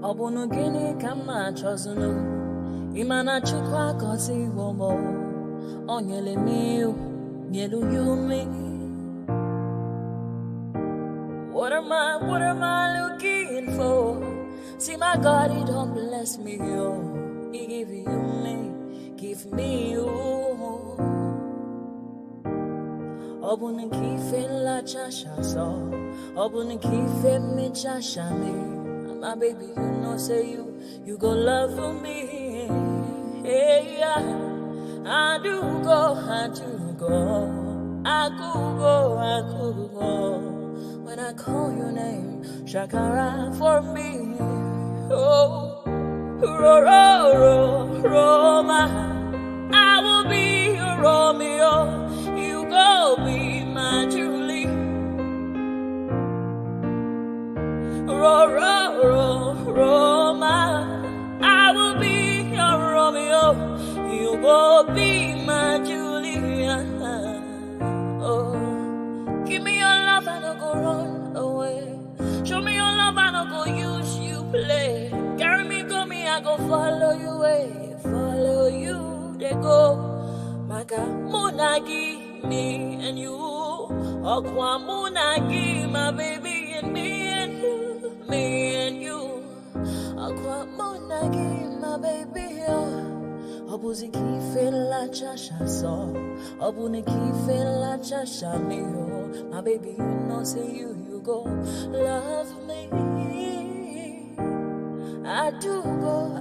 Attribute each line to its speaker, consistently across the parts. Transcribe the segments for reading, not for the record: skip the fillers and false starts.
Speaker 1: Obunu gini kama chozunu Imana chukwa kosi womo Onyele miu Nyelu yumi What am I looking for? See my God, he don't bless me, oh. He give you me, give me you. Obunu kife la chasha so Obunu kife me chasha me my baby, you know, say you go love for me. Hey, yeah. I do go. I could go. When I call your name, Shakara for me. Oh, Roma, I will be your Romeo. You go be my Julie. Roma, I will be your Romeo. You will be my Julia. Oh, give me your love and I'll go run away. Show me your love and I'll go use you play. Carry me, go me, I go follow you way. Follow you, they go. Maka Munagi, me and you. Okwa Munagi, my baby and me and you. Me and you, Aqua Monagi, my baby. Obuzi kife la chasha so, Obuni kife la chasha me. My baby, you know, say you go love me. I do go.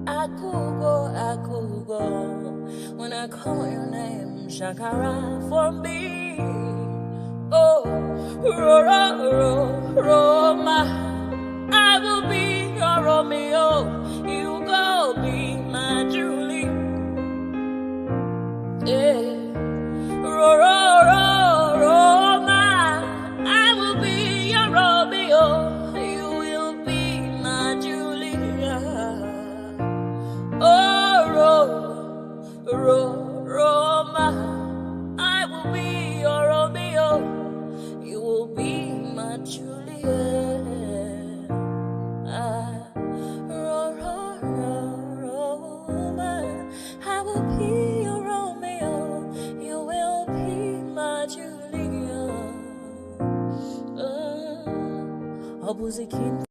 Speaker 1: I could go. When I call your name, Shakara for me. Oh, Roma, I will be your Romeo. You go be my Julie. Yeah, Roma, I will be your Romeo. You will be my Julia. Oh, Roma, I will be your Romeo. You will be my Juliet. Roma, I will be your Romeo. You will be my Juliet. Obaseki.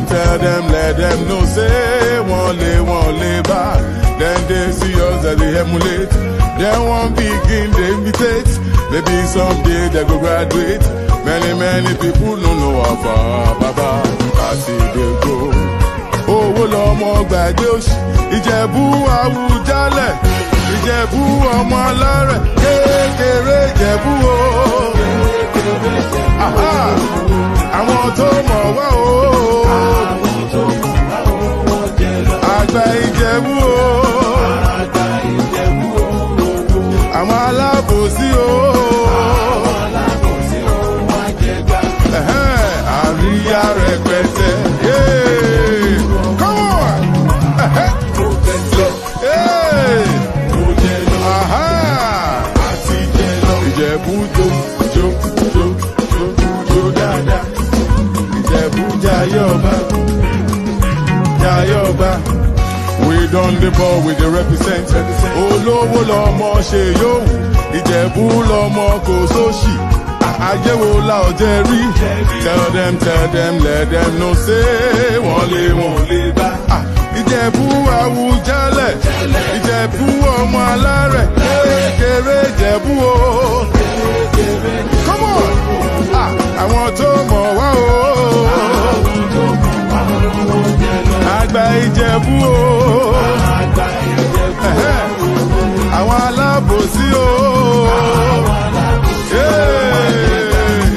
Speaker 2: Tell them, let them know, say, won't lay back. Then they see us as they emulate. Then one begin, they imitate. Maybe someday they go graduate. Many people don't know how far, Baba. I see they go. Oh, well, I'm all bad, Josh. Ìjẹ̀bú Àwùjalẹ̀. Ìjẹ̀bú ọmọ alárẹ̀. Kékeré Ìjẹ̀bú o. Aha! Àwọn tó mọ̀ wá o. Àgbà Ìjẹ̀bú o. Àwọn alábòsí o. Àríyá rẹpẹtẹ. Come on! Ìjẹ̀bú jó dáadáa. Ìjẹ̀bú Jayọba. We done the ball with the represent. Olówó lọmọ ṣe yóò. Ìjẹ̀bú lọmọ kò sóṣì. Àjẹ́wò la ọ̀jẹ̀ rí. Tell them, let them know, say wọ́n lè bá. Ìjẹ̀bú Àwùjalẹ̀. Ìjẹ̀bú ọmọ alárẹ̀ kékeré Ìjẹ̀bú o. Come on! Àwọn tó mọ̀ wá o. Àgbà Ìjẹ̀bú o. Àwọn alábòsí o.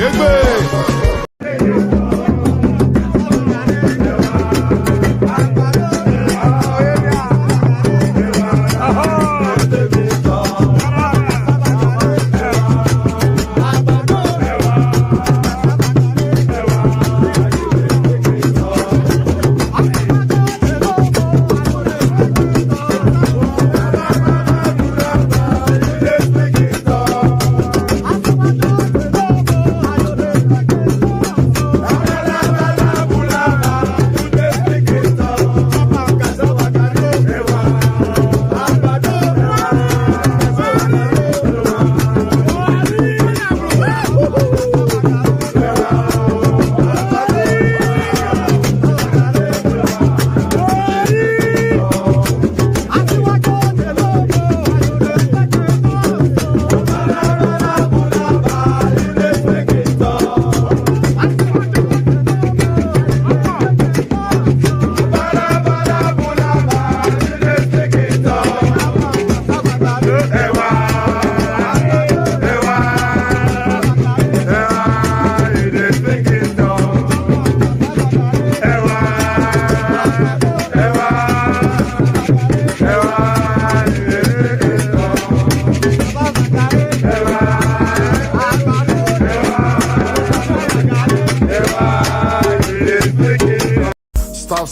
Speaker 2: Egbe.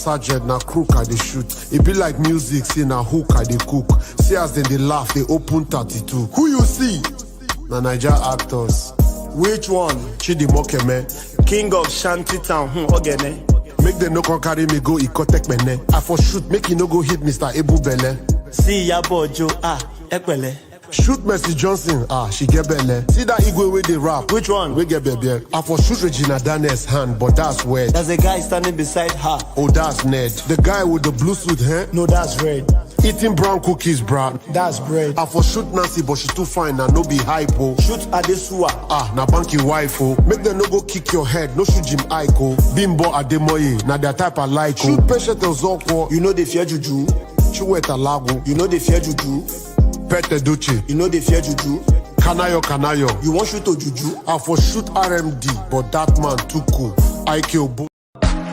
Speaker 3: Sergeant na crook I dey shoot. It be like music, say na hook I dey cook. See as they laugh, they open 32. Who you see? Na Naija actors.
Speaker 4: Which one?
Speaker 3: Chidi Mokeme.
Speaker 4: King of Shantytown, Ogene.
Speaker 3: Make them no come carry me go Ikotek Mene. I for shoot, make you no go hit Mr. Ebu Bele.
Speaker 4: See Yabo Joe, Ekwele.
Speaker 3: Shoot Mercy Johnson, she get belle. See that Igwe where they rap.
Speaker 4: Which one?
Speaker 3: We get belle. I for shoot Regina Daniel's hand, but that's weird.
Speaker 4: There's a guy standing beside her.
Speaker 3: Oh, that's Ned. The guy with the blue suit, huh?
Speaker 4: No, that's red.
Speaker 3: Eating brown cookies, bruh.
Speaker 4: That's bread.
Speaker 3: I for shoot Nancy, but she too fine, and no be hypo.
Speaker 4: Shoot Adesua.
Speaker 3: Na banky wife, oh. Make them no go kick your head, no shoot Jim Aiko. Bimbo Ademoye, na their type I like. Shoot Patient Ozoko.
Speaker 4: You know they fear Juju.
Speaker 3: Chueta Lago.
Speaker 4: You know they fear Juju.
Speaker 3: Pete Duchi.
Speaker 4: You know they fear Juju.
Speaker 3: Kanayo.
Speaker 4: You want shoot to Juju?
Speaker 3: I for shoot RMD, but that man too cool. IQ.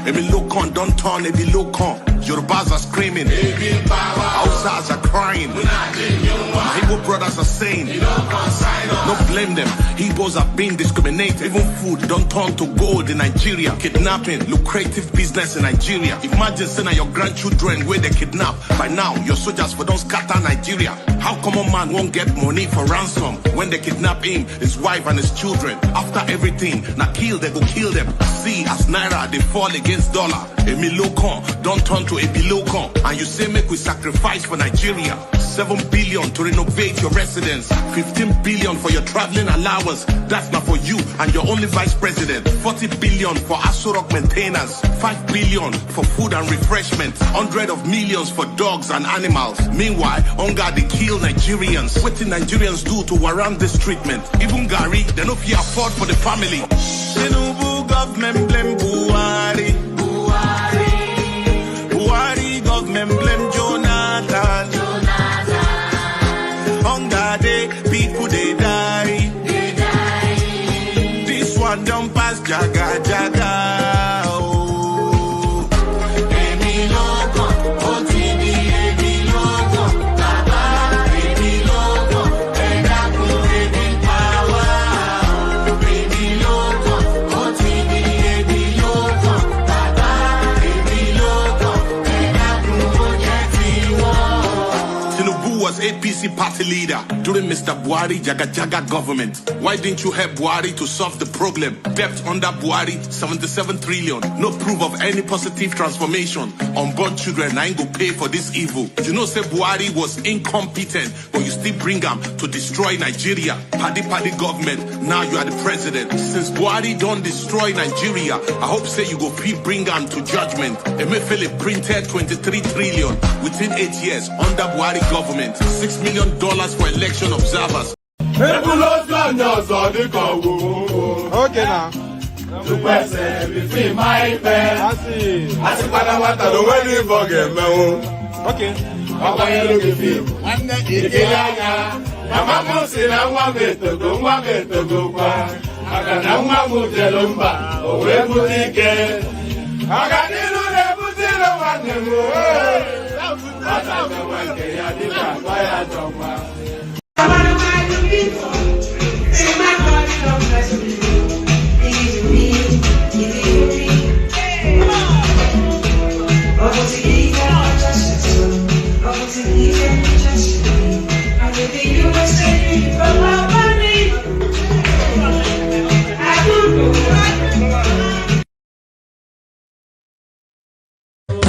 Speaker 5: Maybe look on, don't turn, maybe look on. Yorubas are screaming, Hausas are crying, my Igbo brothers are saying, don't blame them, Igbos are being discriminated. Even food don't turn to gold in Nigeria. Kidnapping, lucrative business in Nigeria. Imagine saying your grandchildren where they kidnap. By now, your soldiers for don't scatter Nigeria. How come a man won't get money for ransom when they kidnap him, his wife and his children? After everything, now kill, they go kill them. See, as Naira, they fall against dollar. Emilokon, don't turn to Ebilokon. And you say make we sacrifice for Nigeria. 7 billion to renovate your residence. 15 billion for your traveling allowance. That's not for you and your only vice president. 40 billion for Asurok maintenance. 5 billion for food and refreshment. 100 of millions for dogs and animals. Meanwhile, hunger they kill Nigerians. What did Nigerians do to warrant this treatment? Even Gary, they no fit afford for the family. Tinubu government blame Buhari. Buhari government blame Jonathan. Hunger day, people they die. This one don't pass jaga jaga. APC party leader during Mr. Buhari Jaga government. Why didn't you help Buhari to solve the problem? Debt under Buhari, 77 trillion. No proof of any positive transformation. Unborn children ain't go pay for this evil. You know, say Buhari was incompetent, but you still bring him to destroy Nigeria. Paddy government, now you are the president. Since Buhari don't destroy Nigeria, I hope say you go bring him to judgment. Emefiele printed 23 trillion within 8 years under Buhari government. $6 million for election observers.
Speaker 2: Okay now.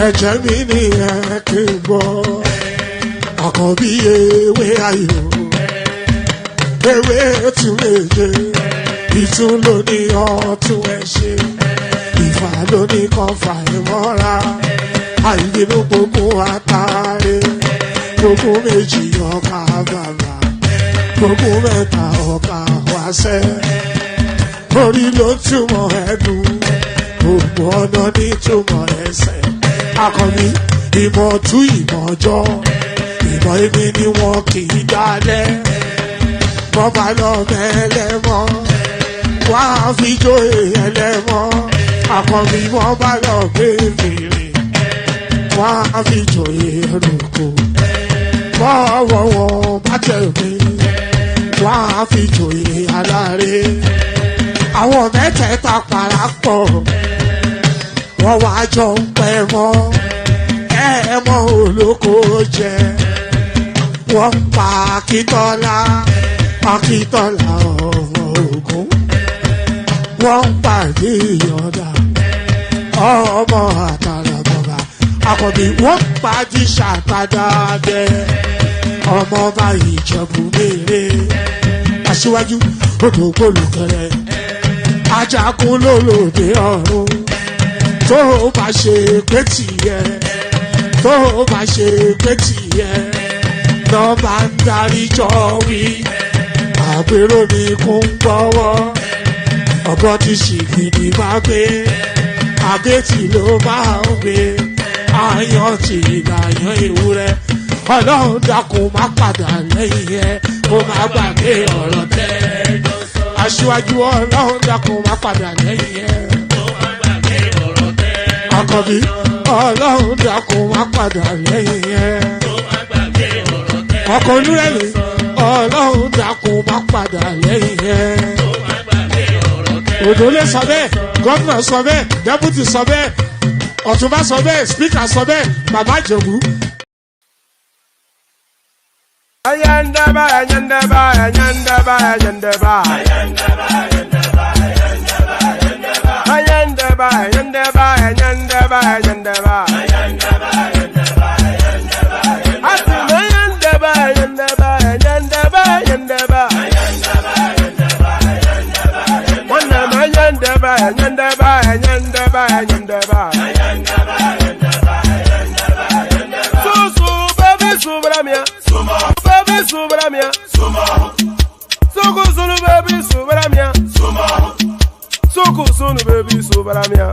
Speaker 3: Ẹ̀jẹ̀ mi ni ẹ kí n gbọ́, àkọ́bí ewé ayò, ewé tún léje, ìtún ló ní ọ̀tún ẹ̀ ṣe, ìfà ló ní kan fà ẹ̀ mọ́ra, àìbínú gbogbo àtàrẹ, gbogbo méjì ọkà bàbà, gbogbo mẹ́ta ọkà wáṣẹ́, orí ló túmọ̀ ẹ̀dùn, gbogbo ọ̀nà ní túmọ̀ ẹsẹ̀. Akọni ìmọ̀ tú ìmọ̀ ọjọ́, ìmọ̀ èmi ni wọn kì í dálẹ̀. Bọ́bá lọ mẹ́lẹ́mọ́, wá fi jóye ẹlẹ́mọ́. Akọni bọ́bá lọ bèbèrè, wá fi jóye ẹlòkò. Bọ́wọ́ wọn bá tẹ̀lé, wá fi jóye aláre. Àwọn mẹ́tẹ̀ẹ̀ta parapọ̀. Wọ́n wá jọ ń pẹ́ mọ́, ẹ̀ẹ́mọ́ olóko jẹ. Wọ́n ń pa Akíntọ́lá ọmọ Ògún. Wọ́n ń pàdé Ìyọ̀dà ọmọ Àtàràbọ̀bà. Àkọ́bí wọ́n ń pàdé Ṣàtàdàdẹ ọmọ ọba Ìjẹ̀bú Mèrè. Aṣíwájú odò gbólùkẹrẹ, Ajagun lólòdì ọ̀run. Tó o bá ṣe pé tìyẹ, tó o bá ṣe pé tìyẹ, lọ́ bá ń darí jọ wí. Àgbèrò mi kún gbọ́wọ́, ọ̀bọ ti ṣìgìdì máa gbé, àgétì ló máa ń gbé, àyàn ti ìlàyàn ewúrẹ́. Ọlọ́run dákun má padà lẹ́yìn ẹ̀, kó má gbàgbé ọ̀rọ̀ tẹ́. Aṣíwájú Ọlọ́run dákun má padà lẹ́yìn ẹ̀. Àkọ́bí Ọlọ́run dákun má padà lẹ́yìn ẹ̀. Ọkọ̀ olúrẹ̀mí Ọlọ́run dákun má padà lẹ́yìn ẹ̀. Òdòlé sọ bẹ́ẹ̀, gómìnà sọ bẹ́ẹ̀, dẹ́pútì sọ bẹ́ẹ̀, ọ̀túnbá sọ bẹ́ẹ̀, spíkà sọ bẹ́ẹ̀, bàbá Ìjẹ̀bú.
Speaker 6: Ayandaba, ayandaba, ayandaba, ayandaba. Ayandaba, ayandaba, ayandaba, ayandaba. Ati ayandaba, ayandaba, ayandaba, ayandaba. Wana ayandaba, ayandaba, ayandaba, ayandaba. Susu baby subramia, baby subramia, suku sunu baby subramia, suku sunu baby subramia,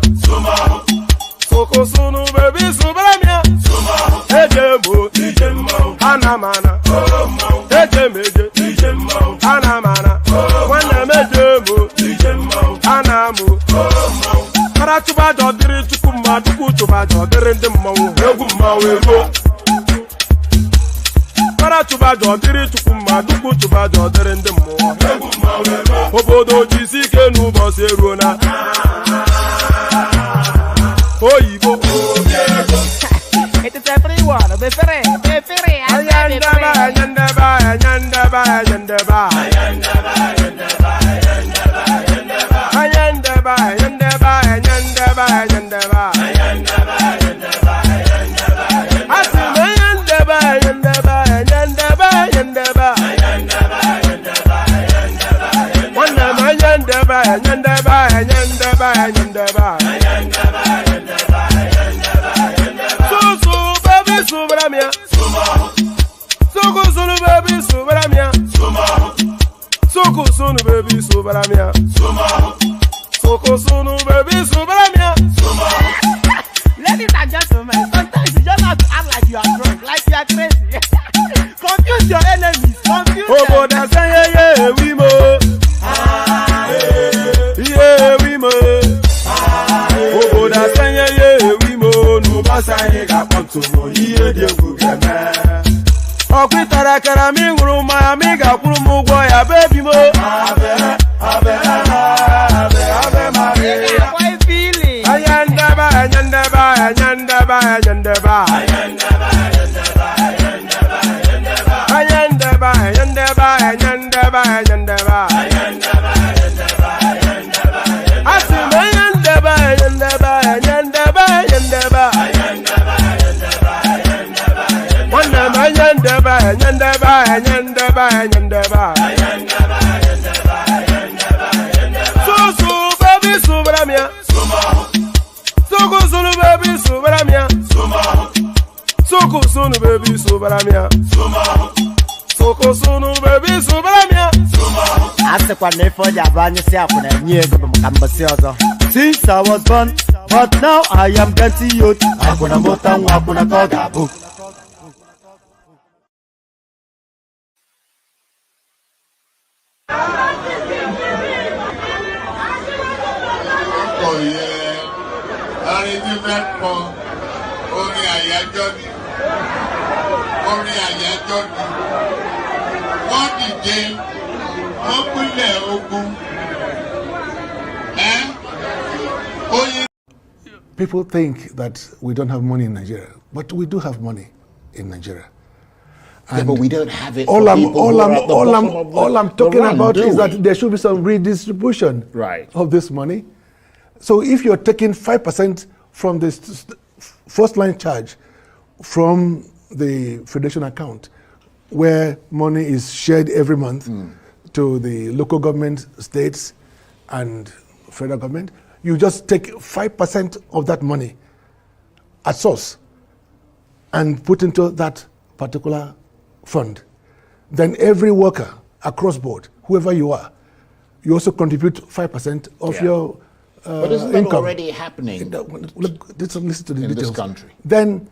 Speaker 6: suku sunu baby subramia. Ejemo, anamana, ejemeje, anamana, wana mejemo, anamu. Karatuba dodiri tukuma tukutuba dodiri ndemo, eguma wego. Karatuba dodiri tukuma tukutuba dodiri ndemo, eguma wego. Obodo jisike nubo seruna. Oyibo. It's a free one, be free, ayandaba, ayandaba.
Speaker 7: Ladies and gentlemen, sometimes you just have to act like you are drunk, like you are crazy. Confuse your enemies, confuse them. Since I was born, but now I am getting youth.
Speaker 3: People think that we don't have money in Nigeria, but we do have money in Nigeria.
Speaker 8: Yeah, but we don't have it.
Speaker 3: All I'm talking about is that there should be some redistribution of this money. So if you're taking 5% from this first line charge from the federation account, where money is shared every month to the local government, states, and federal government, you just take 5% of that money at source and put into that particular fund. Then every worker across board, whoever you are, you also contribute 5% of your
Speaker 8: but isn't that
Speaker 3: income.
Speaker 8: already happening
Speaker 3: Listen to the
Speaker 8: in
Speaker 3: details.
Speaker 8: this country?
Speaker 3: Then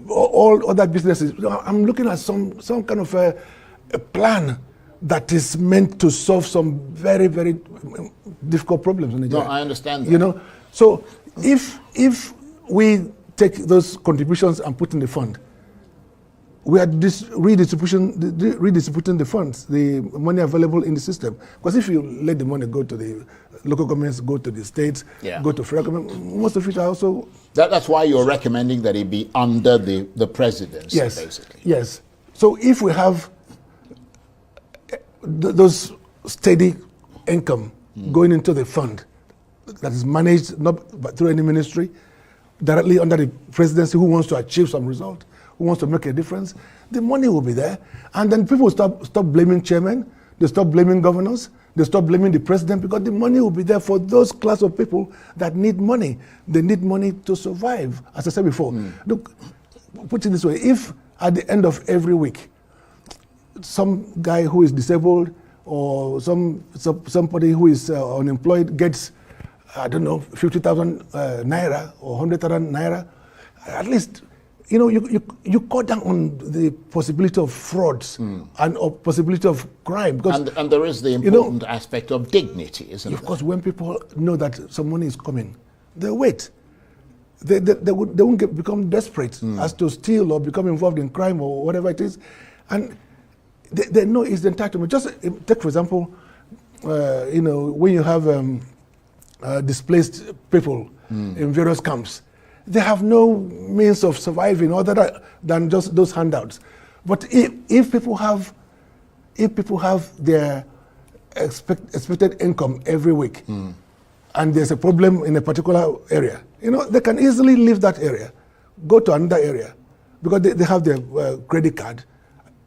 Speaker 3: all other businesses, I'm looking at some kind of a plan that is meant to solve some very, very difficult problems in Nigeria.
Speaker 8: No, I understand that.
Speaker 3: You know, so if we take those contributions and put in the fund, we are redistributing the funds, the money available in the system. Because if you let the money go to the local governments, go to the states, go to federal government, most of it are also...
Speaker 8: That's why you're recommending that it be under the presidency, basically.
Speaker 3: Yes. So if we have those steady income going into the fund that is managed not through any ministry, directly under the presidency, who wants to achieve some result, who wants to make a difference, the money will be there. And then people stop blaming chairmen, they stop blaming governors, they stop blaming the president, because the money will be there for those class of people that need money. They need money to survive, as I said before. Look, put it this way, if at the end of every week, some guy who is disabled or somebody who is unemployed gets, I don't know, 50,000 naira or 100,000 naira, at least, you know, you cut down on the possibility of frauds and of possibility of crime. Because,
Speaker 8: and there is the important aspect of dignity, isn't there?
Speaker 3: Of course, when people know that some money is coming, they wait. They won't become desperate as to steal or become involved in crime or whatever it is. And they know it's the entitlement. Just take, for example, when you have displaced people in various camps, they have no means of surviving other than just those handouts.
Speaker 9: But if people have their expected income every week, and there's a problem in a particular area, they can easily leave that area, go to another area, because they have their credit card,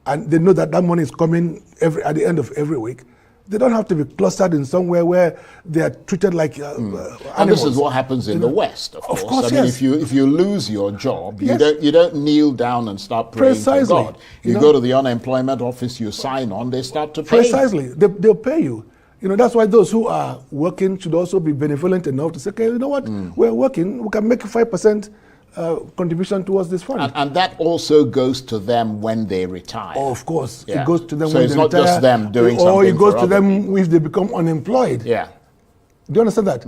Speaker 9: and they know that money is coming at the end of every week. They don't have to be clustered in somewhere where they are treated like animals.
Speaker 8: And this is what happens in the West, of course.
Speaker 9: Of course,
Speaker 8: I mean,
Speaker 9: yes.
Speaker 8: if you lose your job,
Speaker 9: Yes.
Speaker 8: you don't kneel down and start praying
Speaker 9: Precisely.
Speaker 8: to God. You go to the unemployment office, you sign on, they start to pay.
Speaker 9: Precisely. They'll pay you. That's why those who are working should also be benevolent enough to say, okay, you know what, we're working, we can make 5% contribution towards this fund.
Speaker 8: And that also goes to them when they retire.
Speaker 9: Oh, of course.
Speaker 8: Yeah.
Speaker 9: It goes to them
Speaker 8: So
Speaker 9: when
Speaker 8: it's
Speaker 9: they
Speaker 8: not
Speaker 9: retire.
Speaker 8: just them doing
Speaker 9: or
Speaker 8: something
Speaker 9: it goes
Speaker 8: for
Speaker 9: to
Speaker 8: other
Speaker 9: them
Speaker 8: people.
Speaker 9: if they become unemployed.
Speaker 8: Yeah.
Speaker 9: Do you understand that?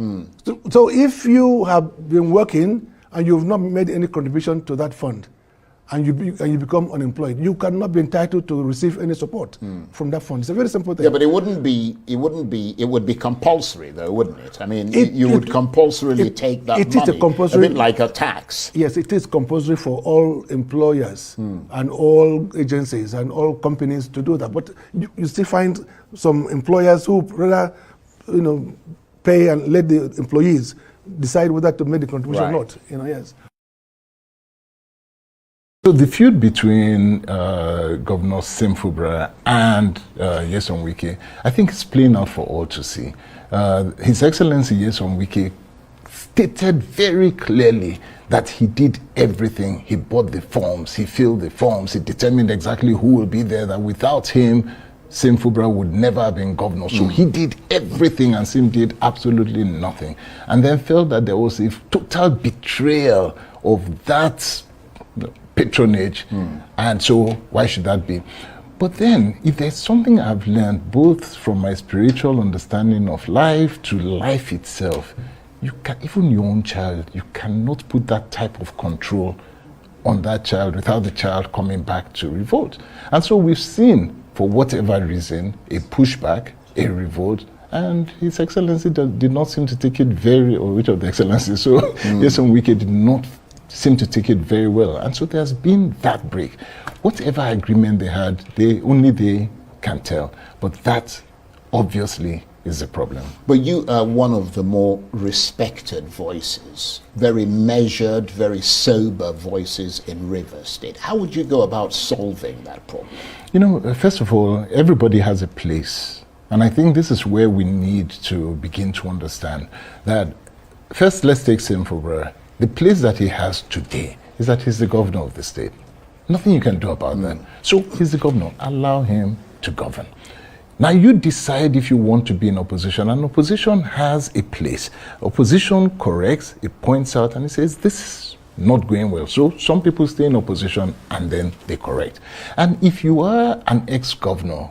Speaker 9: So if you have been working and you've not made any contribution to that fund, and you become unemployed, you cannot be entitled to receive any support from that fund. It's a very simple thing.
Speaker 8: Yeah, but it would be compulsory though, wouldn't it? I mean, you would compulsorily take that
Speaker 9: it
Speaker 8: money.
Speaker 9: is a compulsory,
Speaker 8: bit like a tax.
Speaker 9: Yes, it is compulsory for all employers and all agencies and all companies to do that. But you still find some employers who rather, pay and let the employees decide whether to make the contribution or not. Yes.
Speaker 10: So the feud between Governor Simfubra and Nyesom Wike, I think it's plain out for all to see. His Excellency Nyesom Wike stated very clearly that he did everything. He bought the forms, he filled the forms, he determined exactly who will be there, that without him, Simfubra would never have been governor. So he did everything and Sim did absolutely nothing. And then felt that there was a total betrayal of that patronage, and so why should that be? But then, if there's something I've learned both from my spiritual understanding of life to life itself, even your own child, you cannot put that type of control on that child without the child coming back to revolt. And so we've seen, for whatever reason, a pushback, a revolt, and His Excellency did not seem to take it or which of the Excellencies, so Nyesom Wike did not seem to take it very well. And so there's been that break. Whatever agreement they had, only they can tell. But that obviously is a problem.
Speaker 8: But you are one of the more respected voices, very measured, very sober voices in Rivers State. How would you go about solving that problem?
Speaker 10: First of all, everybody has a place. And I think this is where we need to begin to understand that. First, let's take Simfubra. The place that he has today is that he's the governor of the state. Nothing you can do about that. So he's the governor. Allow him to govern. Now you decide if you want to be in opposition, and opposition has a place. Opposition corrects, it points out, and it says, this is not going well. So some people stay in opposition and then they correct. And if you are an ex-governor,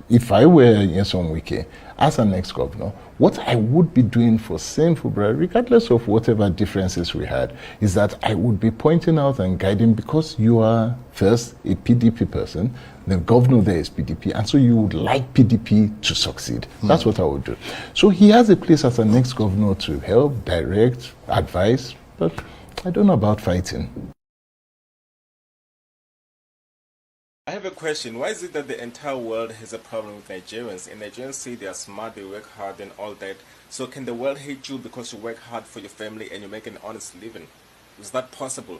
Speaker 10: if I were Nyesom Wike, as an ex-governor, what I would be doing for Simfubra, regardless of whatever differences we had, is that I would be pointing out and guiding, because you are first a PDP person, the governor there is PDP, and so you would like PDP to succeed. That's what I would do. So he has a place as an ex-governor to help, direct, advise, but I don't know about fighting.
Speaker 11: I have a question. Why is it that the entire world has a problem with Nigerians? And Nigerians say they are smart, they work hard and all that. So can the world hate you because you work hard for your family and you make an honest living? Is that possible?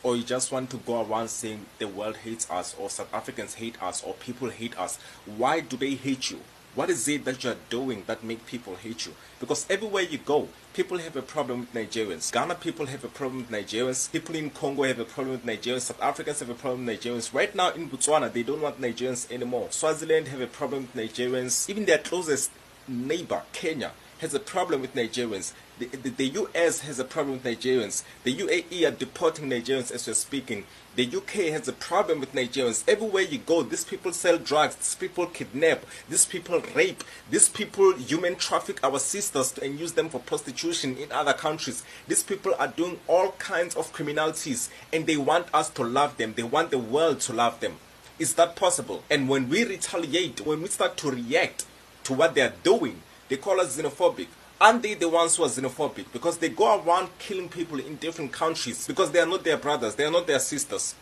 Speaker 11: Or you just want to go around saying the world hates us, or South Africans hate us, or people hate us? Why do they hate you? What is it that you're doing that make people hate you? Because everywhere you go, people have a problem with Nigerians. Ghana people have a problem with Nigerians. People in Congo have a problem with Nigerians. South Africans have a problem with Nigerians. Right now in Botswana, they don't want Nigerians anymore. Swaziland have a problem with Nigerians. Even their closest neighbor, Kenya, has a problem with Nigerians. The US has a problem with Nigerians. The UAE are deporting Nigerians as we're speaking. The UK has a problem with Nigerians. Everywhere you go, these people sell drugs, these people kidnap, these people rape, these people human traffic our sisters and use them for prostitution in other countries. These people are doing all kinds of criminalities, and they want us to love them. They want the world to love them. Is that possible? And when we retaliate, when we start to react to what they are doing, they call us xenophobic. Aren't they the ones who are xenophobic? Because they go around killing people in different countries because they are not their brothers, they are not their sisters.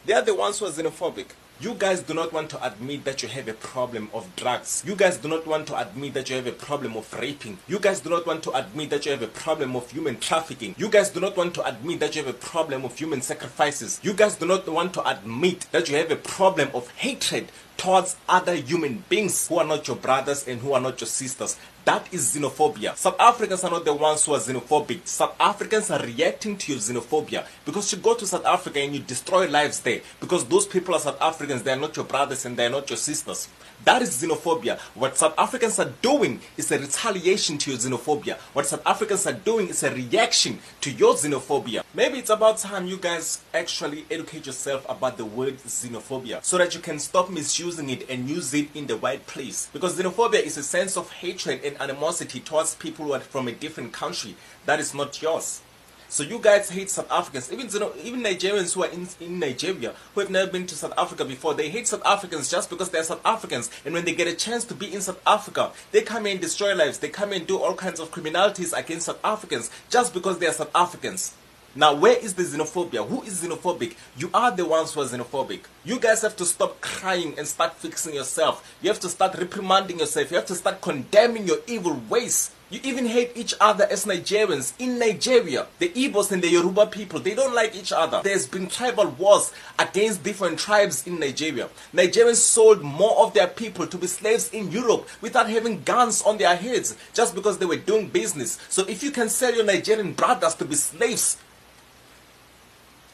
Speaker 11: They are the ones who are xenophobic. You guys do not want to admit that you have a problem of drugs. You guys do not want to admit that you have a problem of raping. You guys do not want to admit that you have a problem of human trafficking. You guys do not want to admit that you have a problem of human sacrifices. You guys do not want to admit that you have a problem of hatred towards other human beings who are not your brothers and who are not your sisters. That is xenophobia. South Africans are not the ones who are xenophobic. South Africans are reacting to your xenophobia because you go to South Africa and you destroy lives there because those people are South Africans, they are not your brothers and they are not your sisters. That is xenophobia. What South Africans are doing is a retaliation to your xenophobia. What South Africans are doing is a reaction to your xenophobia. Maybe it's about time you guys actually educate yourself about the word xenophobia so that you can stop misusing it and use it in the right place. Because xenophobia is a sense of hatred and animosity towards people who are from a different country that is not yours. So you guys hate South Africans, even Nigerians who are in Nigeria, who have never been to South Africa before, they hate South Africans just because they're South Africans. And when they get a chance to be in South Africa, they come in and destroy lives. They come in and do all kinds of criminalities against South Africans just because they are South Africans. Now, where is the xenophobia? Who is xenophobic? You are the ones who are xenophobic. You guys have to stop crying and start fixing yourself. You have to start reprimanding yourself. You have to start condemning your evil ways. You even hate each other as Nigerians. In Nigeria, the Igbos and the Yoruba people, they don't like each other. There's been tribal wars against different tribes in Nigeria. Nigerians sold more of their people to be slaves in Europe without having guns on their heads just because they were doing business. So if you can sell your Nigerian brothers to be slaves,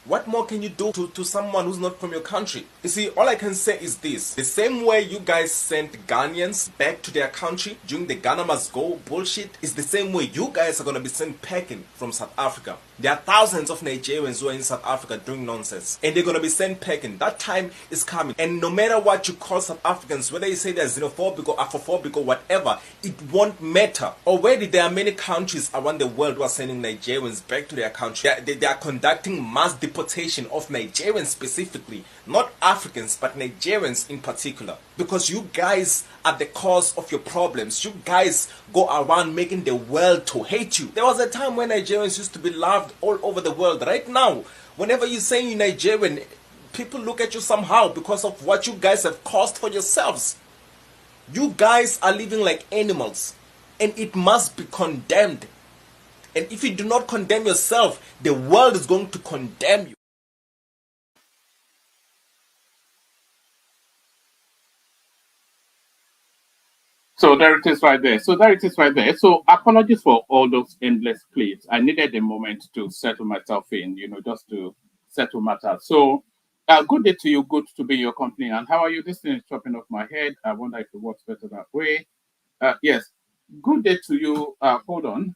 Speaker 11: what more can you do to someone who's not from your country? You see, all I can say is this. The same way you guys sent Ghanaians back to their country during the Ghana must go bullshit is the same way you guys are going to be sent packing from South Africa. There are thousands of Nigerians who are in South Africa doing nonsense. And they're going to be sent packing. That time is coming. And no matter what you call South Africans, whether you say they're xenophobic or Afrophobic or whatever, it won't matter. Already there are many countries around the world who are sending Nigerians back to their country. They are conducting mass deportation of Nigerians specifically. Not Africans, but Nigerians in particular. Because you guys are the cause of your problems. You guys go around making the world to hate you. There was a time when Nigerians used to be loved all over the world. Right now, whenever you say you're Nigerian, people look at you somehow because of what you guys have caused for yourselves. You guys are living like animals, and it must be condemned. And if you do not condemn yourself, the world is going to condemn you.
Speaker 12: So there it is right there. So apologies for all those endless clips. I needed a moment to settle myself in, just to settle matters. So good day to you. Good to be in your company. And how are you? This thing is chopping off my head. I wonder if it works better that way. Yes. Good day to you. Hold on.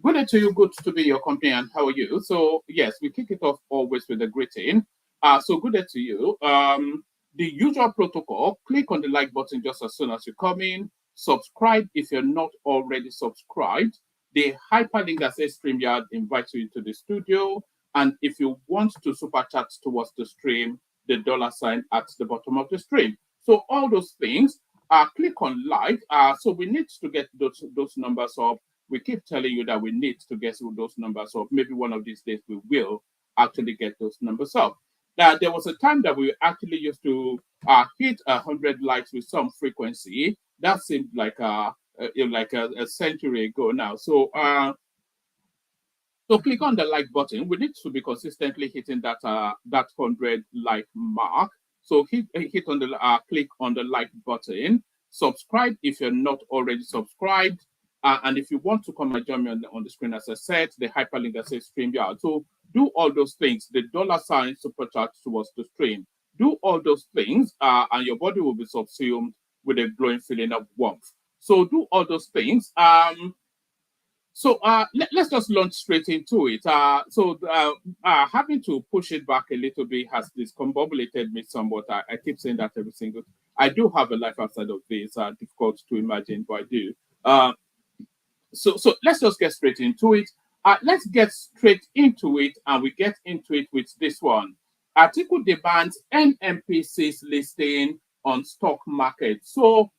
Speaker 12: Good day to you. Good to be in your company. And how are you? So yes, we kick it off always with a greeting. So good day to you. The usual protocol, click on the like button just as soon as you come in. Subscribe if you're not already subscribed. The hyperlink that says StreamYard invites you into the studio. And if you want to super chat towards the stream, the $ at the bottom of the stream. So all those things, click on like. So we need to get those numbers up. We keep telling you that we need to get those numbers up. Maybe one of these days we will actually get those numbers up. There was a time that we actually used to hit 100 likes with some frequency. That seemed like a century ago now. So click on the like button. We need to be consistently hitting that 100 like mark. So hit on the click on the like button. Subscribe if you're not already subscribed. And if you want to come and join me on the screen, as I said, the hyperlink that says StreamYard. So do all those things. The $ super chat towards the stream. Do all those things, and your body will be subsumed with a glowing feeling of warmth. So do all those things. Let's just launch straight into it. Having to push it back a little bit has discombobulated me somewhat. I keep saying that every single. I do have a life outside of this. Difficult to imagine, but I do. So let's just get straight into it. Let's get straight into it, and we get into it with this one. Article demands NMPC's listing on stock market. So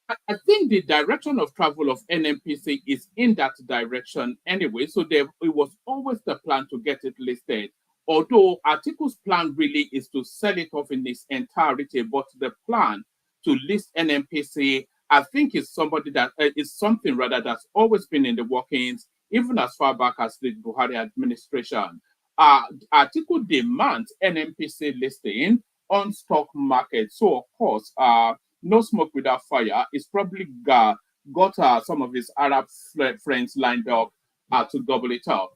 Speaker 12: I think the direction of travel of NMPC is in that direction anyway. So it was always the plan to get it listed although Atiku's plan really is to sell it off in its entirety, but the plan to list NNPC, I think, is something rather that's always been in the workings, even as far back as the Buhari administration. Atiku demands NNPC listing on stock market. So, of course, no smoke without fire. It's probably got some of his Arab friends lined up to gobble it up.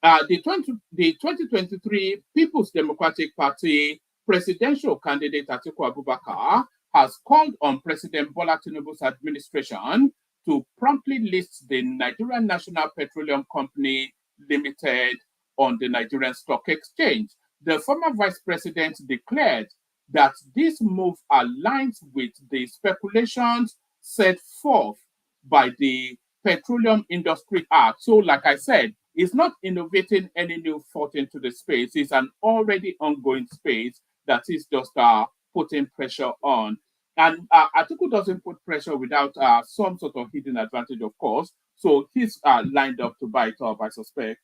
Speaker 12: The 2023 People's Democratic Party presidential candidate Atiku Abubakar has called on President Bola Tinubu's administration to promptly list the Nigerian National Petroleum Company Limited on the Nigerian Stock Exchange. The former vice president declared that this move aligns with the speculations set forth by the Petroleum Industry Act. So, like I said, it's not innovating any new thought into the space. It's an already ongoing space that is just putting pressure on. And Atiku doesn't put pressure without some sort of hidden advantage, of course. So he's lined up to buy it up, I suspect.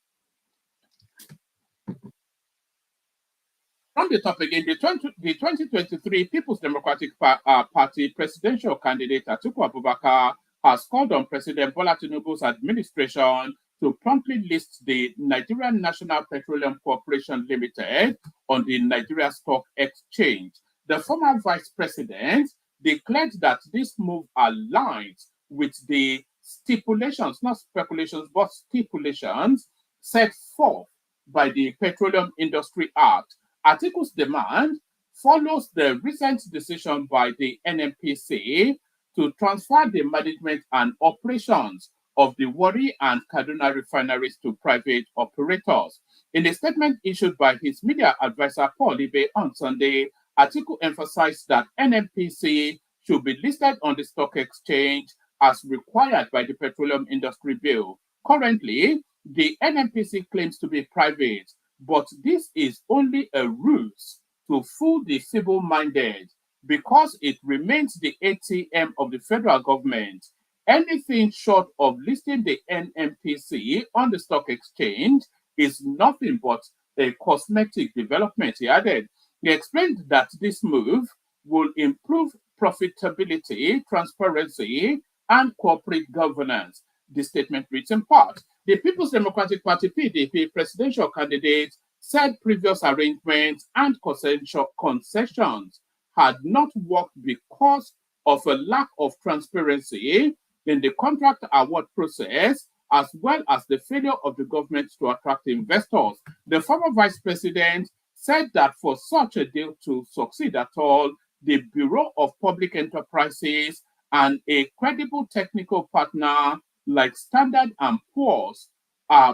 Speaker 12: On the top again, the 2023 People's Democratic Party presidential candidate Atiku Abubakar has called on President Bola Tinubu's administration to promptly list the Nigerian National Petroleum Corporation Limited on the Nigeria Stock Exchange. The former vice president declared that this move aligns with the stipulations, not speculations, but stipulations set forth by the Petroleum Industry Act. Atiku's demand follows the recent decision by the NNPC to transfer the management and operations of the Warri and Kaduna refineries to private operators. In a statement issued by his media advisor Paul Ibe on Sunday, Atiku emphasized that NNPC should be listed on the stock exchange as required by the Petroleum Industry Bill. Currently, the NNPC claims to be private, but this is only a ruse to fool the feeble-minded because it remains the ATM of the federal government. Anything short of listing the NNPC on the stock exchange is nothing but a cosmetic development, he added. He explained that this move will improve profitability, transparency, and corporate governance. The statement reads in part, the People's Democratic Party PDP presidential candidate said previous arrangements and concessions had not worked because of a lack of transparency in the contract award process, as well as the failure of the government to attract investors. The former vice president said that for such a deal to succeed at all, the Bureau of Public Enterprises and a credible technical partner like Standard & Poor's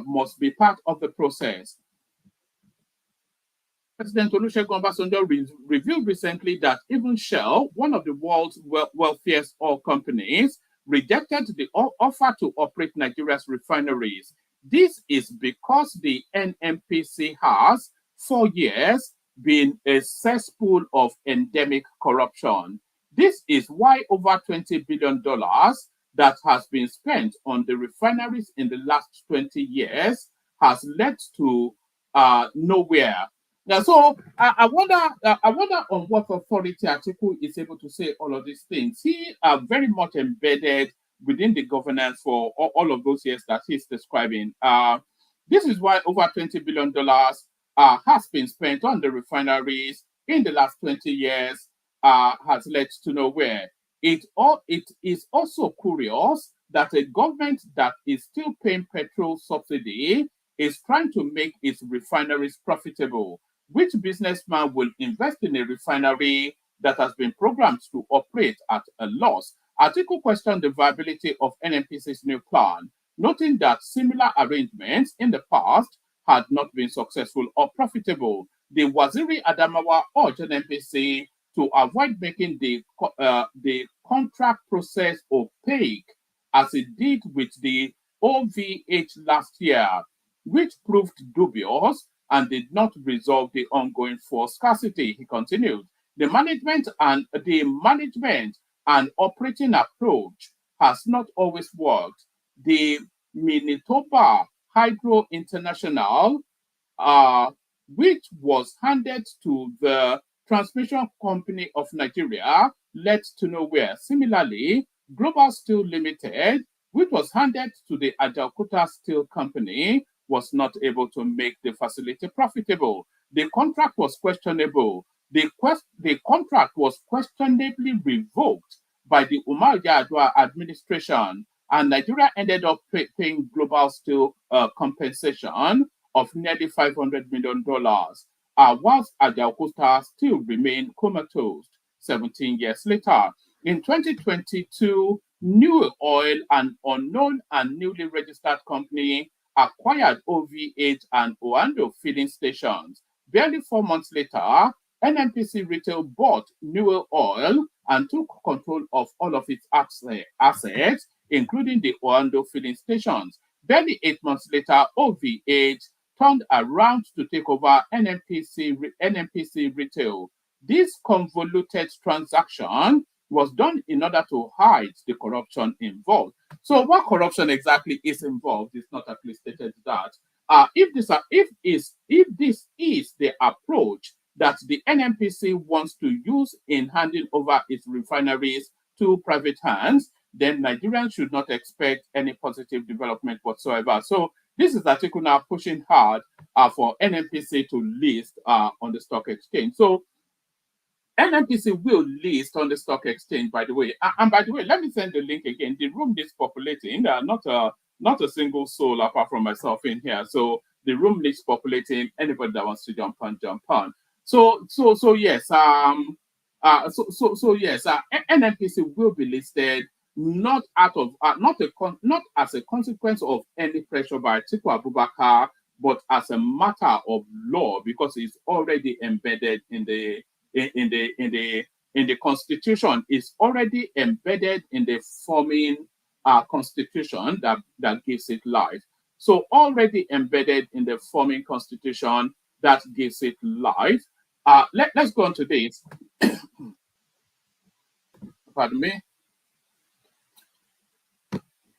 Speaker 12: must be part of the process. President Olusegun Obasanjo revealed recently that even Shell, one of the world's wealthiest oil companies, rejected the offer to operate Nigeria's refineries. This is because the NNPC has, for years, been a cesspool of endemic corruption. This is why over $20 billion that has been spent on the refineries in the last 20 years has led to nowhere. Now, so I wonder on what authority Atiku is able to say all of these things. He are very much embedded within the governance for all of those years that he's describing. This is why over $20 billion has been spent on the refineries in the last 20 years has led to nowhere. It is also curious that a government that is still paying petrol subsidy is trying to make its refineries profitable. Which businessman will invest in a refinery that has been programmed to operate at a loss? Atiku questioned the viability of NNPC's new plan, noting that similar arrangements in the past had not been successful or profitable. The Waziri Adamawa urged NNPC to avoid making the contract process opaque, as it did with the OVH last year, which proved dubious and did not resolve the ongoing fuel scarcity. He continued, the management and operating approach has not always worked. The Manitoba Hydro International which was handed to the Transmission Company of Nigeria, led to nowhere. Similarly, Global Steel Limited, which was handed to the Ajaokuta Steel Company, was not able to make the facility profitable. The contract was questionable. The contract was questionably revoked by the Umar Yar'Adua administration, and Nigeria ended up paying Global Steel compensation of nearly $500 million, whilst Ajaokuta still remained comatose 17 years later. In 2022, New Oil, an unknown and newly registered company, acquired OV8 and Oando filling stations. Barely 4 months later, NNPC Retail bought New Oil and took control of all of its assets, including the Oando filling stations. Barely 8 months later, OV8 turned around to take over NNPC Retail. This convoluted transaction was done in order to hide the corruption involved. So what corruption exactly is involved is not actually stated that. If this is the approach that the NNPC wants to use in handing over its refineries to private hands, then Nigerians should not expect any positive development whatsoever. So this is article now pushing hard for NNPC to list on the stock exchange. So NNPC will list on the stock exchange, by the way. And by the way, let me send the link again. The room is populating. There are not a single soul apart from myself in here. So the room is populating. Anybody that wants to jump on, jump on. So yes. Yes. NNPC will be listed not as a consequence of any pressure by Atiku Abubakar, but as a matter of law, because it's already embedded in the constitution. Is already embedded in the forming constitution that gives it life. So already embedded in the forming constitution that gives it life. Let's go on to this. Pardon me.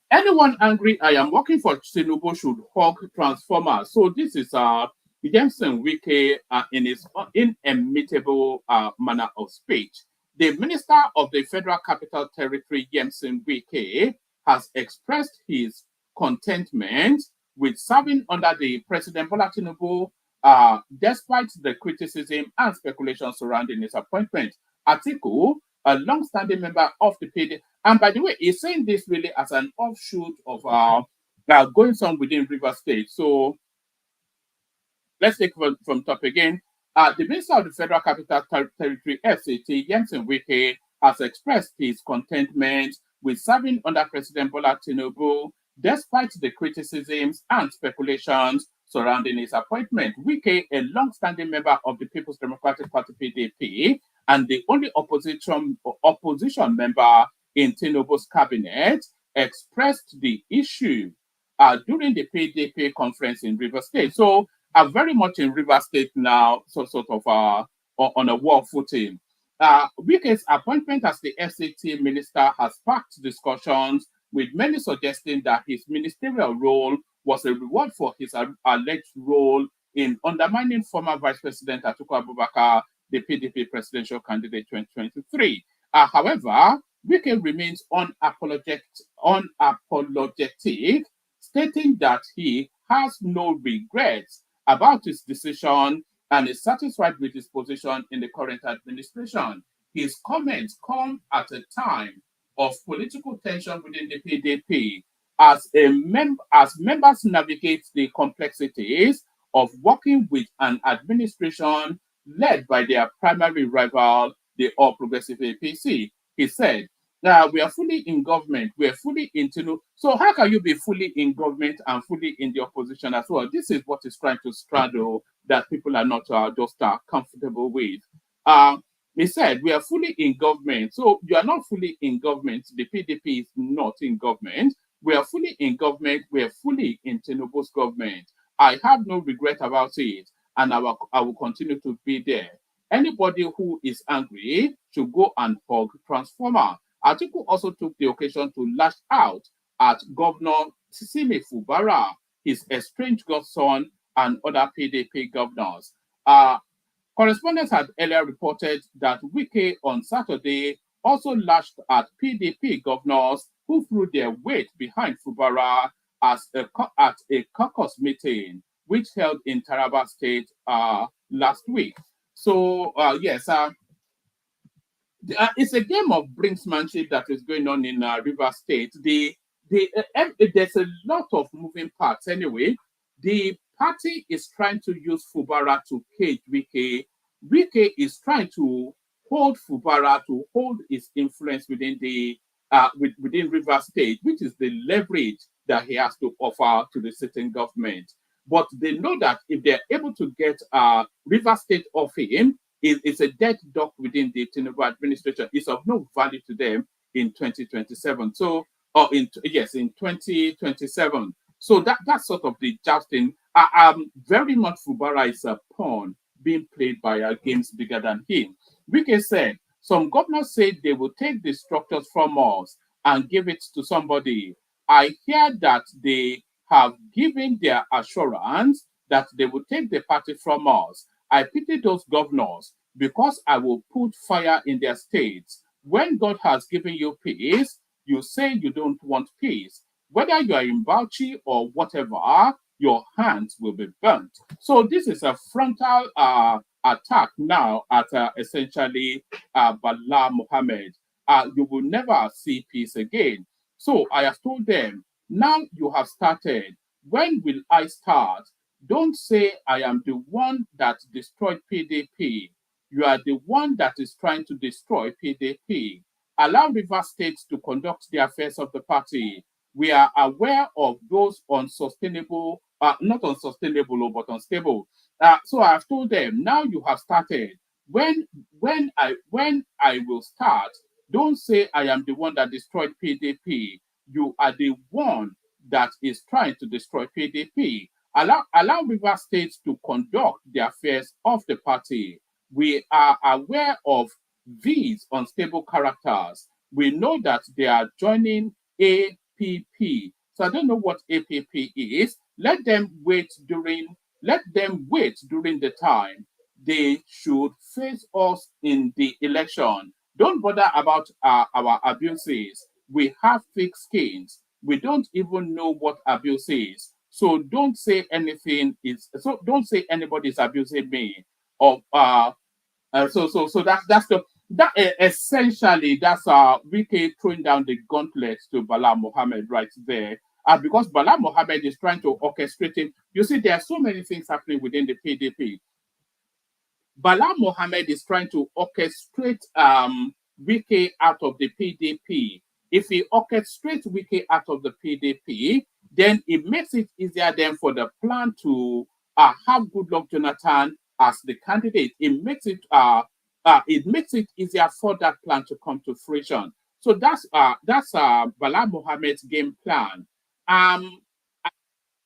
Speaker 12: Anyone angry I am working for Tinubu should hawk transformers. So this is Yemson Wike in his inimitable manner of speech. The Minister of the Federal Capital Territory, Yemson Wike, has expressed his contentment with serving under the President Bola Tinubu, despite the criticism and speculation surrounding his appointment. Atiku, a long-standing member of the PD, and by the way, he's saying this really as an offshoot of going on within River State. So let's take from top again. The Minister of the Federal Capital Territory, FCT, Yemson Wike, has expressed his contentment with serving under President Bola Tinubu, despite the criticisms and speculations surrounding his appointment. Wike, a long-standing member of the People's Democratic Party (PDP) and the only opposition member in Tinubu's cabinet, expressed the issue during the PDP conference in River State. So are very much in River State now, so sort of on a war footing. Wike's appointment as the FCT minister has sparked discussions, with many suggesting that his ministerial role was a reward for his alleged role in undermining former Vice President Atiku Abubakar, the PDP presidential candidate 2023. However, Wike remains unapologetic, stating that he has no regrets about his decision and is satisfied with his position in the current administration. His comments come at a time of political tension within the PDP as members navigate the complexities of working with an administration led by their primary rival, the All Progressive APC. He said, we are fully in government, we are fully in Tinubu. So how can you be fully in government and fully in the opposition as well? This is what is trying to straddle that people are not just comfortable with. He said, we are fully in government. So you are not fully in government. The PDP is not in government. We are fully in government. We are fully in Tinubu's government. I have no regret about it, and I will continue to be there. Anybody who is angry should go and hug transformer. Atiku also took the occasion to lash out at Governor Simi Fubara, his estranged godson, and other PDP governors. Correspondents had earlier reported that Wike on Saturday also lashed at PDP governors who threw their weight behind Fubara at a caucus meeting which held in Taraba State last week. So, yes, it's a game of brinksmanship that is going on in River State. There's a lot of moving parts anyway. The party is trying to use Fubara to cage Wike. Wike is trying to hold Fubara to hold its influence within within River State, which is the leverage that he has to offer to the sitting government. But they know that if they're able to get River State off him, it's a dead duck within the Tinubu administration. It's of no value to them in 2027. So, or in 2027. So that's sort of the jousting. Very much Fubara is a pawn being played by games bigger than him. Wike said some governors said they will take the structures from us and give it to somebody. I hear that they have given their assurance that they will take the party from us. I pity those governors because I will put fire in their states. When God has given you peace, you say you don't want peace. Whether you are in Bauchi or whatever, your hands will be burnt. So this is a frontal attack now at essentially Bala Mohammed. You will never see peace again. So I have told them, now you have started. When will I start? Don't say I am the one that destroyed PDP. You are the one that is trying to destroy PDP. Allow River State to conduct the affairs of the party. We are aware of those unsustainable, not unsustainable, but unstable. So I have told them, now you have started. When I will start, don't say I am the one that destroyed PDP. You are the one that is trying to destroy PDP. Allow River State to conduct the affairs of the party. We are aware of these unstable characters. We know that they are joining APP. So I don't know what APP is. Let them wait during the time. They should face us in the election. Don't bother about our abuses. We have thick skins. We don't even know what abuse is. So don't say anything is. So don't say anybody is abusing me. Or so essentially that's Wike throwing down the gauntlet to Bala Mohammed right there. Because Bala Mohammed is trying to orchestrate it. You see, there are so many things happening within the PDP. Bala Mohammed is trying to orchestrate Wike out of the PDP. If he orchestrates Wike out of the PDP, then it makes it easier then for the plan to have Goodluck Jonathan as the candidate. It makes it easier for that plan to come to fruition. So that's Bala Mohammed's game plan.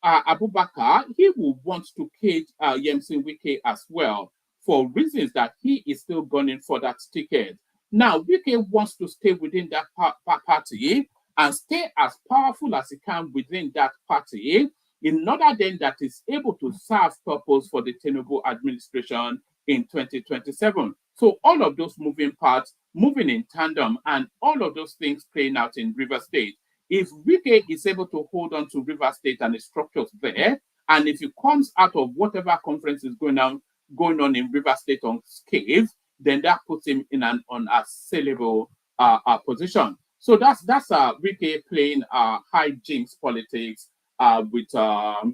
Speaker 12: Abubakar, he will want to cage Yemsin Wike as well for reasons that he is still gunning for that ticket. Now, Wike wants to stay within that party and stay as powerful as he can within that party in order then that is able to serve purpose for the Tinubu administration in 2027. So all of those moving parts moving in tandem and all of those things playing out in River State. If Wike is able to hold on to River State and the structures there, and if he comes out of whatever conference is going on in River State unscathed, then that puts him in an unassailable position. So that's Wike playing high jinks politics with the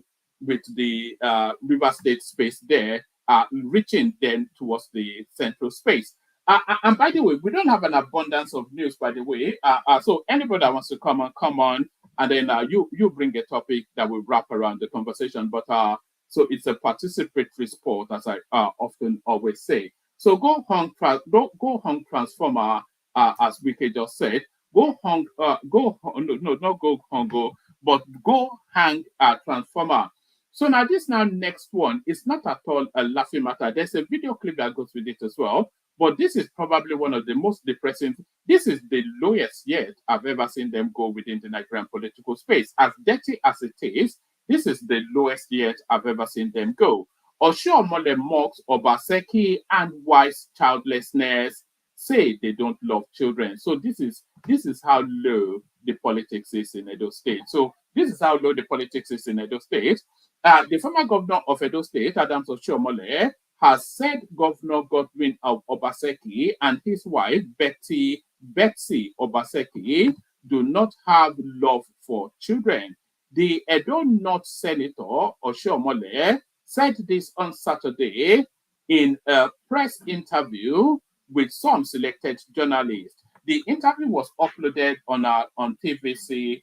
Speaker 12: River State space there, reaching then towards the central space. And by the way, we don't have an abundance of news, by the way. So anybody that wants to come on, and then you bring a topic that will wrap around the conversation. But so it's a participatory sport, as I often always say. So go hung transformer, as Wike just said. Go hang transformer. So now this next one is not at all a laughing matter. There's a video clip that goes with it as well. But this is probably one of the most depressing. This is the lowest yet I've ever seen them go within the Nigerian political space. As dirty as it is, This is the lowest yet I've ever seen them go. Oshiomhole mocks Obaseki and wife's childlessness, say they don't love children. So this is how low the politics is in Edo State. So this is how low the politics is in Edo State. The former governor of Edo State, Adams Oshiomhole, has said Governor Godwin Obaseki and his wife, Betsy Obaseki, do not have love for children. The Edo North Senator, Oshiomhole, said this on Saturday in a press interview with some selected journalists. The interview was uploaded on TVC's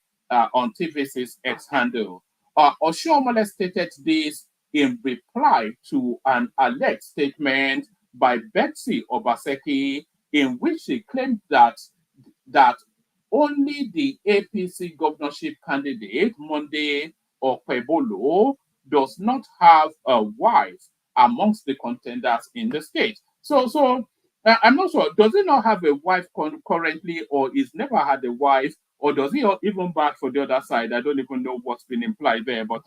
Speaker 12: X handle. Oshiomhole stated this in reply to an alleged statement by Betsy Obaseki, in which she claimed that only the APC governorship candidate, Monday Okpebolo, does not have a wife amongst the contenders in the state. So I'm not sure. Does he not have a wife currently, or he's never had a wife, or does he even back for the other side? I don't even know what's been implied there, but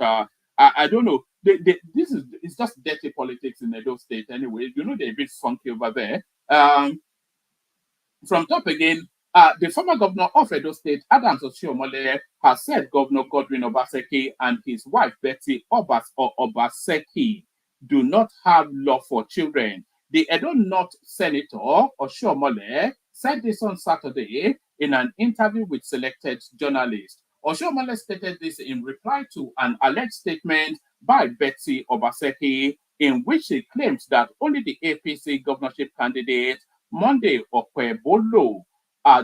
Speaker 12: I don't know. It's just dirty politics in Edo State anyway. You know, they're a bit funky over there. From top again, the former governor of Edo State, Adams Oshiomhole, has said Governor Godwin Obaseki and his wife, Betsy Obaseki, do not have love for children. The Edo North Senator, Oshiomhole, said this on Saturday in an interview with selected journalists. Oshiomhole stated this in reply to an alleged statement by Betsy Obaseki, in which she claims that only the APC governorship candidate, Monday Okpebolo,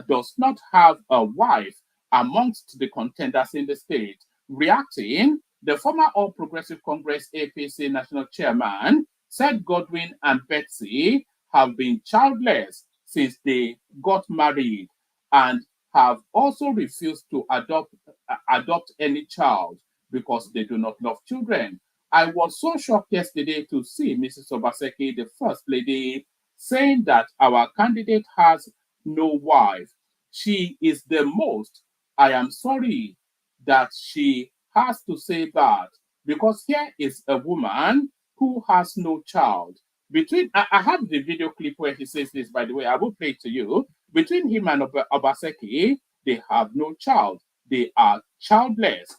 Speaker 12: does not have a wife amongst the contenders in the state. Reacting, the former All Progressive Congress APC national chairman said Godwin and Betsy have been childless since they got married and have also refused to adopt any child because they do not love children. I was so shocked yesterday to see Mrs. Obaseki, the First Lady, saying that our candidate has no wife. She is the most. I am sorry that she has to say that, because here is a woman who has no child. I have the video clip where he says this, by the way. I will play it to you. Between him and Obaseki, they have no child. They are childless.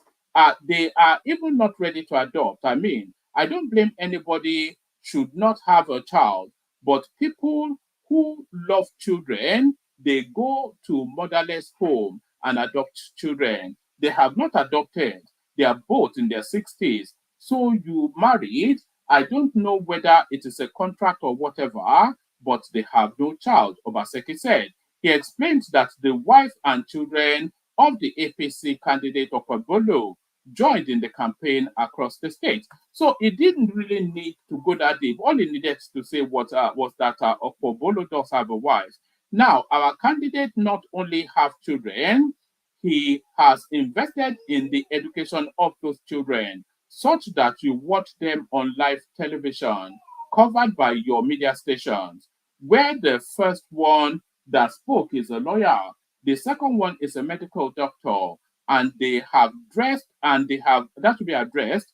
Speaker 12: They are even not ready to adopt. I mean, I don't blame anybody should not have a child, but people who love children, they go to motherless home and adopt children. They have not adopted. They are both in their 60s. So you married. I don't know whether it is a contract or whatever, but they have no child, Obaseki said. He explained that the wife and children of the APC candidate Okpebolo joined in the campaign across the state. So he didn't really need to go that deep. All he needed to say was that Okpebolo does have a wife. Now, our candidate not only have children, he has invested in the education of those children, such that you watch them on live television, covered by your media stations, where the first one that spoke is a lawyer, the second one is a medical doctor, and they have dressed, and they have, that to be addressed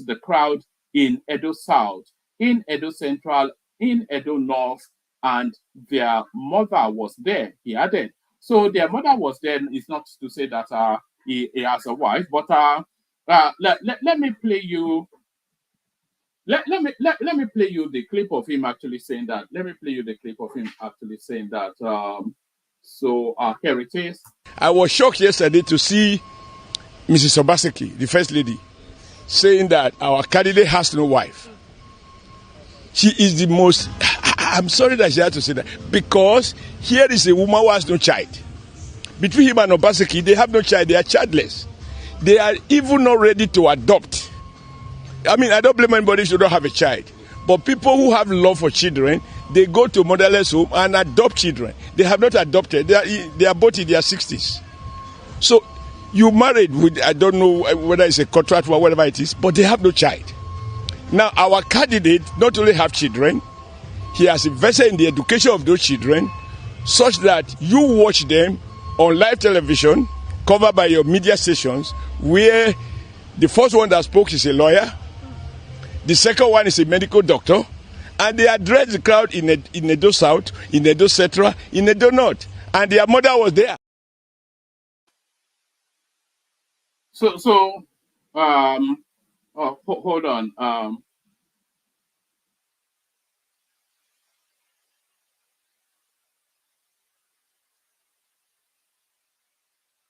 Speaker 12: the crowd in Edo South, in Edo Central, in Edo North, and their mother was there, he added. So their mother was there. It's not to say that he has a wife, but let me play you. Let me play you the clip of him actually saying that. Let me play you the clip of him actually saying that. So here it is.
Speaker 13: I was shocked yesterday to see Mrs. Obaseki, the First Lady, saying that our candidate has no wife. She is the most. I'm sorry that she had to say that, because here is a woman who has no child. Between him and Obaseki, they have no child. They are childless. They are even not ready to adopt. I mean, I don't blame anybody who don't have a child. But people who have love for children, they go to motherless home and adopt children. They have not adopted. They are both in their 60s. So you married with, I don't know whether it's a contract or whatever it is, but they have no child. Now, our candidate not only have children, he has invested in the education of those children, such that you watch them on live television, covered by your media stations, where The first one that spoke is a lawyer. The second one is a medical doctor. And they addressed the crowd in Edo South, in Edo Central, in Edo North. And their mother was there.
Speaker 12: Hold on.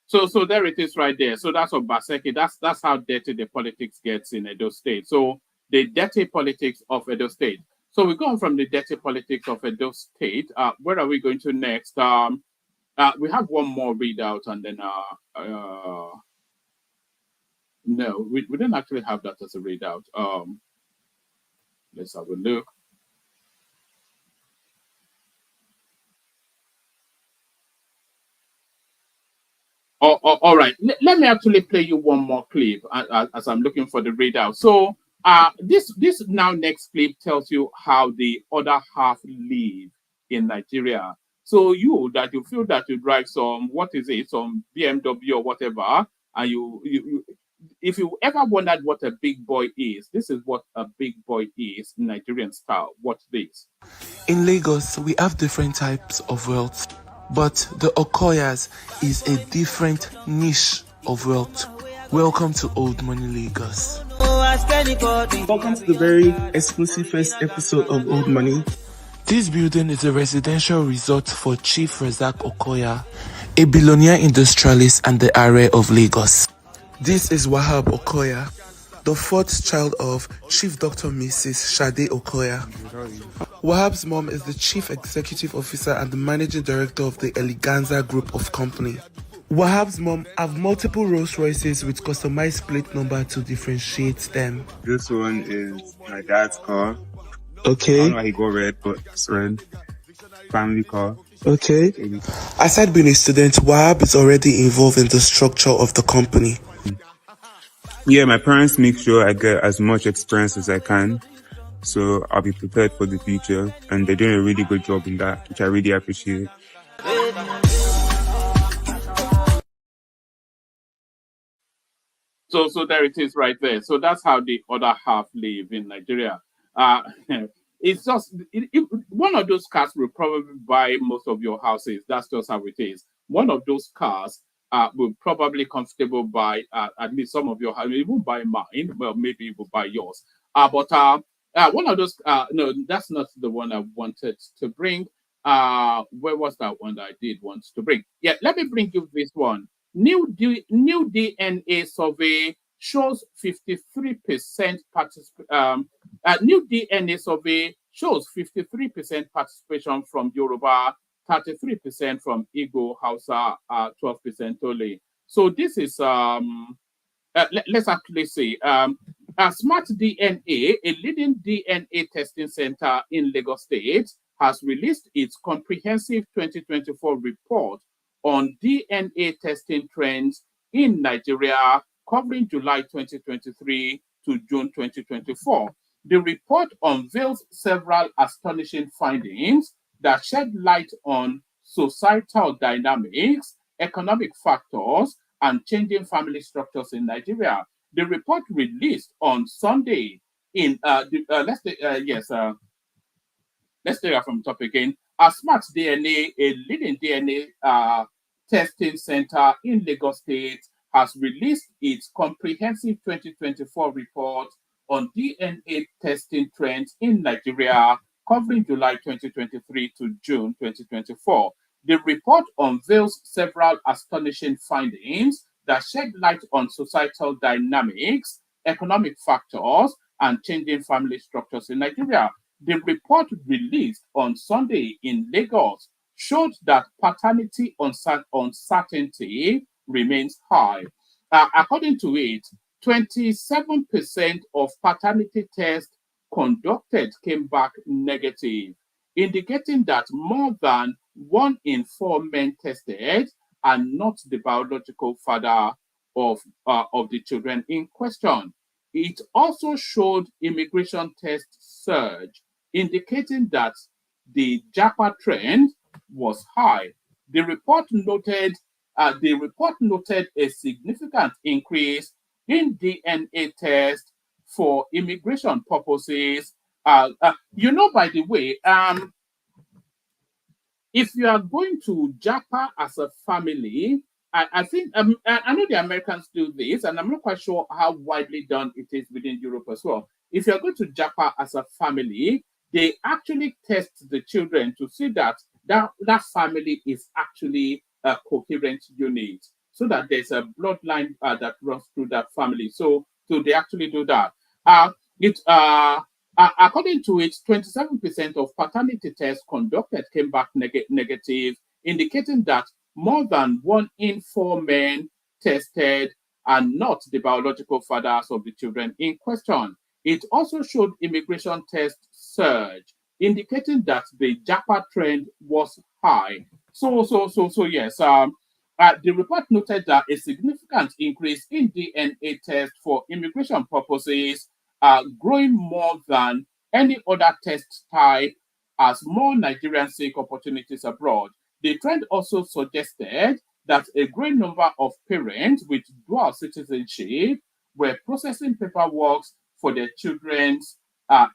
Speaker 12: So there it is right there. So that's Obaseki. That's how dirty the politics gets in Edo State. So the dirty politics of Edo State. So we go on from the dirty politics of Edo State. Where are we going to next? We have one more readout, and then no, we don't actually have that as a readout. Let's have a look. All right. Let me actually play you one more clip as I'm looking for the readout. So this now next clip tells you how the other half live in Nigeria. So you feel that you drive some BMW or whatever, and you if you ever wondered what a big boy is, this is what a big boy is in Nigerian style. Watch this.
Speaker 14: In Lagos, we have different types of wealth, but the Okoyas is a different niche of wealth. Welcome to Old Money Lagos.
Speaker 15: Welcome to the very exclusive first episode of Old Money.
Speaker 14: This building is a residential resort for Chief Razak Okoya, a billionaire industrialist and the Are of Lagos. This is Wahab Okoya, the fourth child of Chief Dr. Mrs. Shade Okoya. Wahab's mom is the Chief Executive Officer and the Managing Director of the Eleganza Group of Company. Wahab's mom have multiple Rolls Royces with customized plate number to differentiate them.
Speaker 16: This one is my dad's car.
Speaker 14: Okay.
Speaker 16: I don't know why he go red, but it's red. Family car.
Speaker 14: Okay. Aside being a student, Wahab is already involved in the structure of the company.
Speaker 16: Yeah, my parents make sure I get as much experience as I can, so I'll be prepared for the future, and they're doing a really good job in that, which I really appreciate.
Speaker 12: So there it is right there. So that's how the other half live in Nigeria. It's just one of those cars will probably buy most of your houses. That's just how it is. One of those cars will probably comfortable buy at least some of your houses. You won't buy mine. Well, maybe you will buy yours. But one of those. No, that's not the one I wanted to bring. Where was that one that I did want to bring? Yeah, let me bring you this one. New DNA survey shows 53% participation. New DNA survey shows 53% participation from Yoruba, 33% from Igbo, Hausa, 12% only. So this is let's actually say Smart DNA, a leading DNA testing center in Lagos State, has released its comprehensive 2024 report on DNA testing trends in Nigeria, covering July 2023 to June 2024. The report unveils several astonishing findings that shed light on societal dynamics, economic factors, and changing family structures in Nigeria. The report released on Sunday in let's take that from the top again. Smart DNA, a leading DNA testing center in Lagos State, has released its comprehensive 2024 report on DNA testing trends in Nigeria, covering July 2023 to June 2024. The report unveils several astonishing findings that shed light on societal dynamics, economic factors, and changing family structures in Nigeria. The report released on Sunday in Lagos showed that paternity uncertainty remains high. According to it, 27% of paternity tests conducted came back negative, indicating that more than 1 in 4 men tested are not the biological father of the children in question. It also showed immigration test surge, indicating that the Japa trend was high. The report noted a significant increase in DNA test for immigration purposes. By the way, if you are going to Japa as a family, I think I know the Americans do this, and I'm not quite sure how widely done it is within Europe as well. If you're going to Japa as a family, they actually test the children to see that that family is actually a coherent unit, so that there's a bloodline that runs through that family. So they actually do that. It According to it, 27% of paternity tests conducted came back negative, indicating that more than 1 in 4 men tested are not the biological fathers of the children in question. It also showed immigration test surge, indicating that the Japa trend was high. So yes. The report noted that a significant increase in DNA tests for immigration purposes growing more than any other test type as more Nigerians seek opportunities abroad. The trend also suggested that a great number of parents with dual citizenship were processing paperwork for their children's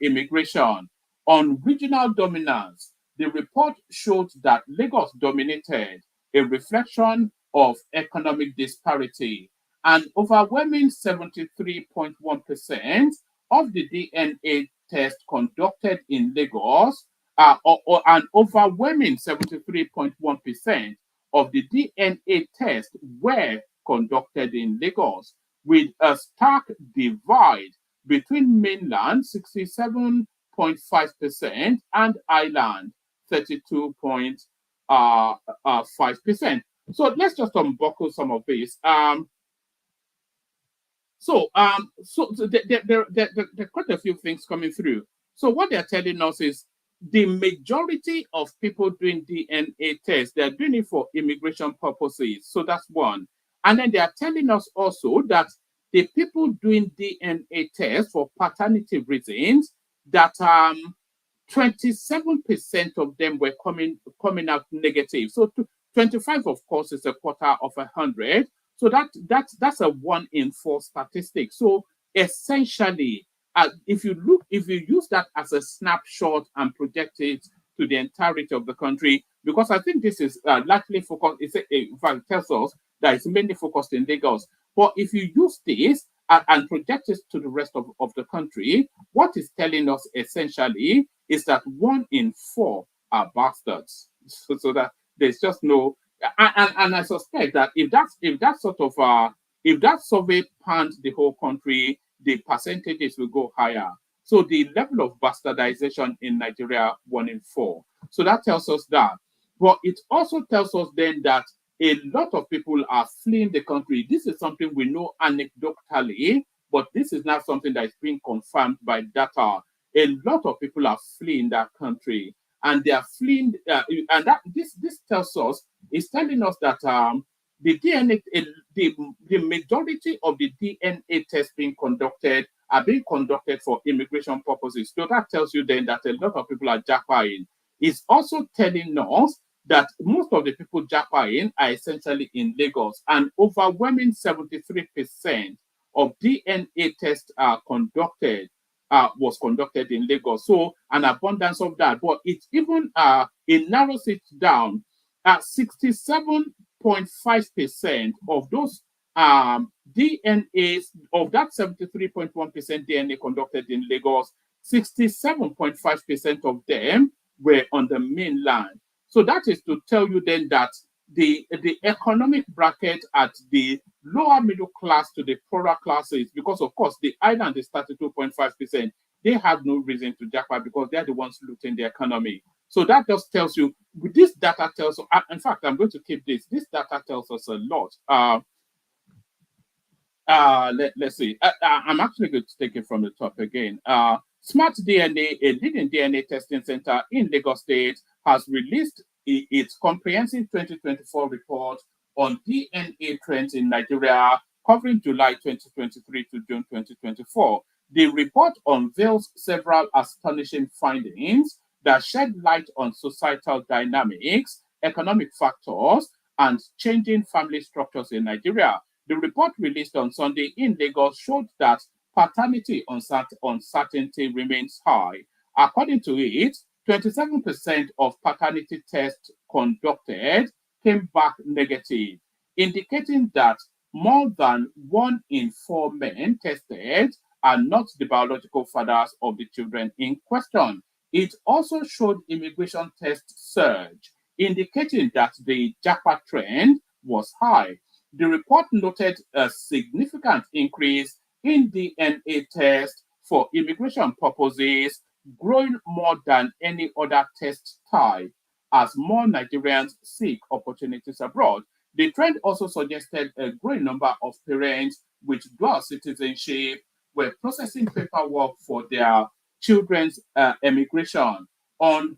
Speaker 12: immigration. On regional dominance, the report showed that Lagos dominated, a reflection of economic disparity. An overwhelming 73.1% of the DNA test conducted in Lagos, or an overwhelming 73.1% of the DNA tests were conducted in Lagos, with a stark divide between mainland 67.5% and island 32.5%. So let's just unbuckle some of this. So there are quite a few things coming through. So what they're telling us is the majority of people doing DNA tests, they're doing it for immigration purposes. So that's one. And then they are telling us also that the people doing DNA tests for paternity reasons, that 27% of them were coming out negative. So 25, of course, is a quarter of 100. So that's a 1 in 4 statistic. So essentially, if you use that as a snapshot and project it to the entirety of the country, because I think this is largely focused, in fact, it tells us that it's mainly focused in Lagos. But if you use this and project it to the rest of the country, what it's telling us essentially is that 1 in 4 are bastards. So that there's just no, and I suspect that if that survey panned the whole country, the percentages will go higher. So the level of bastardization in Nigeria, 1 in 4. So that tells us that. But it also tells us then that a lot of people are fleeing the country. This is something we know anecdotally, but this is not something that is being confirmed by data. A lot of people are fleeing that country, and they are fleeing, and that this tells us, is telling us that the DNA, the majority of the DNA tests being conducted are being conducted for immigration purposes. So that tells you then that a lot of people are jackpotting. It's also telling us that most of the people jackpotting are essentially in Lagos, and overwhelming 73% of DNA tests was conducted in Lagos. So an abundance of that, but it even it narrows it down. 67.5% of those DNAs, of that 73.1% DNA conducted in Lagos, 67.5% of them were on the mainland. So that is to tell you then that the economic bracket at the lower middle class to the poorer classes, because of course the island is 32.5%, they have no reason to jackpot because they're the ones looting the economy. So that just tells you, this data tells us, in fact, I'm going to keep this. This data tells us a lot. Let's see. I'm actually going to take it from the top again. Smart DNA, a leading DNA testing center in Lagos State, has released its comprehensive 2024 report on DNA trends in Nigeria, covering July 2023 to June 2024. The report unveils several astonishing findings that shed light on societal dynamics, economic factors, and changing family structures in Nigeria. The report released on Sunday in Lagos showed that paternity uncertainty remains high. According to it, 27% of paternity tests conducted came back negative, indicating that more than 1 in 4 men tested are not the biological fathers of the children in question. It also showed immigration test surge, indicating that the Japa trend was high. The report noted a significant increase in DNA tests for immigration purposes, growing more than any other test type as more Nigerians seek opportunities abroad. The trend also suggested a growing number of parents with dual citizenship were processing paperwork for their children's emigration. On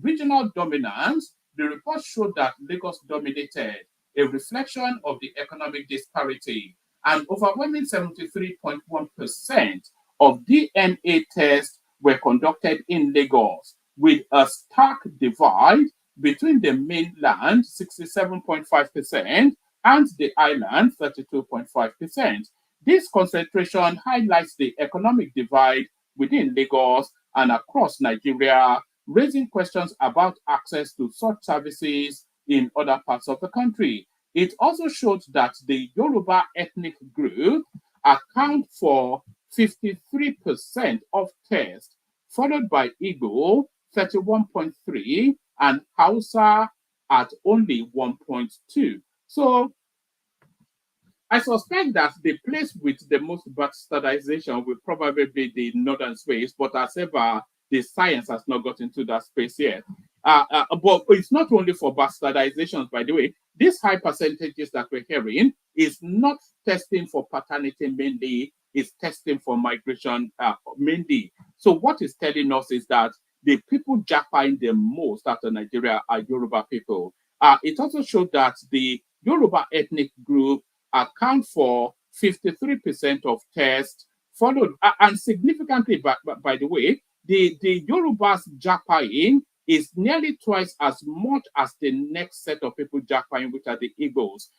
Speaker 12: regional dominance, the report showed that Lagos dominated, a reflection of the economic disparity. An overwhelming 73.1% of DNA tests were conducted in Lagos, with a stark divide between the mainland, 67.5%, and the island, 32.5%. This concentration highlights the economic divide within Lagos and across Nigeria, raising questions about access to such services in other parts of the country. It also showed that the Yoruba ethnic group account for 53% of tests, followed by Igbo, 31.3%, and Hausa at only 1.2%. So I suspect that the place with the most bastardization will probably be the northern space, but as ever, the science has not got into that space yet. But it's not only for bastardizations, by the way. These high percentages that we're hearing is not testing for paternity mainly, it's testing for migration mainly. So what it's telling us is that the people jackpotting the most out of Nigeria are Yoruba people. It also showed that the Yoruba ethnic group account for 53% of tests, followed, and significantly, by the way, the Yorubas jackpotting is nearly twice as much as the next set of people jackpotting, which are the Igbos.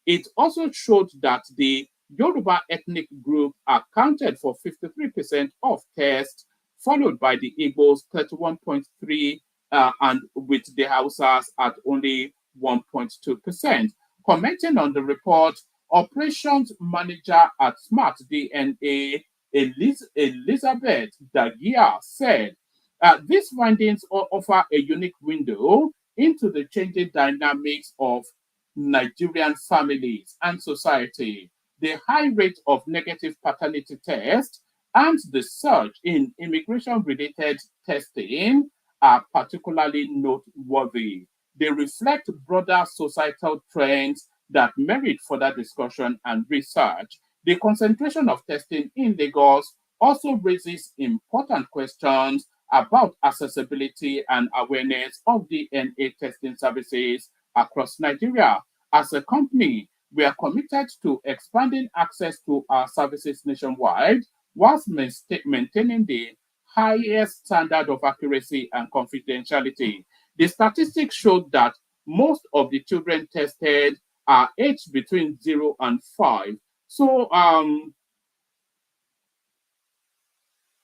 Speaker 12: It also showed that the Yoruba ethnic group accounted for 53% of tests, followed by the Igbos, 31.3%, and with the Hausas at only 1.2%. Commenting on the report, operations manager at Smart DNA, Elizabeth Dagia, said, these findings offer a unique window into the changing dynamics of Nigerian families and society. The high rate of negative paternity tests and the surge in immigration-related testing are particularly noteworthy. They reflect broader societal trends that merit further discussion and research. The concentration of testing in Lagos also raises important questions about accessibility and awareness of DNA testing services across Nigeria. As a company, we are committed to expanding access to our services nationwide whilst maintaining the highest standard of accuracy and confidentiality. The statistics showed that most of the children tested are aged between 0 and 5. So,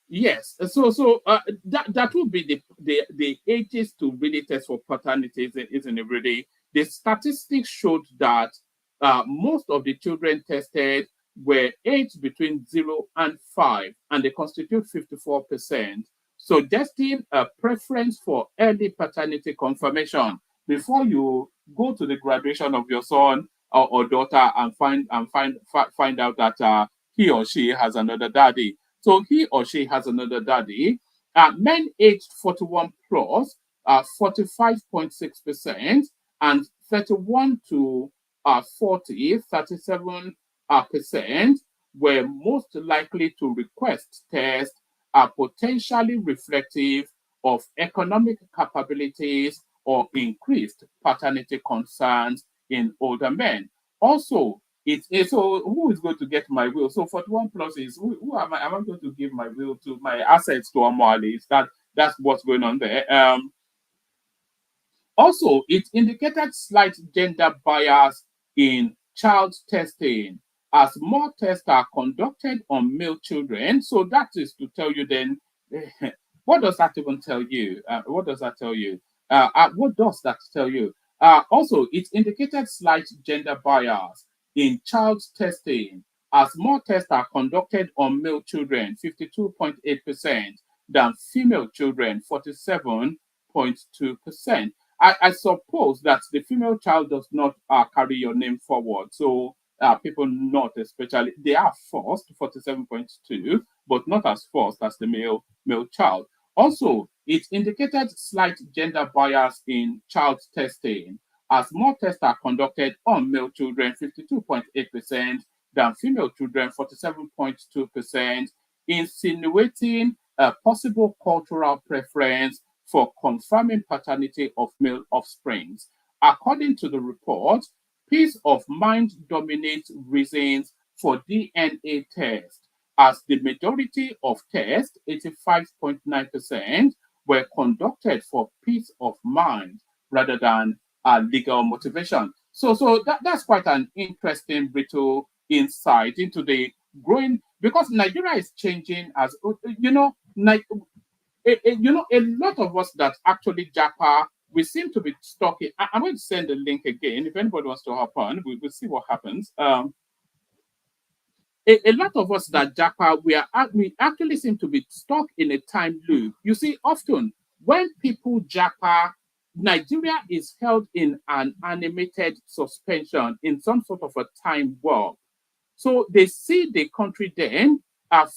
Speaker 12: yes, that would be the ages to really test for paternity, isn't it really? The statistics showed that most of the children tested were aged between 0 and 5, and they constitute 54%, suggesting a preference for early paternity confirmation before you go to the graduation of your son or daughter and find out that he or she has another daddy. So he or she has another daddy. Men aged 41 plus, 45.6%, and 31 to 40, 37% were most likely to request tests are potentially reflective of economic capabilities or increased paternity concerns in older men. Also, so who is going to get my will? So 41 plus is who am I? Am I going to give my will to my assets to Omwali? That's what's going on there. Also, it indicated slight gender bias in child testing, as more tests are conducted on male children. So that is to tell you then, what does that even tell you? What does that tell you? What does that tell you? Also, it indicated slight gender bias in child testing, as more tests are conducted on male children, 52.8%, than female children, 47.2%. I suppose that the female child does not carry your name forward. So people not especially, they are forced, 47.2, but not as forced as the male child. Also, it indicated slight gender bias in child testing, as more tests are conducted on male children, 52.8%, than female children, 47.2%, insinuating a possible cultural preference for confirming paternity of male offsprings. According to the report, peace of mind dominates reasons for DNA tests, as the majority of tests, 85.9%, were conducted for peace of mind rather than legal motivation. So that's quite an interesting little insight into the growing, because Nigeria is changing, as you know, a lot of us that actually japa, we seem to be stuck in. I'm going to send the link again. If anybody wants to hop on, we'll see what happens. A lot of us that japa, we actually seem to be stuck in a time loop. You see, often when people japa, Nigeria is held in an animated suspension, in some sort of a time warp. So they see the country then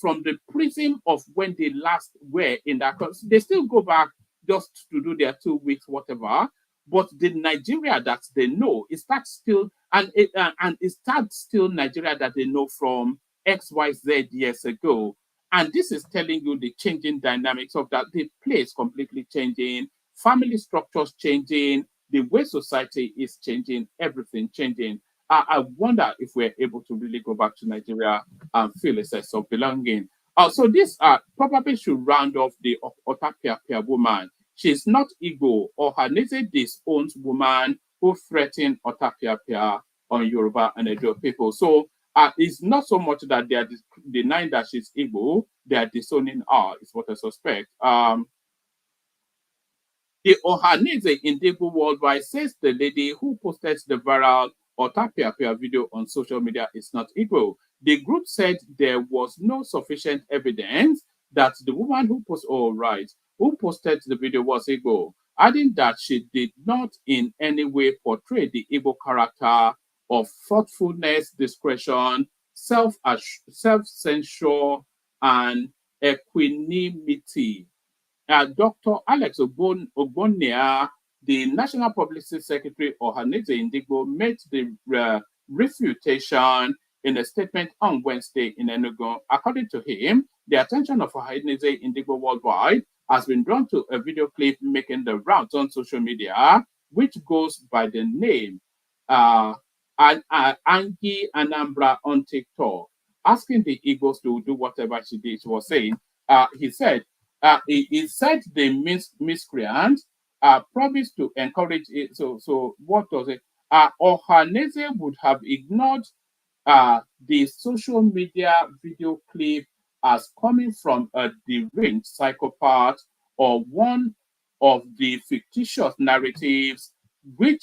Speaker 12: from the prism of when they last were in that country. They still go back just to do their 2 weeks, whatever. But the Nigeria that they know is that still, and it's that still Nigeria that they know from XYZ years ago. And this is telling you the changing dynamics of that, the place completely changing, family structures changing, the way society is changing, everything changing. I wonder if we're able to really go back to Nigeria and feel a sense of belonging. So this probably should round off the Otapiapia woman. She's not Igbo, or Hanese disowns woman who threatened Otapiapia on Yoruba and Edo people. So it's not so much that they are denying that she's Igbo, they are disowning her, is what I suspect. The Ohaneze Indigo Worldwide says the lady who posted the viral Otapiapia video on social media is not Igbo. The group said there was no sufficient evidence that the woman who posted the video was Igbo, adding that she did not in any way portray the Igbo character of thoughtfulness, discretion, self-censure, and equanimity. Dr. Alex Ogbonia, the National Publicity Secretary of Haneze Indigbo, made the refutation in a statement on Wednesday in Enugu. According to him, the attention of Haneze Indigbo worldwide has been drawn to a video clip making the rounds on social media, which goes by the name Angie Anambra on TikTok, asking the Igbos to do whatever she did. She was saying, he said the miscreant promised to encourage it. So what does it? Ohaneze would have ignored the social media video clip as coming from a deranged psychopath or one of the fictitious narratives with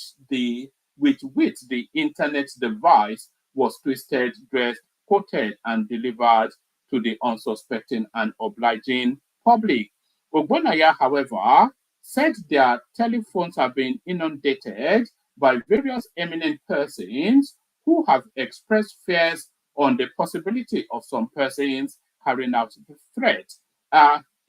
Speaker 12: which the internet device was twisted, dressed, quoted, and delivered to the unsuspecting and obliging public. Ogbonaya, however, said their telephones have been inundated by various eminent persons who have expressed fears on the possibility of some persons carrying out the threat.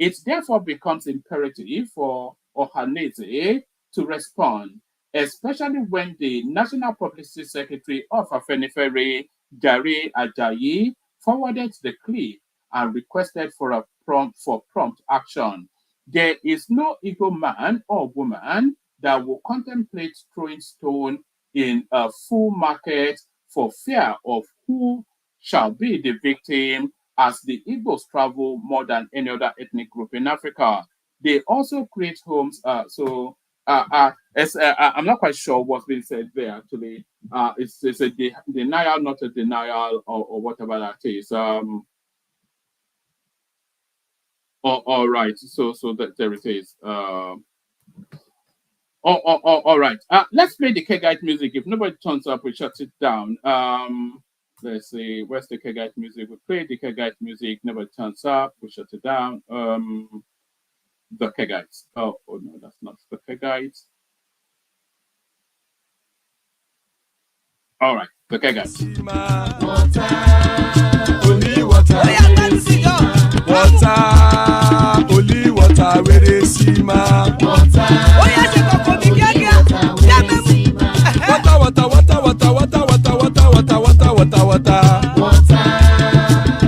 Speaker 12: It therefore becomes imperative for Ohaneze to respond, especially when the National Publicity Secretary of Afenifere, Jare Ajayi, forwarded the clip and requested for prompt action. There is no Igbo man or woman that will contemplate throwing stone in a full market for fear of who shall be the victim, as the Igbos travel more than any other ethnic group in Africa. They also create homes. I'm not quite sure what's been said there actually. It's a denial, not a denial, or whatever that is. All right. So that there it is. All right. Let's play the Kegite music. If nobody turns up, we shut it down. Let's see. Where's the Kegite music? We play the Kegite music. Nobody turns up. We shut it down. The Kegites. Oh no, that's not the Kegites. All right, the Kegites.
Speaker 6: Only water. Water. Only water. Where they see ma. Water. Water.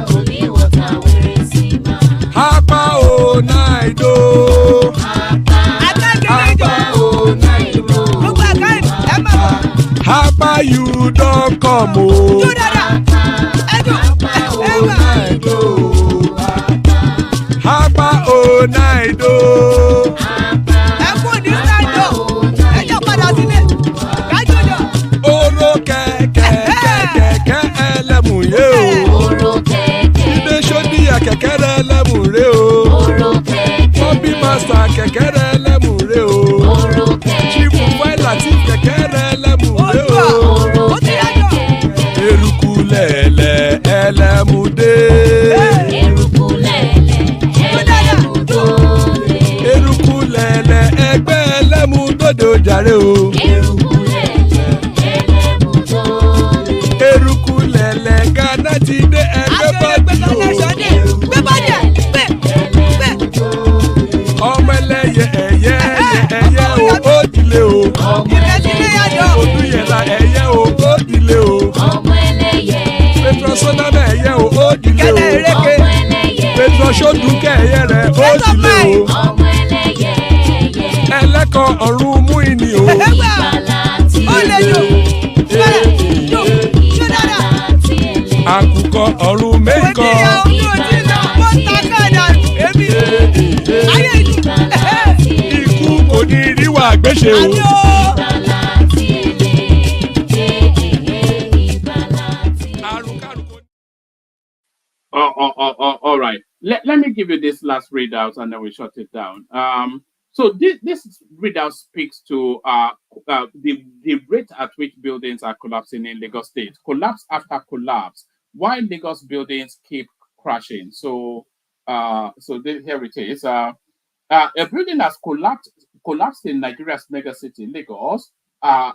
Speaker 6: Only water. Where they see ma. Hapa o naido. Hapa you don't come o. Hapa o naido. Oro kẹ̀kẹ́ ẹlẹ́mù yé o. Ilé sọ́dí àkẹ́kẹ́ rẹ̀ ẹlẹ́mù rẹ̀ o. Bọ́bí màsà kẹ̀kẹ́ rẹ̀ ẹlẹ́mù rẹ̀ o. Chifu Wáìlà tí kẹ̀kẹ́ rẹ̀ ẹlẹ́mù rẹ̀ o. Eruku lẹ̀lẹ̀ ẹlẹ́mù dé. Eruku lẹ̀lẹ̀ ẹgbẹ́ ẹlẹ́mù dòde ojàre o. Eruku lẹ̀lẹ̀ Ghana ti dé ẹgbẹ́ bọ́ọ̀dì o. Ọmọ ẹlẹ́yẹ ẹ̀yẹ o ó dìlé o. Odúyẹ̀lá ẹ̀yẹ o ó dìlé o. Petrosonama ẹ̀yẹ o ó dìlé o. Petrosodúnkẹ́ ẹ̀yẹ rẹ̀ ó dìlé o. Ẹlẹ́kọ̀ ọ̀run mú ìní o. Àkùkọ ọ̀run mẹ́kọ̀. Ikú kò ní ríwà gbéṣe o.
Speaker 12: All right. Let me give you this last readout and then we shut it down. So this readout speaks to the rate at which buildings are collapsing in Lagos State. Collapse after collapse. Why Lagos buildings keep crashing? So here it is. A building has collapsed in Nigeria's megacity, Lagos. A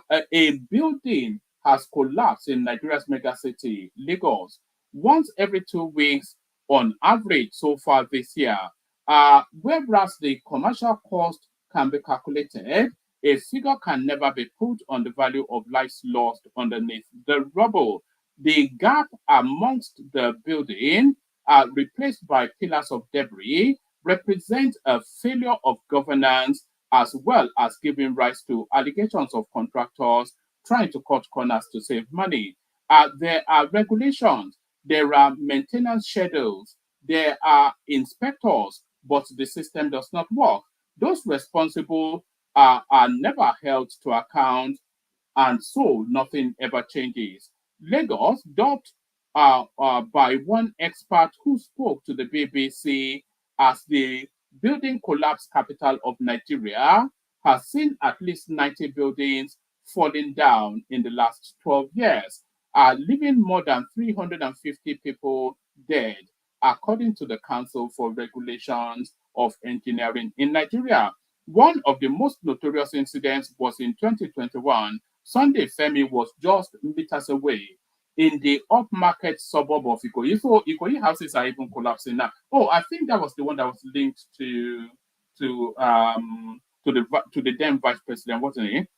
Speaker 12: building has collapsed in Nigeria's megacity, Lagos, once every 2 weeks on average so far this year. Whereas the commercial cost can be calculated, a figure can never be put on the value of lives lost underneath the rubble. The gap amongst the building, replaced by pillars of debris, represent a failure of governance as well as giving rise to allegations of contractors trying to cut corners to save money. There are regulations, there are maintenance schedules, there are inspectors, but the system does not work. Those responsible are never held to account, and so nothing ever changes. Lagos, dubbed by one expert who spoke to the BBC as the building collapse capital of Nigeria, has seen at least 90 buildings falling down in the last 12 years, leaving more than 350 people dead, according to the Council for Regulations of Engineering in Nigeria. One of the most notorious incidents was in 2021. Sunday Femi was just meters away in the upmarket suburb of Ikoyi. So Ikoyi houses are even collapsing now. Oh, I think that was the one that was linked to the then vice president, wasn't it?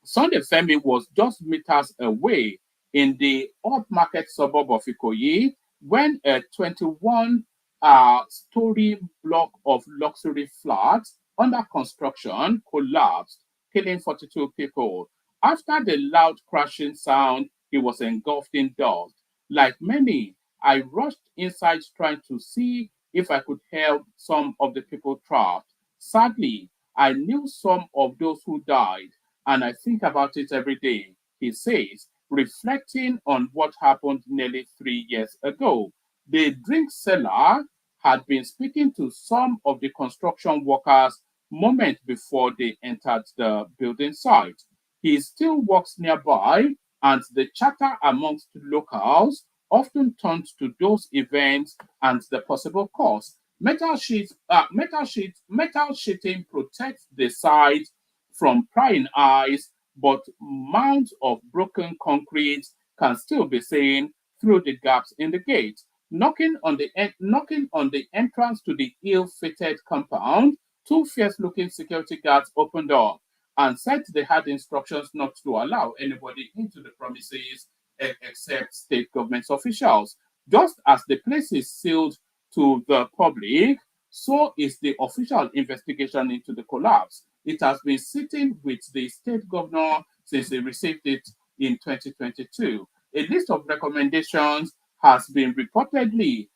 Speaker 12: Sunday Femi was just meters away in the upmarket suburb of Ikoyi when a 21-story block of luxury flats under construction collapsed, killing 42 people. After the loud crashing sound, he was engulfed in dust. Like many, I rushed inside trying to see if I could help some of the people trapped. Sadly, I knew some of those who died, and I think about it every day, he says, reflecting on what happened nearly 3 years ago. The drink seller had been speaking to some of the construction workers moments before they entered the building site. He still works nearby, and the chatter amongst locals often turns to those events and the possible cause. Metal sheeting protects the site from prying eyes, but mounds of broken concrete can still be seen through the gaps in the gate. Knocking on the entrance to the ill-fitted compound, two fierce-looking security guards opened up and said they had instructions not to allow anybody into the premises except state government officials. Just as the place is sealed to the public, so is the official investigation into the collapse. It has been sitting with the state governor since he received it in 2022. A list of recommendations has been reportedly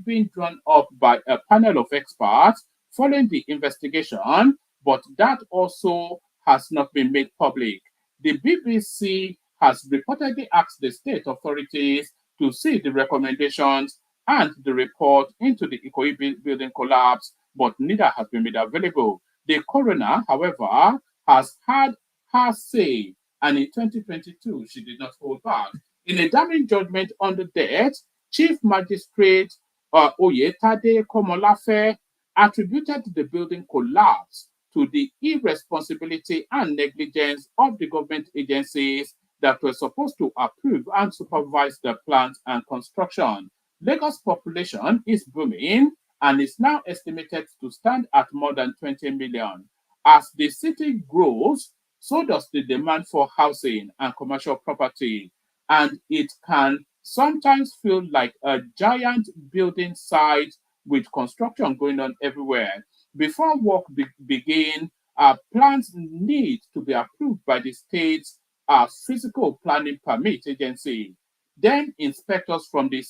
Speaker 12: been drawn up by a panel of experts following the investigation, but that also has not been made public. The BBC has reportedly asked the state authorities to see the recommendations and the report into the Ikoyi building collapse, but neither has been made available. The coroner, however, has had her say, and in 2022, she did not hold back. In a damning judgment on the death, Chief Magistrate Oyetade Komolafe attributed the building collapse to the irresponsibility and negligence of the government agencies that were supposed to approve and supervise the plans and construction. Lagos population is booming and is now estimated to stand at more than 20 million. As the city grows, so does the demand for housing and commercial property, and it can sometimes feel like a giant building site with construction going on everywhere. Before work begin, plans need to be approved by the state's physical planning permit agency. Then inspectors from the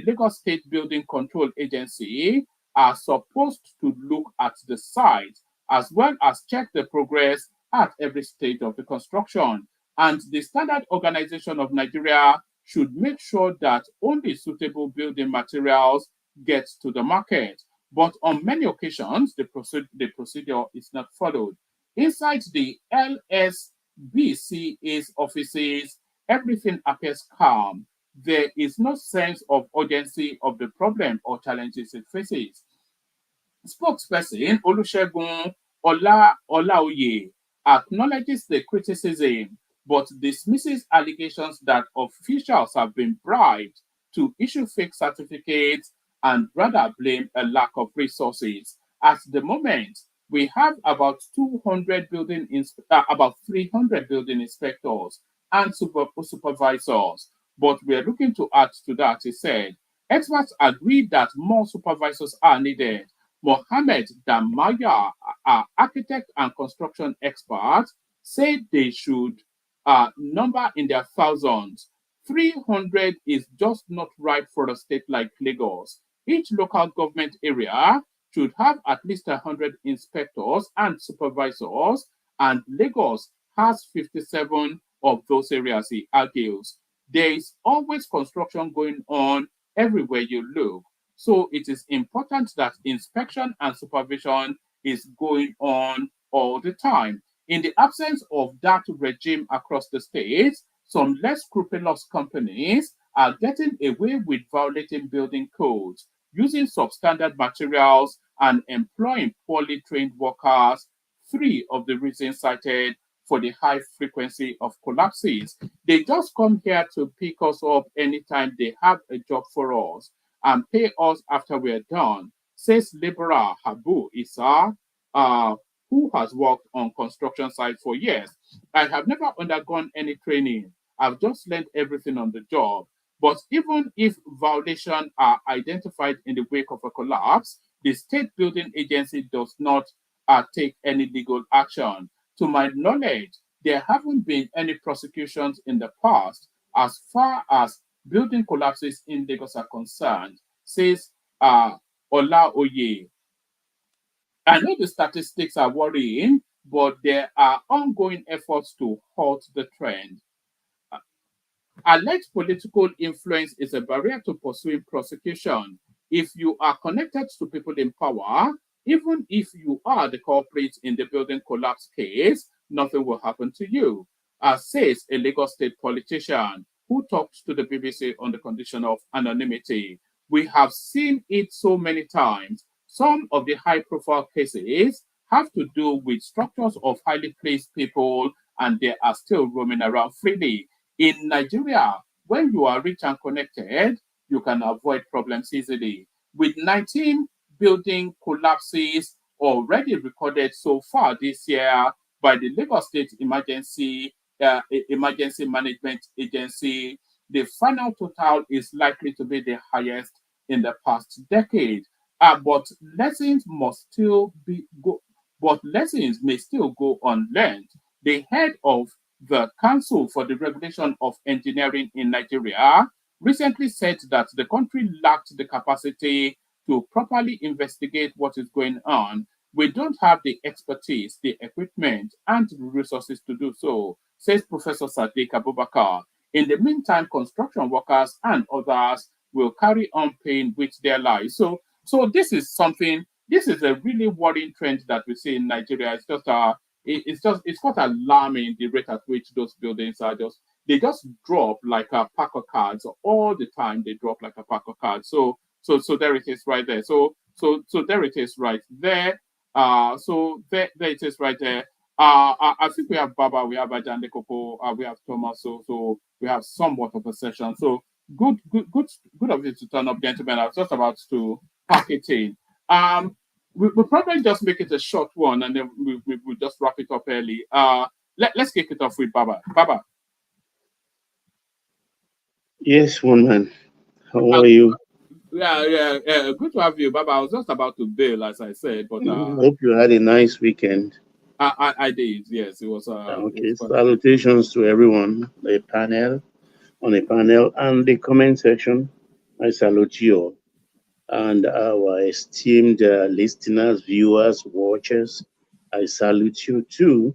Speaker 12: Lagos State Building Control Agency are supposed to look at the site as well as check the progress at every stage of the construction. And the Standard Organization of Nigeria should make sure that only suitable building materials get to the market. But on many occasions, the procedure is not followed. Inside the LSBCA's offices, everything appears calm. There is no sense of urgency of the problem or challenges it faces. Spokesperson Olusegun Olaoye acknowledges the criticism but dismisses allegations that officials have been bribed to issue fake certificates and rather blame a lack of resources. At the moment, we have about 300 building inspectors and supervisors, but we are looking to add to that, he said. Experts agree that more supervisors are needed. Mohammed Damaya, architect and construction expert, said they should number in their thousands. 300 is just not right for a state like Lagos. Each local government area should have at least 100 inspectors and supervisors, and Lagos has 57 of those areas, he argues. There is always construction going on everywhere you look. So it is important that inspection and supervision is going on all the time. In the absence of that regime across the states, some less scrupulous companies are getting away with violating building codes, using substandard materials, and employing poorly trained workers, three of the reasons cited for the high frequency of collapses. They just come here to pick us up anytime they have a job for us and pay us after we're done, says laborer Habu Issa, who has worked on construction sites for years. I have never undergone any training. I've just learned everything on the job. But even if violations are identified in the wake of a collapse, the state building agency does not take any legal action. To my knowledge, there haven't been any prosecutions in the past as far as building collapses in Lagos are concerned, says Olaoye. I know the statistics are worrying, but there are ongoing efforts to halt the trend. Alleged political influence is a barrier to pursuing prosecution. If you are connected to people in power, even if you are the culprit in the building collapse case, nothing will happen to you, says a Lagos State politician who talked to the BBC on the condition of anonymity. We have seen it so many times. Some of the high-profile cases have to do with structures of highly placed people, and they are still roaming around freely. In Nigeria, when you are rich and connected, you can avoid problems easily. With 19 building collapses already recorded so far this year by the Lagos State Emergency Management Agency, the final total is likely to be the highest in the past decade. But lessons may still go unlearned. The head of the Council for the Regulation of Engineering in Nigeria recently said that the country lacked the capacity to properly investigate what is going on. We don't have the expertise, the equipment, and the resources to do so, says Professor Sadiq Abubakar. In the meantime, construction workers and others will carry on paying with their lives. So this is a really worrying trend that we see in Nigeria. It's quite alarming the rate at which those buildings are just drop like a pack of cards all the time. They drop like a pack of cards. So there it is right there. So there it is right there. There it is right there. I think we have Baba, we have Ajande Koko, we have Thomas. So we have somewhat of a session. So good of you to turn up, gentlemen. I was just about to pack it in. We'll probably just make it a short one, and then we'll just wrap it up early. Let's kick it off with Baba. Baba.
Speaker 17: Yes, one man. How are you?
Speaker 12: Yeah. Good to have you, Baba. I was just about to bail, as I said, but
Speaker 17: hope you had a nice weekend.
Speaker 12: I did. Yes, it was.
Speaker 17: Okay. Salutations to everyone, on the panel, and the comment section. I salute you all. And our esteemed listeners, viewers, watchers, I salute you too.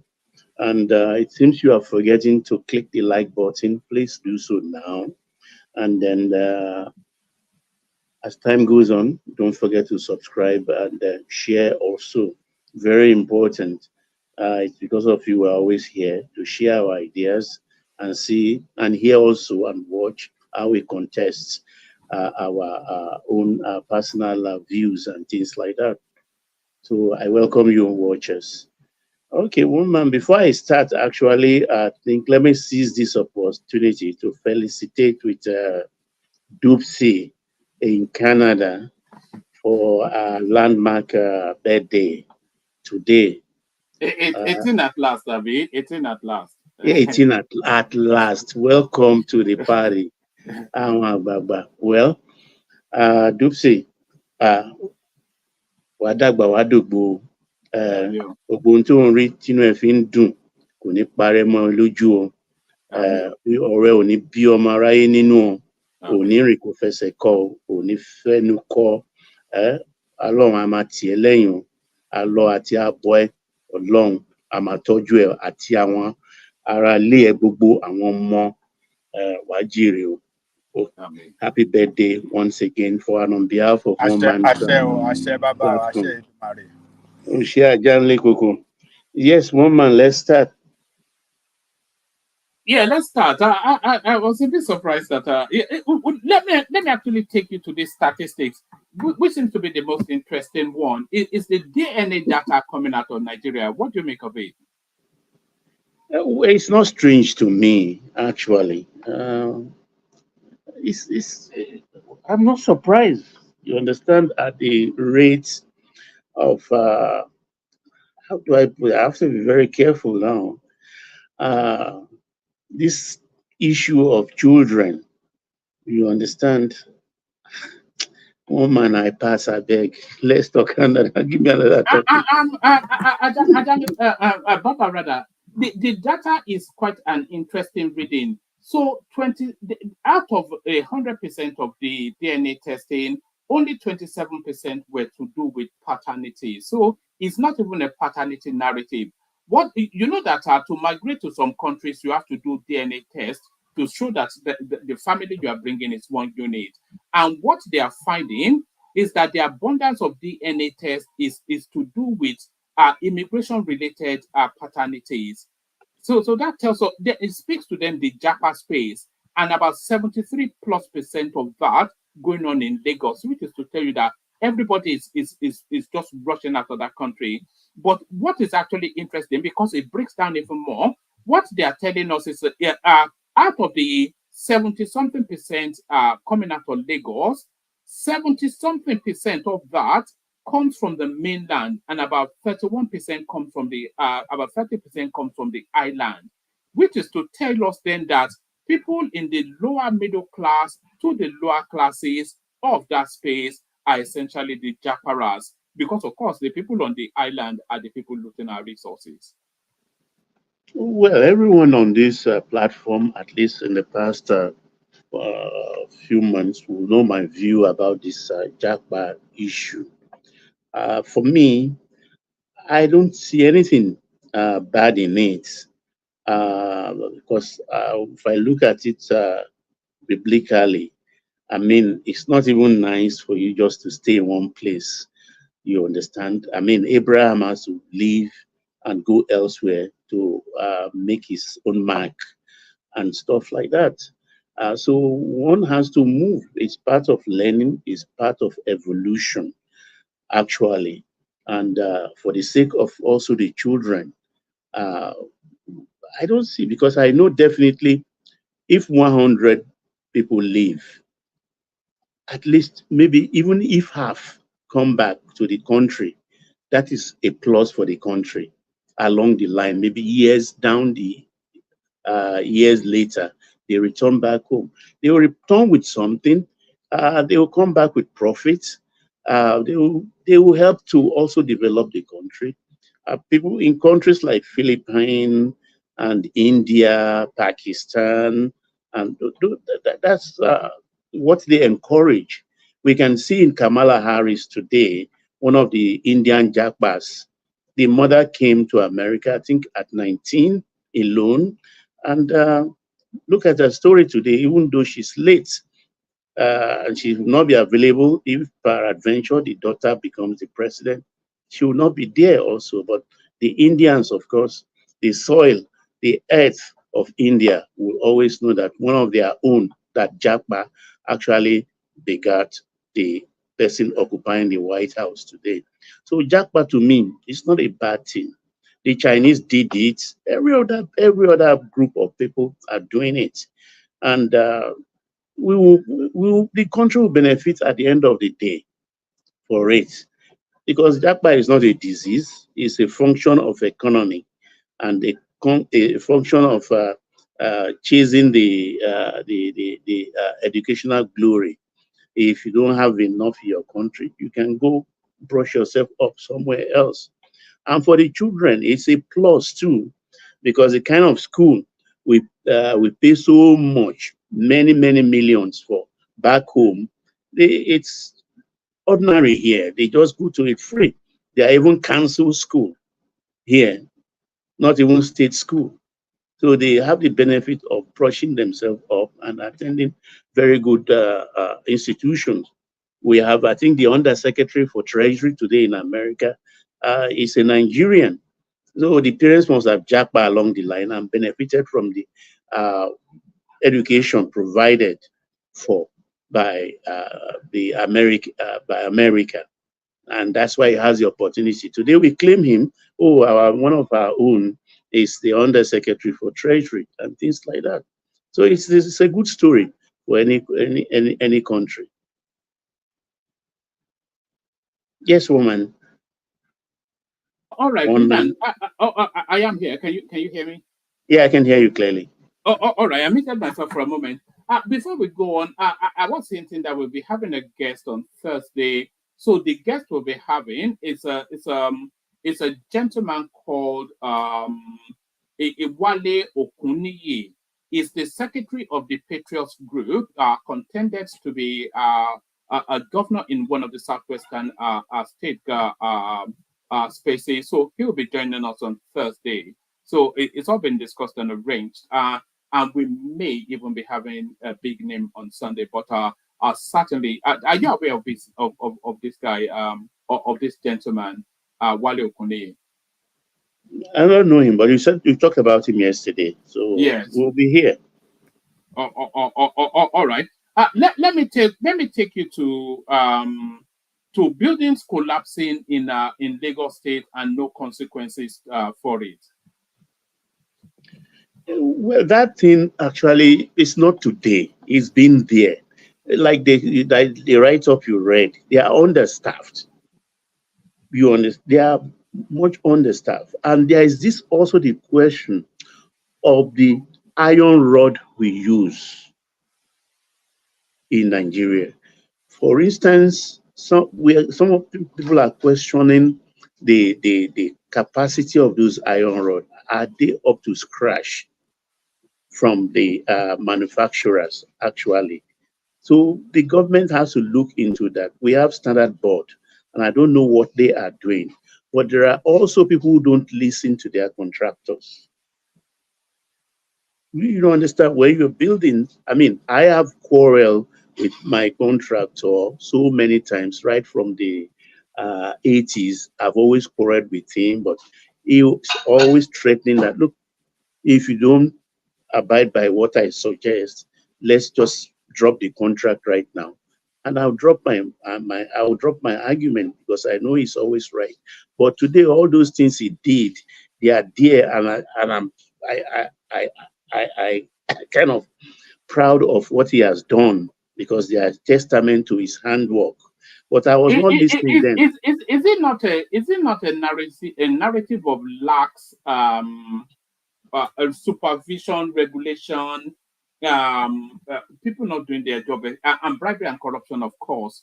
Speaker 17: And it seems you are forgetting to click the like button. Please do so now. And then as time goes on, don't forget to subscribe and share also. Very important. It's because of you we're always here to share our ideas and see and hear also and watch how we contest our own personal views and things like that. So I welcome you, watchers. Okay, woman, before I start, actually, I think let me seize this opportunity to felicitate with Doopsy in Canada for a landmark birthday today.
Speaker 12: 18 at last, Abby. 18 at last.
Speaker 17: 18 at last. Welcome to the party. Well, Doopsy, wàá dàgbà wàá dògbò gbogbo ohun tó ń rí tínú ẹ fi ń dùn kò ní parẹ́ mọ́ ẹ lójú o ọ̀rẹ́ ò ní bí ọmọ aráyé nínú o ò ní rìn kó fẹsẹ̀ kọ o ò ní fẹ́nu kọ Ọlọ́run á máa tì ẹ́ lẹ́yìn o àlọ àti àbọ̀ ẹ Ọlọ́run á máa tọ́jú ẹ àti àwọn ará ilé ẹ gbogbo àwọn ọmọ wàá jèrè o. Happy birthday once again for and on behalf of one man. Yes, one man, let's start.
Speaker 12: Yeah, let's start. I was a bit surprised that let me actually take you to these statistics, which seems to be the most interesting one. Is the DNA data coming out of Nigeria? What do you make of it?
Speaker 17: It's not strange to me, actually. I'm not surprised. You understand, at the rate of how do I put it? I have to be very careful now. This issue of children, you understand. One man I pass, I beg. Let's talk another. Give me another topic.
Speaker 12: Baba, rather, the data is quite an interesting reading. So 20 out of 100% of the DNA testing, only 27% were to do with paternity. So it's not even a paternity narrative. What you know that to migrate to some countries, you have to do DNA tests to show that the family you are bringing is one unit. And what they are finding is that the abundance of DNA tests is to do with immigration-related paternities. So that tells us, it speaks to them the Japa space, and about 73+% of that going on in Lagos, which is to tell you that everybody is just rushing out of that country. But what is actually interesting, because it breaks down even more, what they are telling us is out of the 70-something percent coming out of Lagos, 70-something percent of that comes from the mainland, and about 31% comes from the about 30% comes from the island, which is to tell us then that people in the lower middle class to the lower classes of that space are essentially the Japaras, because of course the people on the island are the people looting our resources.
Speaker 17: Well, everyone on this platform, at least in the past few months, will know my view about this Jackpot issue. For me, I don't see anything bad in it, because if I look at it biblically, I mean, it's not even nice for you just to stay in one place. You understand? I mean, Abraham has to leave and go elsewhere to make his own mark and stuff like that. So one has to move. It's part of learning, it's part of evolution, actually. And for the sake of also the children, I don't see, because I know definitely if 100 people leave, at least maybe even if half come back to the country, that is a plus for the country along the line. Maybe years down the years later, they return back home. They will return with something. They will come back with profits. They will help to also develop the country. People in countries like Philippines and India, Pakistan, and that's what they encourage. We can see in Kamala Harris today, one of the Indian jackbas. The mother came to America, I think, at 19 alone. And look at her story today, even though she's late, and she will not be available if, peradventure, the daughter becomes the president. She will not be there also. But the Indians, of course, the soil, the earth of India will always know that one of their own, that Japa, actually begat the person occupying the White House today. So Japa, to me, is not a bad thing. The Chinese did it. Every other group of people are doing it, and the country will benefit at the end of the day for it, because Japa is not a disease; it's a function of economy and a function of chasing the educational glory. If you don't have enough in your country, you can go brush yourself up somewhere else. And for the children, it's a plus too, because the kind of school we pay so much, many millions for back home, it's ordinary here. They just go to it free. They are even cancel school here, not even state school. So they have the benefit of brushing themselves up and attending very good institutions. We have, I think, the Undersecretary for Treasury today in America is a Nigerian. So the parents must have jacked along the line and benefited from the education provided for by America, and that's why he has the opportunity. Today we claim him. Oh, one of our own is the Undersecretary for Treasury and things like that. So it's a good story for any country. Yes, woman.
Speaker 12: All right, Milan, I am here. Can you hear me?
Speaker 17: Yeah, I can hear you clearly.
Speaker 12: All right. I muted myself for a moment. Before we go on, I was hinting that we'll be having a guest on Thursday. So the guest we'll be having is a gentleman called Iwale Okuniyi. He's the secretary of the Patriots Group, contended to be a governor in one of the southwestern state spaces. So he'll be joining us on Thursday. So it's all been discussed and arranged. And we may even be having a big name on Sunday. But certainly, are you aware of this of this guy, of this gentleman, Wale Okune?
Speaker 17: I don't know him, but you said you talked about him yesterday, so
Speaker 12: yes,
Speaker 17: we'll be here.
Speaker 12: All right. Let me take you to buildings collapsing in Lagos State and no consequences for it.
Speaker 17: Well, that thing actually is not today. It's been there. Like the write-up you read, they are understaffed. You understand? They are much understaffed. And there is this also the question of the iron rod we use in Nigeria. For instance, some of people are questioning the capacity of those iron rods. Are they up to scratch from the manufacturers, actually? So the government has to look into that. We have Standard Board, and I don't know what they are doing. But there are also people who don't listen to their contractors. You don't understand where you're building. I mean, I have quarreled with my contractor so many times, right from the 80s. I've always quarreled with him, but he was always threatening that, look, if you don't abide by what I suggest, let's just drop the contract right now. And I'll drop my argument because I know he's always right. But today, all those things he did, they are there, and I'm kind of proud of what he has done because they are testament to his handwork. But I was not listening then.
Speaker 12: Is it not a narrative of lax supervision, regulation, people not doing their job, and bribery and corruption, of course.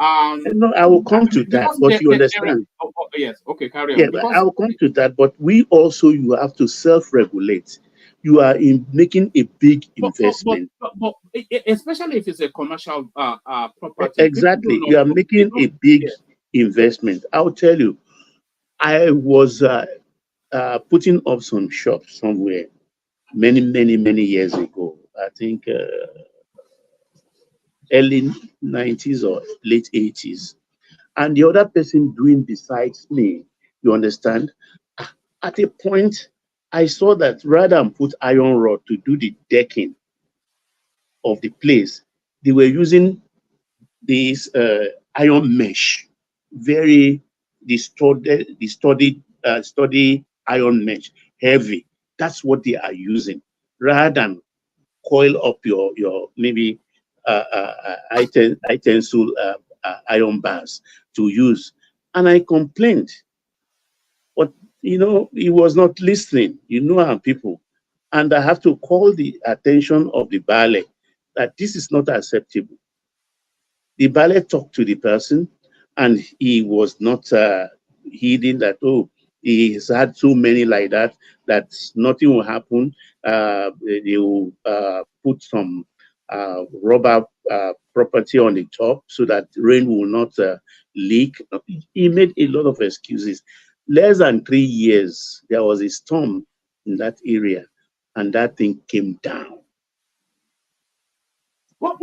Speaker 17: No, I will come to that, but you understand.
Speaker 12: Yes, okay, carry on.
Speaker 17: Yeah, but I will come to that, but you have to self-regulate. You are making a big investment.
Speaker 12: But especially if it's a commercial property.
Speaker 17: Exactly, you are making a big investment. I'll tell you, I was putting up some shops somewhere many years ago. I think early 90s or late 80s. And the other person doing besides me, you understand? At a point, I saw that rather than put iron rod to do the decking of the place, they were using this iron mesh, very studied iron mesh, heavy. That's what they are using, rather than coil up your maybe iron bars to use. And I complained, but he was not listening. Our people, and I have to call the attention of the ballet that this is not acceptable. The ballet talked to the person, and he was not heeding that. Oh, he has had so many like that nothing will happen. They will put some rubber property on the top so that rain will not leak. He made a lot of excuses. Less than 3 years, there was a storm in that area, and that thing came down.
Speaker 12: What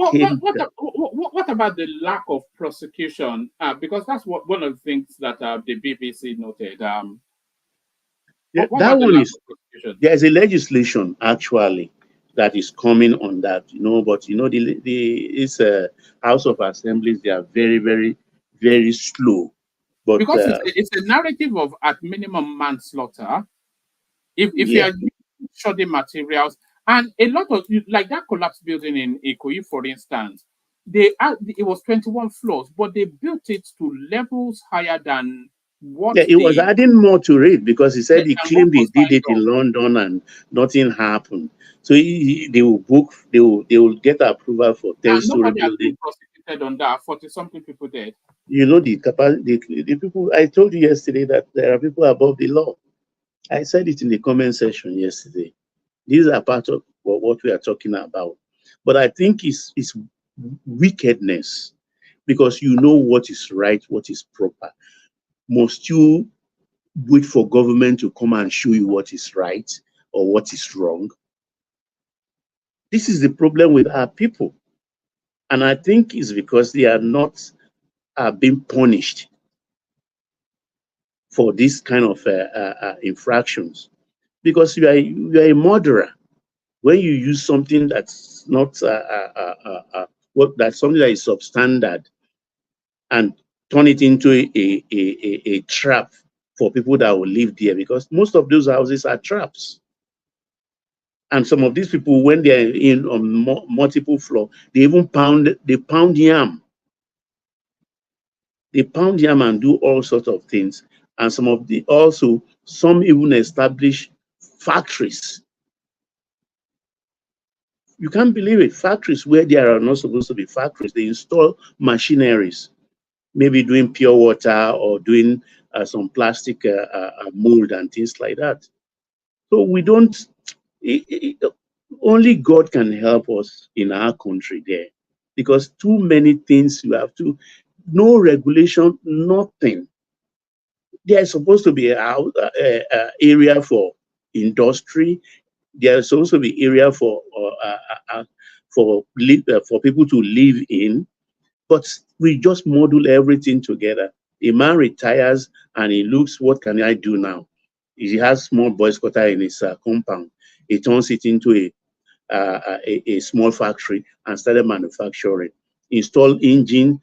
Speaker 12: about the lack of prosecution? Because that's one of the things that the BBC noted.
Speaker 17: That one is, there's a legislation actually that is coming on that, but it's House of Assemblies, they are very slow. But
Speaker 12: because it's a narrative of at minimum manslaughter. If you are using shoddy materials, and a lot of, like that collapsed building in Ikoyi, for instance, it was 21 floors, but they built it to levels higher than what.
Speaker 17: Yeah, it was adding more to it because he said he claimed he did it in London and nothing happened. So they will get approval for 10-story building.
Speaker 12: Nobody has been prosecuted on that. 40-something people dead.
Speaker 17: The people, I told you yesterday that there are people above the law. I said it in the comment section yesterday. These are part of what we are talking about. But I think it's wickedness, because you know what is right, what is proper. Must you wait for government to come and show you what is right or what is wrong? This is the problem with our people. And I think it's because they are not being punished for this kind of infractions. Because you are a murderer. When you use something that's not that's something that is substandard and turn it into a trap for people that will live there, because most of those houses are traps. And some of these people, when they're in on multiple floor, they even pound yam. They pound yam and do all sorts of things. And some even establish factories. You can't believe it. Factories where there are not supposed to be factories. They install machineries, maybe doing pure water or doing some plastic mold and things like that. So we don't, only God can help us in our country there, because too many things you have to, no regulation, nothing. There's supposed to be an area for industry. There's supposed to be area for people to live in, but we just model everything together. A man retires and he looks, what can I do now? He has small boys quarter in his compound. He turns it into a small factory and started manufacturing. Install engine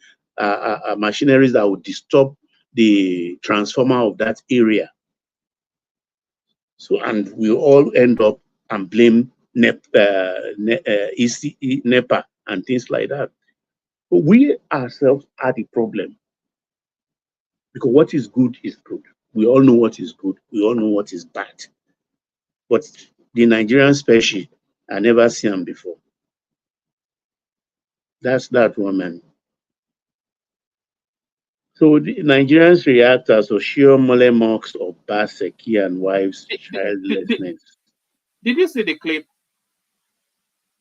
Speaker 17: machineries that would disturb the transformer of that area. So, and we all end up and blame NEPA and things like that. But we ourselves are the problem, because what is good is good. We all know what is good. We all know what is bad. But the Nigerian species, I never seen them before. That's that woman. So the Nigerians react as Oshiomhole mocks Obaseki and wives' childlessness.
Speaker 12: Did you see the clip?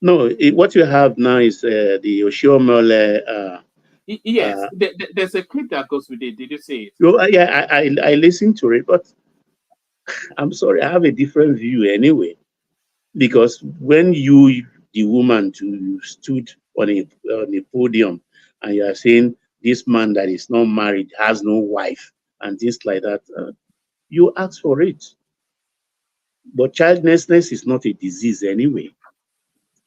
Speaker 17: No, what you have now is the Oshiomhole.
Speaker 12: Yes, there's a clip that goes with it. Did you see it?
Speaker 17: Yeah, I listened to it, but I'm sorry, I have a different view anyway. Because when you, the woman, you stood on a podium and you are saying this man that is not married has no wife and things like that, you ask for it. But childlessness is not a disease anyway.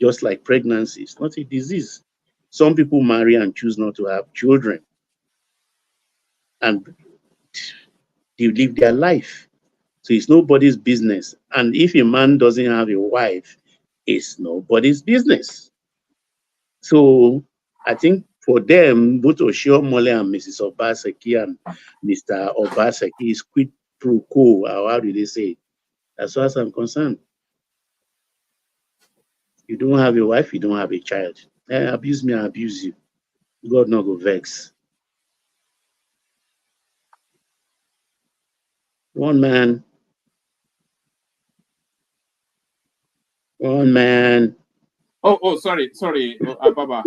Speaker 17: Just like pregnancy, it's not a disease. Some people marry and choose not to have children, and they live their life. So it's nobody's business. And if a man doesn't have a wife, it's nobody's business. So I think for them, both Oshiomhole and Mrs. Obaseki and Mr. Obaseki is quid pro quo. How do they say it? As far as I'm concerned. You don't have a wife, you don't have a child. Abuse me, I abuse you. God not go vex. One man.
Speaker 12: Sorry, Baba.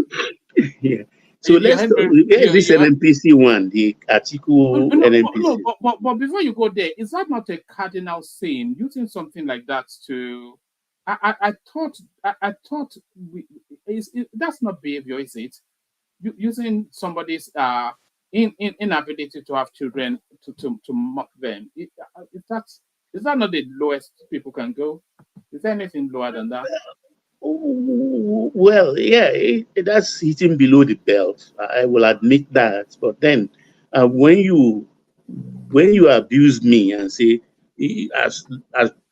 Speaker 17: Yeah. So let's talk. Here's this NNPC one, the article NNPC.
Speaker 12: But before you go there, is that not a cardinal sin? Using something like that to, I thought that's not behavior, is it? Using somebody's inability to have children to mock them. Is that not the lowest people can go? Is there anything lower than that?
Speaker 17: Well, yeah, that's hitting below the belt. I will admit that. But then, when you abuse me and say,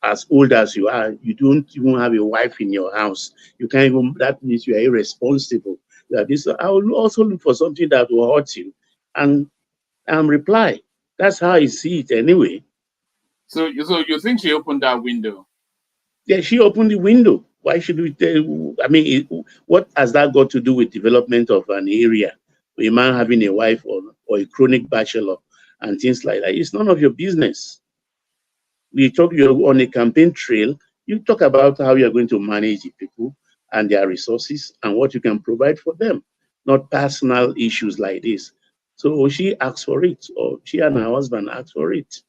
Speaker 17: as old as you are, you don't even have a wife in your house. You can't even. That means you are irresponsible. I will also look for something that will hurt you, and reply. That's how I see it anyway.
Speaker 12: So you think she opened that window?
Speaker 17: Yeah, she opened the window. Why should we tell? I mean, what has that got to do with development of an area? A man having a wife or a chronic bachelor and things like that. It's none of your business. You're on a campaign trail. You talk about how you're going to manage the people and their resources and what you can provide for them. not personal issues like this. So she asked for it, or she and her husband asked for it,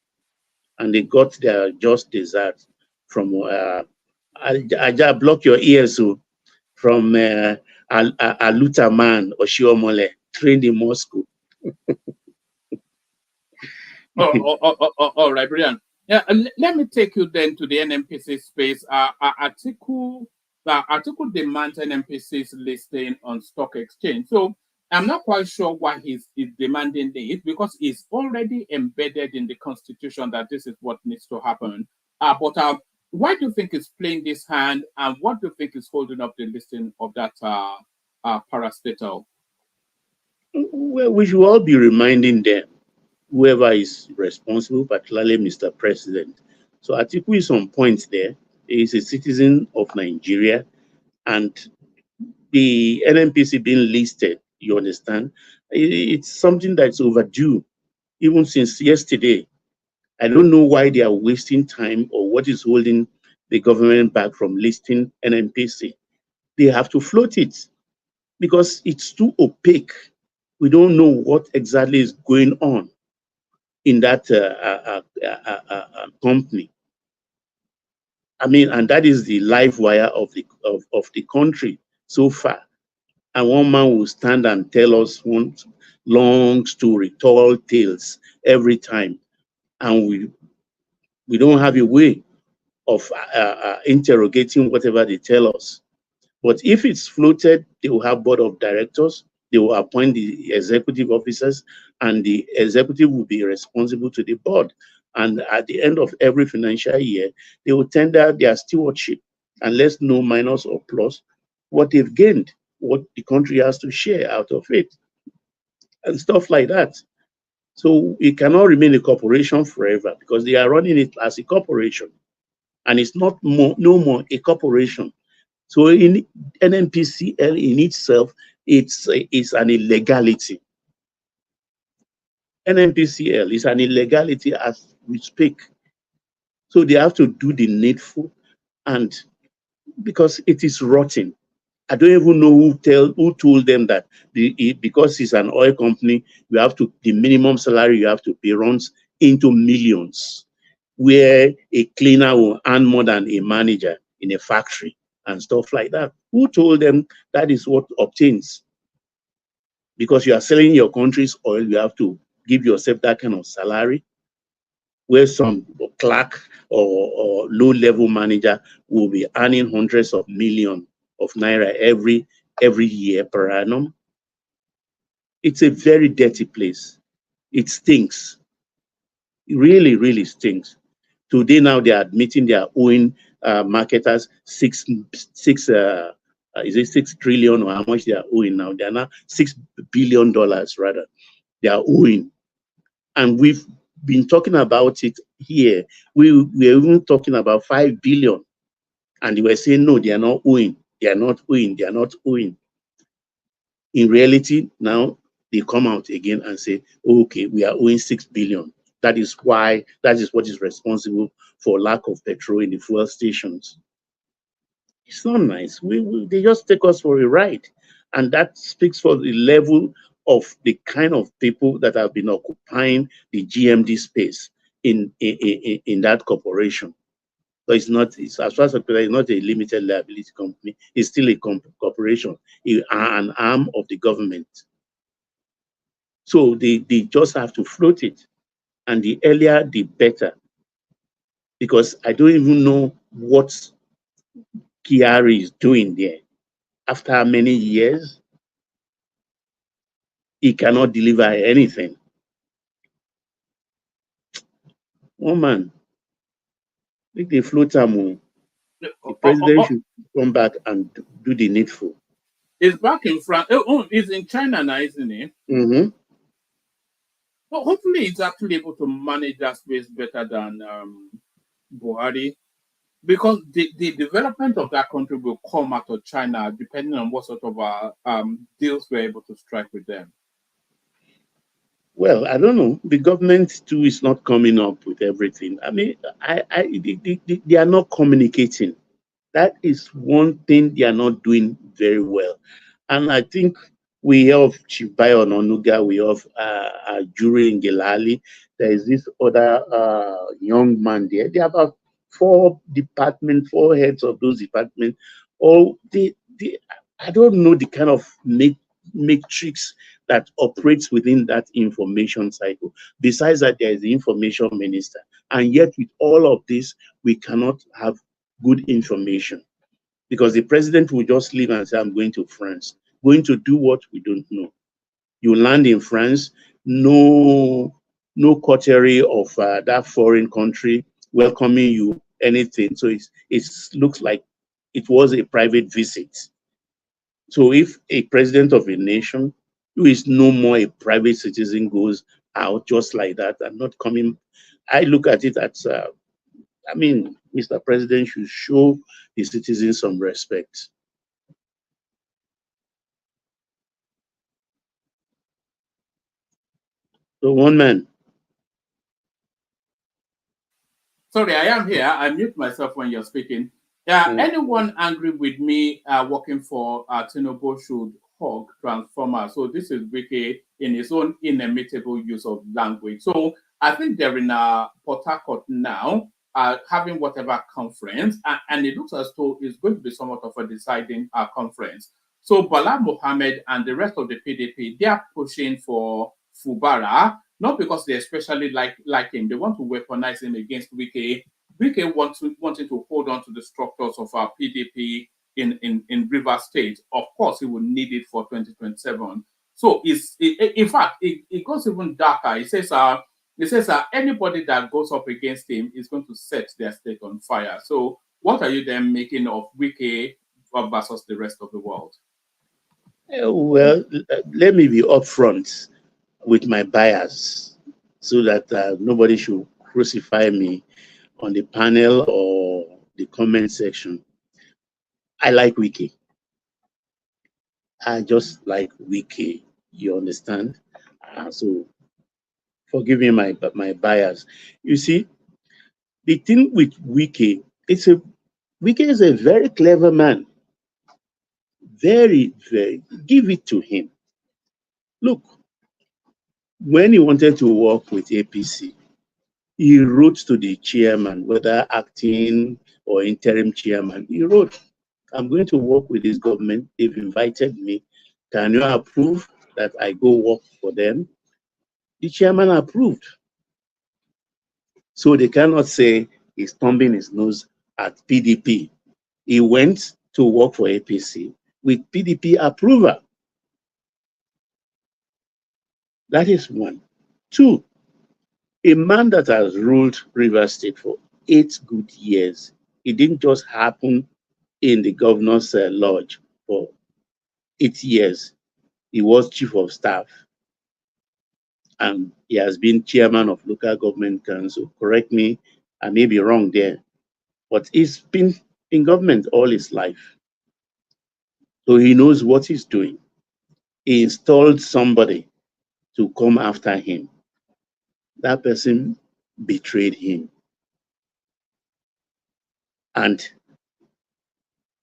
Speaker 17: and they got their just desserts from Aja, block your ears, so from Aluta man Oshiomhole, trained in Moscow.
Speaker 12: All right, brilliant. Yeah, let me take you then to the NMPC space. Article demands NMPC's listing on stock exchange. So I'm not quite sure why he's demanding it, because it's already embedded in the constitution that this is what needs to happen. But why do you think it's playing this hand, and what do you think is holding up the listing of that parastatal?
Speaker 17: Well, we should all be reminding them, whoever is responsible, particularly Mr. President. So Atiku is on point there. He is a citizen of Nigeria, and the NNPC being listed, you understand, it's something that's overdue, even since yesterday. I don't know why they are wasting time, or what is holding the government back from listing NNPC. They have to float it because it's too opaque. We don't know what exactly is going on in that company. I mean, and that is the live wire of the country so far. And one man will stand and tell us one long story, tall tales every time, and we don't have a way of interrogating whatever they tell us. But if it's floated, they will have board of directors, they will appoint the executive officers, and the executive will be responsible to the board. And at the end of every financial year, they will tender their stewardship and let know, minus or plus, what they've gained, what the country has to share out of it, and stuff like that. So it cannot remain a corporation forever, because they are running it as a corporation, and it's no more a corporation. So in NNPCL in itself, it's an illegality. NNPCL is an illegality as we speak. So they have to do the needful, and because it is rotting. I don't even know who told them that because it's an oil company, the minimum salary you have to pay runs into millions, where a cleaner will earn more than a manager in a factory and stuff like that. Who told them that is what obtains? Because you are selling your country's oil, you have to give yourself that kind of salary, where some clerk or low-level manager will be earning hundreds of millions of naira every year per annum. It's a very dirty place. It stinks. It really, really stinks. Today now they are admitting they are owing marketers $6 trillion, or how much they are owing now? They are now $6 billion rather. They are owing, and we've been talking about it here. We're even talking about 5 billion, and they were saying no, they are not owing. They are not owing. They are not owing. In reality, now they come out again and say, okay, we are owing 6 billion. That is what is responsible for lack of petrol in the fuel stations. It's not nice. They just take us for a ride. And that speaks for the level of the kind of people that have been occupying the GMD space in that corporation. So it's as far as it's not a limited liability company, it's still a corporation, an arm of the government. So they just have to float it. And the earlier, the better. Because I don't even know what Kiari is doing there. After many years, he cannot deliver anything. Oh man, make the float him. The president should come back and do the needful.
Speaker 12: It's back in France. Oh, it's in China now, isn't it?
Speaker 17: Mm-hmm.
Speaker 12: So hopefully it's actually able to manage that space better than Buhari, because the development of that country will come out of China depending on what sort of deals we're able to strike with them.
Speaker 17: Well, I don't know. The government too is not coming up with everything. I mean, they are not communicating. That is one thing they are not doing very well. And I think We have Chibayo Ononuga, we have Juri Ngelali. There is this other young man there. There are about 4 heads of those departments. All I don't know the kind of matrix that operates within that information cycle. Besides that, there is the information minister. And yet with all of this, we cannot have good information because the president will just leave and say, I'm going to France. Going to do what? We don't know. You land in France, no coterie of that foreign country welcoming you, anything. So it looks like it was a private visit. So if a president of a nation who is no more a private citizen goes out just like that and not coming, I look at it as, I mean, Mr. President should show the citizens some respect. So one man.
Speaker 12: Sorry, I am here. I mute myself when you're speaking. Anyone angry with me working for Tinubu should hug Transformer. So this is Wiki in his own inimitable use of language. So I think they're in Port Harcourt now, having whatever conference, and it looks as though it's going to be somewhat of a deciding conference. So Bala Mohammed and the rest of the PDP, they are pushing for Fubara, not because they especially like him. They want to weaponize him against Wike. Wike wanting to hold on to the structures of our PDP in Rivers State. Of course, he will need it for 2027. So in fact, it goes even darker. It says anybody that goes up against him is going to set their state on fire. So what are you then making of Wike versus the rest of the world?
Speaker 17: Well, let me be upfront with my bias so that nobody should crucify me on the panel or the comment section. I like Wiki. I just like Wiki, you understand? So forgive me my bias. You see, the thing with Wiki, Wiki is a very clever man. Very, very, give it to him. Look, when he wanted to work with APC, he wrote to the chairman, whether acting or interim chairman, he wrote, I'm going to work with this government. They've invited me. Can you approve that I go work for them? The chairman approved. So they cannot say he's thumbing his nose at PDP. He went to work for APC with PDP approval. That is one. Two, a man that has ruled Rivers State for 8 good years, it didn't just happen in the governor's lodge for 8 years. He was chief of staff and he has been chairman of local government council. Correct me, I may be wrong there, but he's been in government all his life. So he knows what he's doing. He installed somebody to come after him. That person betrayed him. And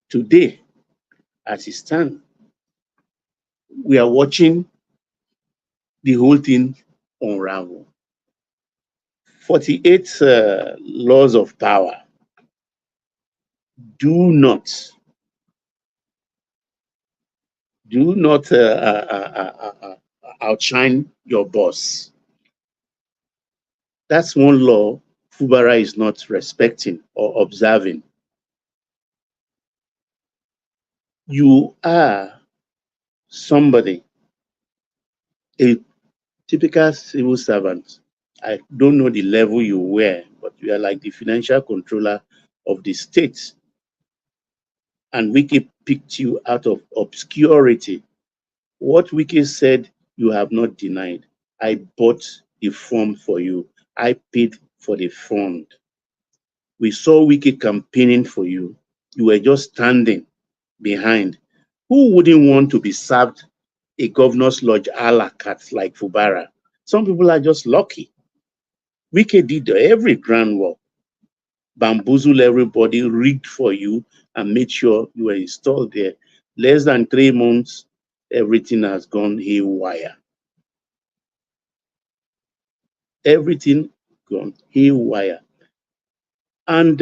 Speaker 17: today, as it stands, we are watching the whole thing unravel. 48 laws of power. Do not outshine your boss. That's one law Fubara is not respecting or observing. You are somebody, a typical civil servant. I don't know the level you were, but you are like the financial controller of the state. And Wiki picked you out of obscurity. What Wiki said, you have not denied. I bought the form for you. I paid for the fund. We saw Wiki campaigning for you. You were just standing behind. Who wouldn't want to be served a governor's lodge a la carte like Fubara? Some people are just lucky. Wiki did every groundwork, bamboozled everybody, rigged for you, and made sure you were installed there. Less than 3 months, everything has gone haywire. Everything gone haywire. And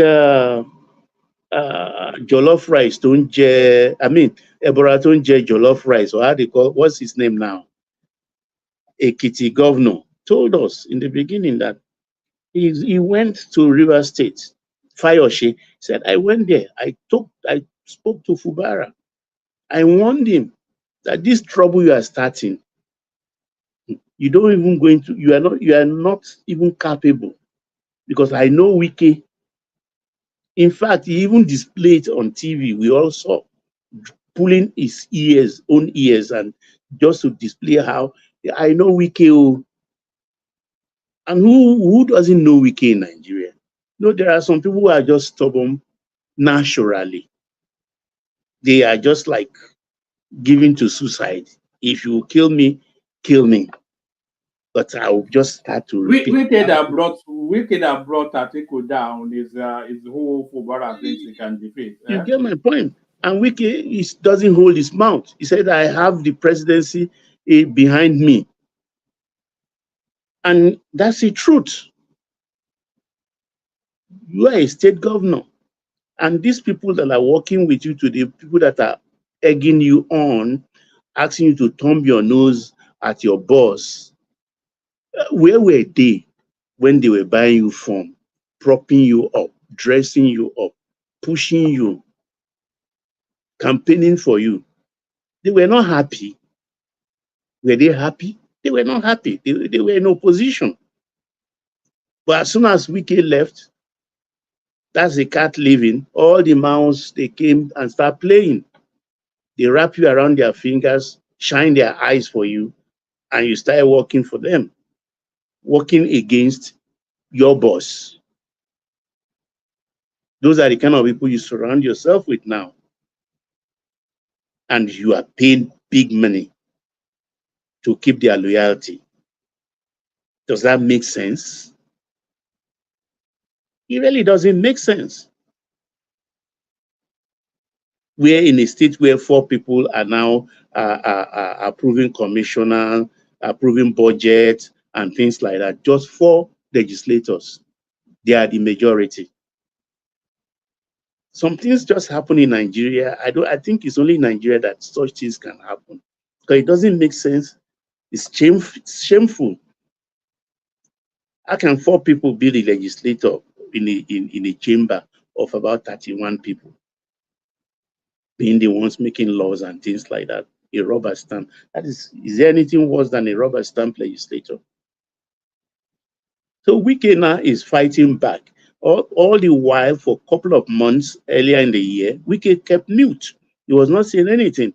Speaker 17: jollof rice don't Ebora don't jollof rice, or how they call, what's his name now? Ekiti governor told us in the beginning that he went to River State, Fayoshe, said, I went there, I spoke to Fubara. I warned him that this trouble you are starting, you don't even going to, you are not even capable, because I know Wiki. In fact, he even displayed on TV. We all saw pulling his own ears, and just to display how I know Wiki. And who doesn't know Wiki in Nigeria? No, there are some people who are just stubborn naturally. They are just like given to suicide. If you kill me, kill me. But I'll just start to repeat.
Speaker 12: Wicked that brought Atiku down is who Fubara thinks he can defeat.
Speaker 17: You get my point. And Wiki doesn't hold his mouth. He said, I have the presidency behind me. And that's the truth. You are a state governor. And these people that are working with you today, people that are egging you on, asking you to thumb your nose at your boss, where were they when they were buying you from, propping you up, dressing you up, pushing you, campaigning for you? They were not happy. Were they happy? They were not happy. They were in opposition. But as soon as Wike left, that's the cat leaving, all the mouse, they came and start playing. They wrap you around their fingers, shine their eyes for you, and you start working for them, working against your boss. Those are the kind of people you surround yourself with now. And you are paying big money to keep their loyalty. Does that make sense? It really doesn't make sense. We're in a state where 4 people are now approving commissioner, approving budget, and things like that. Just 4 legislators. They are the majority. Some things just happen in Nigeria. I think it's only in Nigeria that such things can happen. Because it doesn't make sense. It's shameful. How can 4 people be the legislator in a chamber of about 31 people, being the ones making laws and things like that? A rubber stamp. Is there anything worse than a rubber stamp legislator? So Wike now is fighting back. All the while, for a couple of months earlier in the year, Wike kept mute. He was not saying anything.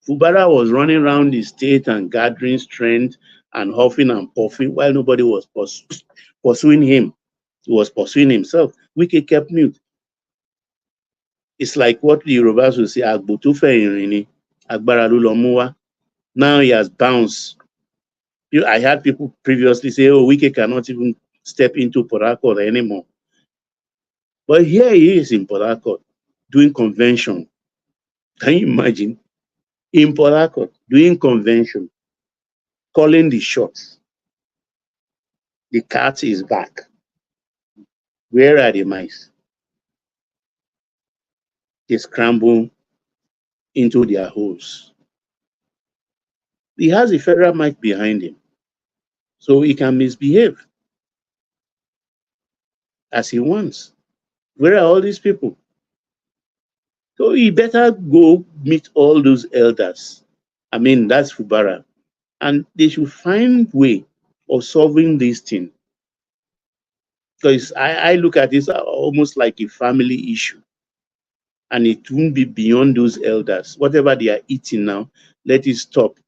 Speaker 17: Fubara was running around the state and gathering strength and huffing and puffing while nobody was pursuing him. He was pursuing himself. Wike kept mute. It's like what the Yorubas will say, Agbotu Feirini, Agbara lo mu wa. Now he has bounced. I had people previously say, oh, Wike cannot even step into Port Harcourt anymore. But here he is in Port Harcourt doing convention. Can you imagine? In Port Harcourt doing convention, calling the shots. The cat is back. Where are the mice? They scramble into their holes. He has a federal mic behind him, so he can misbehave as he wants. Where are all these people? So he better go meet all those elders. I mean, that's Fubara. And they should find way of solving this thing. Because I look at this almost like a family issue. And it won't be beyond those elders. Whatever they are eating now, let it stop.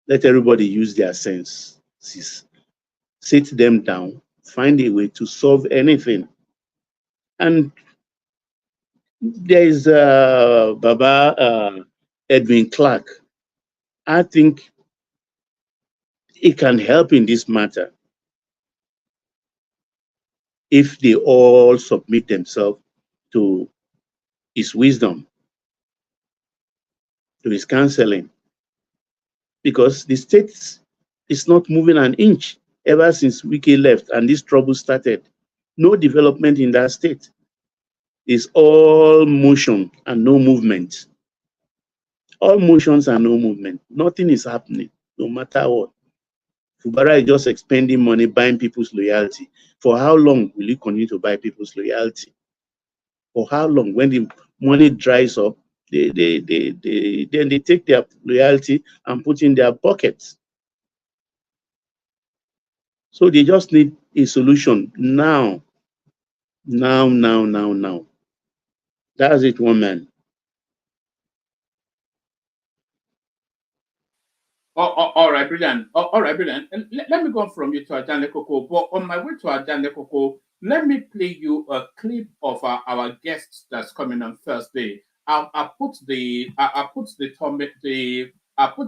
Speaker 17: Let everybody use their senses. Sit them down, find a way to solve anything. And there is Baba Edwin Clark. I think it can help in this matter if they all submit themselves to his wisdom. to his counseling, because the state is not moving an inch ever since Wike left and this trouble started. No development in that state. It's all motion and no movement. All motions and no movement. Nothing is happening, no matter what. Fubara is just expending money, buying people's loyalty. For how long will you continue to buy people's loyalty? For how long? When the money dries up, then they take their loyalty and put in their pockets. So they just need a solution now. Now. That's it, one man.
Speaker 12: All right, brilliant. All right, brilliant. And let me go from you to Ajane Koko. But on my way to Ajane Koko, let me play you a clip of our guest that's coming on Thursday. I put the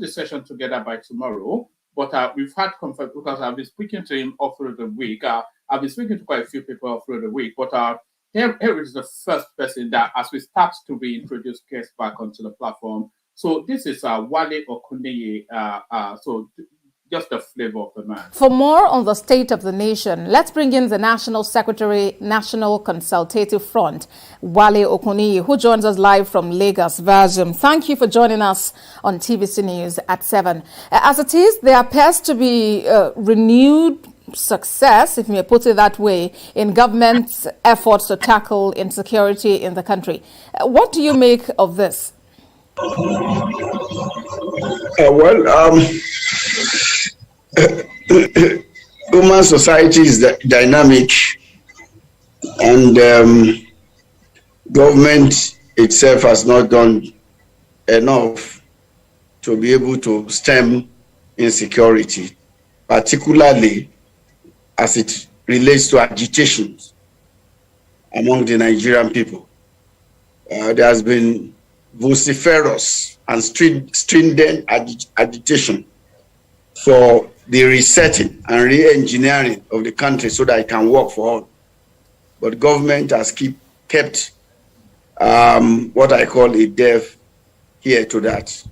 Speaker 12: session together by tomorrow. But we've had comfort because I've been speaking to him all through the week. I've been speaking to quite a few people all through the week. But here is the first person that, as we start to reintroduce guests back onto the platform. So this is Wale Okuneye. So just the flavor of the man.
Speaker 18: For more on the state of the nation, let's bring in the National Secretary, National Consultative Front, Wale Okuneye, who joins us live from Lagos via Zoom. Thank you for joining us on TVC News at 7. As it is, there appears to be renewed success, if you may put it that way, in government's efforts to tackle insecurity in the country. What do you make of this?
Speaker 19: Human society is dynamic, and government itself has not done enough to be able to stem insecurity, particularly as it relates to agitation among the Nigerian people. There has been vociferous and stringent agitation for the resetting and re-engineering of the country so that it can work for all. But government has kept what I call a deaf ear to that.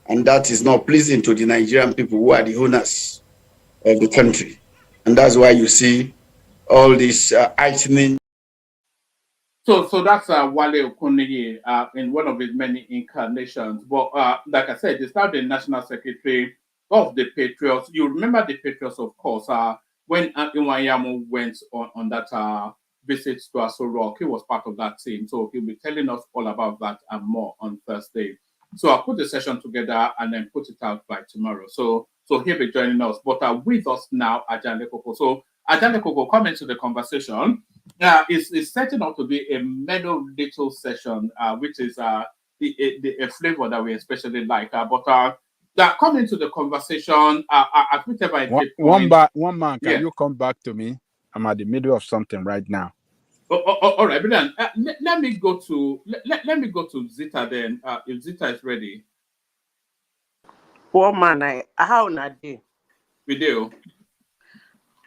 Speaker 19: And that is not pleasing to the Nigerian people who are the owners of the country. And that's why you see all this heightening.
Speaker 12: So that's Wale Okuneye in one of his many incarnations. But like I said, he's now the National Secretary of the Patriots. You remember the Patriots, of course, when Iwanyamo went on that visit to Aso Rock, he was part of that team. So he'll be telling us all about that and more on Thursday. So I'll put the session together and then put it out by tomorrow. So he'll be joining us. But with us now, Ajane Koko. So Ajane Koko, come into the conversation. It's setting up to be a mellow little session, which is a flavor that we especially like. That come into the conversation at whichever
Speaker 20: one man, can you come back to me? I'm at the middle of something right now.
Speaker 12: All right, but then let me go to Zita then. If Zita is ready.
Speaker 21: Poor man, how na day?
Speaker 12: We do.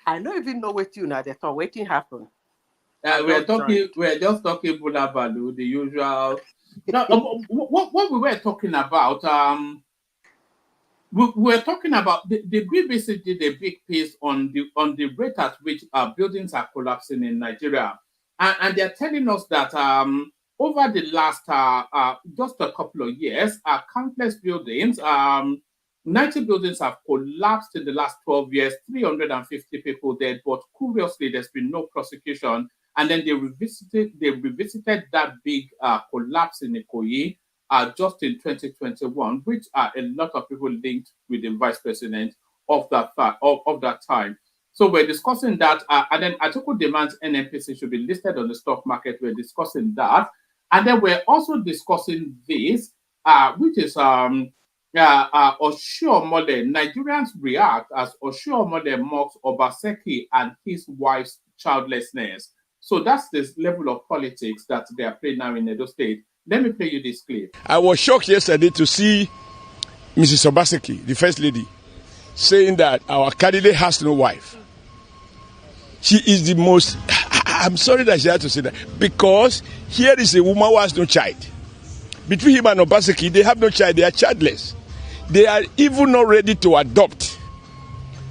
Speaker 21: I don't even know what you know. They thought waiting happen.
Speaker 12: We're just talking Bula Balu, the usual. What we were talking about, we were talking about the BBC did a big piece on the rate at which buildings are collapsing in Nigeria, and they're telling us that over the last just a couple of years, countless buildings, 90 buildings have collapsed in the last 12 years, 350 people dead, but curiously, there's been no prosecution. And then they revisited that big collapse in Ikoyi just in 2021, which a lot of people linked with the vice president of that time. So we're discussing that, and then Atiku demands NNPC should be listed on the stock market. We're discussing that, and then we're also discussing this, which is Oshiomhole. Nigerians react as Oshiomhole mocks Obaseki and his wife's childlessness. So that's this level of politics that they are playing now in Edo State. Let me play you this clip.
Speaker 13: I was shocked yesterday to see Mrs. Obaseki, the first lady, saying that our candidate has no wife. She is the most, I'm sorry that she had to say that, because here is a woman who has no child. between him and Obaseki, they have no child. They are childless. They are even not ready to adopt.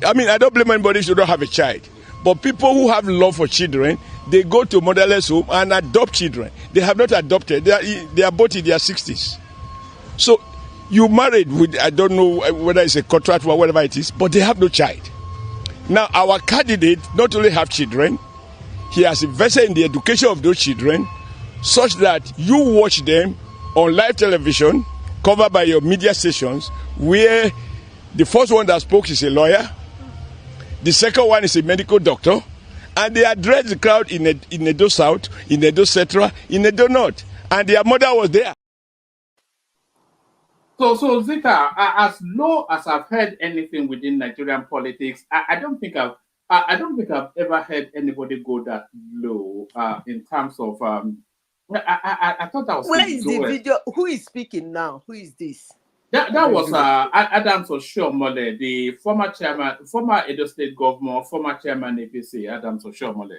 Speaker 13: I mean, I don't blame anybody who don't have a child. But people who have love for children, they go to motherless home and adopt children. They have not adopted. They are both in their 60s. So you married with, I don't know whether it's a contract or whatever it is, but they have no child. Now, our candidate not only have children, he has invested in the education of those children such that you watch them on live television, covered by your media stations, where the first one that spoke is a lawyer, the second one is a medical doctor, and they address the crowd in Edo South, in Edo Central, in Edo North, and their mother was there.
Speaker 12: So Zika, as low as I've heard anything within Nigerian politics, I don't think I've ever heard anybody go that low in terms of I thought that was
Speaker 21: Where is the video? Who is speaking now? Who is this?
Speaker 12: That was Adams Oshiomhole, the former Edo State governor, former chairman APC, Adams Oshiomhole.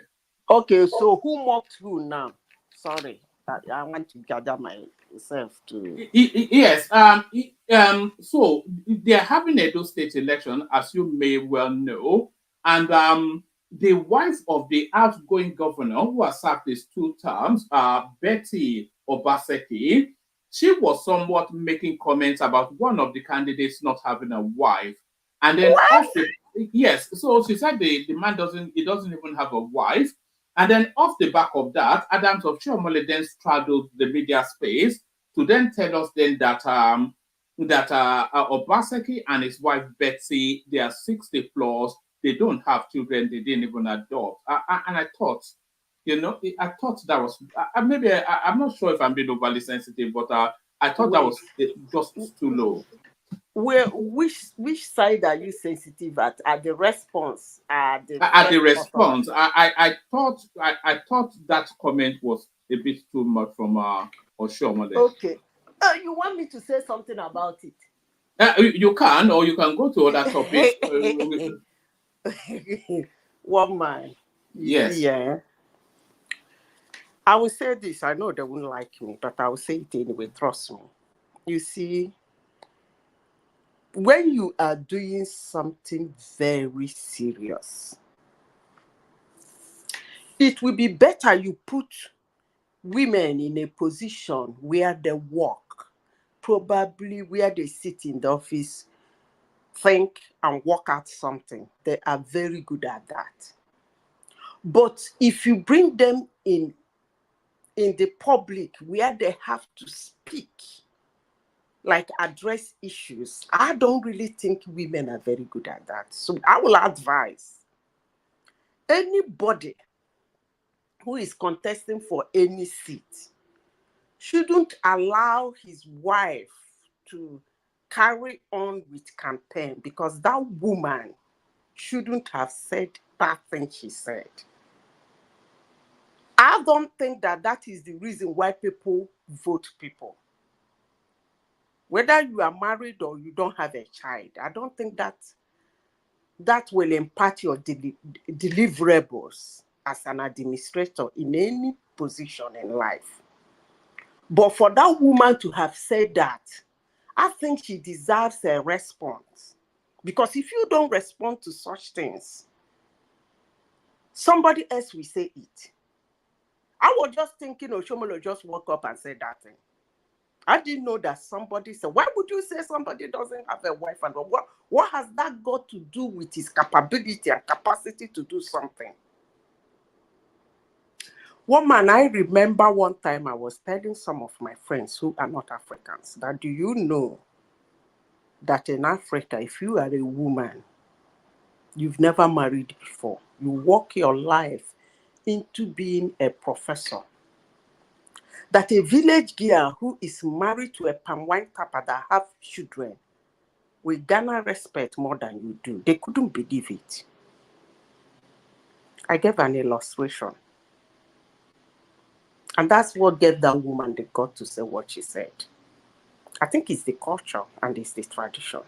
Speaker 21: Okay, so who mocked who now? Sorry, I want to gather myself to.
Speaker 12: Yes. So they are having Edo State election, as you may well know, and the wife of the outgoing governor, who has served his 2 terms, Betty Obaseki, she was somewhat making comments about one of the candidates not having a wife. And then yes, so she said the man doesn't even have a wife. And then off the back of that, Adams Oshiomhole then straddled the media space to then tell us then that Obaseki and his wife Betsy, they are 60 plus, they don't have children, they didn't even adopt. And I thought, I thought that was maybe I'm not sure if I'm being overly sensitive, but I thought that was just too low.
Speaker 21: Which side are you sensitive at? At the response?
Speaker 12: At the response, I thought that comment was a bit too much from Oshiomhole.
Speaker 21: Okay. You want me to say something about it?
Speaker 12: You can, or you can go to other topics.
Speaker 21: One man.
Speaker 12: Yes.
Speaker 21: Yeah. I will say this. I know they won't like me, but I will say it anyway. Trust me. You see, when you are doing something very serious, it will be better you put women in a position where they work, probably where they sit in the office, think and work out something. They are very good at that. But if you bring them in the public where they have to speak, like address issues, I don't really think women are very good at that. So I will advise anybody who is contesting for any seat shouldn't allow his wife to carry on with campaign, because that woman shouldn't have said that thing she said. I don't think that is the reason why people vote people. Whether you are married or you don't have a child, I don't think that will impact your deliverables as an administrator in any position in life. But for that woman to have said that, I think she deserves a response. Because if you don't respond to such things, somebody else will say it. I was just thinking Oshiomhole just woke up and said that thing. I didn't know that somebody said, why would you say somebody doesn't have a wife? And what has that got to do with his capability and capacity to do something? One man, I remember one time I was telling some of my friends who are not Africans that, do you know that in Africa, if you are a woman, you've never married before, you work your life into being a professor, that a village girl who is married to a palm wine tapper that have children will garner respect more than you do. They couldn't believe it. I gave an illustration. And that's what gave that woman the gut to say what she said. I think it's the culture and it's the tradition.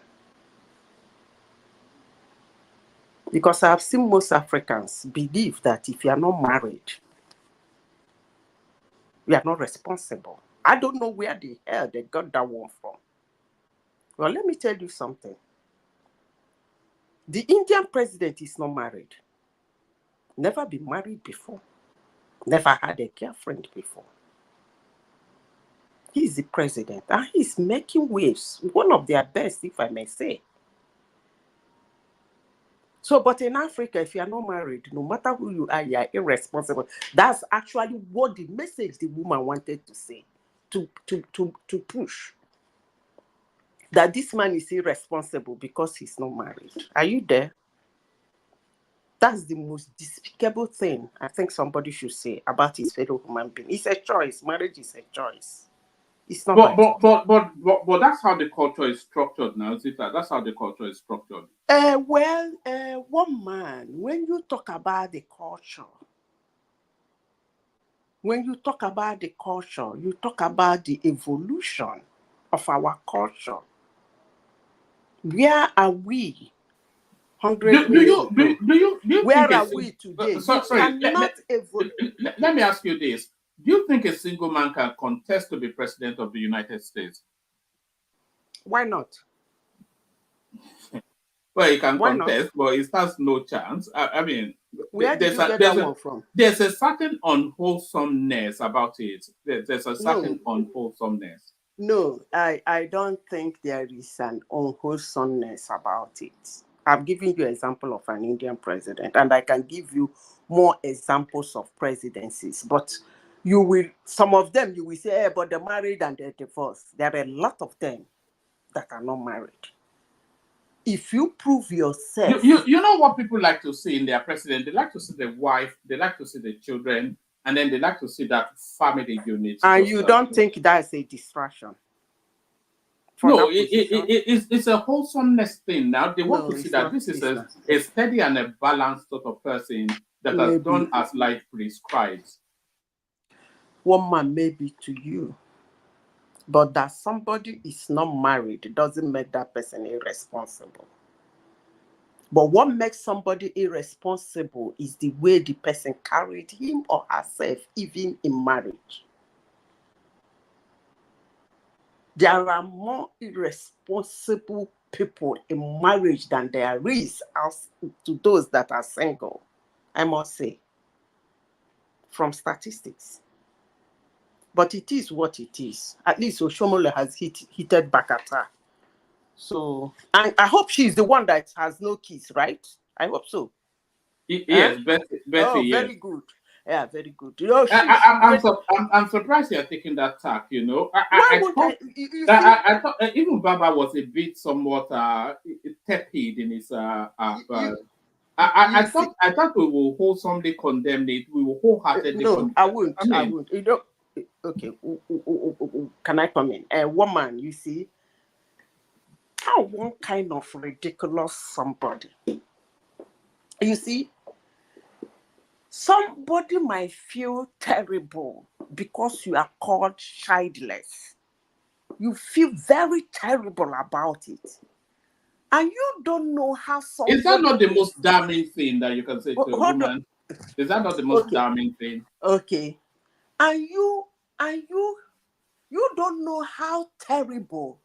Speaker 21: Because I've seen most Africans believe that if you are not married, you are not responsible. I don't know where the hell they got that one from. Well, let me tell you something. The Indian president is not married. Never been married before. Never had a girlfriend before. He's the president and he's making waves. One of their best, if I may say. So, but in Africa, if you are not married, no matter who you are, you are irresponsible. That's actually what the message the woman wanted to say, to push. That this man is irresponsible because he's not married. Are you there? That's the most despicable thing I think somebody should say about his fellow human being. It's a choice. Marriage is a choice. It's not.
Speaker 12: But that's how the culture is structured now. Is it that? That's how the culture is structured.
Speaker 21: One man, when you talk about the culture, you talk about the evolution of our culture. Where are we?
Speaker 12: Do you
Speaker 21: where
Speaker 12: think
Speaker 21: are we today?
Speaker 12: Let me ask you this. Do you think a single man can contest to be president of the United States?
Speaker 21: Why not?
Speaker 12: Well, he can contest, but he stands no chance. I mean,
Speaker 21: where did you get that one from?
Speaker 12: There's a certain unwholesomeness about it. There's a certain unwholesomeness.
Speaker 21: No, I don't think there is an unwholesomeness about it. I've given you an example of an Indian president, and I can give you more examples of presidencies. But some of them you will say, hey, but they're married and they're divorced. There are a lot of them that are not married. If you prove yourself...
Speaker 12: You know what people like to see in their president? They like to see the wife, they like to see the children, and then they like to see that family unit.
Speaker 21: And you don't think that's a distraction?
Speaker 12: No, it's a wholesomeness thing. Now they want to see that this is a steady and a balanced sort of person that has done as life prescribes.
Speaker 21: One man may be to you, but that somebody is not married doesn't make that person irresponsible. But what makes somebody irresponsible is the way the person carried him or herself, even in marriage. There are more irresponsible people in marriage than there is as to those that are single, I must say, from statistics. But it is what it is. At least Oshiomhole has hit back at her. So, and I hope she's the one that has no kids, right? I hope so.
Speaker 12: Yes, Betty.
Speaker 21: Oh, very good. Yeah, very good. You know,
Speaker 12: I'm surprised you're taking that tack. You know, I thought even Baba was a bit somewhat tepid in his. I thought we will wholesomely condemn it. We will wholeheartedly.
Speaker 21: No, I wouldn't. I wouldn't. You know, okay. Can I come in? A woman, you see, how one kind of ridiculous somebody. You see. Somebody might feel terrible because you are called childless. You feel very terrible about it. And you don't know how somebody...
Speaker 12: Is that not the most damning thing that you can say to a woman? Is that not the most damning thing?
Speaker 21: Okay. And you don't know how terrible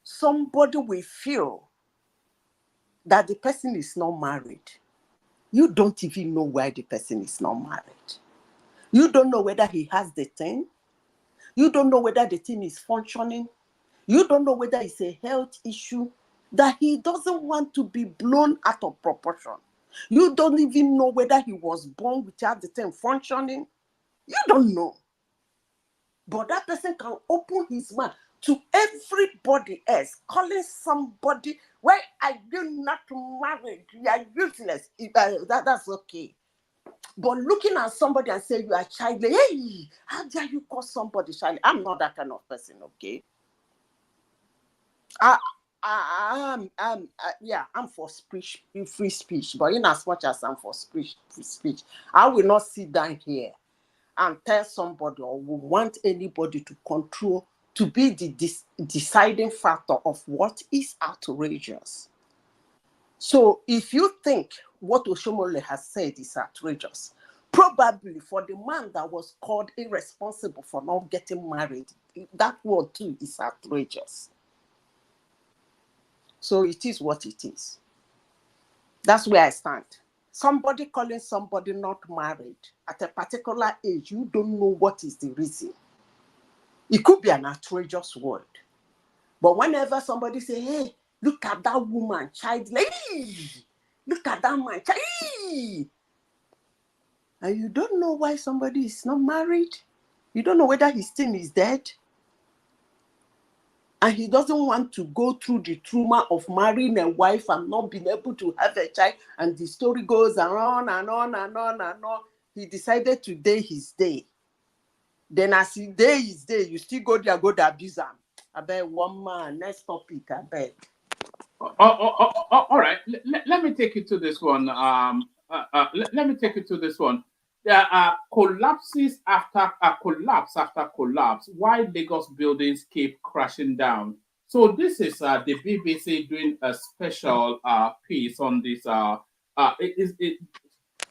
Speaker 21: somebody will feel that the person is not married. You don't even know why the person is not married. You don't know whether he has the thing. You don't know whether the thing is functioning. You don't know whether it's a health issue, that he doesn't want to be blown out of proportion. You don't even know whether he was born without the thing functioning. You don't know. But that person can open his mouth to everybody else, calling somebody, why are you not married? You are useless. That's okay. But looking at somebody and saying you are childless, hey, how dare you call somebody childless? I'm not that kind of person, okay? I'm for free speech, but in as much as I'm for free speech, I will not sit down here and tell somebody or will want anybody to control, to be the deciding factor of what is outrageous. So if you think what Oshiomhole has said is outrageous, Probably for the man that was called irresponsible for not getting married, that word too is outrageous. So it is what it is. That's where I stand. Somebody calling somebody not married at a particular age, you don't know what is the reason. It could be an outrageous word. But whenever somebody say, hey, look at that woman, childless, look at that man, child, and you don't know why somebody is not married, you don't know whether his thing is dead, and he doesn't want to go through the trauma of marrying a wife and not being able to have a child, and the story goes on and on and on and on. He decided to day his day. Then as he day his day, you still go there, go to abuse him. I bet one man, next topic, I bet.
Speaker 12: All right. Let me take you to this one. Let me take you to this one. There are collapses after collapse. Why Lagos buildings keep crashing down? So this is the BBC doing a special piece on this.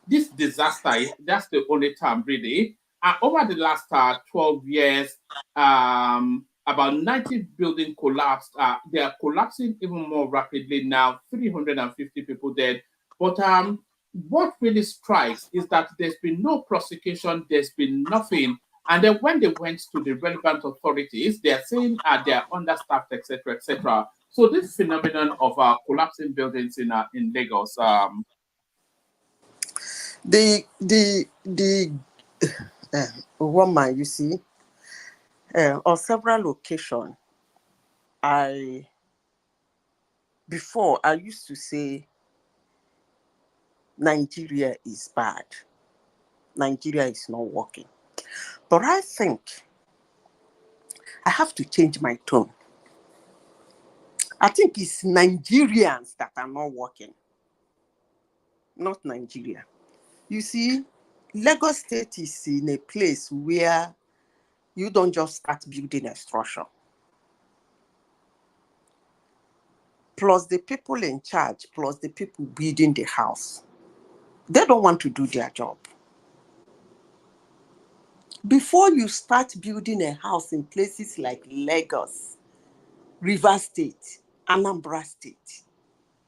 Speaker 12: This disaster. That's the only term really. Over the last 12 years, about 90 buildings collapsed. They are collapsing even more rapidly now, 350 people dead. But what really strikes is that there's been no prosecution, there's been nothing. And then when they went to the relevant authorities, they are saying they are understaffed, etc., etc. So this phenomenon of collapsing buildings in Lagos.
Speaker 21: Woman, you see, on several occasions, before I used to say Nigeria is bad. Nigeria is not working. But I think I have to change my tone. I think it's Nigerians that are not working, not Nigeria. You see, Lagos State is in a place where you don't just start building a structure. Plus the people in charge, plus the people building the house, they don't want to do their job. Before you start building a house in places like Lagos, Rivers State, Anambra State,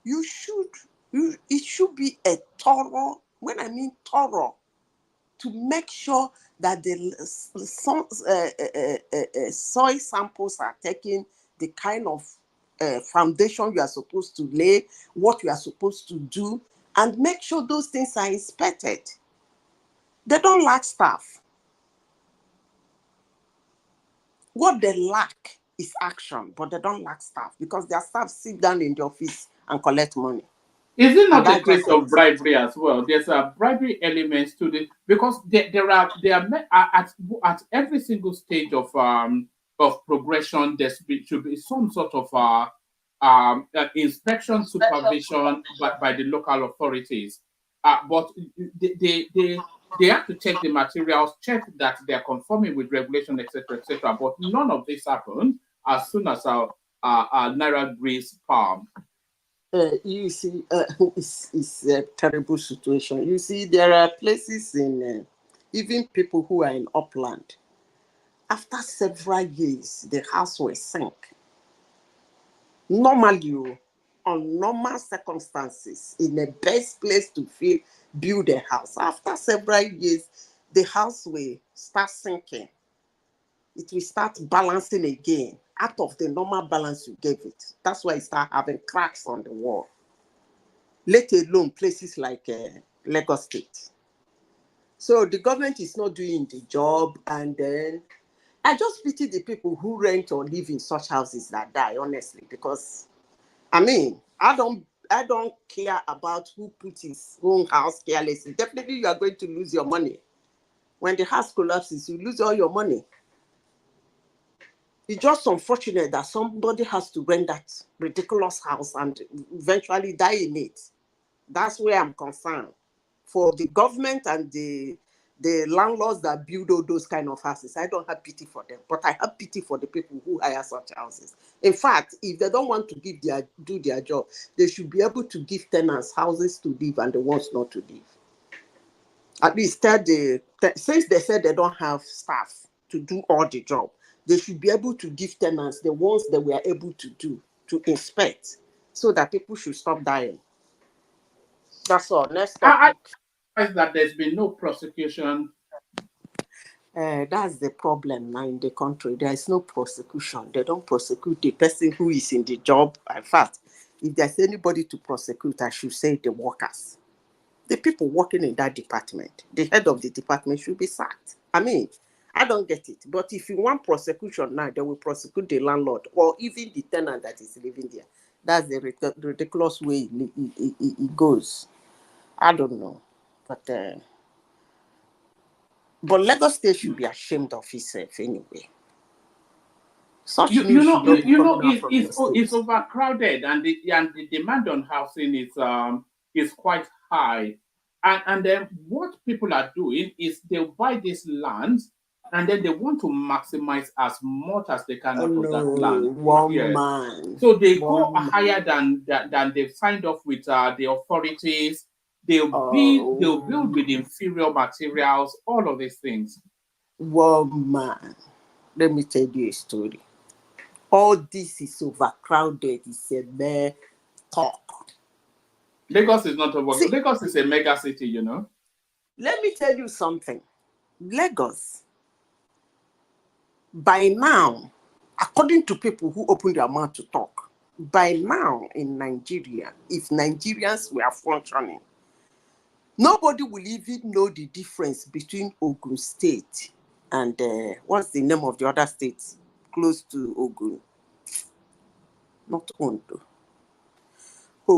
Speaker 21: it should be a thorough, when I mean thorough, to make sure that the soil samples are taken, the kind of foundation you are supposed to lay, what you are supposed to do, and make sure those things are inspected. They don't lack staff. What they lack is action, but they don't lack staff because their staff sit down in the office and collect money.
Speaker 12: Is it not a case of bribery as well? There's a bribery elements to this because there are at every single stage of progression. Should be some sort of inspection supervision by the local authorities. But they have to check the materials, check that they are conforming with regulation, etc., etc. But none of this happened as soon as our Naira grease palm.
Speaker 21: You see, it's a terrible situation. You see, there are places in, even people who are in upland, after several years, the house will sink. Normally, on normal circumstances, in the best place to build a house, after several years, the house will start sinking. It will start balancing again out of the normal balance you gave it. That's why it start having cracks on the wall. Let alone places like Lagos State. So the government is not doing the job, and then I just pity the people who rent or live in such houses that die, honestly, because I mean, I don't care about who put his own house carelessly. Definitely you are going to lose your money. When the house collapses, you lose all your money. It's just unfortunate that somebody has to rent that ridiculous house and eventually die in it. That's where I'm concerned. For the government and the landlords that build all those kind of houses, I don't have pity for them, but I have pity for the people who hire such houses. In fact, if they don't want to do their job, they should be able to give tenants houses to live and the ones not to live. At least since they said they don't have staff to do all the job, they should be able to give tenants the ones that we are able to do, to inspect, so that people should stop dying. That's all. Next topic.
Speaker 12: I that there's been no prosecution.
Speaker 21: That's the problem now in the country. There is no prosecution. They don't prosecute the person who is in the job. In fact, if there's anybody to prosecute, I should say the workers. The people working in that department, the head of the department should be sacked. I mean, I don't get it. But if you want prosecution now, they will prosecute the landlord or even the tenant that is living there. That's the ridiculous way it goes. I don't know. But Lagos State should be ashamed of itself anyway. Such news should not be coming out from the state.
Speaker 12: It's overcrowded, and the demand on housing is quite high. And then what people are doing is they buy these lands, and then they want to maximize as much as they can out of that land.
Speaker 21: Man.
Speaker 12: So they go higher than they've signed off with the authorities. They'll build with inferior materials, all of these things.
Speaker 21: Man. Let me tell you a story. All this is overcrowded. It's a mere talk.
Speaker 12: Lagos is not overcrowded. Lagos is a mega city, you know.
Speaker 21: Let me tell you something. Lagos, by now, according to people who open their mouth to talk, by now in Nigeria, if Nigerians were functioning, nobody will even know the difference between Ogun State and what's the name of the other state close to Ogun? Not Ondo.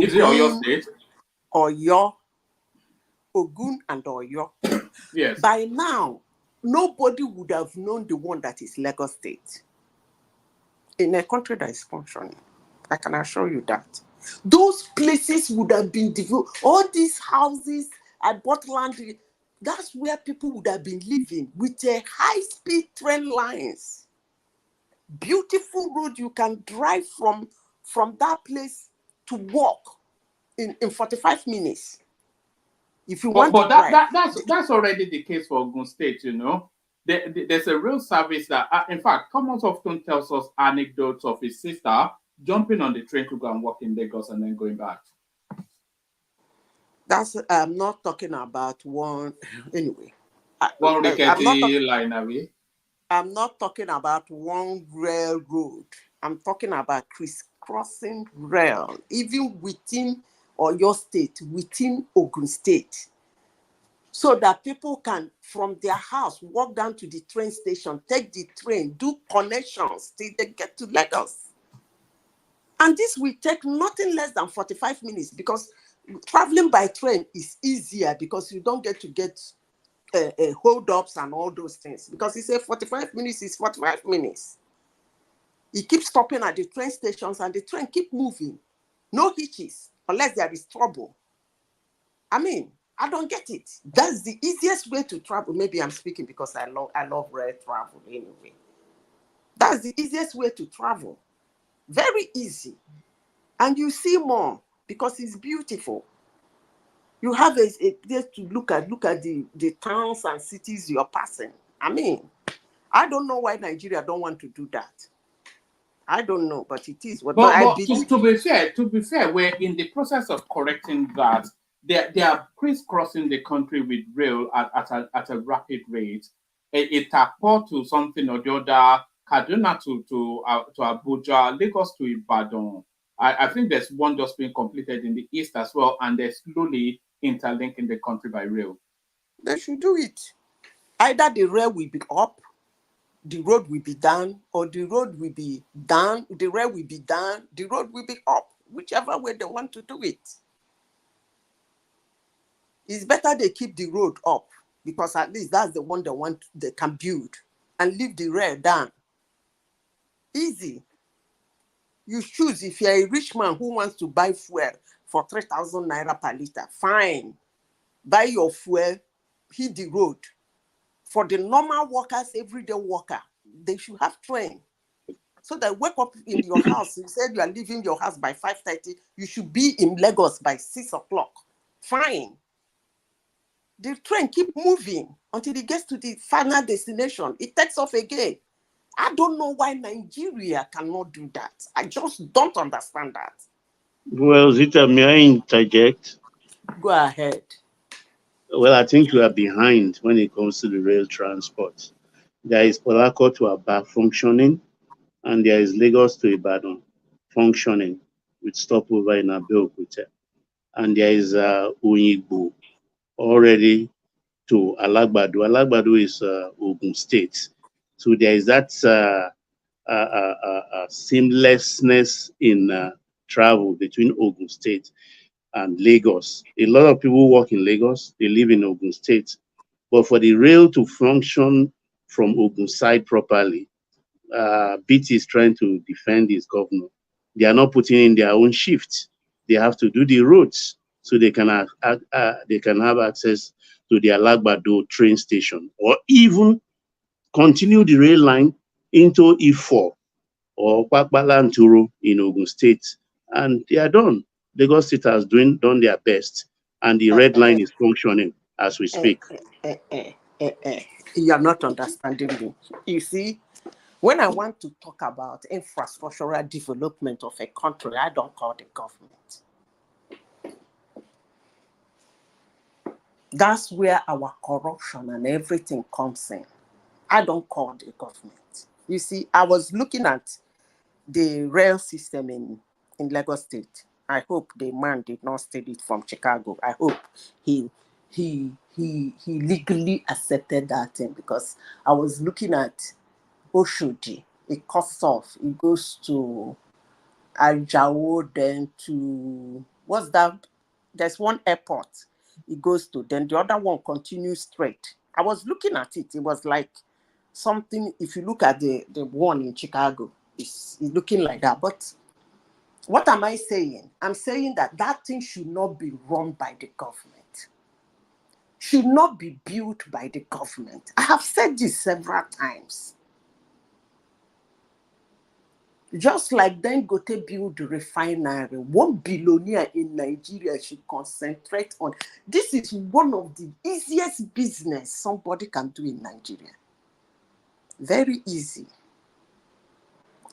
Speaker 12: Is it Oyo State?
Speaker 21: Oyo. Ogun and Oyo.
Speaker 12: Yes.
Speaker 21: By now, nobody would have known the one that is Lagos State. In a country that is functioning, I can assure you that. Those places would have been developed. All these houses, I bought land. That's where people would have been living with a high-speed train lines. Beautiful road you can drive from that place to walk in 45 minutes. If you want to drive.
Speaker 12: That's already the case for Ogun State, you know. There's a real service that, in fact, Thomas often tells us anecdotes of his sister jumping on the train to go and work in Lagos and then going back.
Speaker 21: I'm not talking about one, anyway.
Speaker 12: One rickety line away.
Speaker 21: I'm not talking about one railroad. I'm talking about crisscrossing rail, even within Oyo State, within Ogun State, so that people can, from their house, walk down to the train station, take the train, do connections till they get to Lagos. And this will take nothing less than 45 minutes because traveling by train is easier because you don't get hold-ups and all those things. Because he said 45 minutes is 45 minutes. He keeps stopping at the train stations and the train keep moving. No hitches, unless there is trouble. I mean, I don't get it. That's the easiest way to travel. Maybe I'm speaking because I love rail travel anyway. That's the easiest way to travel. Very easy. And you see more because it's beautiful. You have a place to look at the towns and cities you're passing. I mean, I don't know why Nigeria don't want to do that. I don't know, but it is what.
Speaker 12: But to be fair, we're in the process of correcting that. They are crisscrossing the country with rail at a rapid rate. Itakpo to something or the other, Kaduna to Abuja, Lagos to Ibadan. I think there's one just being completed in the east as well, and they're slowly interlinking the country by rail.
Speaker 21: They should do it. Either the rail will be up, the road will be down, or the road will be down, the rail will be down, the road will be up. Whichever way they want to do it. It's better they keep the road up because at least that's the one they can build, and leave the rail down. Easy. You choose if you're a rich man who wants to buy fuel for 3,000 naira per liter. Fine. Buy your fuel, hit the road. For the normal workers, everyday worker, they should have train. So that wake up in your house. You said you are leaving your house by 5:30. You should be in Lagos by 6 o'clock. Fine. The train keep moving until it gets to the final destination. It takes off again. I don't know why Nigeria cannot do that. I just don't understand that.
Speaker 17: Well, Zita, may I interject?
Speaker 21: Go ahead.
Speaker 17: Well, I think you are behind when it comes to the rail transport. There is Polako to Aba functioning, and there is Lagos to Ibadan functioning with stopover in Abeokuta. And there is Uyigbo already to Alagbado. Alagbado is Ogun State. So there is that seamlessness in travel between Ogun State and Lagos. A lot of people work in Lagos, they live in Ogun State. But for the rail to function from Ogun side properly, BT is trying to defend his governor. They are not putting in their own shift. They have to do the roads so they can have access to the Alagbado train station, or even continue the rail line into Ifo or Kwakbala and Turo in Ogun State, and they are done. Lagos State has done their best, and the red line is functioning as we speak.
Speaker 21: You are not understanding me. You see, when I want to talk about infrastructural development of a country, I don't call the government. That's where our corruption and everything comes in. I don't call the government. You see, I was looking at the rail system in Lagos State. I hope the man did not steal it from Chicago. I hope he legally accepted that thing, because I was looking at Oshodi. It cuts off. It goes to Ajao, then to what's that? There's one airport it goes to. Then the other one continues straight. I was looking at it. It was like something. If you look at the one in Chicago, it's looking like that. But what am I saying? I'm saying that thing should not be run by the government. Should not be built by the government. I have said this several times. Just like Dangote build the refinery, one billionaire in Nigeria should concentrate on. This is one of the easiest business somebody can do in Nigeria. Very easy.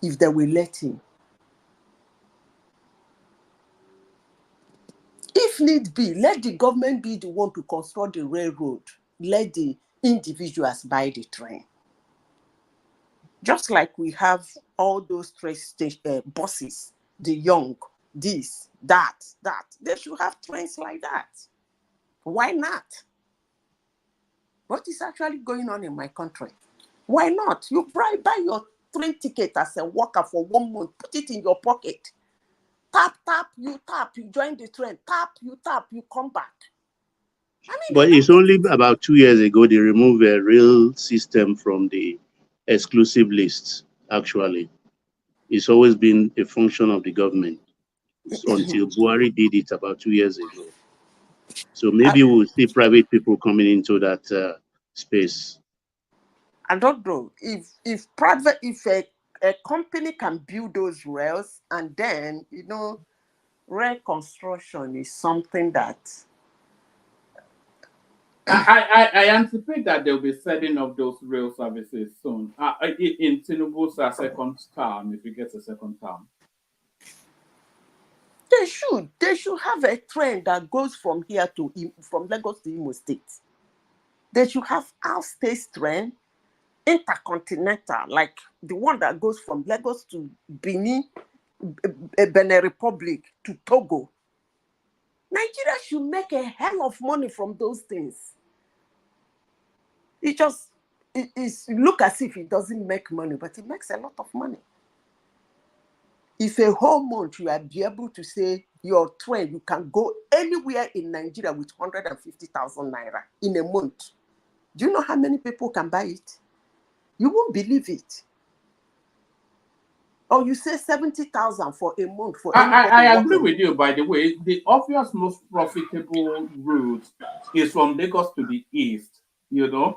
Speaker 21: If they will let him. If need be, let the government be the one to construct the railroad. Let the individuals buy the train. Just like we have all those train buses, the young, this, that. They should have trains like that. Why not? What is actually going on in my country? Why not? You buy your train ticket as a worker for 1 month, put it in your pocket. Tap, you join the train. Tap, you come back.
Speaker 17: But it's only about 2 years ago they removed a rail system from the exclusive list, actually. It's always been a function of the government until Buhari did it about 2 years ago. So maybe we'll see private people coming into that space.
Speaker 21: I don't know. If a company can build those rails, and then, rail construction is something that
Speaker 12: I anticipate that they'll be setting up those rail services soon. In Tinubu's second term, if he gets a second term.
Speaker 21: They should have a train that goes from Lagos to Imo State. They should have outstate train, intercontinental, like the one that goes from Lagos to Benin Republic to Togo. Nigeria should make a hell of money from those things. It look as if it doesn't make money, but it makes a lot of money. If a whole month you are be able to say your train, you can go anywhere in Nigeria with 150,000 naira in a month. Do you know how many people can buy it? You won't believe it. Or you say 70,000 for a month for
Speaker 12: I agree with you, by the way. The obvious most profitable route is from Lagos to the east, because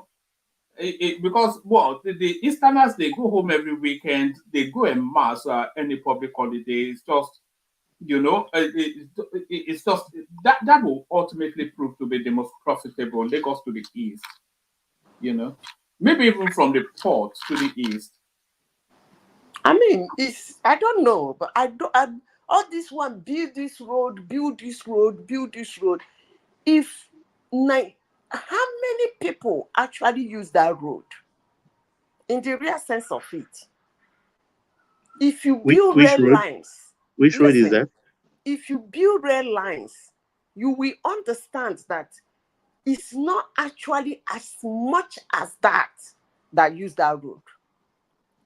Speaker 12: the Easterners, they go home every weekend, they go en masse any public holiday. It's just, it's just that will ultimately prove to be the most profitable, Lagos to the east. Maybe even from the port to the east.
Speaker 21: I mean, I don't know, but all this one, build this road, build this road, build this road. How many people actually use that road? In the real sense of it. If you build
Speaker 17: Which
Speaker 21: rail
Speaker 17: road?
Speaker 21: lines.
Speaker 17: Which road is that?
Speaker 21: If you build rail lines, you will understand that it's not actually as much as that use that road.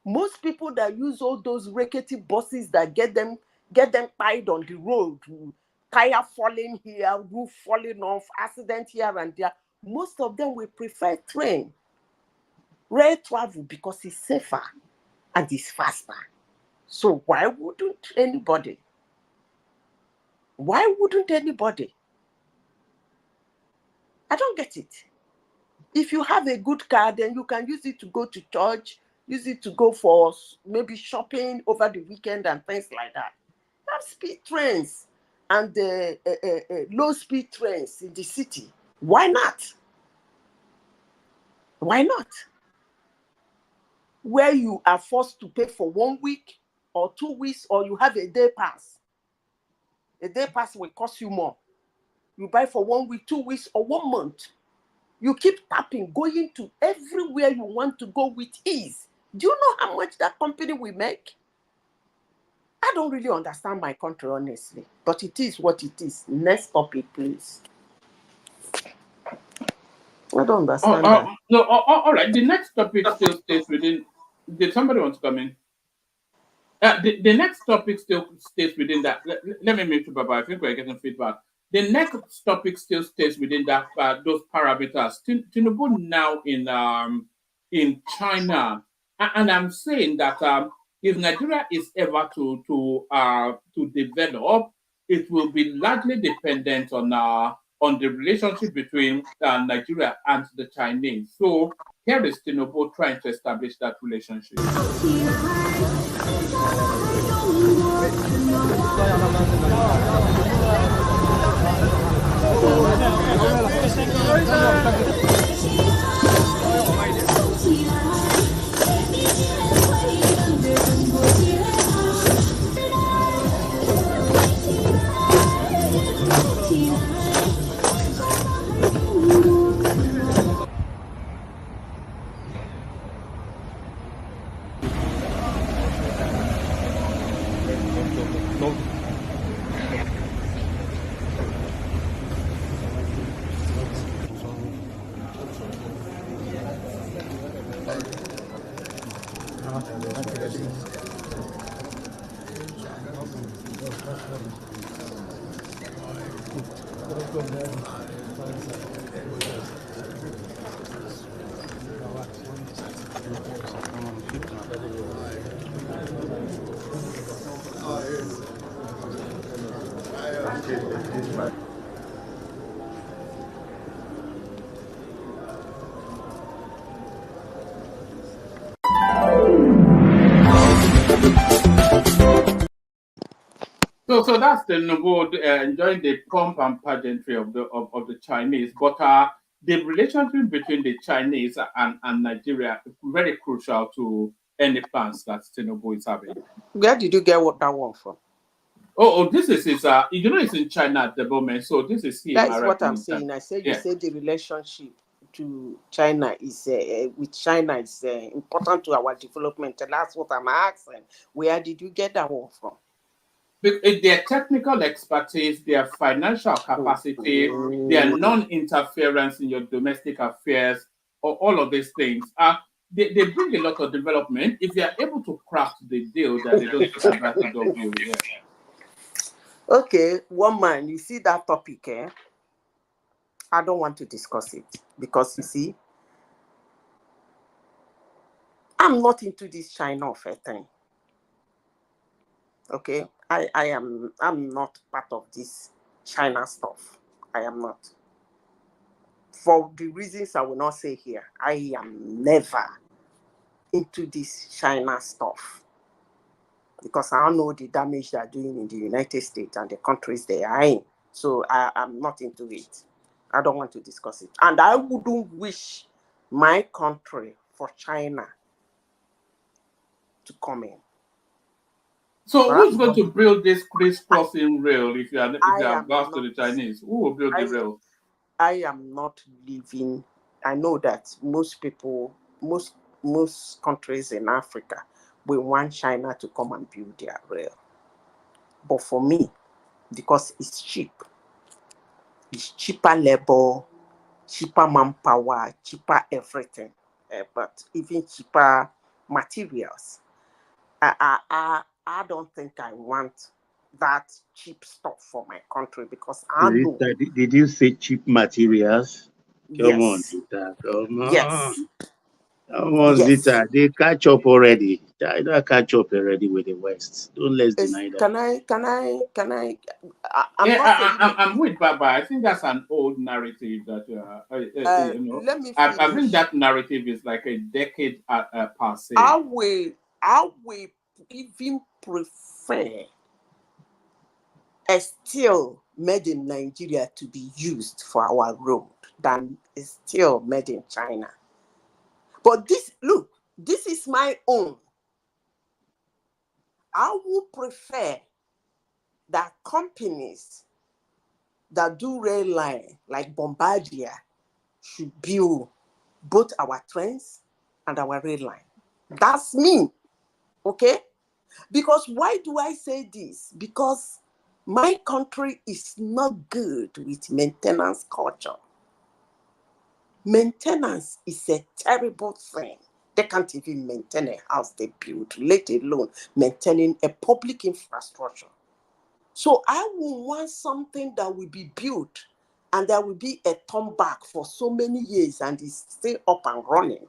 Speaker 21: Most people that use all those rickety buses that get them tied on the road, tire falling here, roof falling off, accident here and there, most of them will prefer train, rail travel, because it's safer and it's faster. So why wouldn't anybody? I don't get it. If you have a good car, then you can use it to go to church, use it to go for maybe shopping over the weekend and things like that. Have speed trains and low speed trains in the city. Why not? Why not? Where you are forced to pay for 1 week or 2 weeks, or you have a day pass. A day pass will cost you more. You buy for 1 week, 2 weeks, or 1 month. You keep tapping, going to everywhere you want to go with ease. Do you know how much that company will make? I don't really understand my country, honestly. But it is what it is. Next topic, please. I don't understand that.
Speaker 12: No, all right. The next topic still stays within. Did somebody want to come in? The next topic still stays within that. Let me make sure, Baba. I think we're getting feedback. The next topic still stays within that those parameters. Tinubu now in China, and I'm saying that if Nigeria is ever to develop, it will be largely dependent on the relationship between Nigeria and the Chinese. So here is Tinubu trying to establish that relationship. So that's the Novo enjoying the pomp and pageantry of the Chinese, but the relationship between the Chinese and Nigeria is very crucial to any plans that Tinubu is having.
Speaker 21: Where did you get that one from?
Speaker 12: This is it's in China at the moment, so this is here.
Speaker 21: That's what I'm saying. I said, you said the relationship to China is with China is important to our development, and that's what I'm asking. Where did you get that one from?
Speaker 12: Their technical expertise, their financial capacity, their non-interference in your domestic affairs, or all of these things, they bring a lot of development. If they are able to craft the deal, that they don't take advantage of you. Yeah.
Speaker 21: Okay, one man, you see that topic, I don't want to discuss it because you see, I'm not into this China affair thing. Okay, I'm not part of this China stuff. I am not. For the reasons I will not say here, I am never into this China stuff. Because I don't know the damage they're doing in the United States and the countries they are in. So I'm not into it. I don't want to discuss it. And I wouldn't wish my country for China to come in.
Speaker 12: So
Speaker 21: But
Speaker 12: who's going to build this crisscrossing rail if you are lost to the Chinese? Who will build the rail?
Speaker 21: I am not living. I know that most people, most countries in Africa will want China to come and build their rail. But for me, because it's cheap, it's cheaper labor, cheaper manpower, cheaper everything, but even cheaper materials. I don't think I want that cheap stuff for my country because I know.
Speaker 17: Did you say cheap materials? Come on,
Speaker 21: Yes.
Speaker 17: Zita. Come on.
Speaker 21: Yes.
Speaker 17: Come on,
Speaker 21: Yes.
Speaker 17: Zita. They catch up already. China catch up already with the West. Don't let's deny that.
Speaker 12: I'm with Baba. I think that's an old narrative that you know.
Speaker 21: Let me
Speaker 12: I think
Speaker 21: finish.
Speaker 12: that narrative is like a decade passé.
Speaker 21: I will even prefer a steel made in Nigeria to be used for our road than a steel made in China. But this is my own. I would prefer that companies that do rail line like Bombardier should build both our trains and our rail line. That's me, okay? Because why do I say this? Because my country is not good with maintenance culture. Maintenance is a terrible thing. They can't even maintain a house they built, let alone maintaining a public infrastructure. So I will want something that will be built and there will be a turn back for so many years and is still up and running.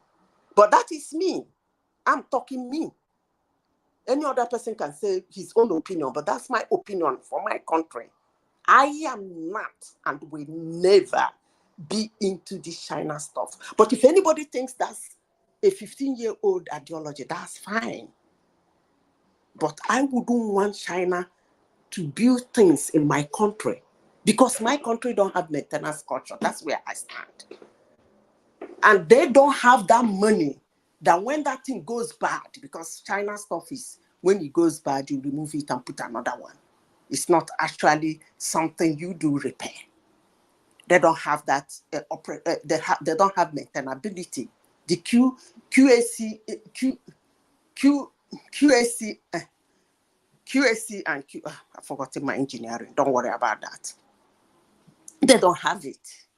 Speaker 21: But that is me. I'm talking me. Any other person can say his own opinion, but that's my opinion for my country. I am not and will never be into this China stuff. But if anybody thinks that's a 15-year-old ideology, that's fine. But I wouldn't want China to build things in my country because my country don't have maintenance culture. That's where I stand. And they don't have that money that when that thing goes bad, because China stuff is when it goes bad, you remove it and put another one. It's not actually something you do repair. They don't have that. They don't have maintainability. The QAC and I forgot my engineering. Don't worry about that. They don't have it,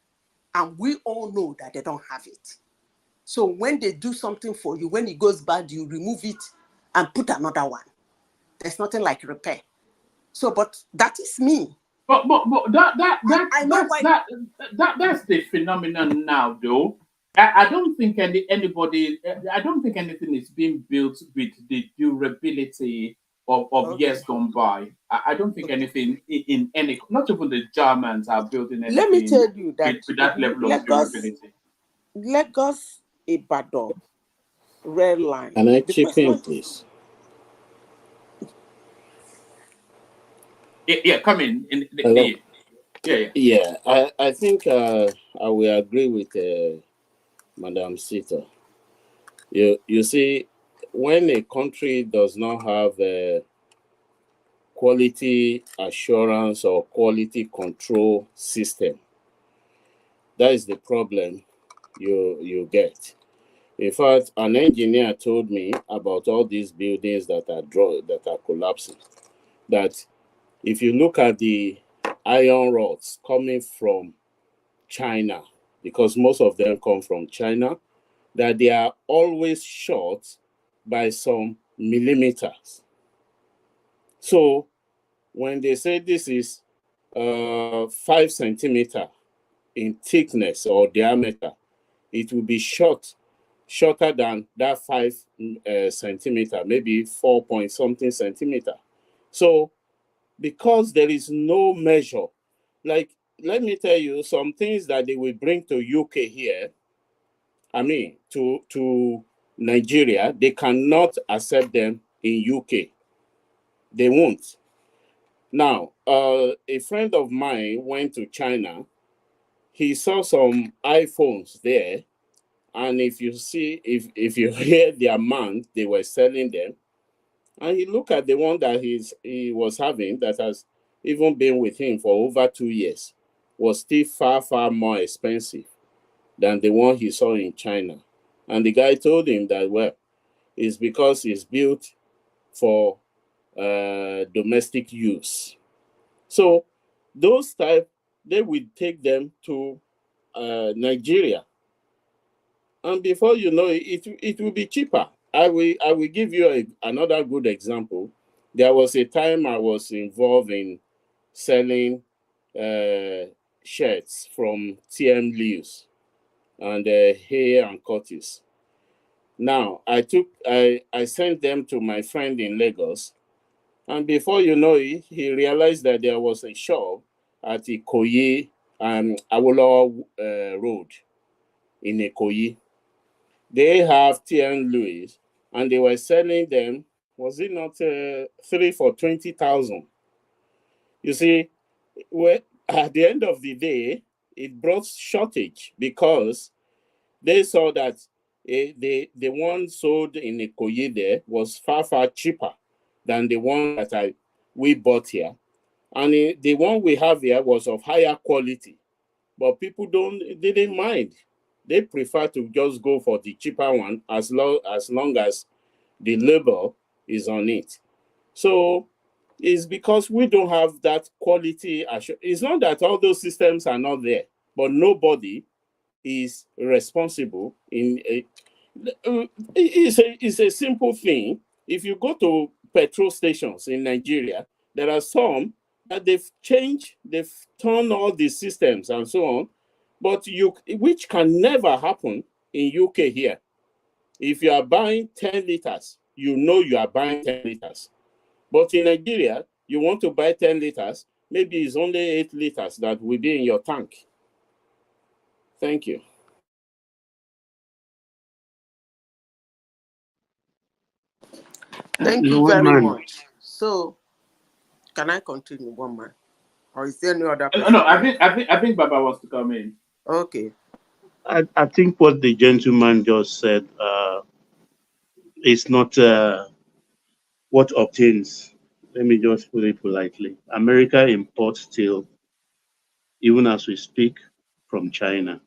Speaker 21: and we all know that they don't have it. So when they do something for you, when it goes bad, you remove it and put another one. There's nothing like repair. So, but that is me.
Speaker 12: But that's the phenomenon now, though. I don't think anybody. I don't think anything is being built with the durability of years gone by. I don't think anything in any. Not even the Germans are building anything.
Speaker 21: Let me tell you that
Speaker 12: with that level of durability.
Speaker 21: Lagos Ibadan rail line.
Speaker 1: Can I chip in, please?
Speaker 12: Yeah, come in.
Speaker 1: Hello.
Speaker 12: Yeah.
Speaker 1: I think I will agree with Madam Sita. You see, when a country does not have quality assurance or quality control system, that is the problem you get. In fact, an engineer told me about all these buildings that are collapsing. That if you look at the iron rods coming from China, because most of them come from China, that they are always short by some millimeters. So when they say this is 5 centimeter in thickness or diameter, it will be shorter than that 5 centimeter, maybe 4 point something centimeter. So because there is no measure, like, let me tell you some things that they will bring to UK here, I mean, to Nigeria, they cannot accept them in UK. They won't. Now, a friend of mine went to China. He saw some iPhones there, and if you hear the amount they were selling them, and he looked at the one that he was having that has even been with him for over 2 years, was still far more expensive than the one he saw in China. And the guy told him that, well, it's because it's built for domestic use. So those type, they will take them to Nigeria, and before you know it, it will be cheaper. I will give you another good example. There was a time I was involved in selling shirts from TM Lewis and Hay and Curtis. Now I sent them to my friend in Lagos, and before you know it, he realized that there was a shop at Ikoyi and Awolowo Road in Ikoyi. They have TN Louis, and they were selling them. Was it not 3 for 20,000? You see, well, at the end of the day, it brought shortage because they saw that the one sold in Ikoyi there was far cheaper than the one that we bought here, and the one we have here was of higher quality. But people didn't mind. They prefer to just go for the cheaper one as long as the label is on it. So it's because we don't have that quality assurance. It's not that all those systems are not there, but nobody is responsible in a, it's a simple thing. If you go to petrol stations in Nigeria, there are some that they've changed, they've turned all the systems and so on, but which can never happen in UK here. If you are buying 10 liters, you know you are buying 10 liters. But in Nigeria, you want to buy 10 liters, maybe it's only 8 liters that will be in your tank. Thank you.
Speaker 21: Thank you very much. So, can I continue, one man, or is there any other person?
Speaker 12: No, I think Baba wants to come in.
Speaker 21: Okay.
Speaker 17: I think what the gentleman just said is not what obtains. Let me just put it politely. America imports steel, even as we speak, from China.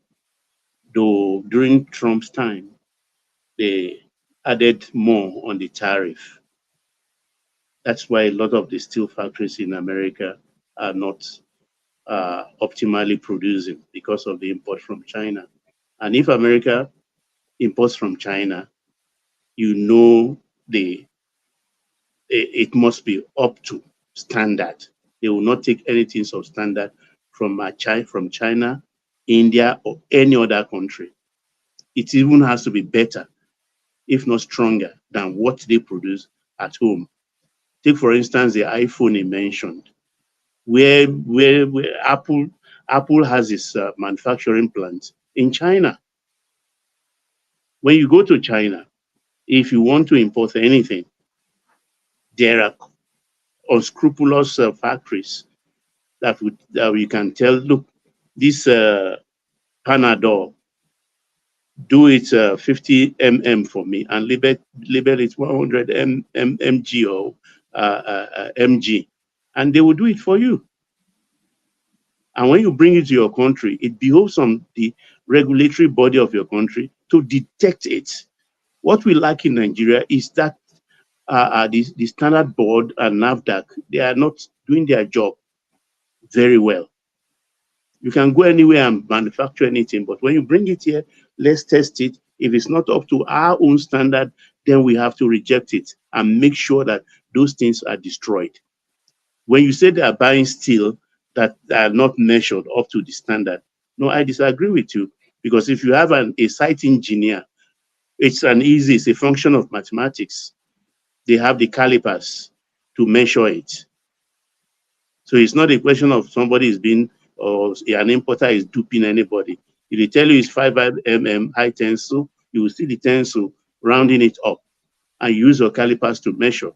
Speaker 17: Though during Trump's time, they added more on the tariff. That's why a lot of the steel factories in America are not optimally producing because of the import from China. And if America imports from China, you know it must be up to standard. They will not take anything substandard from China, India, or any other country. It even has to be better, if not stronger, than what they produce at home. Take, for instance, the iPhone he mentioned, where Apple has its manufacturing plant in China. When you go to China, if you want to import anything, there are unscrupulous factories that we can tell, look, this Panadol, do it 50 mm for me and label it 100 mg or mg, and they will do it for you. And when you bring it to your country, it behoves on the regulatory body of your country to detect it. What we lack in Nigeria is that the standard board and NAFDAC, they are not doing their job very well. You can go anywhere and manufacture anything, but when you bring it here, let's test it. If it's not up to our own standard, then we have to reject it and make sure that those things are destroyed. When you say they are buying steel that are not measured up to the standard, no, I disagree with you, because if you have a site engineer, it's a function of mathematics. They have the calipers to measure it. So it's not a question of somebody is being, or an importer is duping anybody. If they tell you it's 5 mm high tensile, you will see the tensile rounding it up and use your calipers to measure.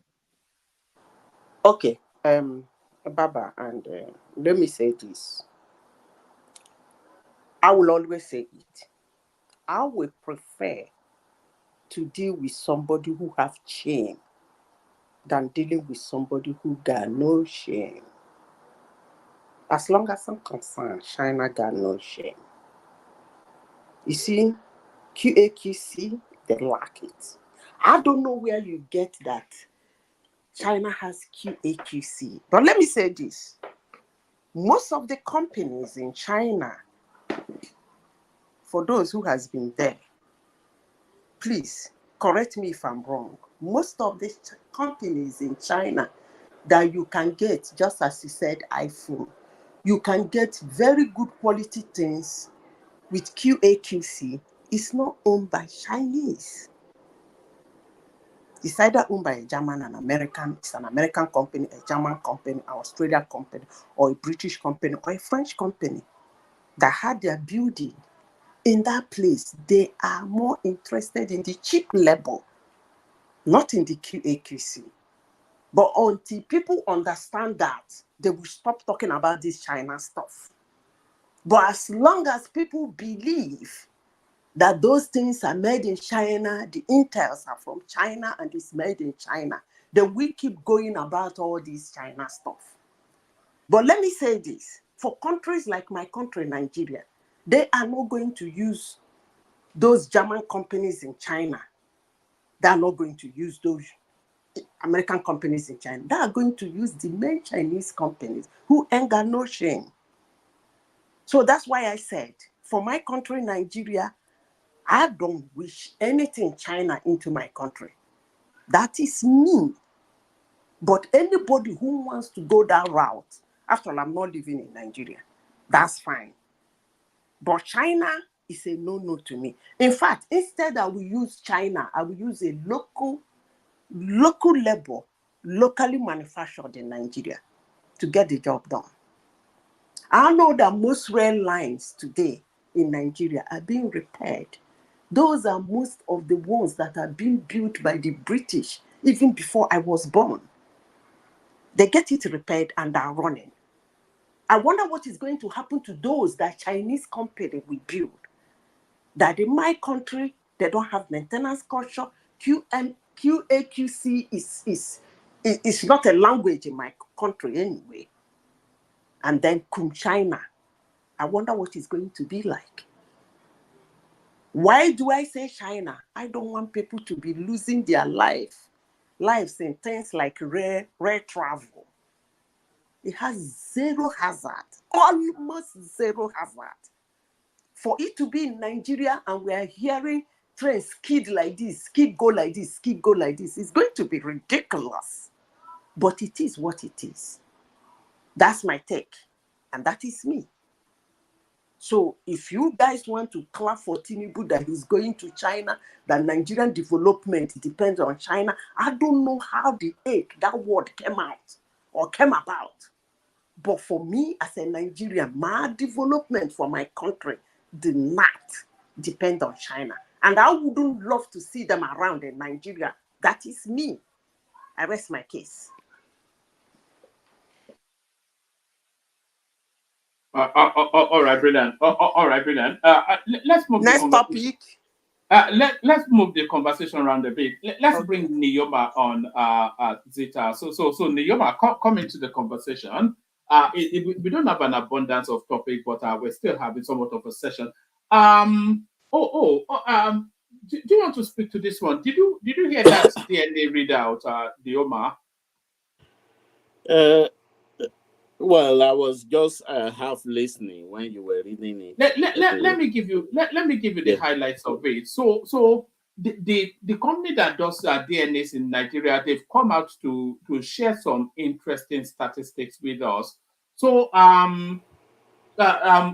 Speaker 21: Okay. Baba, and let me say this. I will always say it. I would prefer to deal with somebody who have shame than dealing with somebody who got no shame. As long as I'm concerned, China got no shame. You see, QAQC, they lack it. I don't know where you get that China has QAQC. But let me say this. Most of the companies in China, for those who has been there, please correct me if I'm wrong. Most of the companies in China that you can get, just as you said, iPhone, you can get very good quality things with QAQC. It's not owned by Chinese. It's either owned by a German and American. It's an American company, a German company, an Australian company, or a British company, or a French company that had their building in that place. They are more interested in the cheap label, not in the QAQC. But until people understand that, they will stop talking about this China stuff. But as long as people believe that those things are made in China, the intels are from China and it's made in China, then we keep going about all this China stuff. But let me say this, for countries like my country, Nigeria, they are not going to use those German companies in China. They are not going to use those American companies in China. They are going to use the main Chinese companies who ain't got no shame. So that's why I said, for my country, Nigeria, I don't wish anything China into my country. That is me. But anybody who wants to go that route, after all, I'm not living in Nigeria, that's fine. But China is a no-no to me. In fact, instead I will use China, I will use a local labor, locally manufactured in Nigeria to get the job done. I know that most rail lines today in Nigeria are being repaired. Those are most of the ones that are being built by the British even before I was born. They get it repaired and are running. I wonder what is going to happen to those that Chinese company will build. That in my country, they don't have maintenance culture. QAQC is not a language in my country anyway. And then China. I wonder what it's going to be like. Why do I say China? I don't want people to be losing their lives in things like rare travel. It has zero hazard, almost zero hazard. For it to be in Nigeria and we are hearing trains skid like this, skid go like this, skid go like this, it's going to be ridiculous. But it is what it is. That's my take. And that is me. So if you guys want to clap for Tinubu that he's going to China, that Nigerian development depends on China, I don't know how that word came out or came about. But for me as a Nigerian, my development for my country did not depend on China. And I wouldn't love to see them around in Nigeria. That is me. I rest my case.
Speaker 12: All right, brilliant. All right, brilliant. Let's move
Speaker 21: next topic.
Speaker 12: Let's move the conversation around a bit. Let's bring Nioma on Zeta. So Nioma, come into the conversation. We don't have an abundance of topic, but we're still having somewhat of a session. Do you want to speak to this one? Did you hear that DNA readout, Nioma?
Speaker 1: Well, I was just half listening when you were reading it.
Speaker 12: Let me give you the highlights of it. So the company that does DNAs in Nigeria, they've come out to share some interesting statistics with us. So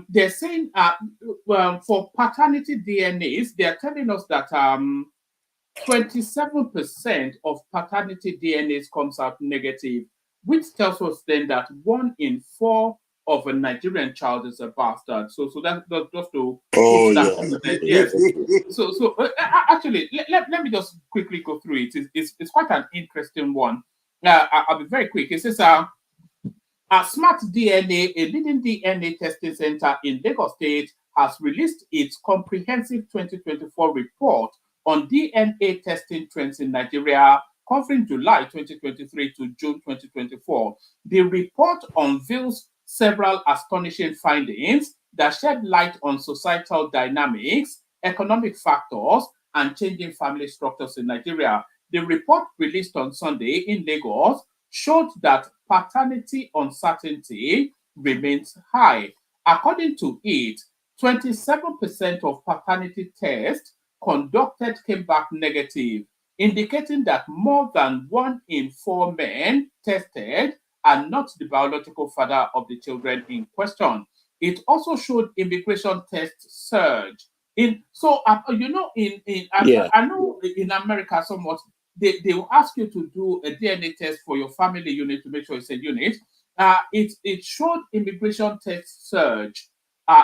Speaker 12: they're saying for paternity DNAs, they're telling us that 27% of paternity DNAs comes out negative, which tells us then that 1 in 4 of a Nigerian child is a bastard. So that's just to put that. Yes. So actually, let me just quickly go through it. It's quite an interesting one. I'll be very quick. It says Smart DNA, a leading DNA testing center in Lagos State, has released its comprehensive 2024 report on DNA testing trends in Nigeria, covering July 2023 to June 2024. The report unveils several astonishing findings that shed light on societal dynamics, economic factors, and changing family structures in Nigeria. The report, released on Sunday in Lagos, showed that paternity uncertainty remains high. According to it, 27% of paternity tests conducted came back negative, indicating that more than 1 in 4 men tested are not the biological father of the children in question. It also showed immigration tests surge. In I know in America somewhat they will ask you to do a DNA test for your family unit to make sure it's a unit. It showed immigration test surge,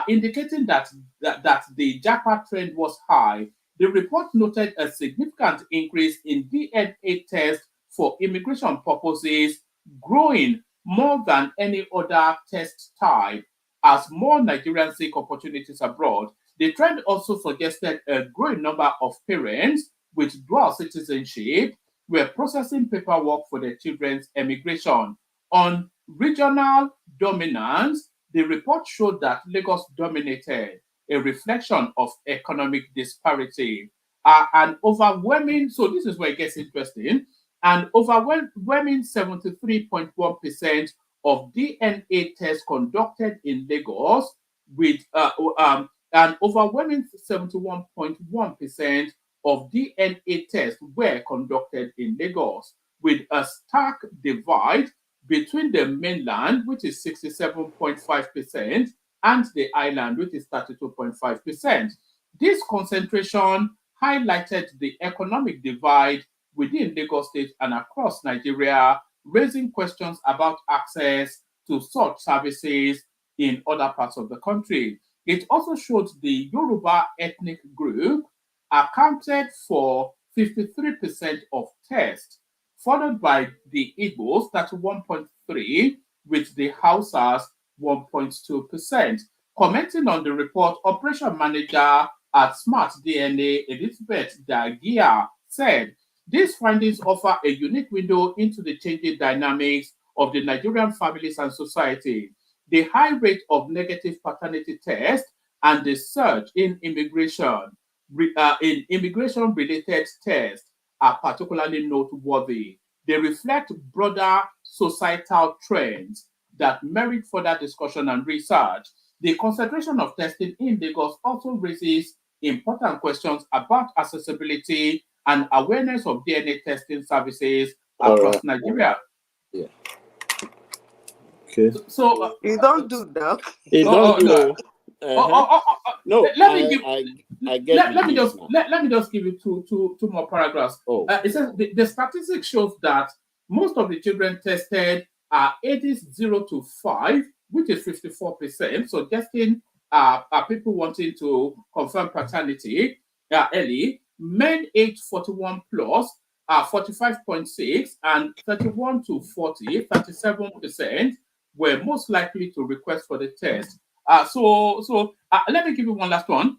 Speaker 12: indicating that the JAPA trend was high. The report noted a significant increase in DNA tests for immigration purposes, growing more than any other test type as more Nigerians seek opportunities abroad. The trend also suggested a growing number of parents with dual citizenship were processing paperwork for their children's emigration. On regional dominance, the report showed that Lagos dominated, a reflection of economic disparity. An overwhelming, so this is where it gets interesting, an overwhelming 73.1% of DNA tests conducted in Lagos with an overwhelming 71.1% of DNA tests were conducted in Lagos, with a stark divide between the mainland, which is 67.5%, and the island, which is 32.5%. This concentration highlighted the economic divide within Lagos State and across Nigeria, raising questions about access to such services in other parts of the country. It also showed the Yoruba ethnic group accounted for 53% of tests, followed by the Igbos, that's 1.3%, with the Hausas, 1.2%. Commenting on the report, Operation Manager at Smart DNA, Elizabeth Dagia, said, these findings offer a unique window into the changing dynamics of the Nigerian families and society. The high rate of negative paternity tests and the surge in immigration-related tests are particularly noteworthy. They reflect broader societal trends that merit further discussion and research. The concentration of testing in Lagos also raises important questions about accessibility and awareness of DNA testing services across Nigeria.
Speaker 1: Yeah. Okay.
Speaker 21: So you don't do that.
Speaker 1: You don't do. No,
Speaker 12: let me just give you two more paragraphs. It says the statistics shows that most of the children tested are ages 0 to 5, which is 54%, suggesting people wanting to confirm paternity early. Men age 41 plus are 45.6, and 31 to 40, 37% were most likely to request for the test. So let me give you one last one.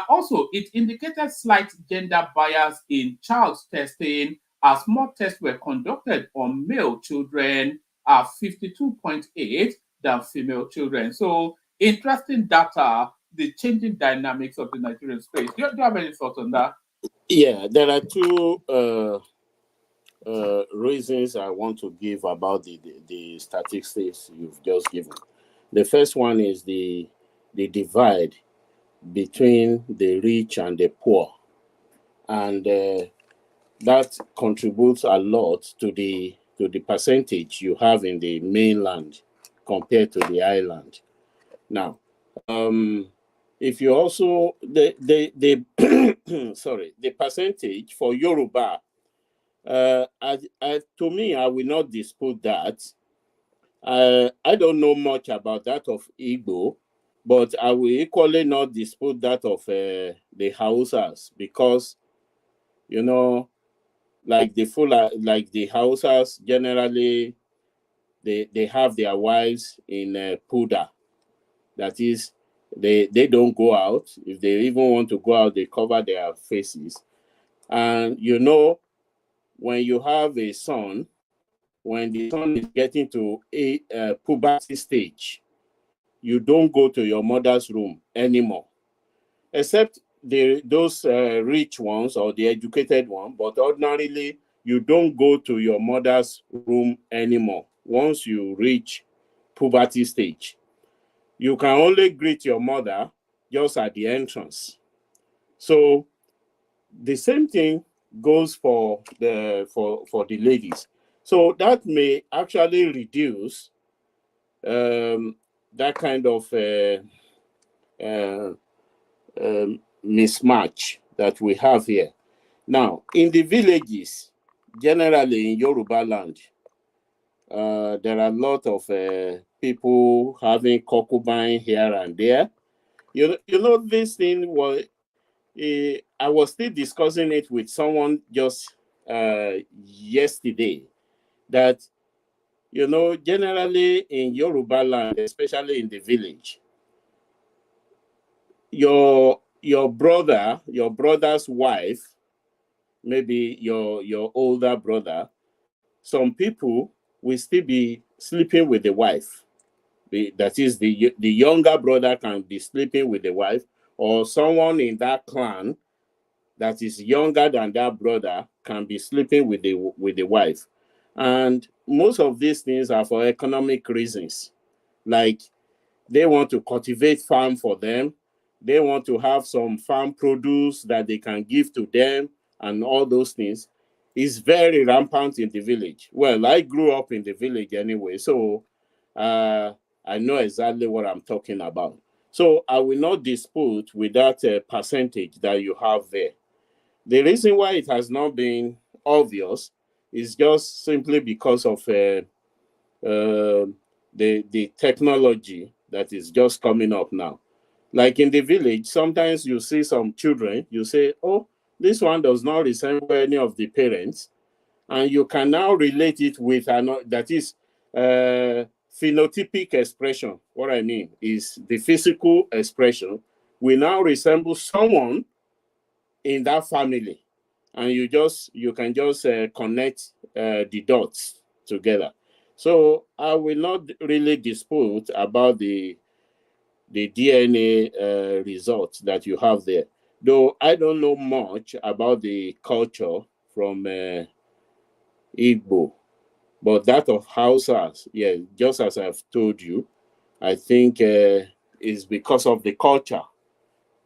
Speaker 12: Also, it indicated slight gender bias in child testing, as more tests were conducted on male children, 52.8 than female children. So interesting data, the changing dynamics of the Nigerian space. Do you have any thoughts on that?
Speaker 1: Yeah, there are two reasons I want to give about the statistics you've just given. The first one is the divide between the rich and the poor, and that contributes a lot to the percentage you have in the mainland compared to the island. Now, if you also the sorry, the percentage for Yoruba, to me, I will not dispute that. I don't know much about that of Igbo, but I will equally not dispute that of the Hausas, because, like the Hausas generally, they have their wives in Puda. That is, they don't go out. If they even want to go out, they cover their faces. And you know, when you have a son, when the son is getting to a puberty stage, you don't go to your mother's room anymore, except those rich ones or the educated one. But ordinarily, you don't go to your mother's room anymore once you reach puberty stage. You can only greet your mother just at the entrance. So the same thing goes for the ladies. So that may actually reduce that kind of mismatch that we have here. Now, in the villages, generally in Yoruba land, there are a lot of people having concubine here and there. You know, this thing was, I was still discussing it with someone just yesterday, that, you know, generally in Yoruba land, especially in the village, your brother's wife, maybe your older brother, some people will still be sleeping with the wife. That is, the younger brother can be sleeping with the wife, or someone in that clan that is younger than that brother can be sleeping with the wife. And most of these things are for economic reasons. Like, they want to cultivate farm for them. They want to have some farm produce that they can give to them, and all those things. Is very rampant in the village. Well, I grew up in the village anyway, so I know exactly what I'm talking about. So I will not dispute with that percentage that you have there. The reason why it has not been obvious is just simply because of the technology that is just coming up now. Like in the village, sometimes you see some children, you say, oh, this one does not resemble any of the parents. And you can now relate it with that is phenotypic expression. What I mean is the physical expression will now resemble someone in that family, and you can just connect the dots together. So I will not really dispute about the DNA results that you have there, though I don't know much about the culture from Igbo, but that of Hausas, yeah, just as I've told you, I think is because of the culture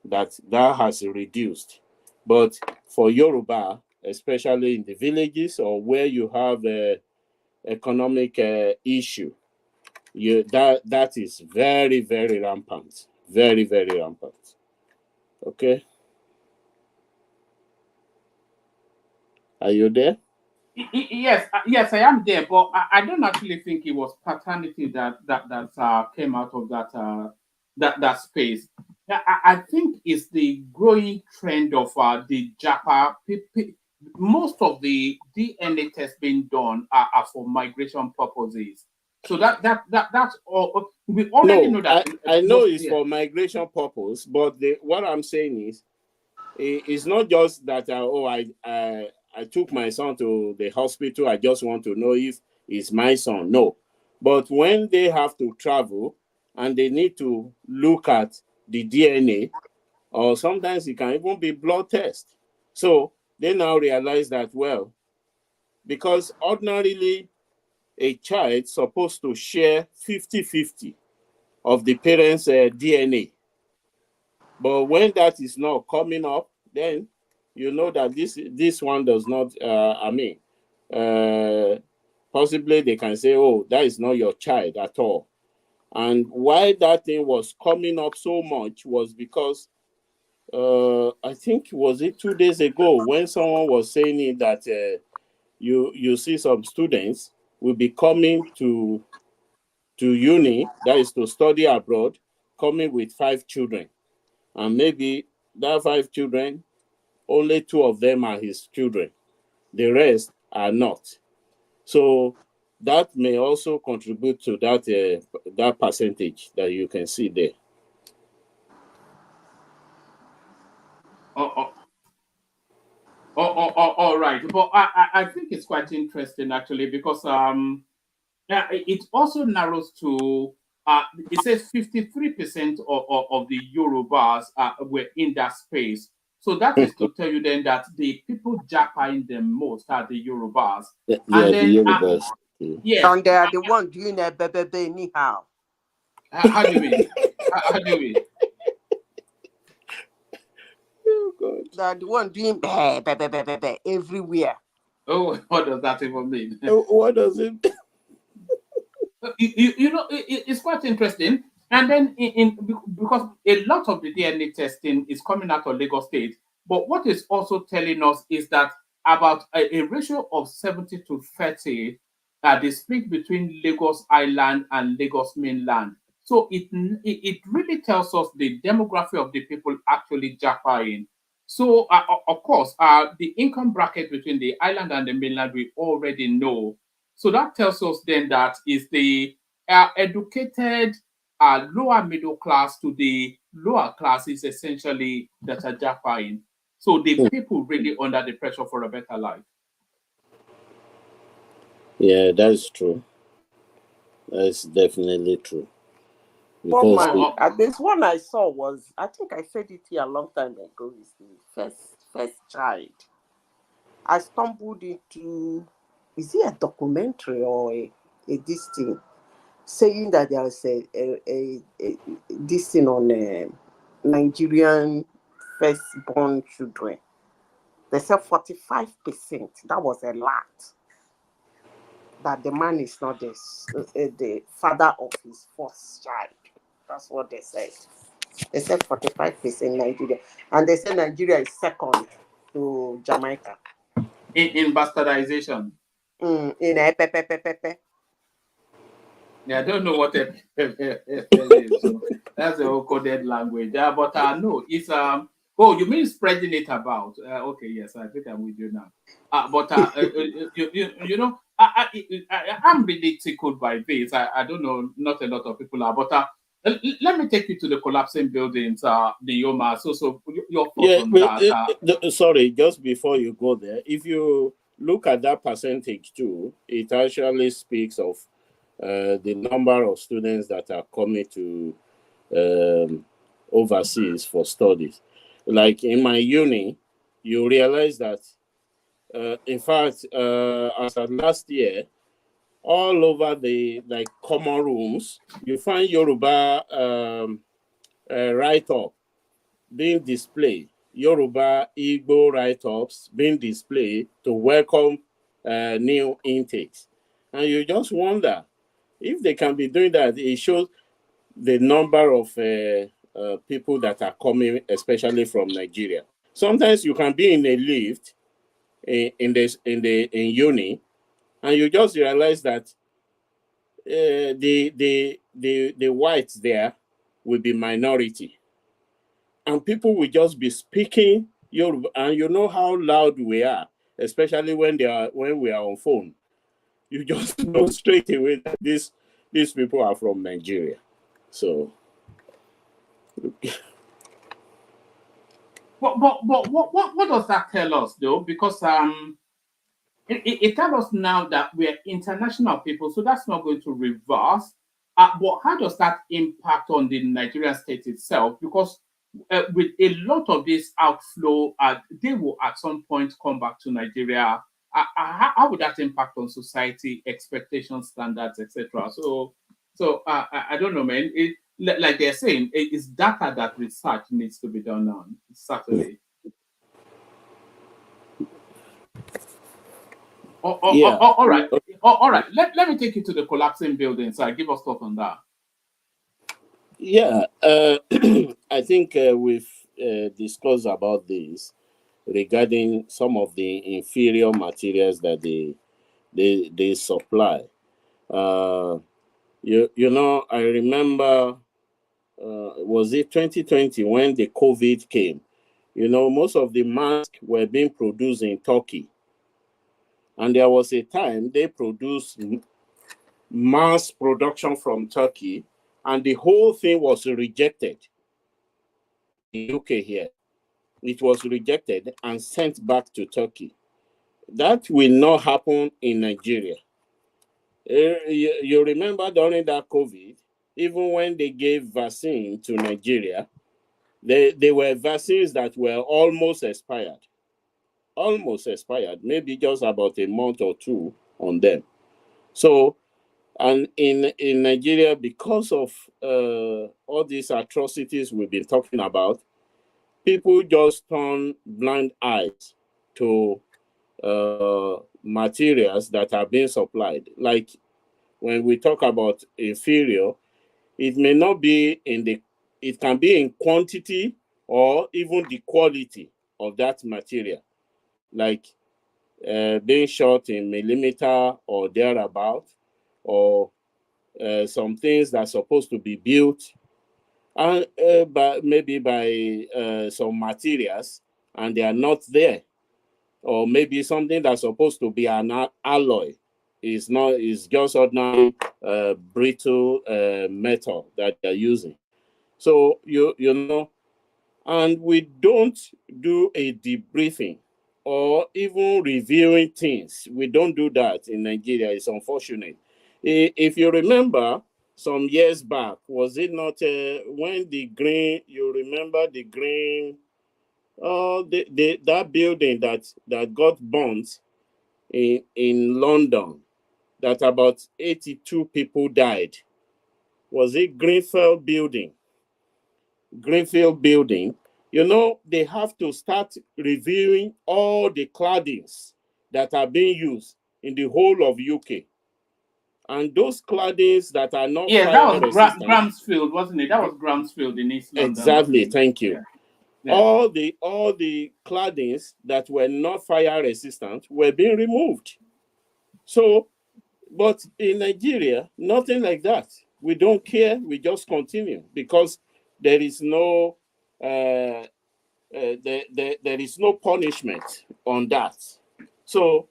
Speaker 1: that has reduced. But for Yoruba, especially in the villages or where you have a economic issue, that is very, very rampant. Very, very rampant. Okay. Are you there?
Speaker 12: Yes, yes, I am there, but I don't actually think it was paternity that came out of that space. I think it's the growing trend of the Japa. Most of the DNA tests being done are for migration purposes. So that's all. We already know that.
Speaker 1: I know it's for migration purpose, but what I'm saying is, it's not just that. I took my son to the hospital. I just want to know if it's my son. No, but when they have to travel and they need to look at the DNA, or sometimes it can even be blood test. So they now realize that, well, because ordinarily a child supposed to share 50-50 of the parents' DNA. But when that is not coming up, then you know that this one does not, possibly they can say, oh, that is not your child at all. And why that thing was coming up so much was because I think, was it 2 days ago when someone was saying that you see some students will be coming to uni, that is to study abroad, coming with 5 children. And maybe that 5 children, only 2 of them are his children. The rest are not. So that may also contribute to that percentage that you can see there.
Speaker 12: All right. But I think it's quite interesting actually because it also narrows to it says 53% of the Yorubas were in that space. So that is to tell you then that the people jackpotting the most are the Yorubas.
Speaker 1: Yeah,
Speaker 12: And
Speaker 1: the
Speaker 12: then
Speaker 1: Yorubas.
Speaker 12: yes.
Speaker 21: And they are the one doing a bebe anyhow.
Speaker 12: How do you mean? How do you mean?
Speaker 1: Oh God.
Speaker 21: They are the one doing bebe everywhere.
Speaker 12: Oh, what does that even mean?
Speaker 1: What does it?
Speaker 12: You know, it's quite interesting. And then because a lot of the DNA testing is coming out of Lagos State, but what is also telling us is that about a ratio of 70 to 30, the split between Lagos Island and Lagos mainland. So it really tells us the demography of the people actually jackpotting. So of course, the income bracket between the island and the mainland we already know. So that tells us then that is the educated lower middle class to the lower classes essentially that are jackpotting. So the people really under the pressure for a better life.
Speaker 1: Yeah, that's true. That's definitely true.
Speaker 21: But
Speaker 1: Because
Speaker 21: man, this one I saw was, I think I said it here a long time ago, is the first child. I stumbled into, is it a documentary or a this thing, saying that there's a this thing on Nigerian firstborn children. They said 45%. That was a lot. That the man is not the father of his first child. That's what they said. They said 45% Nigeria. And they said Nigeria is second to Jamaica.
Speaker 12: In bastardization.
Speaker 21: In a pepe.
Speaker 12: Yeah, I don't know what it is. So that's a whole coded language. But no, it's oh, you mean spreading it about? Okay, yes, I think I'm with you now. But you know, I'm really tickled by this. I don't know, not a lot of people are, but let me take you to the collapsing buildings, the Yoma. So your thoughts on that?
Speaker 1: Sorry, just before you go there, if you look at that percentage too, it actually speaks of the number of students that are coming to overseas for studies. Like in my uni, you realize that, in fact, as of last year, all over the common rooms, you find Yoruba write-up being displayed. Yoruba, Igbo write-ups being displayed to welcome new intakes. And you just wonder, if they can be doing that, it shows the number of people that are coming, especially from Nigeria. Sometimes you can be in a lift in uni, and you just realize that the whites there will be minority, and people will just be speaking Yoruba, and you know how loud we are, especially when we are on phone. You just know straight away that these people are from Nigeria. So,
Speaker 12: But what does that tell us though? Because it tells us now that we're international people, so that's not going to reverse. But how does that impact on the Nigerian state itself? Because with a lot of this outflow, they will at some point come back to Nigeria. How would that impact on society, expectations, standards, etc.? So I don't know, man. Like they're saying, it's data that research needs to be done on, certainly.
Speaker 1: yeah.
Speaker 12: All right. All right. Let me take you to the collapsing buildings. Give us thoughts on that.
Speaker 1: Yeah, I think we've discussed about this regarding some of the inferior materials that they supply. You know, I remember, was it 2020 when the COVID came? You know, most of the masks were being produced in Turkey. And there was a time they produced mass production from Turkey, and the whole thing was rejected in UK here. It was rejected and sent back to Turkey. That will not happen in Nigeria. You remember during that COVID, even when they gave vaccine to Nigeria, they were vaccines that were almost expired, maybe just about a month or two on them. So, and in Nigeria, because of all these atrocities we've been talking about, people just turn blind eyes to materials that are being supplied. Like when we talk about inferior, it may not be it can be in quantity or even the quality of that material, like being shot in millimeter or thereabout, or some things that are supposed to be built and maybe by some materials and they are not there, or maybe something that's supposed to be an alloy is just ordinary brittle metal that they're using. So you know, and we don't do a debriefing or even reviewing things. We don't do that in Nigeria. It's unfortunate. If you remember some years back, was it not when the green? You remember the green? That building that got burnt in London, that about 82 people died. Was it Greenfield building? Greenfield building. You know, they have to start reviewing all the claddings that are being used in the whole of UK. And those claddings that are not fire resistant.
Speaker 12: Gramsfield, wasn't it? That was Gramsfield in East London.
Speaker 1: Exactly, thank you.
Speaker 12: Yeah. Yeah.
Speaker 1: All the claddings that were not fire resistant were being removed. So, but in Nigeria, nothing like that. We don't care. We just continue because there is no there is no punishment on that. So,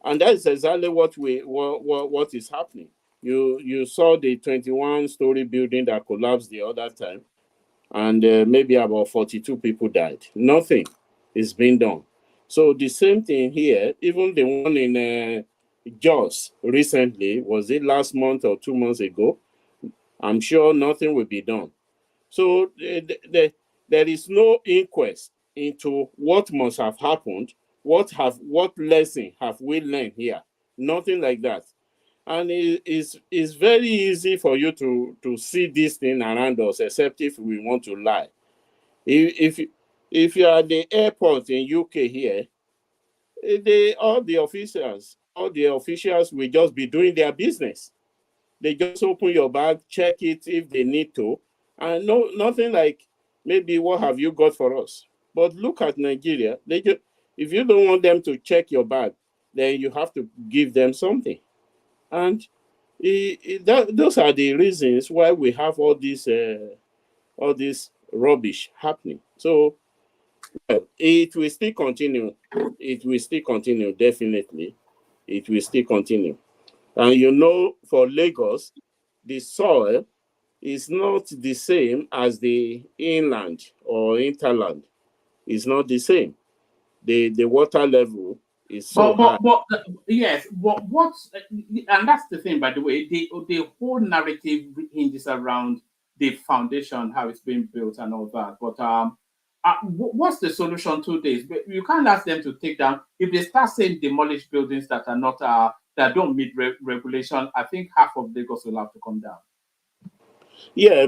Speaker 1: and that is exactly what is happening. You saw the 21-story building that collapsed the other time, and maybe about 42 people died. Nothing is being done. So the same thing here, even the one in Jos recently, was it last month or 2 months ago? I'm sure nothing will be done. So there is no inquest into what must have happened, what lesson have we learned here? Nothing like that. And it's very easy for you to see this thing around us, except if we want to lie. If you are at the airport in UK here, all the officials will just be doing their business. They just open your bag, check it if they need to, and nothing like maybe what have you got for us. But look at Nigeria. If you don't want them to check your bag, then you have to give them something. And those are the reasons why we have all this rubbish happening. So it will still continue. It will still continue, definitely. It will still continue. And you know, for Lagos, the soil is not the same as the inland or interland. It's not the same. The water level is so high.
Speaker 12: Yes, what's and that's the thing, by the way, the whole narrative hinges around the foundation, how it's being built and all that. But what's the solution to this? You can't ask them to take down. If they start saying demolish buildings that are not that don't meet regulation, I think half of Lagos will have to come down.
Speaker 1: Yeah,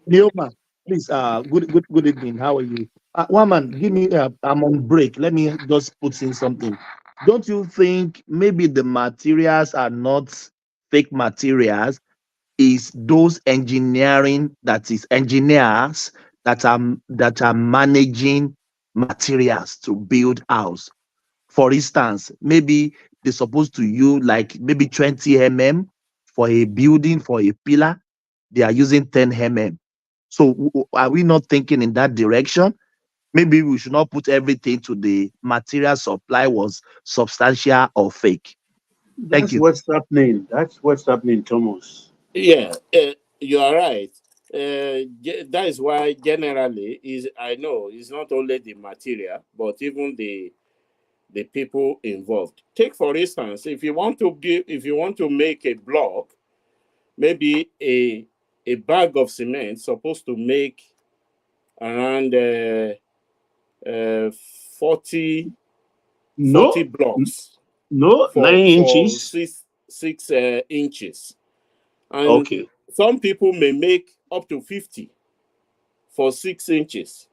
Speaker 4: Neoma, please. Good evening. How are you? One man, give me. I'm on break. Let me just put in something. Don't you think maybe the materials are not fake materials? Is those engineers that are managing materials to build house? For instance, maybe they're supposed to use like maybe 20 mm for a building, for a pillar. They are using 10 mm. So are we not thinking in that direction? Maybe we should not put everything to the material supply was substantial or fake.
Speaker 17: That's what's happening. That's what's happening, Thomas.
Speaker 1: Yeah, you are right. That is why generally I know it's not only the material, but even the people involved. Take for instance, if you want to make a block, maybe a bag of cement supposed to make around 40
Speaker 17: No,
Speaker 1: blocks
Speaker 17: no, 9
Speaker 1: for
Speaker 17: inches.
Speaker 1: six inches, and
Speaker 17: Okay.
Speaker 1: some people may make up to 50 for 6 inches,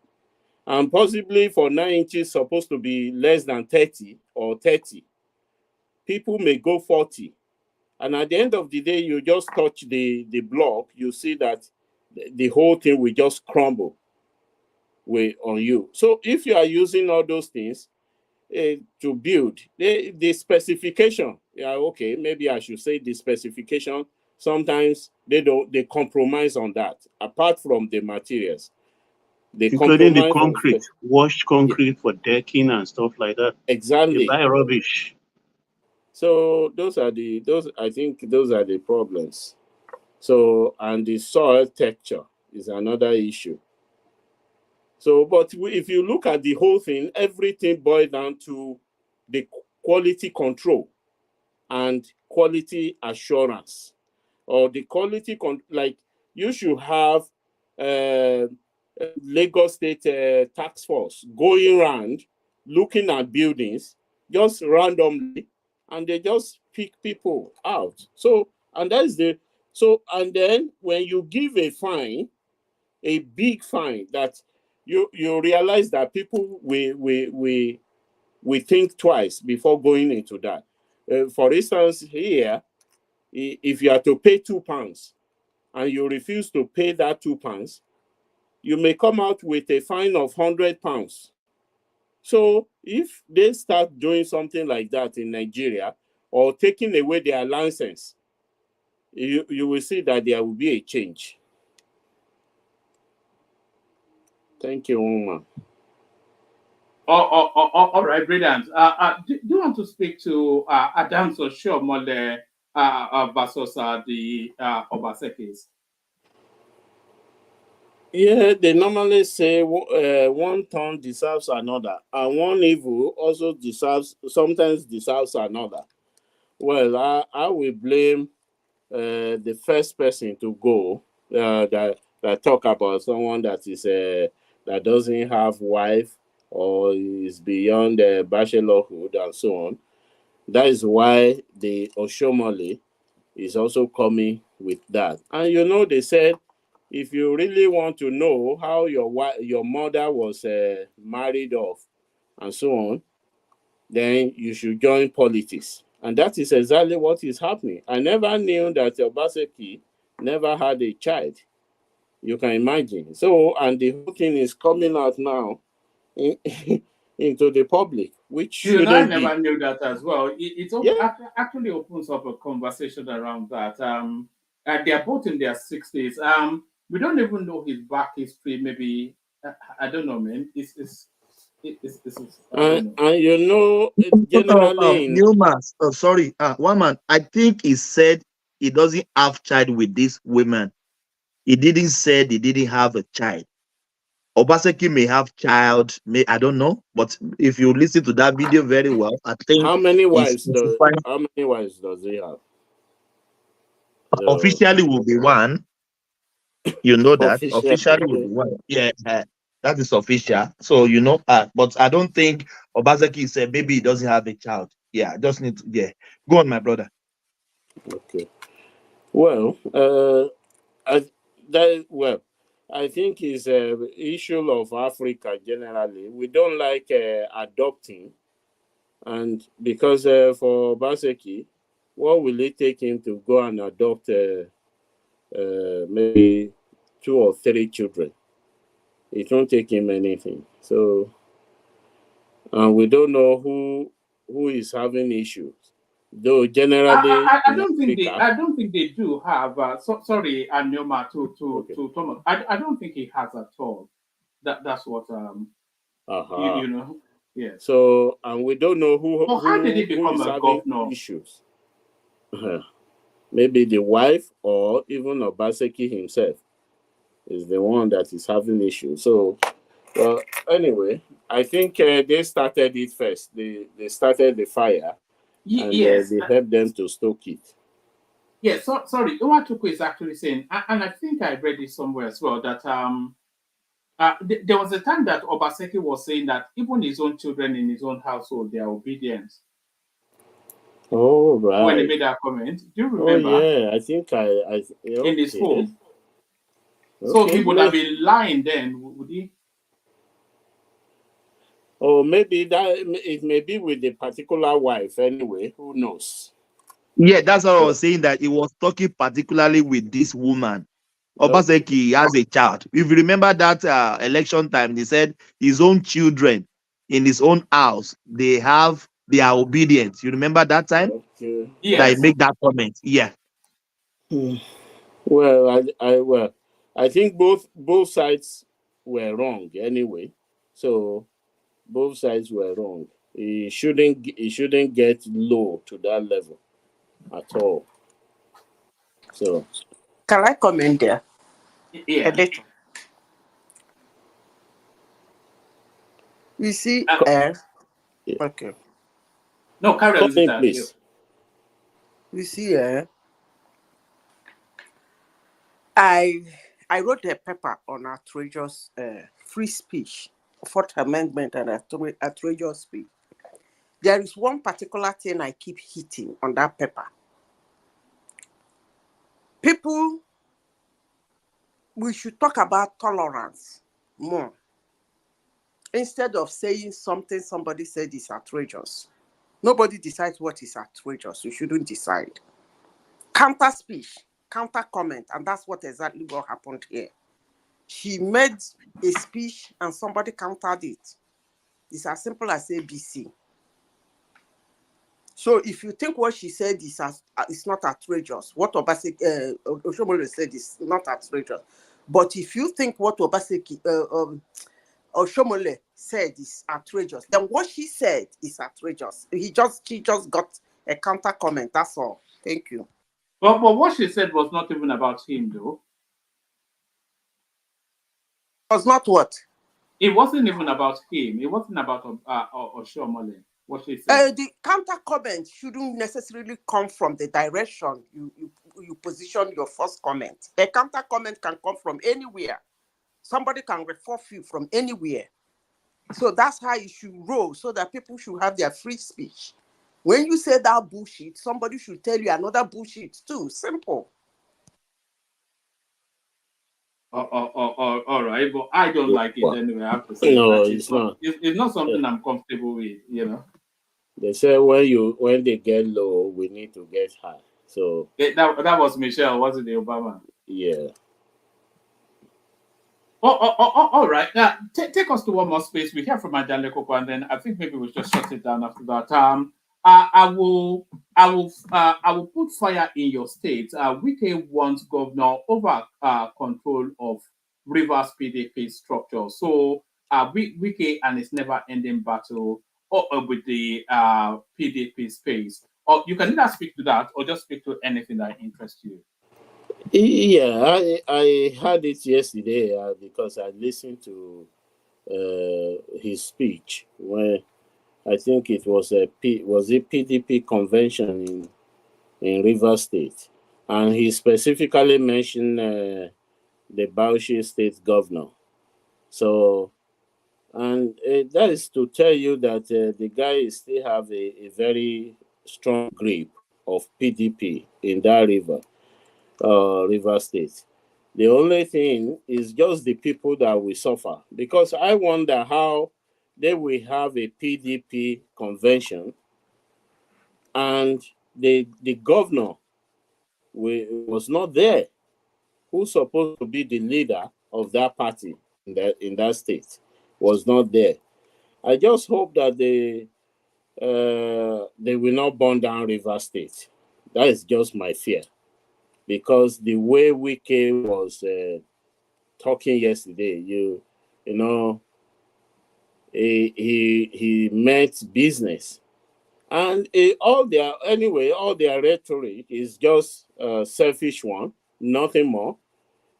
Speaker 1: and possibly for 9 inches supposed to be less than 30 or 30. People may go 40, and at the end of the day, you just touch the block, you see that the whole thing will just crumble on you. So if you are using all those things to build, the specification, yeah, okay, maybe I should say the specification, sometimes they compromise on that, apart from the materials. They
Speaker 17: Including the
Speaker 1: compromise on
Speaker 17: concrete, washed concrete for decking and stuff like that.
Speaker 1: exactly.
Speaker 17: They buy rubbish.
Speaker 1: So I think those are the problems. So, and the soil texture is another issue. So, but if you look at the whole thing, everything boils down to the quality control and quality assurance, or the quality like you should have Lagos State task force going around looking at buildings just randomly, and they just pick people out. So, and that's and then when you give a fine, a big fine, that you realize that people we think twice before going into that. For instance, here, if you are to pay £2 and you refuse to pay that £2, you may come out with a fine of £100. So if they start doing something like that in Nigeria, or taking away their license, you will see that there will be a change. Thank you, Uma.
Speaker 12: All right, brilliant. Do you want to speak to Adams Oshiomhole versus the Obasekis?
Speaker 1: Yeah, they normally say one turn deserves another, and one evil also sometimes deserves another. Well, I will blame the first person to go that talk about someone that is that doesn't have wife or is beyond bachelorhood and so on. That is why the Oshiomhole is also coming with that. And they said, if you really want to know how your mother was married off and so on, then you should join politics. And that is exactly what is happening. I never knew that Obaseki never had a child. You can imagine. So, and the whole thing is coming out now into the public, which shouldn't
Speaker 12: I
Speaker 1: be.
Speaker 12: never knew that as well. It actually opens up a conversation around that. They are both in their 60s. We don't even know his back history. Maybe I don't know, man.
Speaker 1: And generally,
Speaker 4: Newman, sorry, one man. I think he said he doesn't have child with this woman. He didn't say he didn't have a child. Obaseki may have child, I don't know, but if you listen to that video very well, I think
Speaker 1: how many wives does he have?
Speaker 4: Officially will be one. You know that officially will be one. Yeah, that is official. So but I don't think Obaseki said maybe he doesn't have a child. Yeah, I just need to go on, my brother.
Speaker 1: Okay. Well, I think it's an issue of Africa generally. We don't like adopting, and because for Obaseki, what will it take him to go and adopt maybe 2 or 3 children? It won't take him anything. So, and we don't know who is having issues. Though generally,
Speaker 12: I don't think they do have. Sorry, Anyoma to Thomas. I don't think he has at all. That's what you know. Yeah.
Speaker 1: So, and we don't know who
Speaker 12: how did he become
Speaker 1: is
Speaker 12: a
Speaker 1: having
Speaker 12: governor?
Speaker 1: issues. Maybe the wife or even Obaseki himself is the one that is having issues. So, well, anyway, I think they started it first. They started the fire, and
Speaker 12: Yes.
Speaker 1: they helped them to stoke it.
Speaker 12: Yes. So, sorry, Owatuku is actually saying, and I think I read it somewhere as well, that there was a time that Obaseki was saying that even his own children in his own household, they are obedient.
Speaker 1: Oh, right.
Speaker 12: When he made that comment, do you remember?
Speaker 1: Oh, yeah, I think okay.
Speaker 12: In his home. So he would have been lying then, would he?
Speaker 1: Or maybe that it may be with the particular wife anyway. Who knows?
Speaker 4: Yeah, that's what I was saying, that he was talking particularly with this woman. Obaseki has a child. If you remember that election time, they said his own children in his own house, they are obedient. You remember that time?
Speaker 1: Okay.
Speaker 4: That he make that comment. Yeah.
Speaker 1: Well, I think both sides were wrong anyway. So both sides were wrong. It shouldn't get low to that level at all. So
Speaker 21: can I comment there?
Speaker 12: Yeah.
Speaker 21: You see, okay.
Speaker 12: No, carry on,
Speaker 1: please.
Speaker 21: You see, I wrote a paper on outrageous free speech, Fourth Amendment, and outrageous speech. There is one particular thing I keep hitting on that paper. People, we should talk about tolerance more. Instead of saying something somebody said is outrageous. Nobody decides what is outrageous. You shouldn't decide. Counter speech, counter comment, and that's exactly what happened here. She made a speech and somebody countered it. It's as simple as ABC. So if you think what she said is not outrageous, what Obaseki Oshiomhole said is not outrageous. But if you think what Obaseki Oshiomhole said is outrageous, then what she said is outrageous. She just got a counter comment. That's all. Thank you.
Speaker 12: But what she said was not even about him, though.
Speaker 21: It was not what?
Speaker 12: It wasn't even about him. It wasn't about Oshiomhole. What she said.
Speaker 21: The counter comment shouldn't necessarily come from the direction you position your first comment. A counter comment can come from anywhere. Somebody can refer you from anywhere. So that's how you should roll, so that people should have their free speech. When you say that bullshit, somebody should tell you another bullshit too. Simple.
Speaker 12: All right, but I don't like it anyway. I have to say
Speaker 1: no,
Speaker 12: that
Speaker 1: it's not.
Speaker 12: It's not something I'm comfortable with, you know.
Speaker 1: They say when they get low, we need to get high. So
Speaker 12: that was Michelle, wasn't it, Obama?
Speaker 1: Yeah.
Speaker 12: All right. Take us to one more space. We hear from Ajale Koko, and then I think maybe we'll just shut it down after that. I will put fire in your state. Wike wants governor over control of Rivers PDP structure. So Wike and its never-ending battle with the PDP space. Or you can either speak to that or just speak to anything that interests you.
Speaker 1: Yeah, I heard it yesterday because I listened to his speech when I think it was a PDP convention in Rivers State, and he specifically mentioned the Bauchi State governor. So, and that is to tell you that the guy still have a very strong grip of PDP in that River State. The only thing is just the people that will suffer, because I wonder how they will have a PDP convention and the governor was not there, who's supposed to be the leader of that party in that state, was not there. I just hope that they will not burn down River State. That is just my fear, because the way Wike was talking yesterday, you know, he meant business, And all their rhetoric is just a selfish one, nothing more.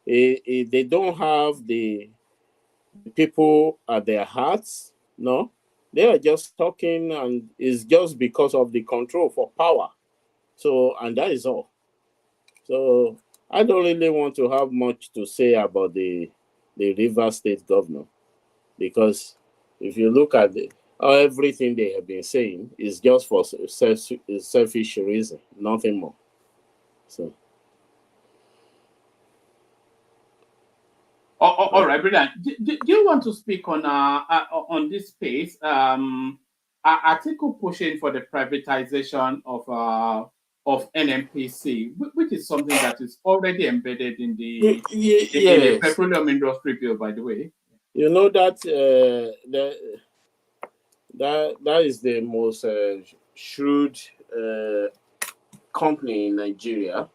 Speaker 1: They don't have the people at their hearts. No, they are just talking, and it's just because of the control for power. So, and that is all. So, I don't really want to have much to say about the River State governor, because if you look at everything they have been saying is just for selfish reason, nothing more. So.
Speaker 12: All right, brilliant. Do you want to speak on this space? Article pushing for the privatization of NNPC, which is something that is already embedded in the in the petroleum industry bill, by the way.
Speaker 1: You know that that is the most shrewd company in Nigeria,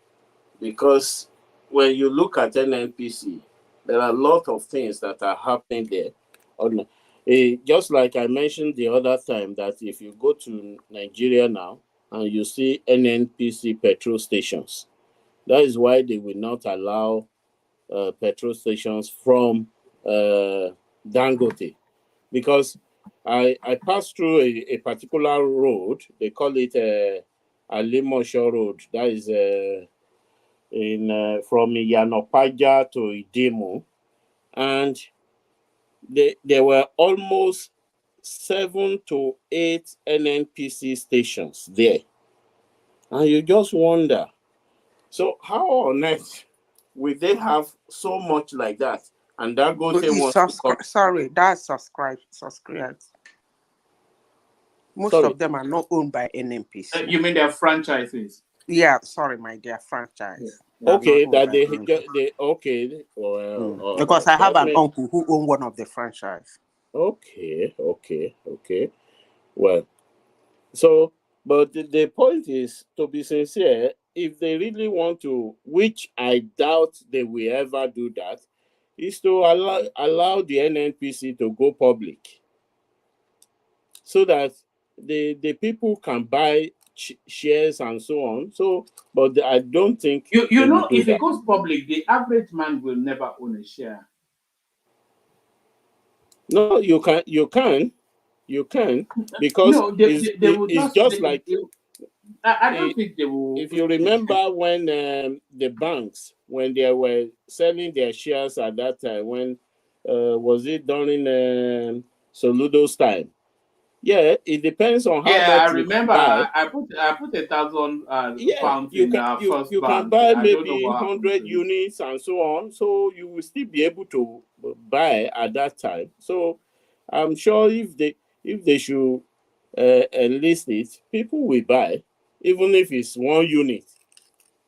Speaker 1: because when you look at NNPC, there are a lot of things that are happening there. Just like I mentioned the other time, that if you go to Nigeria now and you see NNPC petrol stations, that is why they will not allow petrol stations from Dangote, because I passed through a particular road. They call it Alimosho Road. That is from Yanopaja to Idimo, and there were almost 7 to 8 NNPC stations there, and you just wonder. So how on earth will they have so much like that? And Dangote wants to come.
Speaker 21: Sorry, that's subscribed. Most of them are not owned by NNPC.
Speaker 12: You mean they're franchises?
Speaker 21: Yeah, sorry, my dear, franchise.
Speaker 1: Okay, that they okay.
Speaker 21: Because I have an uncle who owned one of the franchise.
Speaker 1: Okay. Well, so, but the point is, to be sincere, if they really want to, which I doubt they will ever do that, is to allow the NNPC to go public, so that the people can buy shares and so on. So, but I don't think
Speaker 12: you know, if it goes public, the average man will never own a share.
Speaker 1: No, you can, because
Speaker 12: no,
Speaker 1: it's just like.
Speaker 12: I don't think they will.
Speaker 1: If you remember when the banks, when they were selling their shares at that time, when was it during Soludo's time? Yeah, it depends on how much
Speaker 12: I
Speaker 1: you
Speaker 12: remember.
Speaker 1: buy.
Speaker 12: I put 1,000 pounds
Speaker 1: you
Speaker 12: in
Speaker 1: can,
Speaker 12: First
Speaker 1: you
Speaker 12: Bank.
Speaker 1: can buy
Speaker 12: I don't know
Speaker 1: maybe
Speaker 12: what
Speaker 1: 100 units and so on, so you will still be able to buy at that time. So I'm sure if they should enlist it, people will buy, even if it's 1 unit.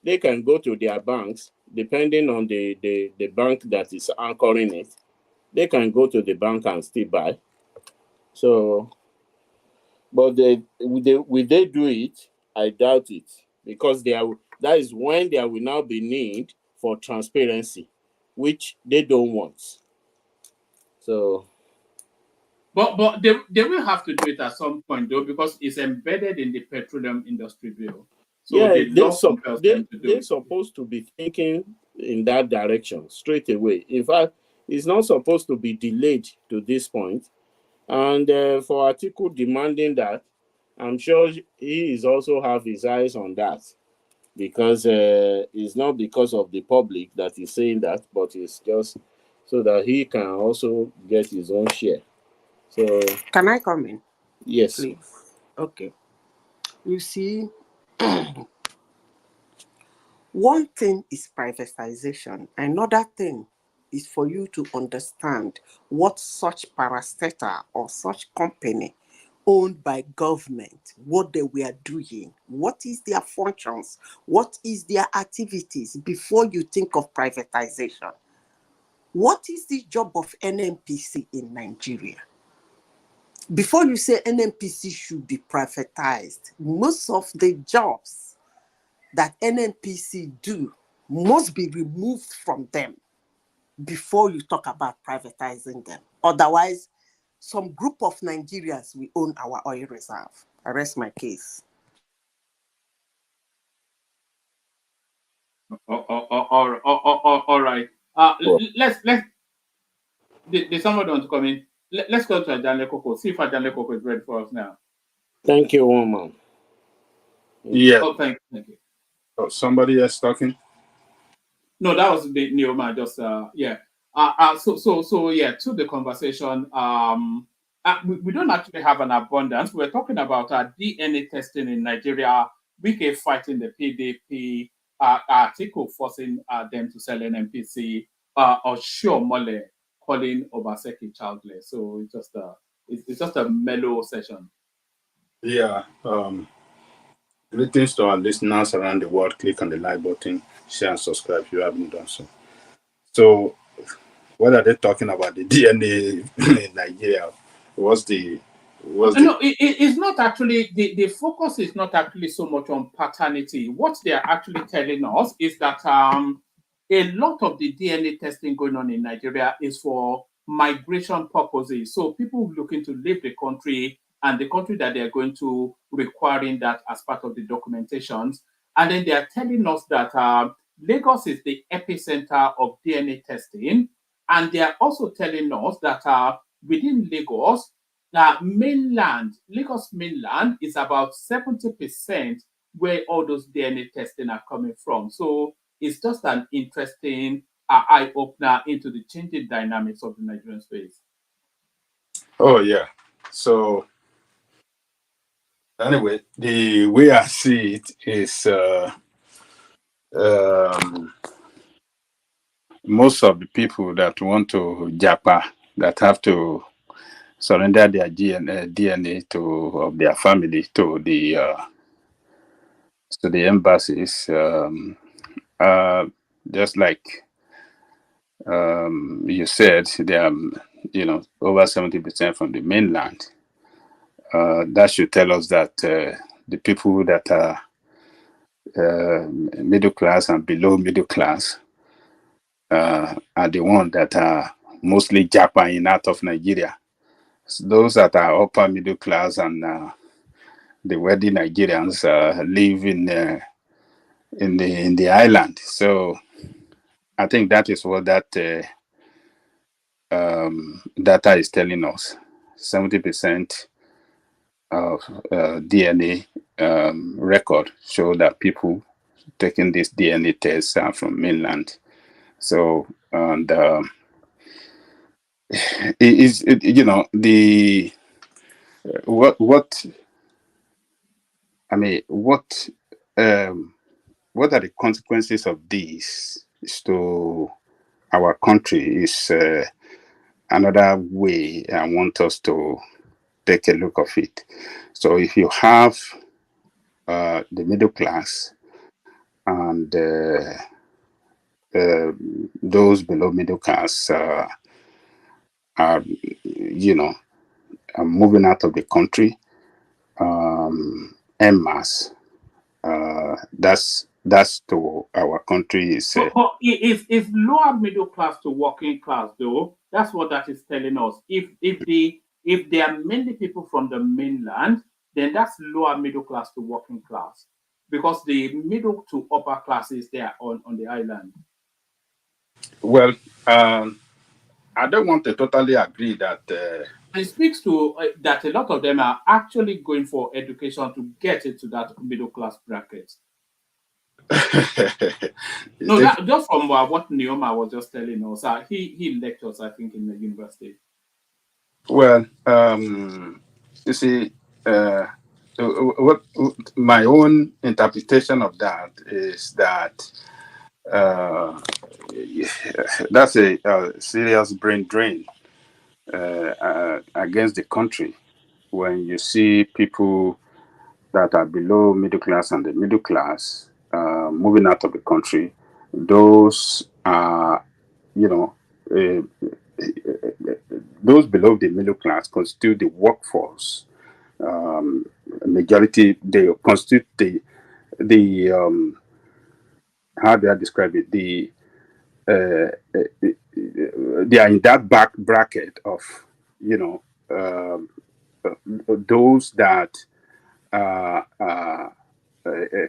Speaker 1: They can go to their banks, depending on the bank that is anchoring it. They can go to the bank and still buy. So, but will they do it? I doubt it, because that is when there will now be need for transparency, which they don't want. So,
Speaker 12: but they will have to do it at some point, though, because it's embedded in the petroleum industry bill. So
Speaker 1: yeah,
Speaker 12: the law compels them to do
Speaker 1: they're
Speaker 12: it.
Speaker 1: supposed to be thinking in that direction straight away. In fact, it's not supposed to be delayed to this point. And for Atiku demanding that, I'm sure he is also have his eyes on that, because it's not because of the public that he's saying that, but it's just so that he can also get his own share. So,
Speaker 21: can I come in?
Speaker 1: Yes,
Speaker 21: please. Okay. You see, one thing is privatization. Another thing is for you to understand what such parastatal or such company owned by government, what they were doing, what is their functions, what is their activities before you think of privatization. What is the job of NNPC in Nigeria? Before you say NNPC should be privatized, most of the jobs that NNPC do must be removed from them before you talk about privatizing them. Otherwise, some group of Nigerians will own our oil reserve. I rest my case.
Speaker 12: All right. Let's did someone want to come in? Let's go to Ajanle Koko. See if Ajanle Koko is ready for us now.
Speaker 1: Thank you, woman.
Speaker 20: Yeah.
Speaker 12: Oh, thank you.
Speaker 20: Oh, somebody else talking?
Speaker 12: No, that was the Neoma. Just yeah. So yeah. To the conversation. We don't actually have an abundance. We're talking about DNA testing in Nigeria. Wike fighting the PDP. Article forcing them to sell NNPC. Oshiomhole calling Obaseki childless. So it's just a mellow session.
Speaker 20: Yeah. Greetings to our listeners around the world. Click on the like button, share and subscribe if you haven't done so. So, what are they talking about? The DNA in Nigeria?
Speaker 12: No, it's not actually, the focus is not actually so much on paternity. What they are actually telling us is that a lot of the DNA testing going on in Nigeria is for migration purposes. So people looking to leave the country and the country that they're going to requiring that as part of the documentations. And then they are telling us that Lagos is the epicenter of DNA testing. And they are also telling us that within Lagos, Lagos mainland is about 70% where all those DNA testing are coming from. So it's just an interesting eye opener into the changing dynamics of the Nigerian space.
Speaker 20: Oh yeah. So anyway, the way I see it is most of the people that want to japa, that have to surrender their DNA of their family to the embassies, just like you said, they are over 70% from the mainland. That should tell us that the people that are middle class and below middle class are the ones that are mostly Japan out of Nigeria. So those that are upper middle class and the wealthy Nigerians live in the island. So I think that is what that data is telling us. 70% of DNA record show that people taking this DNA test are from mainland. So and the what I mean what are the consequences of this to our country is another way I want us to take a look of it. So if you have the middle class and those below middle class are moving out of the country en masse, that's to our country is
Speaker 12: But it's lower middle class to working class, though. That's what that is telling us. If there are many people from the mainland, then that's lower middle class to working class, because the middle to upper classes there on the island.
Speaker 20: well. I don't want to totally agree that.
Speaker 12: It speaks to that a lot of them are actually going for education to get into that middle class bracket. No, just from what Neoma was just telling us. He lectures, I think, in the university.
Speaker 20: Well, you see, what my own interpretation of that is that that's a serious brain drain against the country when you see people that are below middle class and the middle class moving out of the country. Those are, those below the middle class constitute the workforce. Majority, they constitute the how do I describe it? They are in that back bracket of those that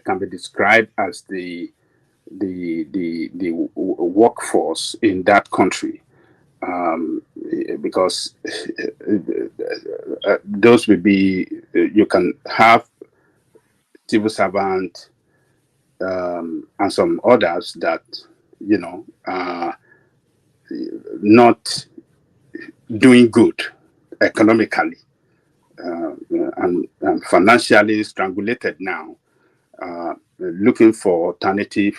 Speaker 20: can be described as the workforce in that country, because those will be, you can have civil servant and some others that not doing good economically and financially strangulated now, looking for alternative.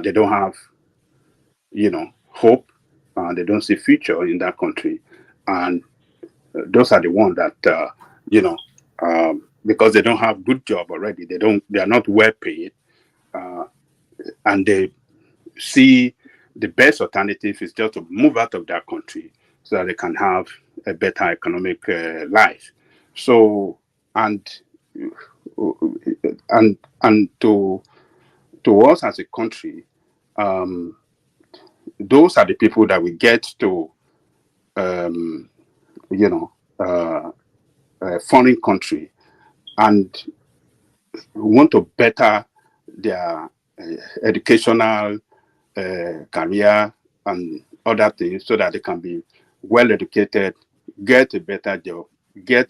Speaker 20: They don't have, hope. They don't see future in that country, and those are the ones that because they don't have good job already. They are not well paid, and they see the best alternative is just to move out of that country so that they can have a better economic life. So and to us as a country, those are the people that we get to a foreign country and want to better their educational career and other things so that they can be well educated, get a better job, get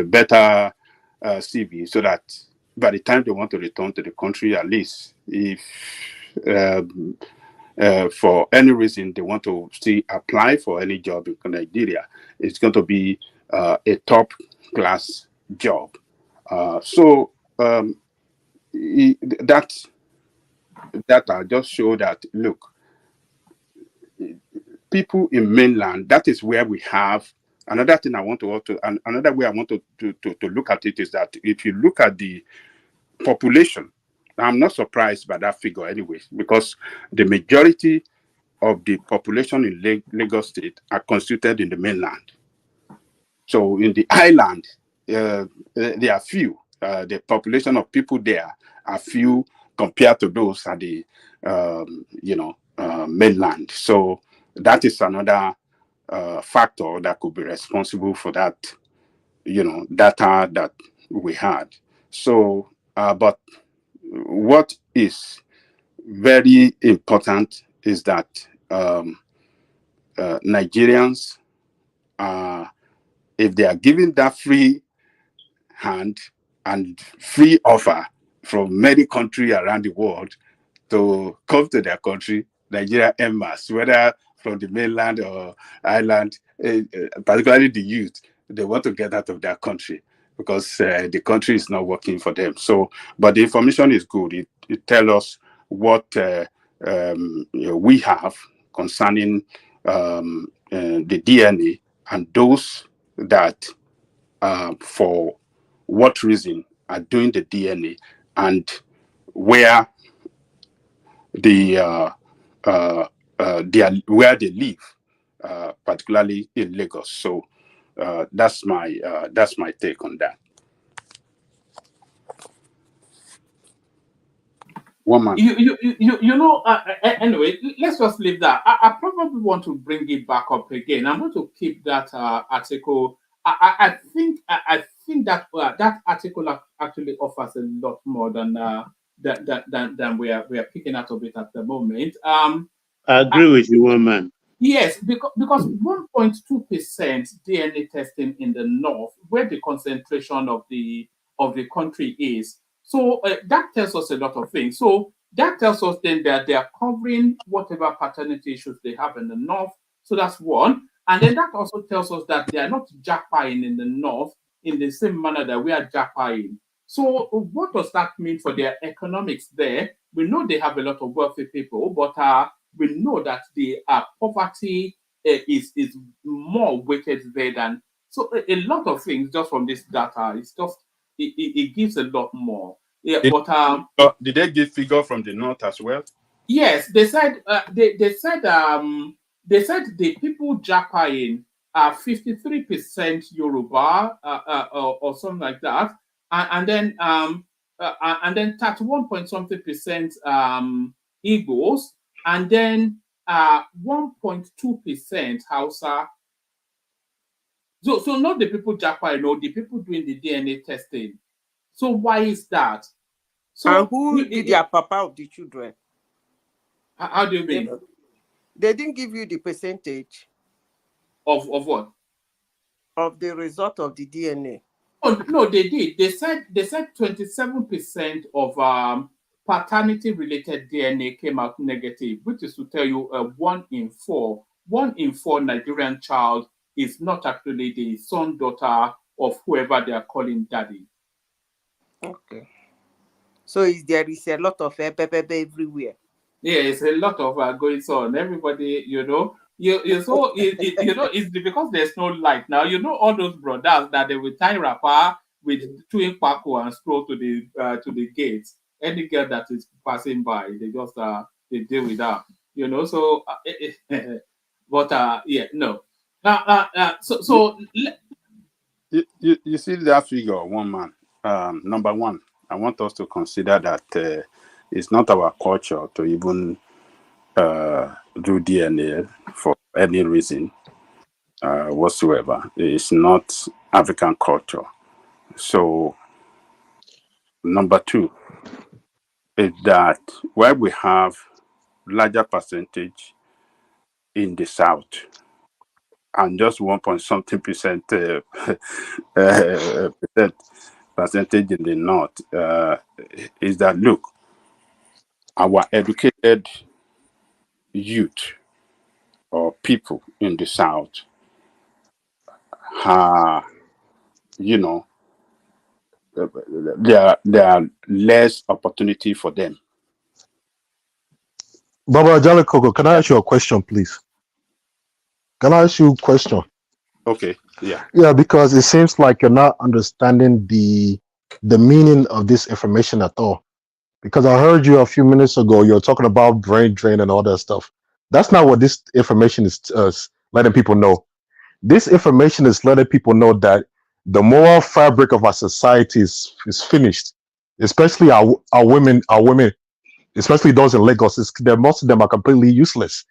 Speaker 20: better CV, so that by the time they want to return to the country, at least if for any reason they want to still apply for any job in Nigeria, it's going to be a top class job. That just show that, look, people in mainland, that is where we have another thing I want to also, and another way I want to look at it is that if you look at the population, I'm not surprised by that figure anyway, because the majority of the population in Lagos State are constituted in the mainland. So in the island, there are few. The population of people there are few compared to those at the mainland. So that is another factor that could be responsible for that, data that we had. So, but what is very important is that Nigerians, if they are given that free hand and free offer from many countries around the world to come to their country, Nigeria en masse, whether from the mainland or island, particularly the youth, they want to get out of their country because the country is not working for them. So, but the information is good. It tells us what we have concerning the DNA and those that for what reason are doing the DNA and where where they live, particularly in Lagos. So that's my take on that. One man.
Speaker 12: Anyway, let's just leave that. I probably want to bring it back up again. I'm going to keep that article. I think that that article actually offers a lot more than we are picking out of it at the moment.
Speaker 17: I agree with you, one man.
Speaker 12: Yes, because 1.2% DNA testing in the north, where the concentration of the country is. So that tells us a lot of things. So that tells us then that they are covering whatever paternity issues they have in the north. So that's one. And then that also tells us that they are not jackpying in the north in the same manner that we are jackpying. So what does that mean for their economics there? We know they have a lot of wealthy people, but we know that the poverty is more weighted there than. So a lot of things just from this data, it's just it gives a lot more. Yeah,
Speaker 20: did they give figure from the north as well?
Speaker 12: Yes, they said they said the people jackpying are 53% Yoruba or something like that, and then 31 point something percent Igbos, and then 1.2% Hausa. So not the people Japa, the people doing the DNA testing. So why is that? So
Speaker 21: and who did their papa of the children?
Speaker 12: How do you mean?
Speaker 21: They didn't give you the percentage
Speaker 12: of what?
Speaker 21: Of the result of the DNA.
Speaker 12: Oh no, they did. They said 27% of paternity related DNA came out negative, which is to tell you 1 in 4 Nigerian child is not actually the son, daughter of whoever they are calling daddy.
Speaker 21: Okay. So there is a lot of everywhere.
Speaker 12: Yeah, it's a lot of going on. Everybody, you so it's because there's no light now. All those brothers that they will tie wrapper with twin paco and stroll to the gate. Any girl that is passing by, they just they deal with that. So but yeah, no.
Speaker 20: You see that figure, one man. Number one, I want us to consider that it's not our culture to even do DNA for any reason whatsoever. It's not African culture. So, number two is that where we have larger percentage in the South and just 1 point something percent percentage in the North is that, look, our educated youth or people in the South are, there are less opportunity for them.
Speaker 5: Baba Jalekoko, can I ask you a question, please? Can I ask you a question?
Speaker 20: Okay, yeah.
Speaker 5: Yeah, because it seems like you're not understanding the meaning of this information at all. Because I heard you a few minutes ago, you're talking about brain drain and all that stuff. That's not what this information is letting people know. This information is letting people know that the moral fabric of our society is finished, especially our women, especially those in Lagos. Most of them are completely useless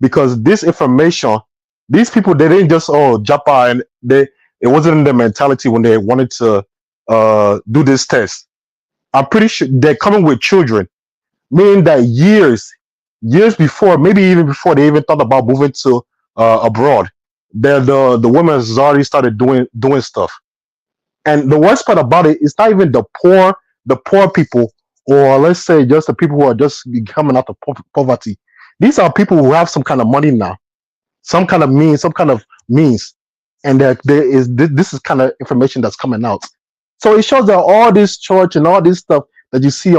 Speaker 5: because this information, these people, they didn't just japa, and it wasn't in their mentality when they wanted to do this test. I'm pretty sure they're coming with children, meaning that years before, maybe even before they even thought about moving to abroad, the women has already started doing stuff. And the worst part about it is not even the poor people, or let's say just the people who are just coming out of poverty. These are people who have some kind of money now, some kind of means, and this is kind of information that's coming out. So it shows that all this church and all this stuff that you see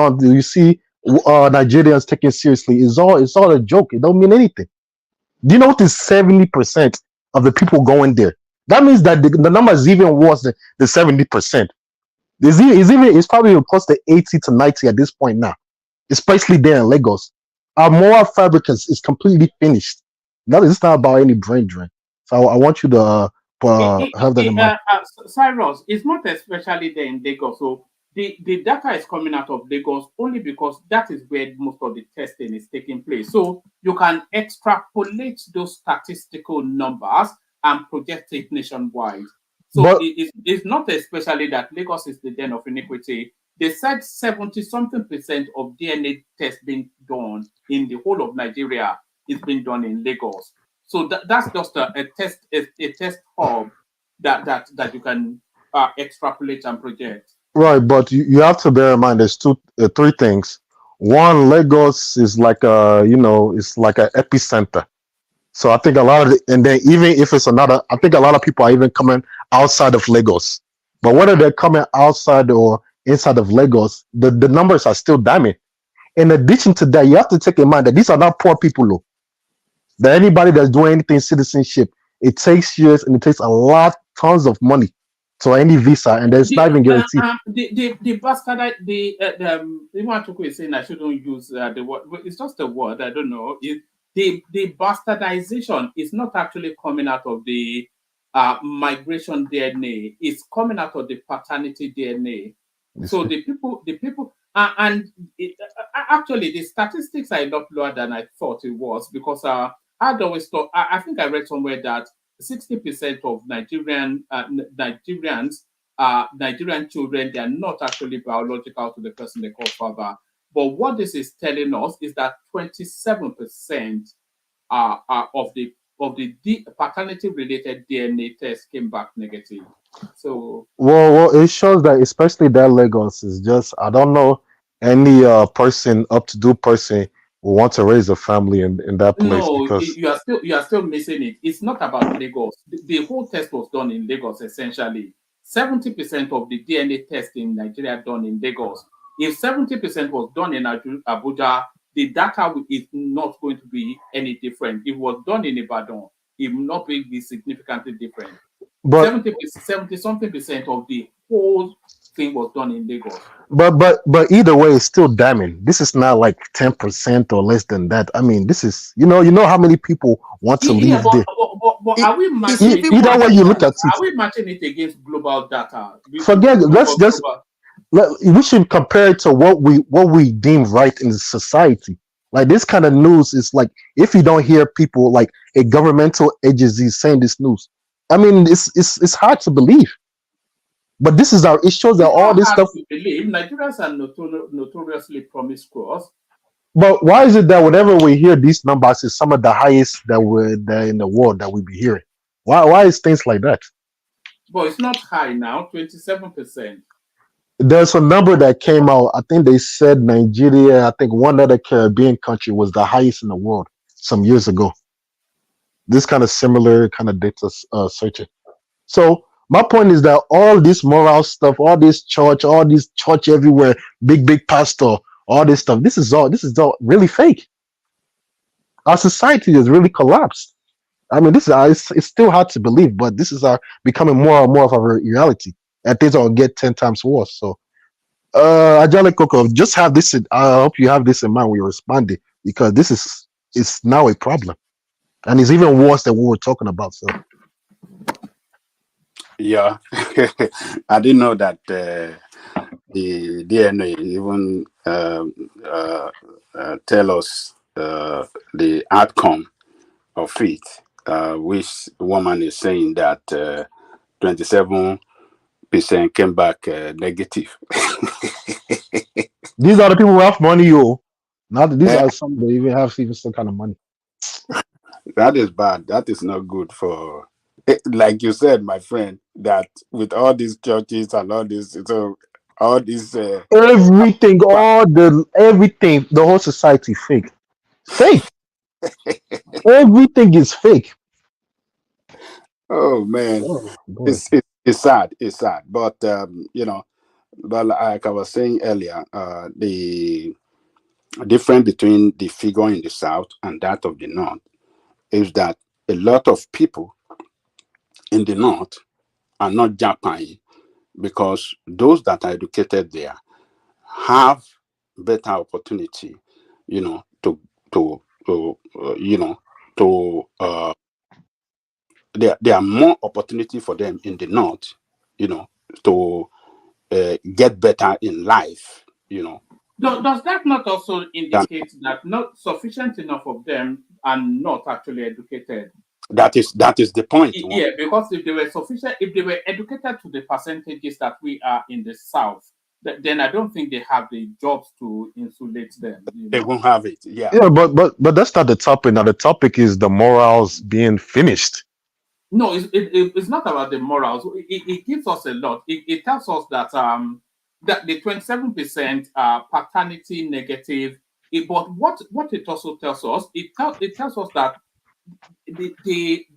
Speaker 5: Nigerians taking seriously is all a joke. It don't mean anything. Do you know what is 70% of the people going there? That means that the number is even worse than the 70%. It's probably close to 80 to 90 at this point now, especially there in Lagos. Our moral fabric is completely finished. Now it's not about any brain drain. So I want you to have that in mind.
Speaker 12: Cyrus, it's not especially there in Lagos. So the data is coming out of Lagos only because that is where most of the testing is taking place. So you can extrapolate those statistical numbers and project it nationwide. So it's not especially that Lagos is the den of iniquity. They said 70-something% of DNA tests being done in the whole of Nigeria is being done in Lagos. So that's just a test hub that you can extrapolate and project.
Speaker 5: Right, but you have to bear in mind there's three things. One, Lagos is like it's like an epicenter. So I think a lot of and then even if it's another, I think a lot of people are even coming outside of Lagos. But whether they're coming outside or inside of Lagos, the numbers are still damning. In addition to that, you have to take in mind that these are not poor people, though. That anybody that's doing anything citizenship, it takes years and it takes tons of money to any visa, and it's not even guaranteed.
Speaker 12: The bastard, even Chuku is saying I shouldn't use the word. It's just a word. I don't know. The bastardization is not actually coming out of the migration DNA. It's coming out of the paternity DNA. So the people, actually the statistics are a lot lower than I thought it was because I'd always thought. I think I read somewhere that 60% of Nigerian children, they are not actually biological to the person they call father. But what this is telling us is that 27% of the paternity-related DNA test came back negative. So
Speaker 5: Well, it shows that especially that Lagos is just, I don't know any person, up to do person who want to raise a family in that place,
Speaker 12: no,
Speaker 5: because
Speaker 12: you are still missing it. It's not about Lagos. The whole test was done in Lagos essentially. 70% of the DNA test in Nigeria done in Lagos. If 70% was done in Abuja, the data is not going to be any different. If it was done in Ibadan, it will not be significantly different.
Speaker 5: but
Speaker 12: 70 something percent of the whole thing was done in Lagos.
Speaker 5: but either way, it's still damning. This is not like 10% or less than that. I mean, this is, you know how many people want to
Speaker 12: Yeah,
Speaker 5: live there.
Speaker 12: but are we matching it?
Speaker 5: Either way you look at it,
Speaker 12: Are we matching it against global data?
Speaker 5: forget. Let's just
Speaker 12: Global.
Speaker 5: we should compare it to what we deem right in society. Like this kind of news is like, if you don't hear people like a governmental agency saying this news, I mean, it's hard to believe. But this is it shows that
Speaker 12: It's
Speaker 5: all
Speaker 12: not
Speaker 5: this
Speaker 12: hard
Speaker 5: stuff.
Speaker 12: to believe. Nigerians are notoriously promiscuous.
Speaker 5: But why is it that whenever we hear these numbers, it's some of the highest that in the world that we be hearing? Why is things like that?
Speaker 12: But it's not high now, 27%.
Speaker 5: There's a number that came out. I think they said Nigeria, I think one other Caribbean country was the highest in the world some years ago. This kind of similar kind of data searching. So my point is that all this moral stuff, all this church everywhere, big pastor, all this stuff, this is all really fake. Our society has really collapsed. I mean, this is it's still hard to believe, but this is becoming more and more of a reality, and things will get 10 times worse. So, Ajale Coco, just have this. I hope you have this in mind when you're responding, because this is now a problem, and it's even worse than what we're talking about. So,
Speaker 20: Yeah, I didn't know that the DNA even tell us the outcome of it, which woman is saying that 27% came back negative.
Speaker 5: these are the people who have money, Not these are some that even have some kind of money.
Speaker 20: That is bad. That is not good for, like you said, my friend, that with all these churches and all this, so all this
Speaker 5: Everything, everything, the whole society fake. Everything is fake.
Speaker 20: Oh man,
Speaker 5: Oh,
Speaker 20: it's sad. It's sad, but but like I was saying earlier, the difference between the figure in the south and that of the north is that a lot of people in the north are not Japan, because those that are educated there have better opportunity, there are more opportunity for them in the north, to get better in life,
Speaker 12: Does that not also indicate that not sufficient enough of them are not actually educated?
Speaker 20: That is the point.
Speaker 12: Yeah, because if they were educated to the percentages that we are in the south, then I don't think they have the jobs to insulate them.
Speaker 20: They won't have it. Yeah.
Speaker 5: Yeah, but that's not the topic. Now the topic is the morals being finished.
Speaker 12: No, it's not about the morals. It gives us a lot. It tells us that that the 27% paternity negative. But what it also tells us, it tells us that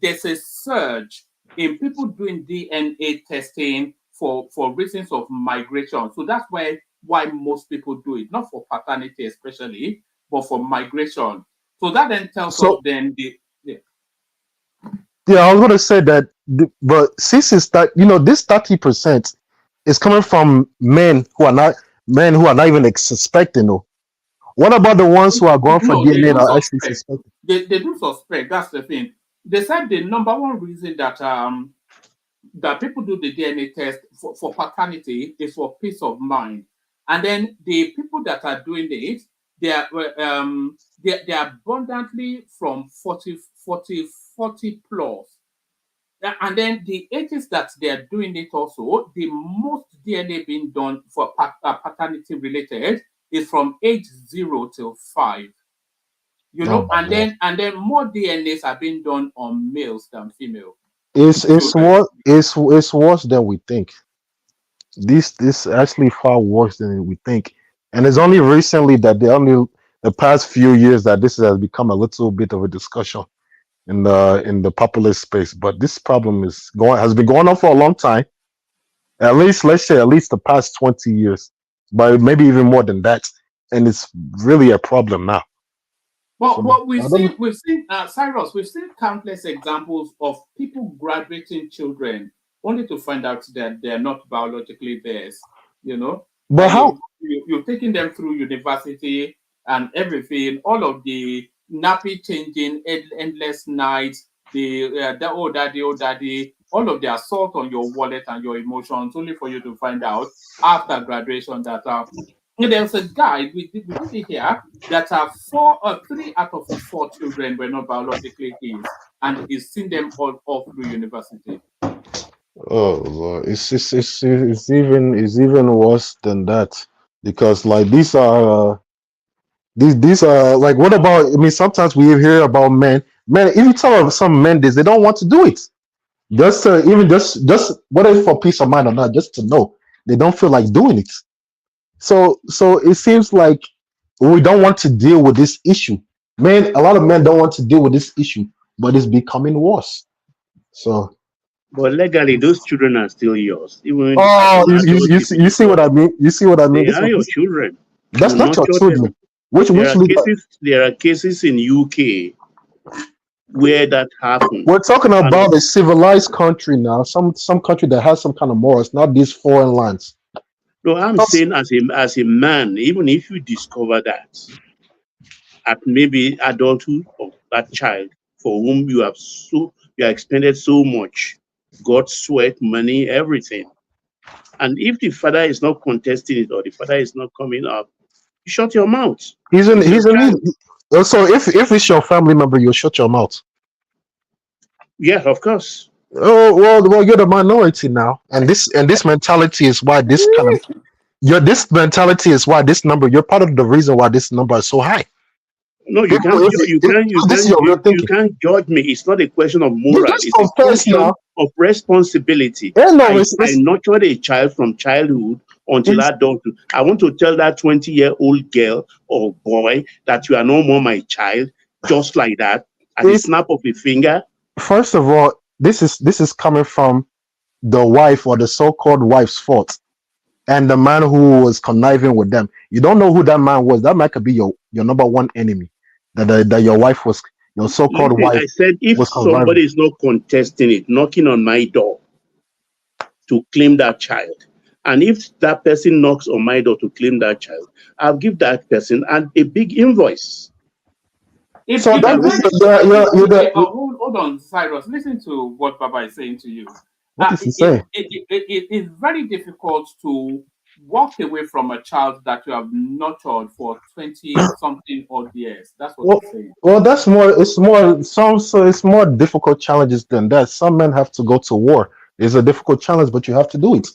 Speaker 12: there's a surge in people doing DNA testing for reasons of migration. So that's why most people do it, not for paternity especially, but for migration. So that then tells us then
Speaker 5: Yeah, I was going to say that, but since it's that, this 30% is coming from men who are not even suspecting. Though. What about the ones who are going for
Speaker 12: no,
Speaker 5: DNA and are actually suspecting?
Speaker 12: They do suspect. That's the thing. They said the number one reason that that people do the DNA test for paternity is for peace of mind, and then the people that are doing it, they are abundantly from 40 plus. And then the ages that they are doing it also, the most DNA being done for paternity related is from age 0 till 5. You know,
Speaker 5: Oh my
Speaker 12: and then more DNAs are being done on males than female
Speaker 5: it's
Speaker 12: children.
Speaker 5: what it's worse than we think. This actually far worse than we think, and it's only recently that the past few years that this has become a little bit of a discussion in the populist space. But this problem has been going on for a long time. At least let's say at least the past 20 years, but maybe even more than that, and it's really a problem now.
Speaker 12: But
Speaker 5: So
Speaker 12: what
Speaker 5: I don't.
Speaker 12: we've seen, Cyrus, we've seen countless examples of people graduating children only to find out that they're not biologically theirs. You know,
Speaker 5: But how?
Speaker 12: you've taken them through university and everything, all of the nappy changing, endless nights, oh daddy, all of the assault on your wallet and your emotions, only for you to find out after graduation that there's a guy we did it here that are 3 out of his 4 children were not biologically his, and he's seen them all through university.
Speaker 5: Oh Lord, it's even worse than that because like these are like what about? I mean, sometimes we hear about men. If you tell some men this, they don't want to do it. Just to, even just whether it's for peace of mind or not, just to know they don't feel like doing it. So it seems like we don't want to deal with this issue. A lot of men don't want to deal with this issue, but it's becoming worse. So,
Speaker 17: But legally, those children are still yours, even as
Speaker 5: oh,
Speaker 17: an adult.
Speaker 5: you see what I mean? You see what I mean?
Speaker 17: They are your children.
Speaker 5: That's
Speaker 17: You
Speaker 5: not your
Speaker 17: nurture them.
Speaker 5: children. Which
Speaker 17: There are cases in UK where that happens.
Speaker 5: we're talking
Speaker 17: And
Speaker 5: about a civilized country now, some country that has some kind of morals, not these foreign lands.
Speaker 17: no, I'm saying as a man, even if you discover that at maybe adulthood of that child for whom you have expended so much, God, sweat, money, everything. And if the father is not contesting it or the father is not coming up, you shut your mouth.
Speaker 5: He's an
Speaker 17: It's your child.
Speaker 5: so if it's your family member, you'll shut your mouth.
Speaker 17: Yeah, of course.
Speaker 5: Oh well, you're the minority now, and this mentality is why this mentality is why this number. You're part of the reason why this number is so high.
Speaker 17: No, you can't.
Speaker 5: This is your real
Speaker 17: You
Speaker 5: thinking.
Speaker 17: can't judge me. It's not a question of
Speaker 5: You
Speaker 17: moral.
Speaker 5: just
Speaker 17: It's a
Speaker 5: confess
Speaker 17: question
Speaker 5: now.
Speaker 17: of responsibility.
Speaker 5: Yeah, no,
Speaker 17: I nurtured a child from childhood until adulthood. I want to tell that 20-year-old girl or boy that you are no more my child, just like that, at the snap of a finger.
Speaker 5: First of all, this is coming from the wife or the so-called wife's fault, and the man who was conniving with them. You don't know who that man was. That man could be your number one enemy. That your wife was your so-called
Speaker 17: Listen,
Speaker 5: wife.
Speaker 17: I said if
Speaker 5: was conniving.
Speaker 17: somebody is not contesting it, knocking on my door to claim that child, and if that person knocks on my door to claim that child, I'll give that person a big invoice.
Speaker 12: Hold on, Cyrus. Listen to what Baba is saying to you.
Speaker 5: What is he saying?
Speaker 12: It is very difficult to walk away from a child that you have nurtured for 20-something odd years. That's what he's saying.
Speaker 5: Well, that's more. It's more. It's more difficult challenges than that. Some men have to go to war. It's a difficult challenge, but you have to do it.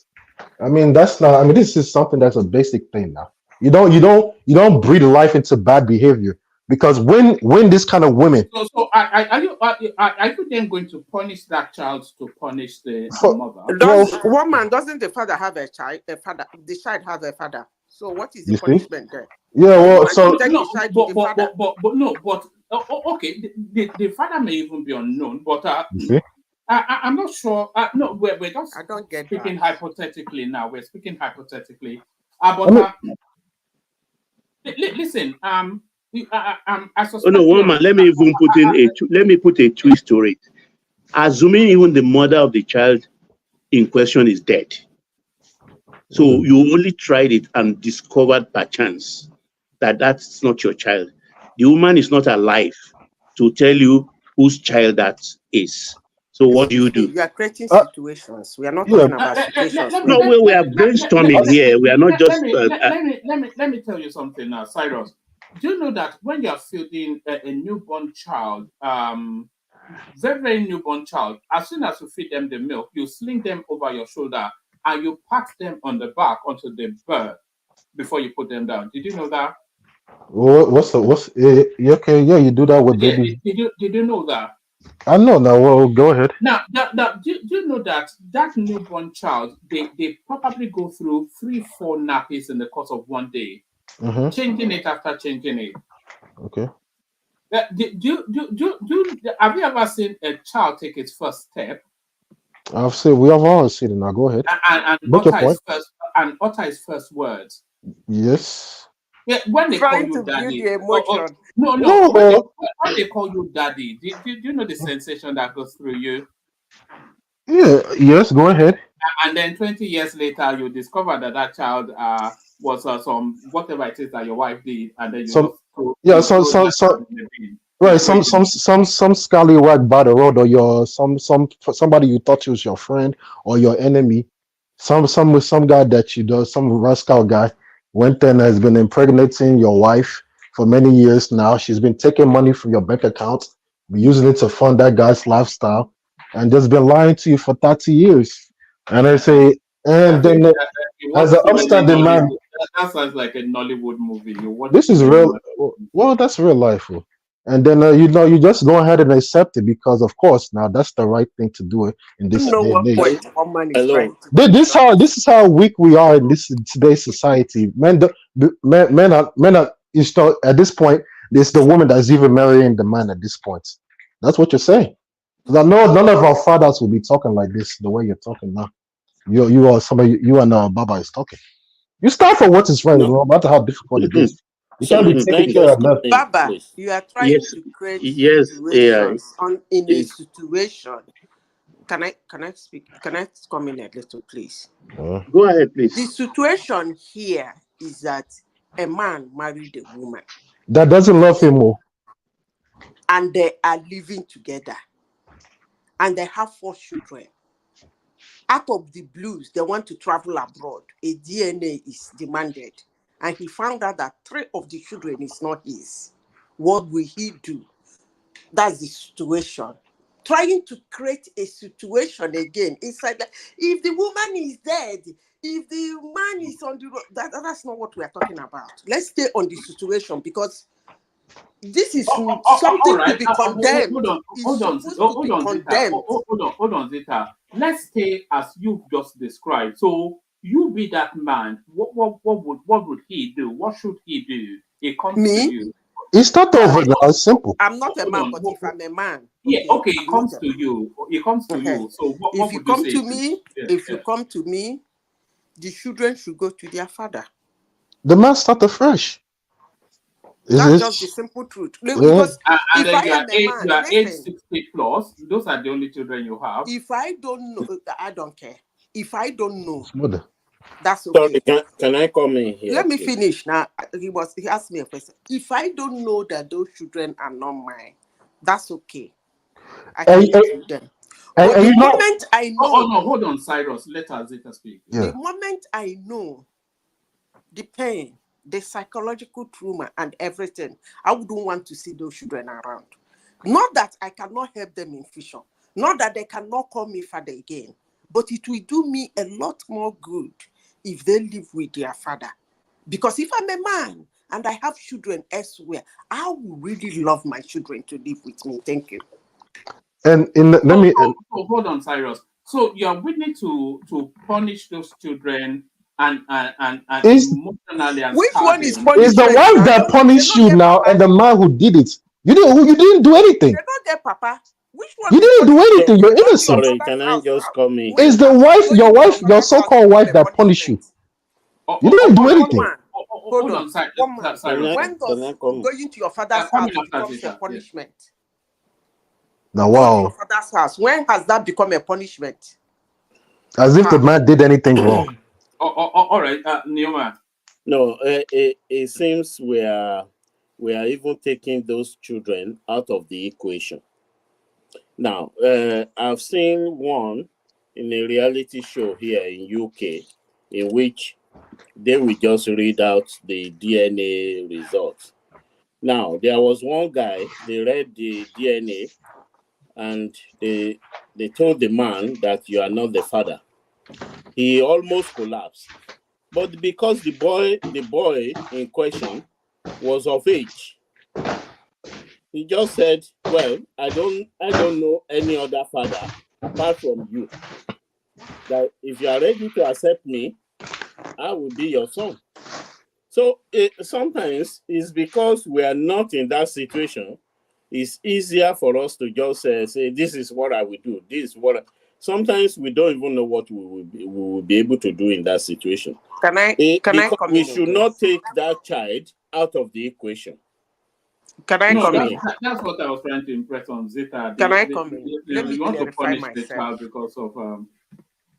Speaker 5: I mean, that's not. I mean, this is something that's a basic thing now. You don't breed life into bad behavior because when this kind of women.
Speaker 12: So are you then going to punish that child to punish the mother?
Speaker 21: Doesn't the father have a child? The child has a father. So what is the
Speaker 5: You see?
Speaker 21: punishment there?
Speaker 5: Yeah, well, so
Speaker 12: okay, the father may even be unknown, but
Speaker 5: you see?
Speaker 12: I'm not sure. No, we're just
Speaker 21: I don't get
Speaker 12: speaking
Speaker 21: that.
Speaker 12: hypothetically now. We're speaking hypothetically. Listen. I suspect.
Speaker 17: Oh no, woman. Let me put a twist to it. Assuming even the mother of the child in question is dead, so you only tried it and discovered by chance that that's not your child. The woman is not alive to tell you whose child that is. So what do?
Speaker 21: You are creating situations. We are not talking about situations.
Speaker 17: No, we are brainstorming here. We are not just.
Speaker 12: Let me tell you something now, Cyrus. Do you know that when you are feeding a newborn child, very, very newborn child, as soon as you feed them the milk, you sling them over your shoulder and you pat them on the back until they burn before you put them down. Did you know that?
Speaker 5: Okay, yeah, you do that with
Speaker 12: Yeah,
Speaker 5: babies.
Speaker 12: did you know that?
Speaker 5: I know now. Well, go ahead.
Speaker 12: Now, do you know that newborn child, they probably go through 3-4 nappies in the course of one day, changing it after changing it.
Speaker 5: Okay.
Speaker 12: Have you ever seen a child take its first step
Speaker 5: I've seen. We have all seen it. Now go ahead.
Speaker 12: and
Speaker 5: Make your point.
Speaker 12: utter his first words?
Speaker 5: Yes.
Speaker 12: Yeah, when they call
Speaker 21: Trying
Speaker 12: you
Speaker 21: to build
Speaker 12: daddy.
Speaker 21: the emotion.
Speaker 12: No.
Speaker 5: No.
Speaker 12: When they call you daddy, do you know the sensation that goes through you?
Speaker 5: Yeah. Yes. Go ahead.
Speaker 12: And then 20 years later, you discover that child was some whatever it is that your wife did, and then you
Speaker 5: Some.
Speaker 12: just throw,
Speaker 5: Yeah.
Speaker 12: you
Speaker 5: Some.
Speaker 12: throw
Speaker 5: Some.
Speaker 12: that
Speaker 5: Some.
Speaker 12: child in the bin.
Speaker 5: Right.
Speaker 12: Which way do you
Speaker 5: Some scallywag by the road, or your somebody you thought was your friend or your enemy. Some guy that you do, some rascal guy went and has been impregnating your wife for many years now. She's been taking money from your bank account, using it to fund that guy's lifestyle, and just been lying to you for 30 years. And I say, and then
Speaker 12: you
Speaker 5: as
Speaker 12: watch
Speaker 5: an
Speaker 12: too many
Speaker 5: upstanding man,
Speaker 12: Nollywood. That sounds like a Nollywood movie. You watch
Speaker 5: this
Speaker 12: too
Speaker 5: is
Speaker 12: many
Speaker 5: real.
Speaker 12: Nollywood.
Speaker 5: Well, that's real life. And then you just go ahead and accept it because, of course, now that's the right thing to do it in
Speaker 21: I
Speaker 5: this
Speaker 21: don't know
Speaker 5: day and
Speaker 21: what
Speaker 5: age.
Speaker 21: point woman is trying to
Speaker 5: This is how weak we are in today's society. Men are at this point. It's the woman that's even marrying the man at this point. That's what you're saying. Because I know none of our fathers will be talking like this the way you're talking now. You are somebody. You and Baba is talking. You stand for what is right, no matter how difficult it is. You can't be
Speaker 1: Sorry, can I
Speaker 5: taking care
Speaker 1: just
Speaker 5: of
Speaker 1: come
Speaker 5: that.
Speaker 1: in,
Speaker 21: Baba,
Speaker 1: please?
Speaker 21: you are trying
Speaker 17: Yes,
Speaker 21: to create
Speaker 17: yes, AI.
Speaker 21: situations in a
Speaker 17: Is
Speaker 21: situation. Can I speak? Can I come in a little, please?
Speaker 17: Go ahead, please.
Speaker 21: The situation here is that a man married a woman
Speaker 5: That doesn't love him more.
Speaker 21: and they are living together and they have 4 children. Out of the blues, they want to travel abroad. A DNA is demanded. And he found out that 3 of the children is not his. What will he do? That's the situation. Trying to create a situation again. It's like that. If the woman is dead, if the man is on the road, that's not what we are talking about. Let's stay on the situation because this is
Speaker 12: all
Speaker 21: something
Speaker 12: right.
Speaker 21: to be condemned.
Speaker 12: Hold on, hold on, Zita. Let's stay as you've just described. So you be that man. What would he do? What should he do? It comes to
Speaker 21: Me?
Speaker 12: you.
Speaker 5: It's not over now. It's simple.
Speaker 21: I'm not a man, but if I'm a man,
Speaker 12: Yeah, okay, it
Speaker 21: I'm not
Speaker 12: comes
Speaker 21: a
Speaker 12: to
Speaker 21: man.
Speaker 12: you. It comes to
Speaker 21: Okay.
Speaker 12: you. So what
Speaker 21: If you
Speaker 12: would you
Speaker 21: come
Speaker 12: say?
Speaker 21: to me,
Speaker 12: Yes.
Speaker 21: you come to me, the children should go to their father.
Speaker 5: The man start afresh.
Speaker 21: That's just the simple truth. Because
Speaker 12: And
Speaker 21: if
Speaker 12: then
Speaker 21: I
Speaker 12: you are
Speaker 21: am a man,
Speaker 12: you are age
Speaker 21: listen,
Speaker 12: 60 plus. Those are the only children you have.
Speaker 21: if I don't know, I don't care. If I don't know,
Speaker 5: Mother.
Speaker 21: that's
Speaker 1: Sorry,
Speaker 21: okay.
Speaker 1: can I come in here?
Speaker 21: Let me
Speaker 1: please?
Speaker 21: finish now. He asked me a question. If I don't know that those children are not mine, that's okay. I can live with them. But the moment I know,
Speaker 12: Oh no, hold on, Cyrus. Let us speak.
Speaker 21: the moment I know the pain, the psychological trauma, and everything, I wouldn't want to see those children around. Not that I cannot help them in future, not that they cannot call me father again, but it will do me a lot more good if they live with their father. Because if I'm a man and I have children elsewhere, I would really love my children to live with me. Thank you.
Speaker 5: And
Speaker 12: hold on, Cyrus. So you are willing to punish those children and emotionally and
Speaker 21: Which one is
Speaker 5: It's
Speaker 21: punishment?
Speaker 5: the wife
Speaker 21: Now?
Speaker 5: that punished you now, and the man who did it. You didn't do anything.
Speaker 21: They're not there, Papa. Which one?
Speaker 5: You didn't do anything. You're
Speaker 21: Go to your
Speaker 5: innocent.
Speaker 1: Sorry,
Speaker 21: father's
Speaker 1: can I
Speaker 21: house
Speaker 1: just
Speaker 21: now.
Speaker 1: come in?
Speaker 5: It's the wife, your so-called wife that punished you. You didn't do anything.
Speaker 21: Hold on,
Speaker 12: Cyrus.
Speaker 21: When does going to your father's house becomes a punishment?
Speaker 5: Now,
Speaker 21: Go to your
Speaker 5: wow.
Speaker 21: father's house. When has that become a punishment?
Speaker 5: As if the man did anything wrong.
Speaker 12: All right, Neoma.
Speaker 1: No, it seems we are even taking those children out of the equation. Now, I've seen one in a reality show here in UK, in which they will just read out the DNA results. Now, there was one guy, they read the DNA, and they told the man that you are not the father. He almost collapsed. But because the boy in question was of age, he just said, "Well, I don't know any other father apart from you. That if you are ready to accept me, I will be your son." So sometimes it's because we are not in that situation. It's easier for us to just say, "This is what I will do. This is what." Sometimes we don't even know what we will be able to do in that situation.
Speaker 21: Can I
Speaker 1: Because
Speaker 21: come
Speaker 1: we
Speaker 21: in
Speaker 1: should
Speaker 21: again?
Speaker 1: not take that child out of the equation.
Speaker 21: Can I
Speaker 12: No,
Speaker 21: come in?
Speaker 12: that's what I was trying to impress on Zita.
Speaker 21: Can I come in? Let me
Speaker 12: You want to
Speaker 21: clarify
Speaker 12: punish the
Speaker 21: myself.
Speaker 12: child because of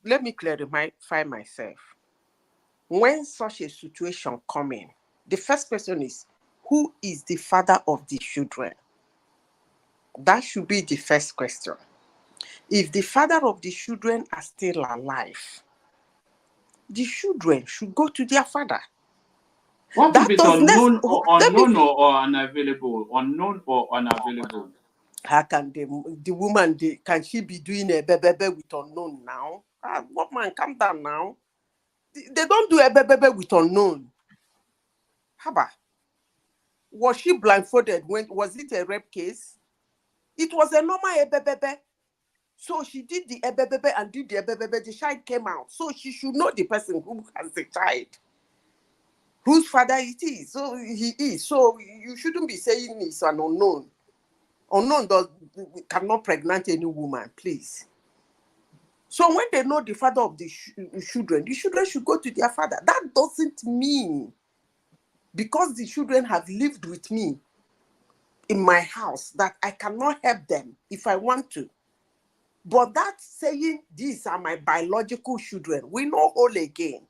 Speaker 21: Let me clarify myself. When such a situation come in, the first question is, who is the father of the children? That should be the first question. If the father of the children are still alive, the children should go to their father.
Speaker 12: What if it's unknown or unavailable? Unknown or unavailable?
Speaker 21: How can the woman, can she be doing a bebe with unknown now? What man, calm down now. They don't do a bebe with unknown. Haba. Was she blindfolded? Was it a rape case? It was a normal ebebebe. So she did the ebebebe and did the ebebebe. The child came out. So she should know the person who has the child, whose father it is. So he is. So you shouldn't be saying it's an unknown. Unknown cannot pregnant any woman, please. So when they know the father of the children should go to their father. That doesn't mean because the children have lived with me in my house that I cannot help them if I want to. But that saying these are my biological children, we know all again.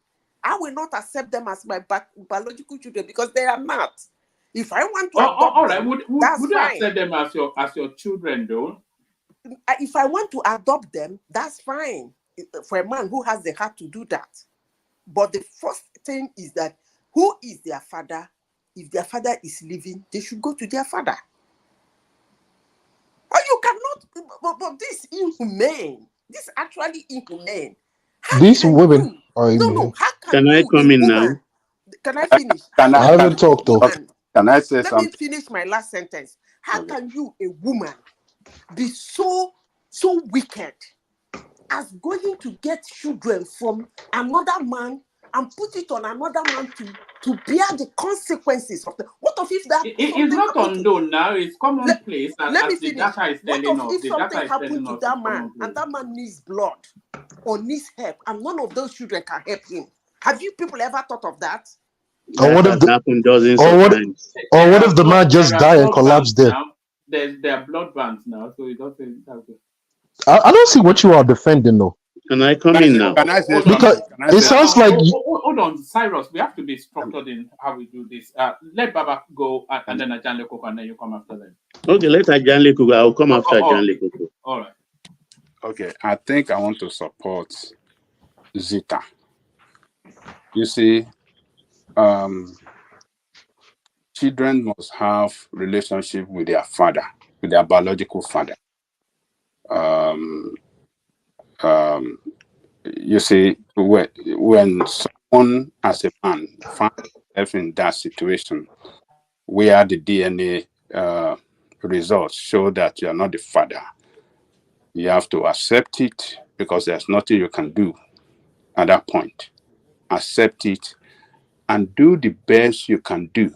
Speaker 21: I will not accept them as my biological children because they are not. If I want to adopt them, that's
Speaker 12: would you
Speaker 21: fine.
Speaker 12: accept them as your children though?
Speaker 21: If I want to adopt them, that's fine for a man who has the heart to do that. But the first thing is that who is their father? If their father is living, they should go to their father. Or you cannot, but this inhumane. This actually inhumane.
Speaker 5: These women are immune.
Speaker 21: How
Speaker 19: Can I come in now?
Speaker 21: Can I finish?
Speaker 5: I haven't talked though.
Speaker 20: Can I say
Speaker 21: Let
Speaker 20: something?
Speaker 21: me finish my last sentence. How can you, a woman, be so wicked as going to get children from another man and put it on another man to bear the consequences of the? What if that?
Speaker 12: It's not unknown now. It's commonplace.
Speaker 21: Let me
Speaker 12: as the
Speaker 21: finish.
Speaker 12: data is
Speaker 21: What
Speaker 12: telling us.
Speaker 21: if
Speaker 12: The
Speaker 21: something
Speaker 12: data is
Speaker 21: happened
Speaker 12: telling
Speaker 21: to
Speaker 12: us
Speaker 21: that
Speaker 12: it's
Speaker 21: man
Speaker 12: commonplace.
Speaker 21: and that man needs blood or needs help and none of those children can help him? Have you people ever thought of that?
Speaker 5: Or what if
Speaker 19: happened dozens
Speaker 5: or
Speaker 19: of
Speaker 5: what
Speaker 19: times.
Speaker 5: or what if the man just died and collapsed there?
Speaker 12: There are blood banks now, so it doesn't.
Speaker 5: I don't see what you are defending though.
Speaker 19: Can I come in now?
Speaker 20: Can I say
Speaker 5: Because
Speaker 20: something? Can I
Speaker 5: it
Speaker 20: say
Speaker 5: sounds
Speaker 20: something?
Speaker 5: like
Speaker 12: Hold on, Cyrus. We have to be structured in how we do this. Let Baba go, and then Ajan Lekoko, and then you come after them.
Speaker 19: Okay, let Ajan Leko go. I'll come after Ajan
Speaker 12: Okay.
Speaker 19: Leko.
Speaker 12: All right.
Speaker 20: Okay, I think I want to support Zita. You see, children must have relationship with their father, with their biological father. You see, when someone as a man finds himself in that situation where the DNA results show that you are not the father, you have to accept it because there's nothing you can do at that point. Accept it and do the best you can do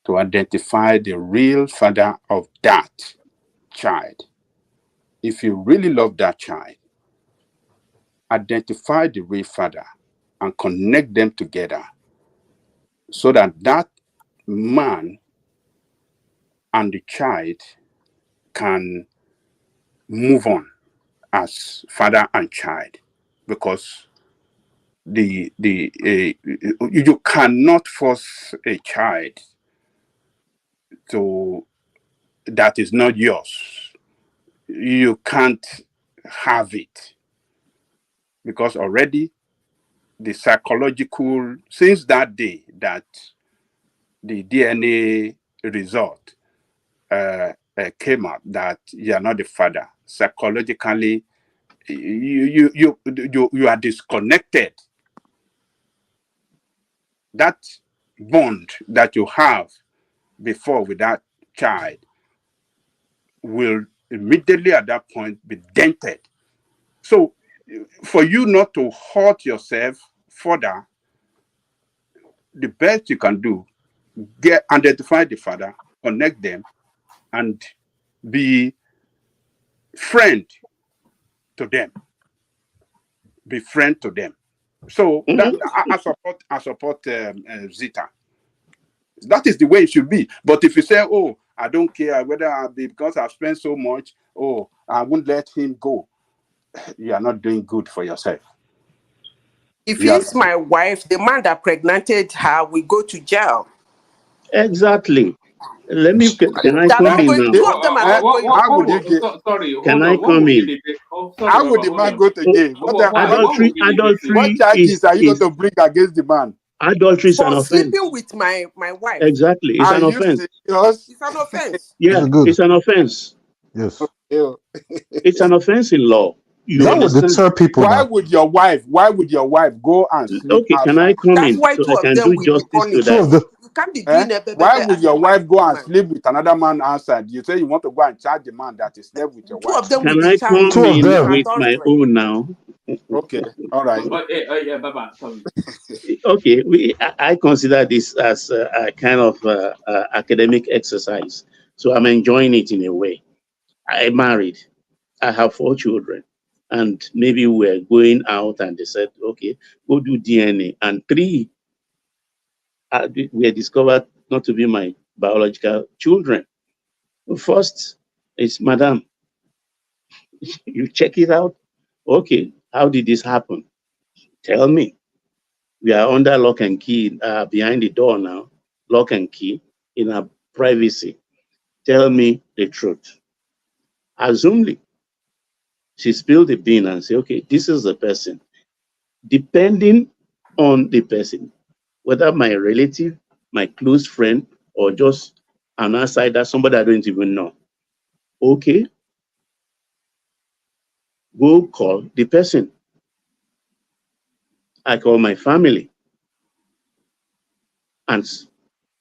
Speaker 20: to identify the real father of that child. If you really love that child, identify the real father and connect them together so that that man and the child can move on as father and child, because you cannot force a child to that is not yours. You can't have it because already the psychological, since that day that the DNA result came out that you are not the father, psychologically, you are disconnected. That bond that you have before with that child will immediately at that point be dented. So for you not to hurt yourself further, the best you can do, identify the father, connect them, and be friend to them. Be friend to them. So that I support Zita. That is the way it should be. But if you say, "Oh, I don't care whether I be because I've spent so much," oh, I won't let him go, you are not doing good for yourself.
Speaker 21: If he's my wife, the man that pregnanted her will go to jail.
Speaker 17: Exactly. Let me. Can I come in now?
Speaker 21: Two of them are not going.
Speaker 20: How would you get?
Speaker 12: Sorry,
Speaker 17: Can
Speaker 12: hold
Speaker 17: I
Speaker 12: on. What
Speaker 17: come
Speaker 12: would be
Speaker 17: in?
Speaker 12: the
Speaker 20: How would the man go to jail? What charges are you going to bring against the man?
Speaker 17: Adultery is an
Speaker 21: For
Speaker 17: offense.
Speaker 21: sleeping with my wife.
Speaker 17: Exactly, it's an offense.
Speaker 21: It's an offense.
Speaker 17: Yeah, it's an offense.
Speaker 5: Yes.
Speaker 17: It's an offense in law. You
Speaker 5: That would
Speaker 17: understand?
Speaker 5: deter people.
Speaker 20: Why would your wife go and sleep
Speaker 17: Okay,
Speaker 20: outside?
Speaker 17: can I come
Speaker 21: That's
Speaker 17: in
Speaker 21: why
Speaker 17: so
Speaker 21: two
Speaker 17: I
Speaker 21: of
Speaker 17: can
Speaker 21: them
Speaker 17: do
Speaker 21: will be
Speaker 17: justice to
Speaker 21: punished.
Speaker 17: that?
Speaker 21: You can't be doing
Speaker 20: Why would your wife go and sleep with another man outside? You say you want to go and charge the man that is slept with your
Speaker 21: Two
Speaker 20: wife.
Speaker 21: of them will
Speaker 17: Can
Speaker 21: be
Speaker 17: I
Speaker 21: charged.
Speaker 17: come in with my own now?
Speaker 20: Okay, all right.
Speaker 12: Yeah, Baba, come.
Speaker 17: Okay, I consider this as a kind of academic exercise. So I'm enjoying it in a way. I'm married. I have 4 children. And maybe we're going out and they said, okay, go do DNA. And 3 were discovered not to be my biological children. First, it's Madam, you check it out. Okay, how did this happen? Tell me. We are under lock and key behind the door now, lock and key in our privacy. Tell me the truth. Assumedly, she spilled the bean and say, okay, this is the person. Depending on the person, whether my relative, my close friend, or just an outsider, somebody I don't even know. Okay, go call the person. I call my family. And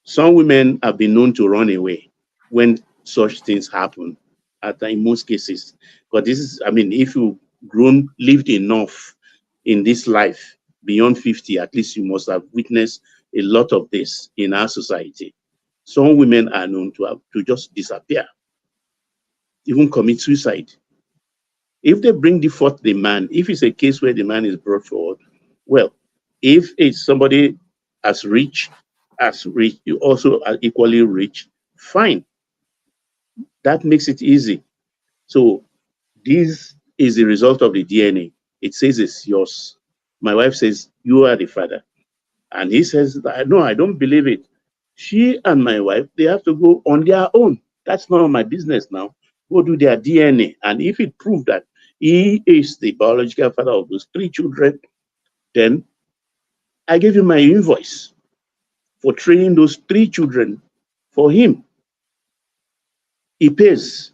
Speaker 17: some women have been known to run away when such things happen, in most cases. But this is, I mean, if you've lived enough in this life beyond 50, at least you must have witnessed a lot of this in our society. Some women are known to just disappear, even commit suicide. If they bring the man, if it's a case where the man is brought forward, well, if it's somebody as rich, you also are equally rich, fine. That makes it easy. So this is the result of the DNA. It says it's yours. My wife says, you are the father. And he says, no, I don't believe it. She and my wife, they have to go on their own. That's none of my business now. Go do their DNA. And if it proves that he is the biological father of those 3 children, then I give him my invoice for training those 3 children for him. He pays.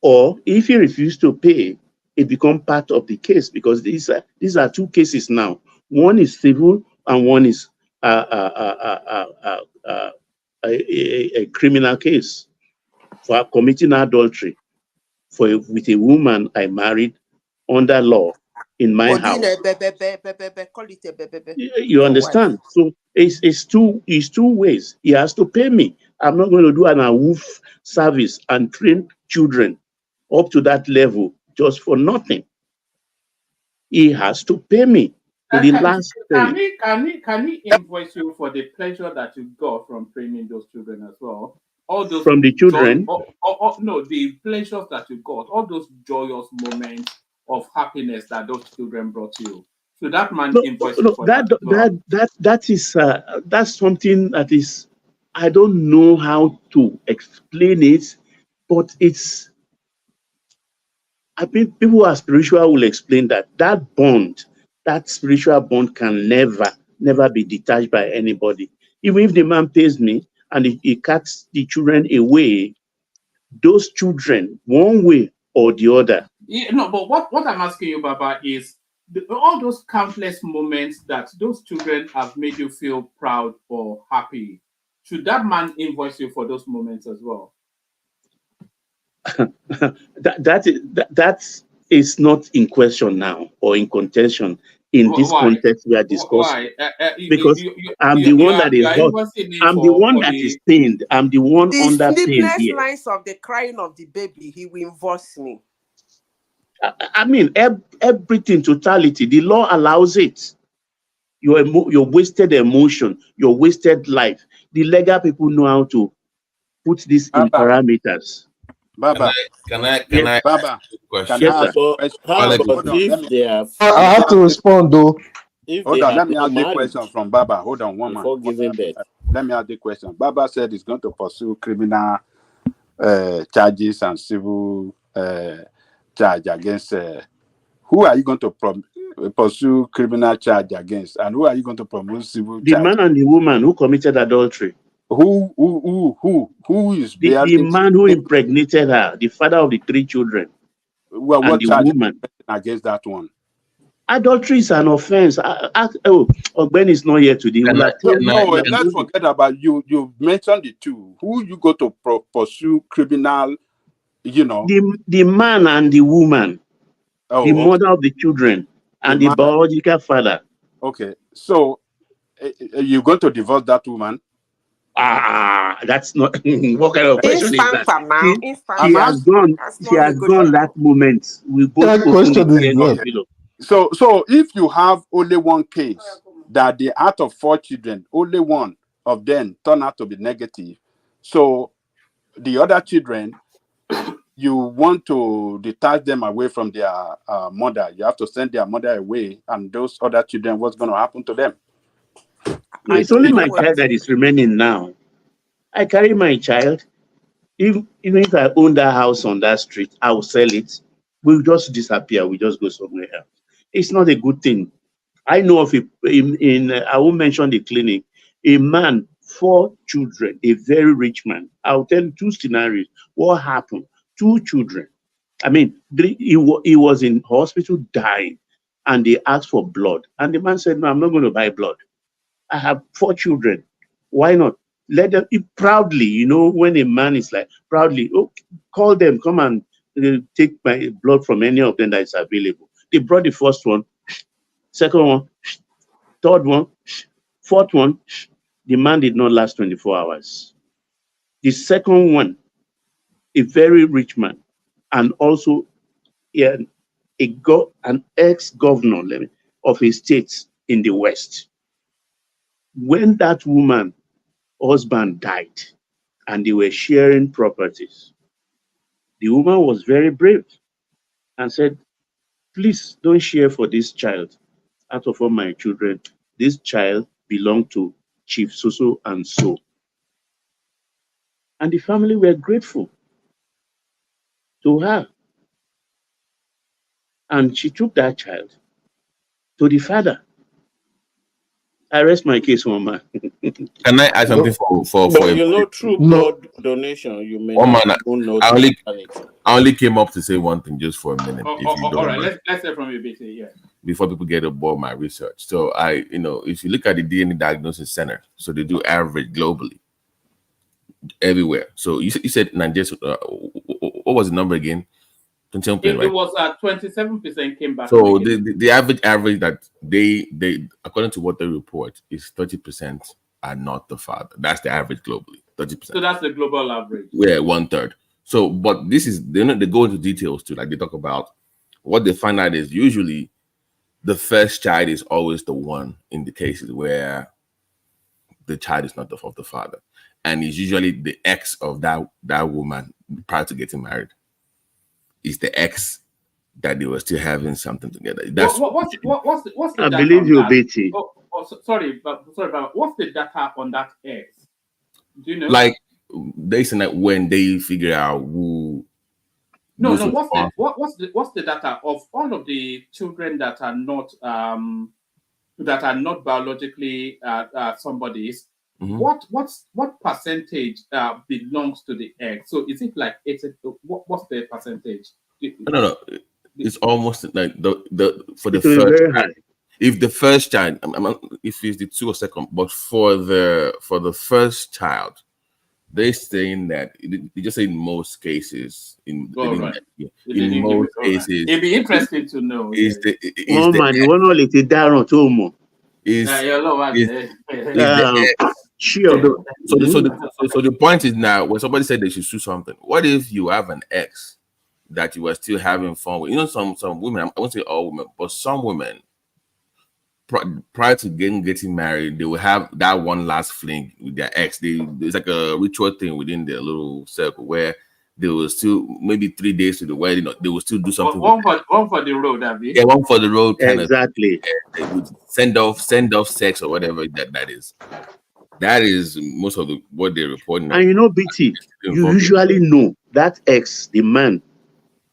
Speaker 17: Or if he refuses to pay, it becomes part of the case, because these are 2 cases now. One is civil and one is a criminal case for committing adultery with a woman I married under law in my house. You understand? So it's two ways. He has to pay me. I'm not going to do an AWOOF service and train children up to that level just for nothing. He has to pay me to the last penny.
Speaker 12: Can he invoice you for the pleasure that you got from training those children as well? All those
Speaker 17: from the children?
Speaker 12: No, the pleasures that you got, all those joyous moments of happiness that those children brought you. So that man invoice you for that.
Speaker 17: That is that's something that is, I don't know how to explain it, but it's, I think people who are spiritual will explain that bond, that spiritual bond can never be detached by anybody. Even if the man pays me and he cuts the children away,
Speaker 19: those children one way or the other.
Speaker 12: Yeah, no, but what I'm asking you, Baba, is all those countless moments that those children have made you feel proud or happy. Should that man invoice you for those moments as well?
Speaker 19: That is not in question now or in contention in this
Speaker 12: Why?
Speaker 19: context we are discussing.
Speaker 12: Why?
Speaker 19: Because I'm the one that is hurt. I'm the one that is pained. I'm the one
Speaker 21: The
Speaker 19: under pain
Speaker 21: sleepless
Speaker 19: here.
Speaker 21: nights of the crying of the baby, he will invoice me.
Speaker 19: I mean, everything, totality. The law allows it. Your wasted emotion, your wasted life. The legal people know how to put this in parameters.
Speaker 20: Baba,
Speaker 2: Can I
Speaker 19: Yes.
Speaker 20: Baba,
Speaker 2: ask a question?
Speaker 20: can I ask a question?
Speaker 1: How
Speaker 20: Hold
Speaker 1: about
Speaker 20: on,
Speaker 1: if they have?
Speaker 5: I have to respond though.
Speaker 1: If
Speaker 20: Hold
Speaker 1: they
Speaker 20: on,
Speaker 1: have
Speaker 20: let me
Speaker 1: not
Speaker 20: ask the
Speaker 1: married
Speaker 20: question from Baba. Hold on,
Speaker 1: before giving birth.
Speaker 20: Let me ask the question. Baba said he's going to pursue criminal charges and civil charge against. Who are you going to pursue criminal charge against, and who are you going to promote civil
Speaker 19: The
Speaker 20: charge?
Speaker 19: man and the woman who committed adultery.
Speaker 20: Who is
Speaker 19: the man who impregnated her, the father of the 3 children,
Speaker 20: well,
Speaker 19: and
Speaker 20: what
Speaker 19: the
Speaker 20: charge
Speaker 19: woman.
Speaker 20: against that one?
Speaker 19: Adultery is an offense. Ogben is not here today.
Speaker 20: Let's forget about you. You mentioned the two. Who you go to pursue criminal? You know,
Speaker 19: the man and the woman, the mother of the children, and the biological father.
Speaker 20: Okay, so you're going to divorce that woman?
Speaker 19: That's not what kind of question is that? She has gone. She has gone that moment. We both open the pillow.
Speaker 20: So if you have only one case that the out of 4 children, only one of them turn out to be negative, so the other children, you want to detach them away from their mother. You have to send their mother away, and those other children, what's going to happen to them?
Speaker 19: No, it's only my child that is remaining now. I carry my child. Even if I own that house on that street, I will sell it. We'll just disappear. We just go somewhere else. It's not a good thing. I know of I won't mention the clinic, a man, 4 children, a very rich man. I'll tell you 2 scenarios. What happened? 2 children. I mean, he was in hospital dying, and they asked for blood. And the man said, no, I'm not going to buy blood. I have 4 children. Why not? Let them proudly, when a man is like, proudly, call them, come and take my blood from any of them that is available. They brought the first one, second one, third one, fourth one. The man did not last 24 hours. The second one, a very rich man, and also an ex-governor of a state in the West. When that woman husband died and they were sharing properties, the woman was very brave and said, please don't share for this child. Out of all my children, this child belonged to Chief so and so. And the family were grateful to her. And she took that child to the father. I rest my case, Mama.
Speaker 2: Can I add something for
Speaker 1: through blood donation, you may not know
Speaker 2: I only came up to say one thing just for a minute. If you don't
Speaker 12: all right,
Speaker 2: mind.
Speaker 12: let's hear from you, BT. Yeah.
Speaker 2: Before people get aboard my research. So if you look at the DNA diagnosis center, so they do average globally everywhere. So you said Nigeria, what was the number again?
Speaker 12: It was 27% came back.
Speaker 2: So the average that they according to what they report is 30% are not the father. That's the average globally. 30%.
Speaker 12: So that's the global average.
Speaker 2: Yeah, 1/3. So, but this is they go into details too. Like they talk about what they find out is usually the first child is always the one in the cases where the child is not of the father, and it's usually the ex of that woman prior to getting married. Is the ex that they were still having something together. That's
Speaker 12: what's the
Speaker 19: I
Speaker 12: data
Speaker 19: believe
Speaker 12: on
Speaker 19: you,
Speaker 12: that?
Speaker 19: Betty.
Speaker 12: Sorry, but what's the data on that ex? Do you know?
Speaker 2: Like they say that when they figure out who.
Speaker 12: No. What's the data of all of the children that are not biologically somebody's? what percentage belongs to the egg? So is it like what's the percentage?
Speaker 2: No. It's almost like the for the
Speaker 17: It will be
Speaker 2: first
Speaker 17: very
Speaker 2: child.
Speaker 17: high.
Speaker 2: If the first child, if it's the 2 or second, but for the first child, they're saying that they just say in most cases, in most cases,
Speaker 12: it'd be interesting to know.
Speaker 2: Is the
Speaker 17: One only to down to more.
Speaker 2: Sure. So the point is now, when somebody said they should sue something, what if you have an ex that you are still having fun with? You know, some women, I won't say all women, but some women, prior to getting married, they will have that one last fling with their ex. There's like a ritual thing within their little circle where they will still, maybe 3 days to the wedding, they will still do something.
Speaker 12: One for the road, Abby.
Speaker 2: Yeah, one for the road kind
Speaker 17: exactly.
Speaker 2: They would send off sex or whatever that is. That is most of what they're reporting.
Speaker 17: And you know, BT, you usually know that ex, the man,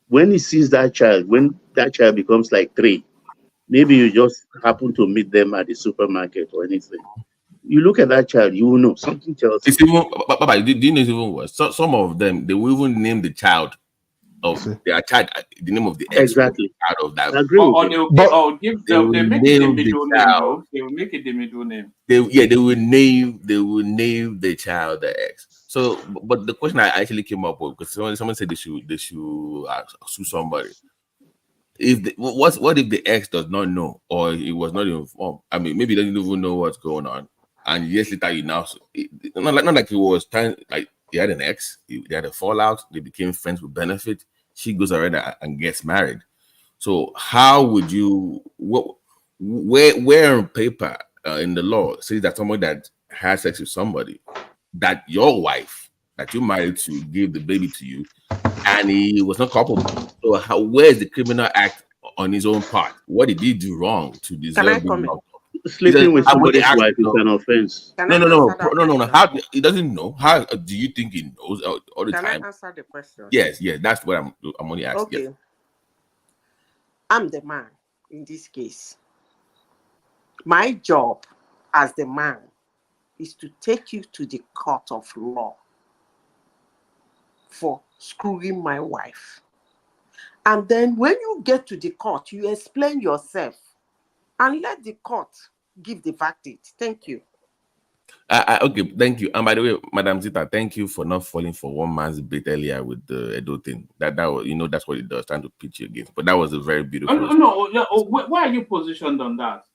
Speaker 17: when he sees that child, when that child becomes like 3, maybe you just happen to meet them at the supermarket or anything. You look at that child, you will know something tells you.
Speaker 2: It's even, Baba, do you know it's even worse? So, some of them, they will even name the child of their child, the name of the ex.
Speaker 17: Exactly.
Speaker 2: Out of that.
Speaker 12: They make it the middle name. They will make it the middle name.
Speaker 2: They will name the child the ex. So, but the question I actually came up with, because someone said they should sue somebody. What if the ex does not know, or he was not informed? I mean, maybe he doesn't even know what's going on, and years later you now, not like he was trying, like he had an ex, they had a fallout, they became friends with benefit. She goes ahead and gets married. So how would you? Where on paper in the law says that someone that has sex with somebody, that your wife that you married to give the baby to you, and he was not culpable? So where is the criminal act on his own part? What did he do wrong to deserve being locked up?
Speaker 17: Sleeping with somebody's wife is an offense.
Speaker 2: No. How he doesn't know? How do you think he knows all the time?
Speaker 21: Can I answer the question?
Speaker 2: Yes. That's what I'm only asking.
Speaker 21: Okay.
Speaker 2: Yes.
Speaker 21: I'm the man in this case. My job as the man is to take you to the court of law for screwing my wife. And then when you get to the court, you explain yourself and let the court give the verdict. Thank you.
Speaker 2: Okay, thank you. And by the way, Madam Zita, thank you for not falling for one man's bait earlier with the Edo thing. That was, that's what it does, trying to pitch you against. But that was a very beautiful.
Speaker 12: Why are you positioned on that?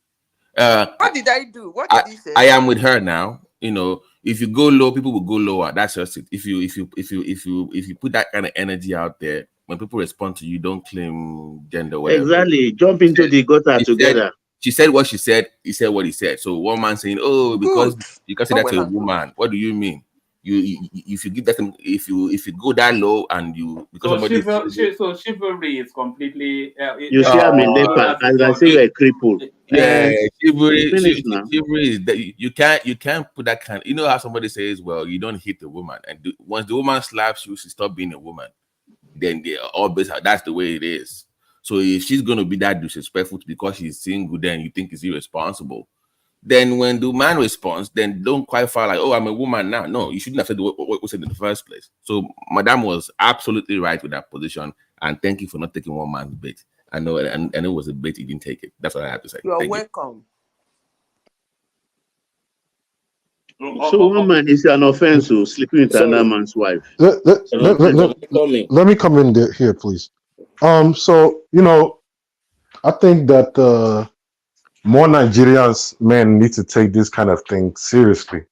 Speaker 21: What did I do? What did he say?
Speaker 2: I am with her now. If you go low, people will go lower. That's just it. If you put that kind of energy out there, when people respond to you, don't claim gender. Whatever.
Speaker 17: Exactly. Jump into the gutter together.
Speaker 2: She said what she said. He said what he said. So one man saying, "Oh, because you can say that to a woman." What do you mean? If you give that, if you go that low and you because
Speaker 12: so chivalry is completely.
Speaker 17: You see, I'm in labor, and I say you're a cripple.
Speaker 2: Yeah, chivalry is that you can't put that kind. You know how somebody says, "Well, you don't hit the woman," and once the woman slaps you, she stop being a woman. Then they are all based. That's the way it is. So if she's going to be that disrespectful because she's single, then you think it's irresponsible. Then when the man responds, then don't quite feel like, oh, I'm a woman now. No, you shouldn't have said what was said in the first place. So Madame was absolutely right with that position. And thank you for not taking one man's bait. I know, and it was a bait, he didn't take it. That's what I have to say.
Speaker 21: You're welcome.
Speaker 17: So one man is an offense to sleeping with another man's wife.
Speaker 5: Let me come in there here, please. So I think that more Nigerians men need to take this kind of thing seriously.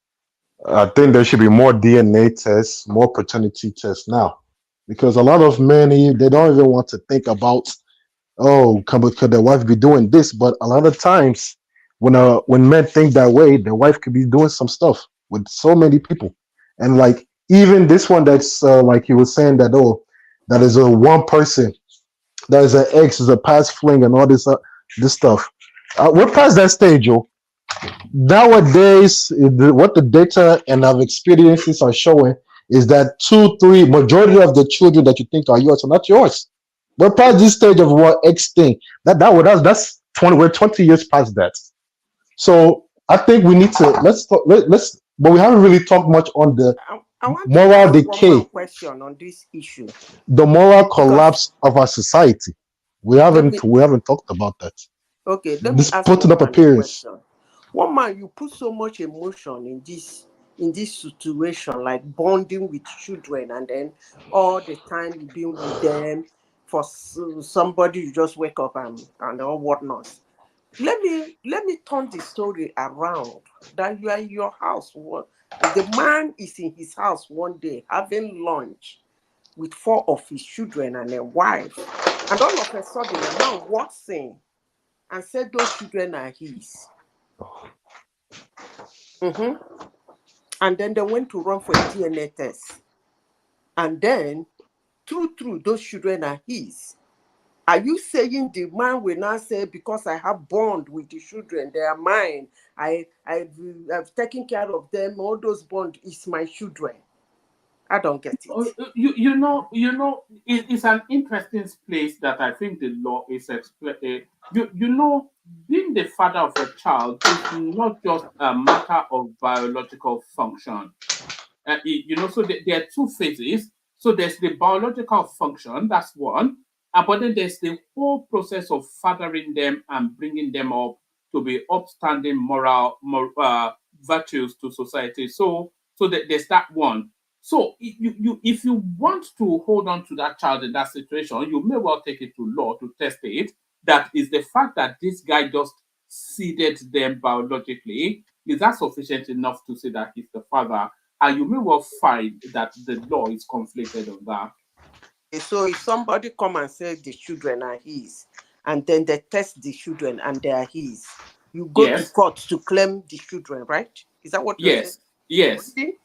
Speaker 5: I think there should be more DNA tests, more paternity tests now, because a lot of men they don't even want to think about, could their wife be doing this? But a lot of times, when men think that way, their wife could be doing some stuff with so many people, and like even this one that's like he was saying that that is a one person, that is an ex, is a past fling, and all this stuff. We're past that stage, Joe. Nowadays, what the data and our experiences are showing is that 2-3 majority of the children that you think are yours are not yours. We're past this stage of what X thing. That's 20. We're 20 years past that. So I think we need to let's but we haven't really talked much on the
Speaker 21: I want
Speaker 5: moral
Speaker 21: to ask
Speaker 5: decay,
Speaker 21: one more question on this issue.
Speaker 5: the moral
Speaker 21: Because
Speaker 5: collapse of our society. We haven't talked about that.
Speaker 21: okay, let me
Speaker 5: This
Speaker 21: ask
Speaker 5: putting
Speaker 21: one
Speaker 5: up
Speaker 21: man a
Speaker 5: appearance.
Speaker 21: question. One man, you put so much emotion in this situation, like bonding with children, and then all the time you've been with them for somebody you just wake up and all whatnot. Let me turn the story around. That you are in your house. The man is in his house one day having lunch with 4 of his children and a wife, and all of a sudden a man walks in and said those children are his. Mm-hmm. And then they went to run for a DNA test. And then, true, those children are his. Are you saying the man will now say, because I have bond with the children, they are mine, I've taken care of them, all those bond is my children? I don't get it.
Speaker 12: It's an interesting place that I think the law is being the father of a child is not just a matter of biological function. So there are 2 phases. So there's the biological function, that's one, but then there's the whole process of fathering them and bringing them up to be upstanding moral virtues to society. So there's that one. So if you want to hold on to that child in that situation, you may well take it to law to test it. That is the fact that this guy just seeded them biologically. Is that sufficient enough to say that he's the father? And you may well find that the law is conflicted on that.
Speaker 21: So if somebody come and say the children are his, and then they test the children and they are his, you go to court to claim the children, right? Is that what you're saying?
Speaker 12: Yes.
Speaker 21: Really?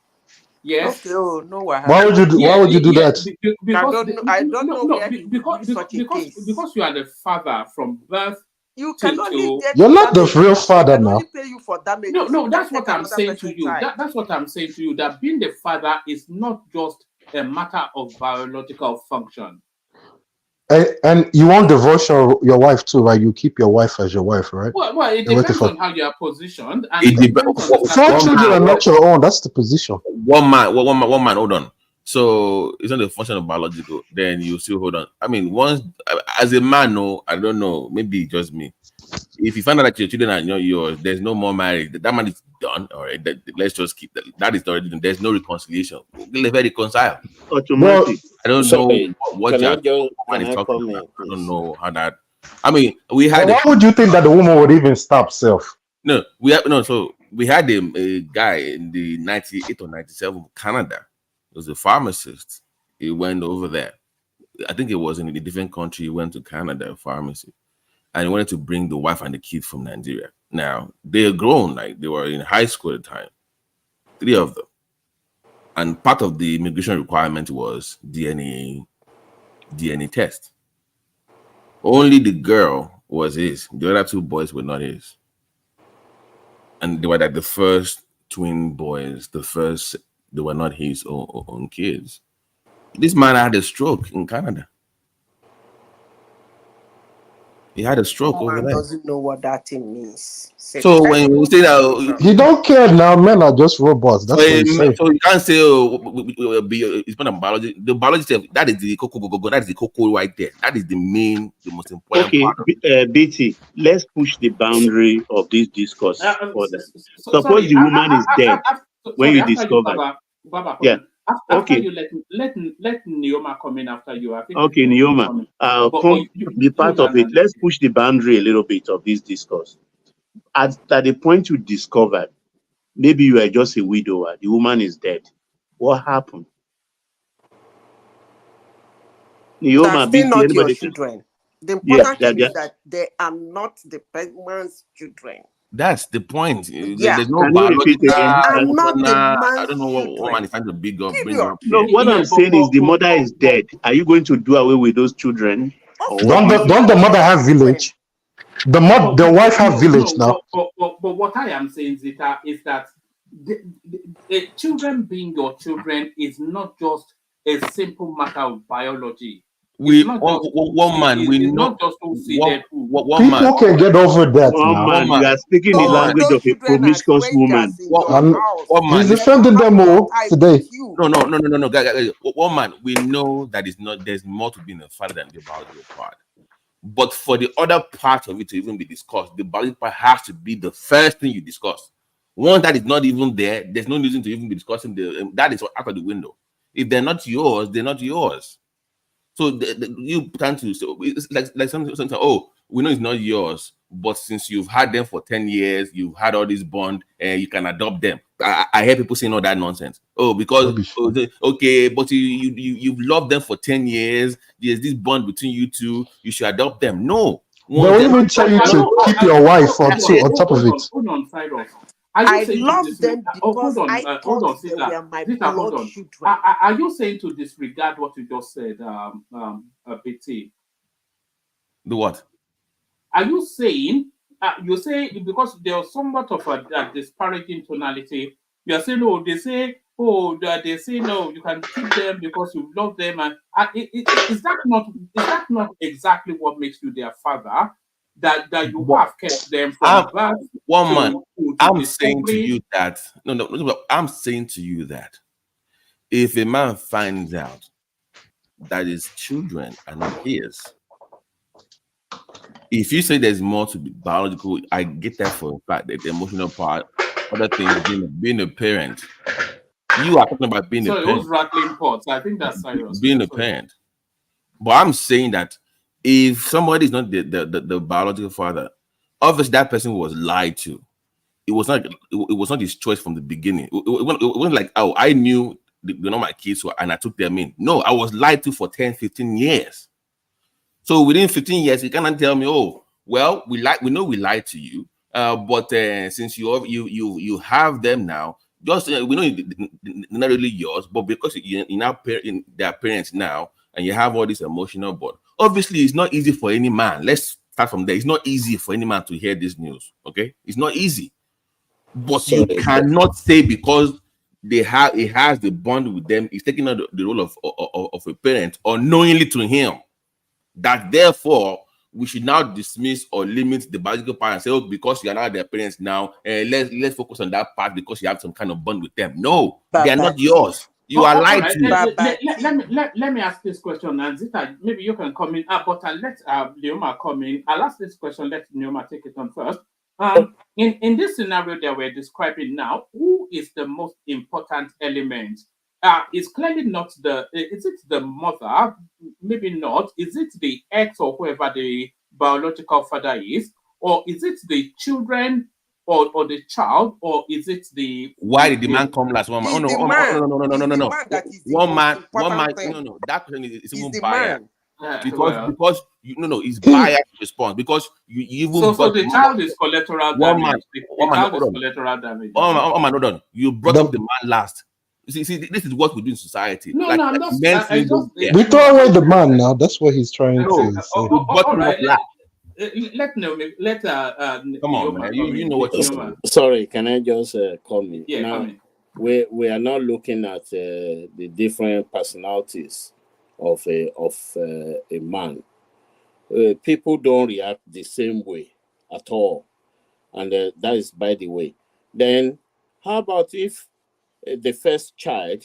Speaker 12: Yes.
Speaker 21: Okay. Oh no.
Speaker 5: Why would you do that?
Speaker 21: I don't know where he would use such a case.
Speaker 12: Because you are the father from birth.
Speaker 21: You can only get
Speaker 5: You're not the
Speaker 21: damages.
Speaker 5: real father
Speaker 21: They can
Speaker 5: now.
Speaker 21: only pay you for damages.
Speaker 12: No, that's what I'm saying to you. That's what I'm saying to you. That being the father is not just a matter of biological function.
Speaker 5: And you won't divorce your wife too, right? You keep your wife as your wife, right?
Speaker 12: Well, it depends on how you are positioned, and it depends on the
Speaker 5: 4 children are not your own. That's the position.
Speaker 2: One man, hold on. So it's not the function of biological. Then you still hold on. I mean, once as a man, no, I don't know. Maybe just me. If you find out that your children are not yours, there's no more marriage. That man is done. All right, let's just keep that. That is already done. There's no reconciliation. We'll reconcile.
Speaker 17: Automatic.
Speaker 2: I don't know what
Speaker 1: can
Speaker 2: you're
Speaker 1: I
Speaker 2: talking about. I don't know how that. I mean, we had.
Speaker 5: Why would you think that the woman would even stop self?
Speaker 2: No, So we had a guy in the 98 or 97 Canada. He was a pharmacist. He went over there. I think it was in a different country. He went to Canada, pharmacy, and he wanted to bring the wife and the kids from Nigeria. Now they're grown, like they were in high school at the time, 3 of them. And part of the immigration requirement was DNA test. Only the girl was his. The other 2 boys were not his. And they were like the first twin boys. They were not his own kids. This man had a stroke in Canada. He had a stroke over
Speaker 21: Man
Speaker 2: there.
Speaker 21: doesn't know what that thing means.
Speaker 2: So when you say that,
Speaker 5: he don't care now. Men are just robots. That's what he's saying.
Speaker 2: So you can't say, it's not a biology. The biology, that is the cocoa. That is the cocoa right there. That is the most important part.
Speaker 17: BT, let's push the boundary of this discourse further. Suppose the woman is dead when you discover. Yeah.
Speaker 12: After you let Neoma come in after you. I think
Speaker 17: okay, Neoma, be part of it. Let's push the boundary a little bit of this discourse. At the point you discovered, maybe you are just a widower, the woman is dead. What happened?
Speaker 21: Neoma, BT, not your children. The important thing is that they are not the man's children.
Speaker 2: That's the point.
Speaker 21: Yeah.
Speaker 2: There's no biological. I don't know what man is trying to bring up.
Speaker 17: No, what I'm saying is the mother is dead. Are you going to do away with those children?
Speaker 5: Don't the mother have village? The wife have village now.
Speaker 12: But what I am saying is that the children being your children is not just a simple matter of biology.
Speaker 2: We
Speaker 12: It's not just
Speaker 2: one man.
Speaker 12: it's
Speaker 2: We know
Speaker 12: not just who see that who.
Speaker 2: one man.
Speaker 5: People can get over that
Speaker 17: One
Speaker 5: now.
Speaker 17: man,
Speaker 2: One
Speaker 17: you
Speaker 2: man.
Speaker 17: are speaking the
Speaker 2: One man.
Speaker 17: language
Speaker 21: Those
Speaker 17: of a
Speaker 21: children are
Speaker 17: promiscuous woman.
Speaker 21: strangers in your
Speaker 5: And
Speaker 21: house.
Speaker 2: One man.
Speaker 5: he's
Speaker 21: They
Speaker 5: defending
Speaker 21: don't have
Speaker 5: them
Speaker 21: no
Speaker 5: all
Speaker 21: time
Speaker 5: today.
Speaker 21: with you.
Speaker 2: No. Guys, one man. We know that it's not. There's more to being a father than the biological part. But for the other part of it to even be discussed, the biological part has to be the first thing you discuss. Once that is not even there, there's no reason to even be discussing that is out of the window. If they're not yours, they're not yours. So you tend to, so it's like something. Oh, we know it's not yours, but since you've had them for 10 years, you've had all this bond, and you can adopt them. I hear people saying all that nonsense. Oh, because okay, but you've loved them for 10 years. There's this bond between you two. You should adopt them. No,
Speaker 5: they'll even tell you to keep your wife on top of it.
Speaker 12: Hold on, Cyrus. Are you
Speaker 21: I
Speaker 12: saying
Speaker 21: love
Speaker 12: to
Speaker 21: them
Speaker 12: hold
Speaker 21: because
Speaker 12: on,
Speaker 21: I
Speaker 12: hold
Speaker 21: thought
Speaker 12: on,
Speaker 21: they
Speaker 12: Zita,
Speaker 21: were my
Speaker 12: Zita, hold
Speaker 21: blood
Speaker 12: on.
Speaker 21: children.
Speaker 12: Are you saying to disregard what you just said, BT?
Speaker 2: The what?
Speaker 12: Are you saying, you say, because there's somewhat of a disparaging tonality, you're saying, oh, they say, no, you can keep them because you love them. And is that not exactly what makes you their father? That you have kept them from birth
Speaker 2: one man.
Speaker 12: to
Speaker 2: I'm saying to
Speaker 12: discovery?
Speaker 2: you that no. I'm saying to you that if a man finds out that his children are not his, if you say there's more to be biological, I get that for a fact. That the emotional part, other things, being a parent. You are talking about being a
Speaker 12: So
Speaker 2: parent.
Speaker 12: who's rattling pots? I think that's Cyrus.
Speaker 2: Being a parent. But I'm saying that if somebody is not the biological father, obviously that person was lied to. It was not his choice from the beginning. It wasn't like, oh, I knew they're not my kids and I took them in. No, I was lied to for 10, 15 years. So within 15 years, you cannot tell me, oh, well, we know we lied to you, but since you have them now, just we know they're not really yours, but because you're now their parents now, and you have all this emotional bond. Obviously, it's not easy for any man. Let's start from there. It's not easy for any man to hear this news. Okay, it's not easy, but you cannot say because it has the bond with them. It's taking on the role of a parent unknowingly to him, that therefore we should now dismiss or limit the biological part and say, oh, because you are not their parents now, let's focus on that part because you have some kind of bond with them. No, they are not yours. You are lied to.
Speaker 12: Let me ask this question, and Zita, maybe you can come in. But let Leoma come in. I'll ask this question. Let Leoma take it on first. In this scenario that we're describing now, who is the most important element? It's clearly not is it the mother? Maybe not. Is it the ex or whoever the biological father is? Or is it the children or the child? Or is it the...
Speaker 2: Why did the man come last? One man. Oh, no.
Speaker 21: No.
Speaker 2: One man. No. That question is even biased. Because it's biased response because you even
Speaker 12: so the child is collateral damage. The child is collateral damage.
Speaker 2: Oh man, hold on. You brought up the man last. See, this is what we do in society.
Speaker 12: No, I'm just.
Speaker 5: We throw away the man now. That's what he's trying to say.
Speaker 12: All right. Let come
Speaker 2: on, man. You know what you're doing.
Speaker 1: Sorry, can I just comment?
Speaker 12: Yeah,
Speaker 1: now,
Speaker 12: come
Speaker 1: we are not looking at the different personalities of a man. People don't react the same way at all, and that is by the way. Then, how about if the first child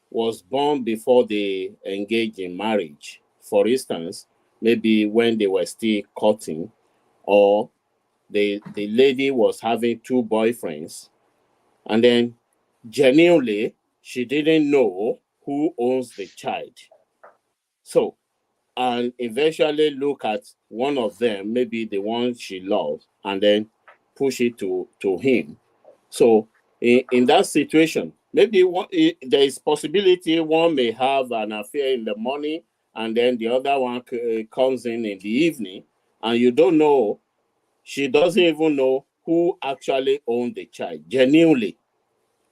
Speaker 1: was born before they engaged in marriage? For instance, maybe when they were still courting, or the lady was having two boyfriends, and then genuinely she didn't know who owns the child. So, and eventually look at one of them, maybe the one she loves, and then push it to him. So in that situation, maybe there is possibility one may have an affair in the morning, and then the other one comes in the evening, and you don't know. She doesn't even know who actually owned the child genuinely.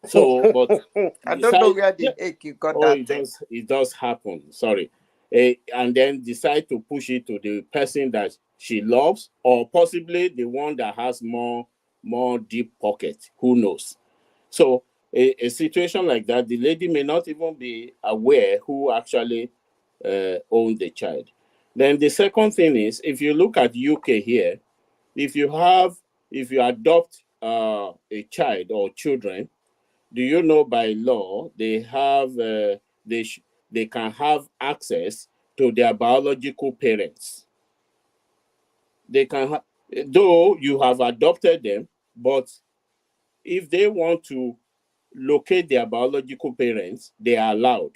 Speaker 1: So, but
Speaker 21: I don't know where the heck you got that.
Speaker 1: It does happen. Sorry. And then decide to push it to the person that she loves, or possibly the one that has more deep pocket. Who knows? So a situation like that, the lady may not even be aware who actually own the child. Then the second thing is, if you look at UK here, if you adopt a child or children, do you know by law they have they can have access to their biological parents? They can, though you have adopted them, but if they want to locate their biological parents, they are allowed.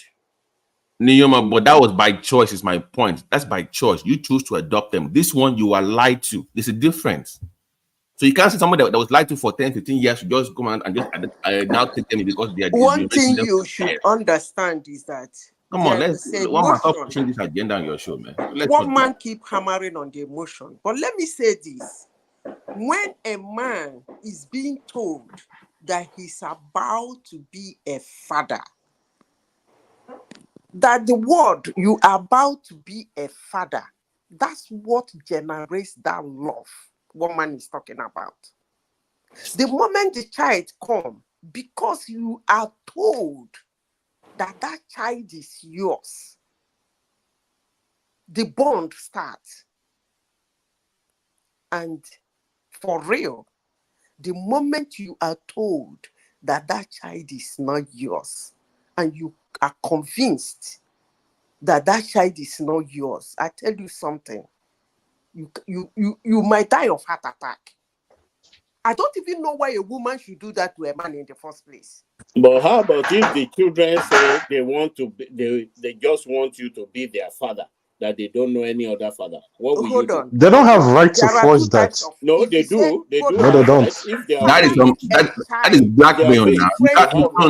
Speaker 2: Niyoma, but that was by choice, is my point. That's by choice. You choose to adopt them. This one, you are lied to. There's a difference. So you can't say someone that was lied to for 10, 15 years should just come out and just now take them because they are
Speaker 21: One thing you should understand is that
Speaker 2: come on, one man stop
Speaker 21: emotion.
Speaker 2: pushing this agenda on your show, man.
Speaker 21: One man keep hammering on the emotion. But let me say this. When a man is being told that he's about to be a father, that the word you are about to be a father, that's what generates that love one man is talking about. The moment the child comes, because you are told that that child is yours, the bond starts. And for real, the moment you are told that that child is not yours, and you are convinced that that child is not yours, I tell you something, you might die of heart attack. I don't even know why a woman should do that to a man in the first place.
Speaker 1: But how about if the children say they want to be, they just want you to be their father, that they don't know any other father? What will you do?
Speaker 5: They don't have right to force that.
Speaker 1: No, they do. They do.
Speaker 5: No, they don't.
Speaker 1: If they are
Speaker 2: that is blackmail now.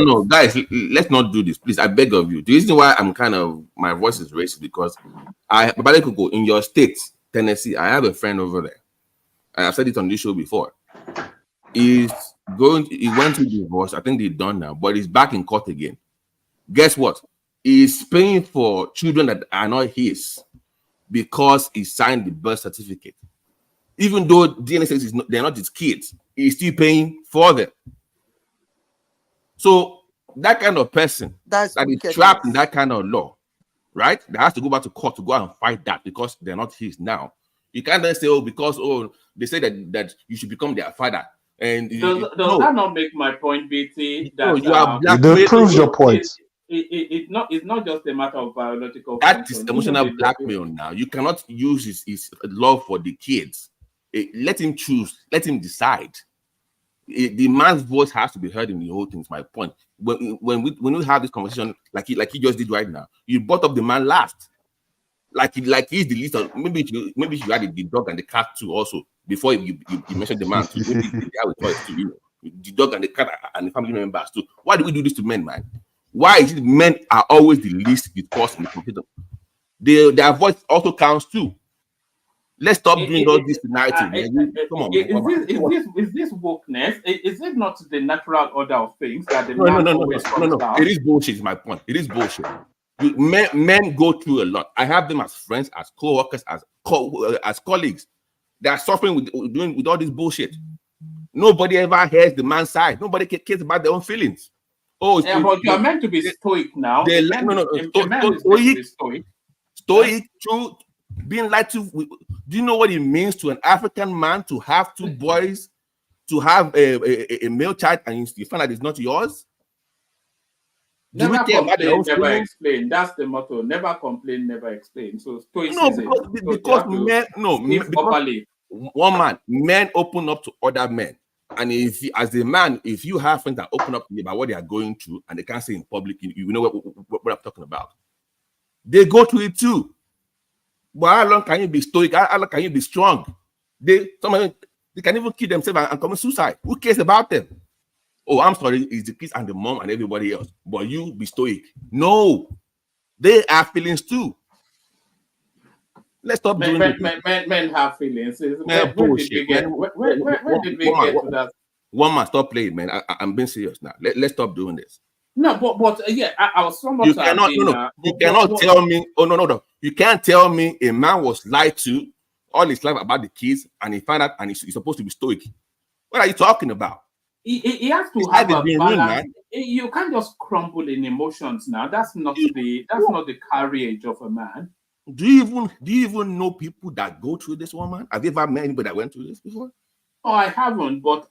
Speaker 2: No, guys, let's not do this, please. I beg of you. The reason why I'm my voice is raised because in your state, Tennessee, I have a friend over there. And I've said it on this show before. He went to divorce. I think they're done now, but he's back in court again. Guess what? He's paying for children that are not his because he signed the birth certificate. Even though DNA says they're not his kids, he's still paying for them. So that kind of person that is trapped in that kind of law, right? They have to go back to court to go and fight that because they're not his now. You can't then say, because they say that you should become their father. And
Speaker 12: does that not make my point, BT? That
Speaker 2: you are
Speaker 5: that proves your point.
Speaker 12: It's not just a matter of biological.
Speaker 2: That is emotional blackmail now. You cannot use his love for the kids. Let him choose. Let him decide. The man's voice has to be heard in the whole thing. Is my point. When we have this conversation, like he just did right now, you brought up the man last. Like he's the least. Maybe you added the dog and the cat too also before you mentioned the man too. Maybe they have a choice too. The dog and the cat and the family members too. Why do we do this to men, man? Why is it men are always the least discussed in the computer? Their voice also counts too. Let's stop doing all this narrative. Come on,
Speaker 12: is this wokeness? Is it not the natural order of things that the
Speaker 2: man
Speaker 12: always comes down?
Speaker 2: It is bullshit. Is my point. It is bullshit. Men go through a lot. I have them as friends, as co-workers, as colleagues. They are suffering with all this bullshit. Nobody ever hears the man's side. Nobody cares about their own feelings.
Speaker 12: But you are meant to be stoic now.
Speaker 2: Stoic, true. Being lied to. Do you know what it means to an African man to have two boys, to have a male child, and you find out it's not yours?
Speaker 12: Never complain, never explain. That's the motto. Never complain, never explain. So stoicism.
Speaker 2: Men open up to other men. And as a man, if you have friends that open up to you about what they are going through and they can't say in public, you know what I'm talking about. They go through it too. But how long can you be stoic? How long can you be strong? Some of them, they can even kill themselves and commit suicide. Who cares about them? Oh, I'm sorry, it's the kids and the mom and everybody else. But you be stoic. No, they have feelings too. Let's stop doing it.
Speaker 12: Men have feelings. Where did we get to that?
Speaker 2: One man, stop playing, man. I'm being serious now. Let's stop doing this.
Speaker 12: No, but I was somewhat.
Speaker 2: You cannot tell me. Oh no. You can't tell me a man was lied to all his life about the kids, and he found out, and he's supposed to be stoic. What are you talking about?
Speaker 12: He has to
Speaker 2: His
Speaker 12: have
Speaker 2: life is
Speaker 12: a
Speaker 2: being ruined,
Speaker 12: balance.
Speaker 2: man.
Speaker 12: You can't just crumble in emotions now. That's not the carriage of a man.
Speaker 2: Do you even know people that go through this, woman? Have you ever met anybody that went through this before?
Speaker 12: Oh, I haven't, but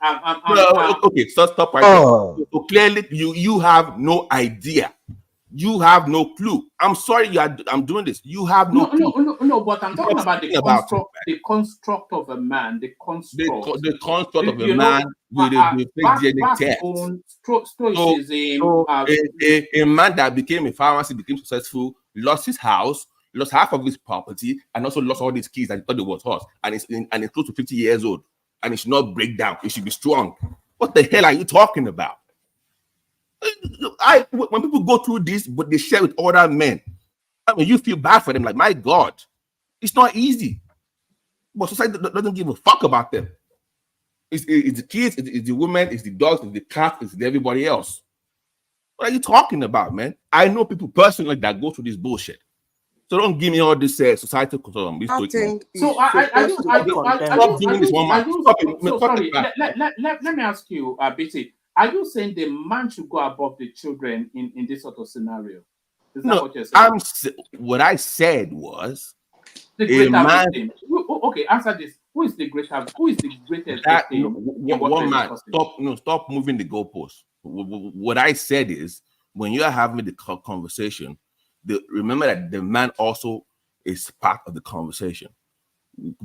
Speaker 2: okay, so stop right there. So clearly, you have no idea. You have no clue. I'm sorry, I'm doing this. You have no clue.
Speaker 12: No, but I'm talking about the construct of a man, the construct.
Speaker 2: The construct of a man with a fake DNA test. So a man that became a pharmacy, became successful, lost his house, lost half of his property, and also lost all these keys that he thought it was hers, and it's close to 50 years old, and it should not break down. It should be strong. What the hell are you talking about? When people go through this, but they share with other men, I mean, you feel bad for them. Like, my God, it's not easy. But society doesn't give a fuck about them. It's the kids, it's the women, it's the dogs, it's the cats, it's everybody else. What are you talking about, man? I know people personally that go through this bullshit. So don't give me all this societal control on this.
Speaker 12: So let me ask you, BT. Are you saying the man should go above the children in this sort of scenario? Is that what you're saying?
Speaker 2: What I said was
Speaker 12: the greater victim. Okay, answer this. Who is the greatest victim?
Speaker 2: One man. Stop moving the goalposts. What I said is, when you are having the conversation, remember that the man also is part of the conversation,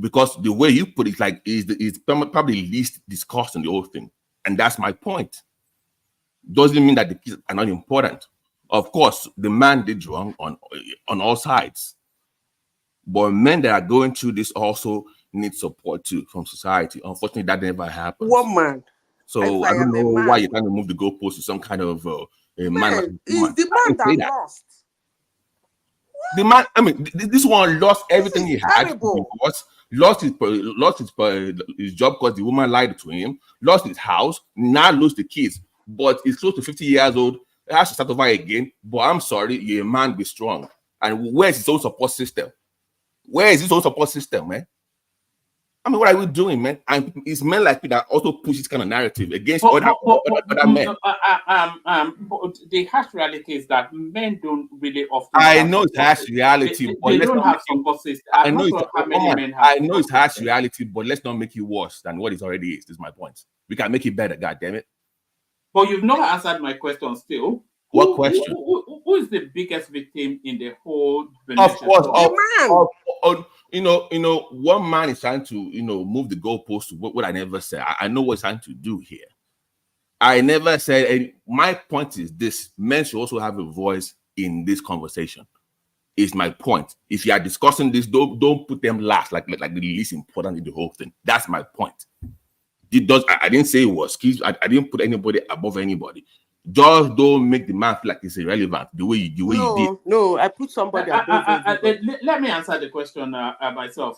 Speaker 2: because the way you put it, like, is probably least discussed in the whole thing, and that's my point. Doesn't mean that the kids are not important. Of course, the man did wrong on all sides, but men that are going through this also need support too from society. Unfortunately, that never happens.
Speaker 21: Woman.
Speaker 2: So I don't know why you're trying to move the goalpost to some kind of a man.
Speaker 21: Is the man that lost?
Speaker 2: The man, I mean, this one lost everything he had. Lost his job because the woman lied to him. Lost his house. Now lose the kids. But he's close to 50 years old. He has to start over again. But I'm sorry, you're a man, be strong. And where's his own support system? Where is his own support system, man? I mean, what are we doing, man? And it's men like me that also push this kind of narrative against other men.
Speaker 12: But the harsh reality is that men don't really often.
Speaker 2: I know it's harsh reality, but
Speaker 12: they don't have support system.
Speaker 2: I know it's harsh reality, but let's not make it worse than what it already is. This is my point. We can make it better, God damn it.
Speaker 12: But you've not answered my question still.
Speaker 2: What question?
Speaker 12: Who is the biggest victim in the whole?
Speaker 2: Of course, one man is trying to, move the goalpost to what I never said. I know what he's trying to do here. I never said, and my point is this: men should also have a voice in this conversation. Is my point. If you are discussing this, don't put them last, like the least important in the whole thing. That's my point. I didn't say it was. I didn't put anybody above anybody. Just don't make the man feel like it's irrelevant the way you did.
Speaker 21: No, I put somebody above.
Speaker 12: Let me answer the question myself,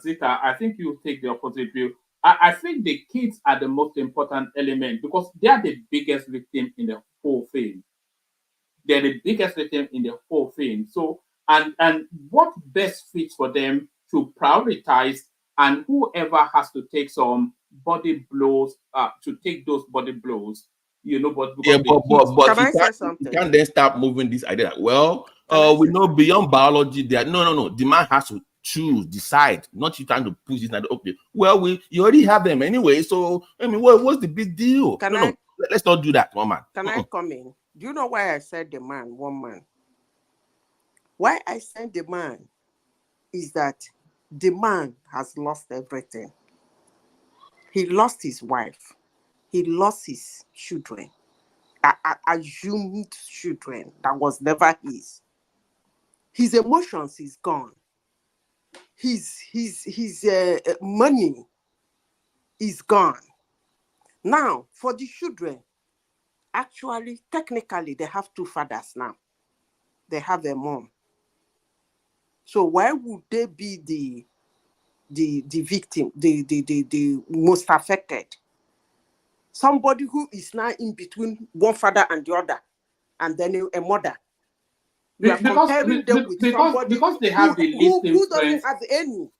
Speaker 12: Zita. I think you take the opposite view. I think the kids are the most important element because they are the biggest victim in the whole thing. They're the biggest victim in the whole thing. So, and what best fits for them to prioritize, and whoever has to take some body blows, to take those body blows. But
Speaker 21: can I say something?
Speaker 2: You can't then start moving this idea. Well, we know beyond biology that no. The man has to choose, decide, not you trying to push this. Okay, well, you already have them anyway. So I mean, what's the big deal? Let's not do that, one man.
Speaker 21: Can I come in? Do you know why I said the man, one man? Why I said the man is that the man has lost everything. He lost his wife. He lost his children, assumed children that was never his. His emotions is gone. His money is gone. Now, for the children, actually, technically, they have two fathers now. They have a mom. So why would they be the victim, the most affected? Somebody who is now in between one father and the other, and then a mother. You are comparing them with somebody
Speaker 12: because they have the least
Speaker 21: who doesn't have any.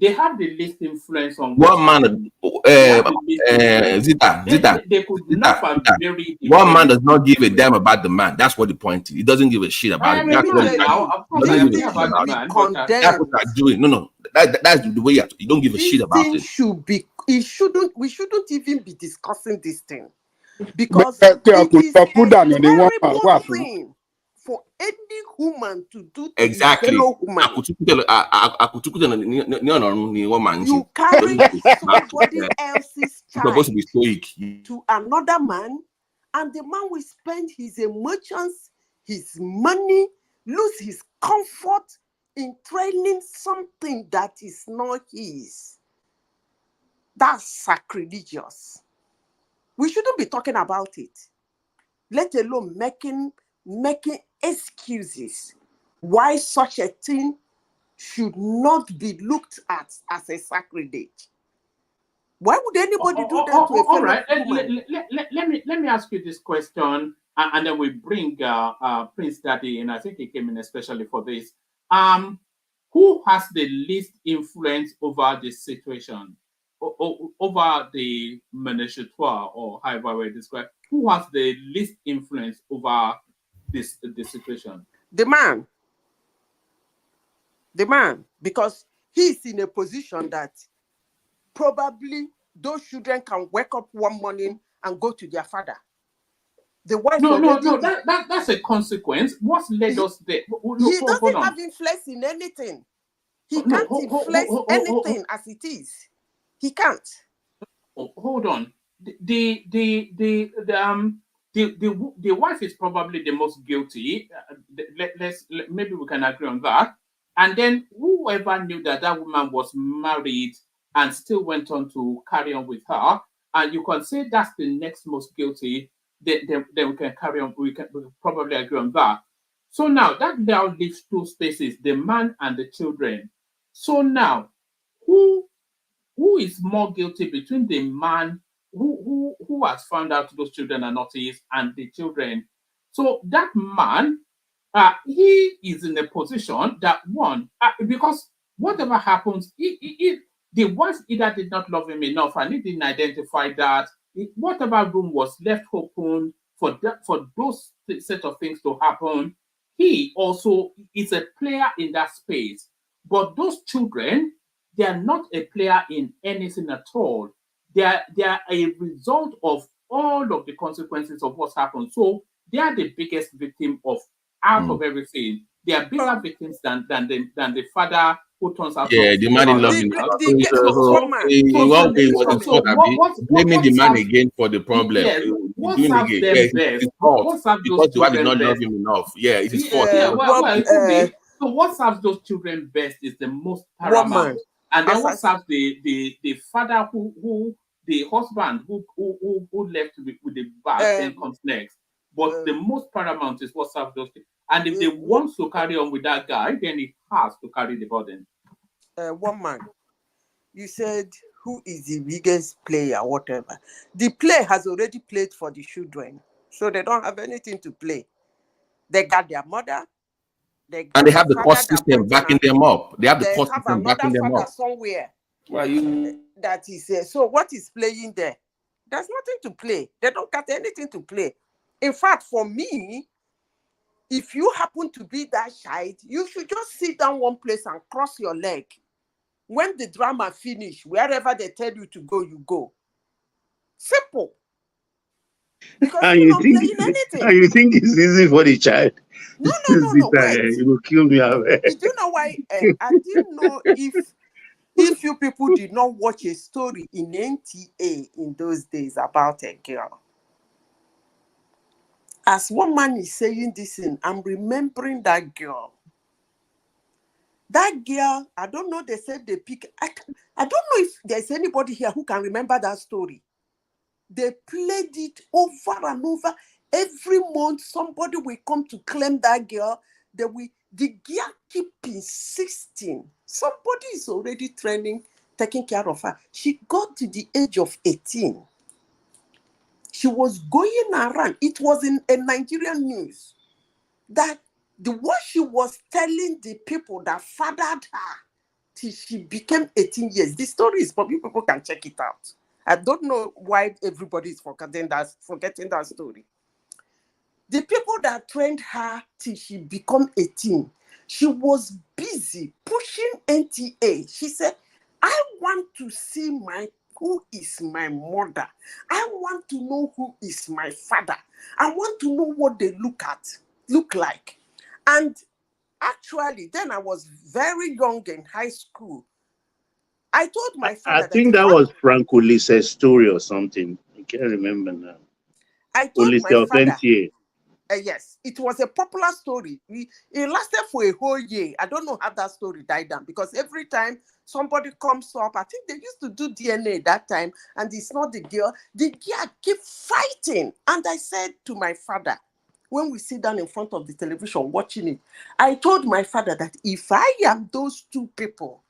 Speaker 12: they have the least influence on
Speaker 2: One man,
Speaker 12: they could not have married the
Speaker 2: one man
Speaker 12: baby.
Speaker 2: does not give a damn about the man. That's what the point is. He doesn't give a shit about him. That's what
Speaker 12: Of course, I am talking about the man, but
Speaker 2: that's what you're doing. No, that's the way you don't give a shit about
Speaker 21: thing
Speaker 2: it.
Speaker 21: should be. We shouldn't even be discussing this thing because
Speaker 20: But
Speaker 21: it is a
Speaker 20: put down in the one
Speaker 21: terrible thing for any human to do to his
Speaker 2: Exactly.
Speaker 21: fellow human. You carry somebody else's child
Speaker 2: to be stoic
Speaker 21: to another man, and the man will spend his emotions, his money, lose his comfort in training something that is not his. That's sacrilegious. We shouldn't be talking about it, let alone making excuses why such a thing should not be looked at as a sacrilege. Why would anybody do that to a fellow
Speaker 12: all right.
Speaker 21: woman?
Speaker 12: Let me ask you this question, and then we bring Prince Daddy in. I think he came in especially for this. Who has the least influence over the situation, over the menage a trois, or however we describe? Who has the least influence over the situation?
Speaker 21: The man. The man, because he's in a position that probably those children can wake up one morning and go to their father. The wife
Speaker 12: that's a consequence. What's led us there?
Speaker 21: He doesn't have influence in anything. He can't influence anything as it is. He can't.
Speaker 12: Hold on. The wife is probably the most guilty. Maybe we can agree on that. And then whoever knew that woman was married and still went on to carry on with her, and you can say that's the next most guilty, then we can carry on. We can probably agree on that. So now that now leaves two spaces: the man and the children. So now, who is more guilty between the man who has found out those children are not his and the children? So that man, he is in a position that because whatever happens, the wife either did not love him enough and he didn't identify that. Whatever room was left open for those set of things to happen, he also is a player in that space. But those children, they are not a player in anything at all. They are a result of all of the consequences of what's happened. So they are the biggest victim of everything. They are bigger victims than the father who turns out.
Speaker 2: Yeah, the man in love him. Blaming the man again for the problem.
Speaker 12: Yes. What serves them best? What serves those
Speaker 2: because the
Speaker 12: children
Speaker 2: did not
Speaker 12: best?
Speaker 2: love him enough. Yeah, it's his fault.
Speaker 12: So what serves those children best is the most paramount. And then what serves the father who the husband who left with the bag then comes next. But the most paramount is what serves those. And if they want to carry on with that guy, then he has to carry the burden.
Speaker 21: One man, you said who is the biggest player, whatever. The play has already played for the children, so they don't have anything to play. They got their mother.
Speaker 2: And they have the court system backing them up. They have the court system backing them up.
Speaker 21: Somewhere.
Speaker 2: Why you?
Speaker 21: That is so. What is playing there? There's nothing to play. They don't got anything to play. In fact, for me, if you happen to be that child, you should just sit down one place and cross your leg. When the drama finish, wherever they tell you to go, you go. Simple. Because you're not playing anything.
Speaker 17: And you think it's easy for the child?
Speaker 21: No. Wait.
Speaker 17: You will kill me.
Speaker 21: Did you know why? I didn't know if you people did not watch a story in NTA in those days about a girl. As one man is saying this, I'm remembering that girl. That girl, I don't know, they said they pick. I don't know if there's anybody here who can remember that story. They played it over and over. Every month, somebody will come to claim that girl. The girl keep insisting. Somebody is already training, taking care of her. She got to the age of 18. She was going around. It was in a Nigerian news that what she was telling the people that fathered her till she became 18 years. The story is public, people can check it out. I don't know why everybody is forgetting that story. The people that trained her till she became 18, she was busy pushing NTA. She said, I want to see who is my mother. I want to know who is my father. I want to know what they look like. And actually, then I was very young in high school. I told my
Speaker 17: I
Speaker 21: father
Speaker 17: think that was Franco Lisa's story or something. I can't remember now.
Speaker 21: I told my
Speaker 17: Olise
Speaker 21: father.
Speaker 17: Ofentie.
Speaker 21: Yes, it was a popular story. It lasted for a whole year. I don't know how that story died down, because every time somebody comes up, I think they used to do DNA that time, and it's not the girl keep fighting. And I said to my father, when we sit down in front of the television watching it, I told my father that if I am those two people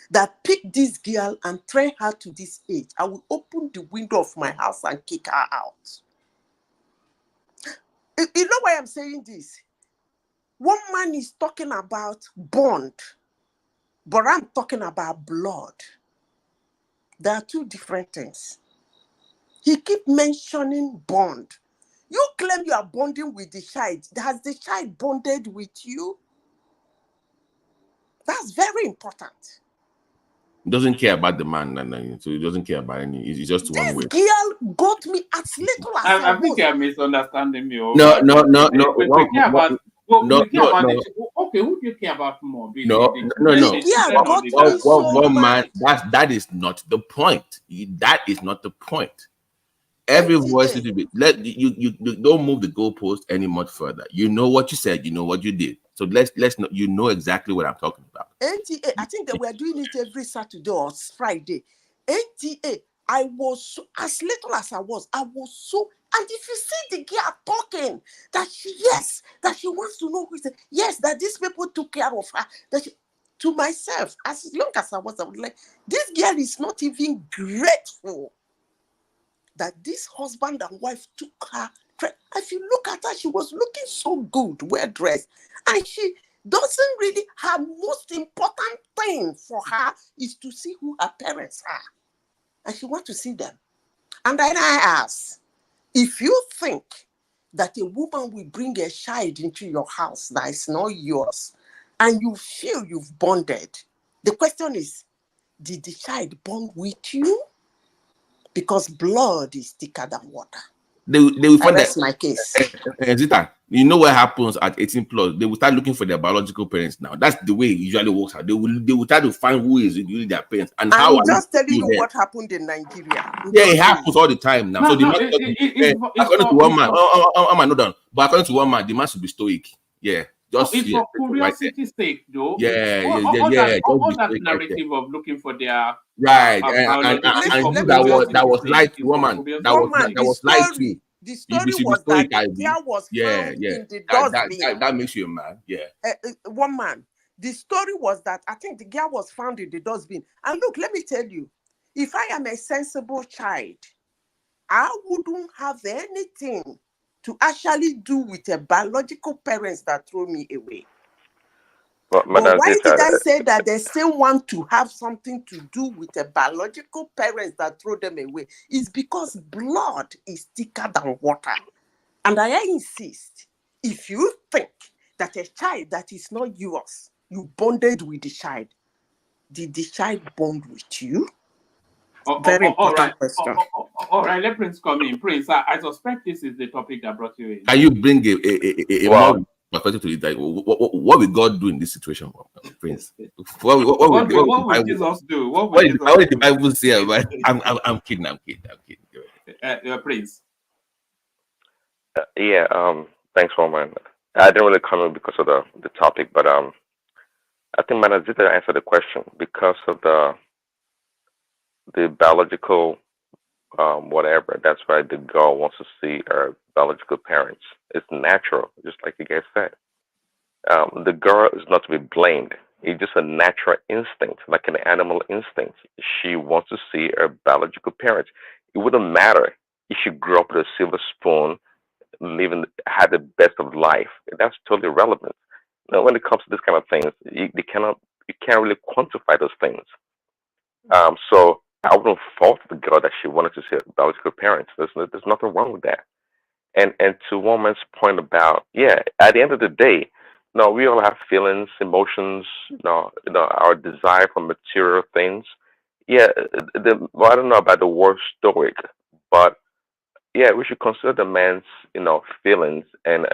Speaker 21: that pick this girl and train her to this age, I will open the window of my house and kick her out. You know why I'm saying this? One man is talking about bond, but I'm talking about blood. There are two different things. He keep mentioning bond. You claim you are bonding with the child. Has the child bonded with you? That's very important.
Speaker 2: He doesn't care about the man, so he doesn't care about any. It's just one way.
Speaker 21: This girl got me as little as I
Speaker 12: I think you're misunderstanding me.
Speaker 2: No.
Speaker 12: Okay, who do you care about more?
Speaker 2: No. One man. That is not the point. That is not the point. Every voice is you don't move the goalpost any much further. You know what you said. You know what you did. So let's know. You know exactly what I'm talking about.
Speaker 21: NTA, I think that we're doing it every Saturday or Friday. NTA, I was so, as little as I was so. And if you see the girl talking, that she wants to know who is it. Yes, that these people took care of her. To myself, as young as I was like, this girl is not even grateful that this husband and wife took her. If you look at her, she was looking so good, well dressed, and she doesn't really. Her most important thing for her is to see who her parents are, and she wants to see them. And then I ask, if you think that a woman will bring a child into your house that is not yours, and you feel you've bonded, the question is, did the child bond with you? Because blood is thicker than water.
Speaker 2: They will find
Speaker 21: that my case.
Speaker 2: Zita, you know what happens at 18 plus? They will start looking for their biological parents now. That's the way it usually works out. They will try to find who is really their parents. And how
Speaker 21: I'm just telling you what happened in Nigeria.
Speaker 2: Yeah, it happens all the time now. So the man, according to one man, I'm not done. But according to one man, the man should be stoic. Yeah.
Speaker 12: It's for curiosity's sake, though.
Speaker 2: All
Speaker 12: that narrative of looking for their
Speaker 2: and that was lied to woman. That was lied to.
Speaker 21: The story was that the girl was found in the dustbin.
Speaker 2: That makes you a man. Yeah.
Speaker 21: One man. The story was that I think the girl was found in the dustbin. And look, let me tell you, if I am a sensible child, I wouldn't have anything to actually do with a biological parents that throw me away. But why did I say that they still want to have something to do with a biological parents that throw them away? It's because blood is thicker than water. And I insist, if you think that a child that is not yours, you bonded with the child, did the child bond with you? Very important question.
Speaker 12: All right, let Prince come in. Prince, I suspect this is the topic that brought you in.
Speaker 2: Can you bring a more perspective to it? Like, what will God do in this situation, Prince? What
Speaker 12: will Jesus do?
Speaker 2: What did the Bible say about? I'm kidding.
Speaker 12: Prince.
Speaker 7: Thanks, Roman. I didn't really come in because of the topic, but I think Manazita answered the question because of the biological whatever. That's why the girl wants to see her biological parents. It's natural, just like you guys said. The girl is not to be blamed. It's just a natural instinct, like an animal instinct. She wants to see her biological parents. It wouldn't matter if she grew up with a silver spoon, had the best of life. That's totally irrelevant. Now, when it comes to this kind of things, you can't really quantify those things. So I wouldn't fault the girl that she wanted to see her biological parents. There's nothing wrong with that. And to woman's point about, yeah, at the end of the day, no, we all have feelings, emotions, our desire for material things. Yeah, well, I don't know about the word stoic, but yeah, we should consider the man's, feelings and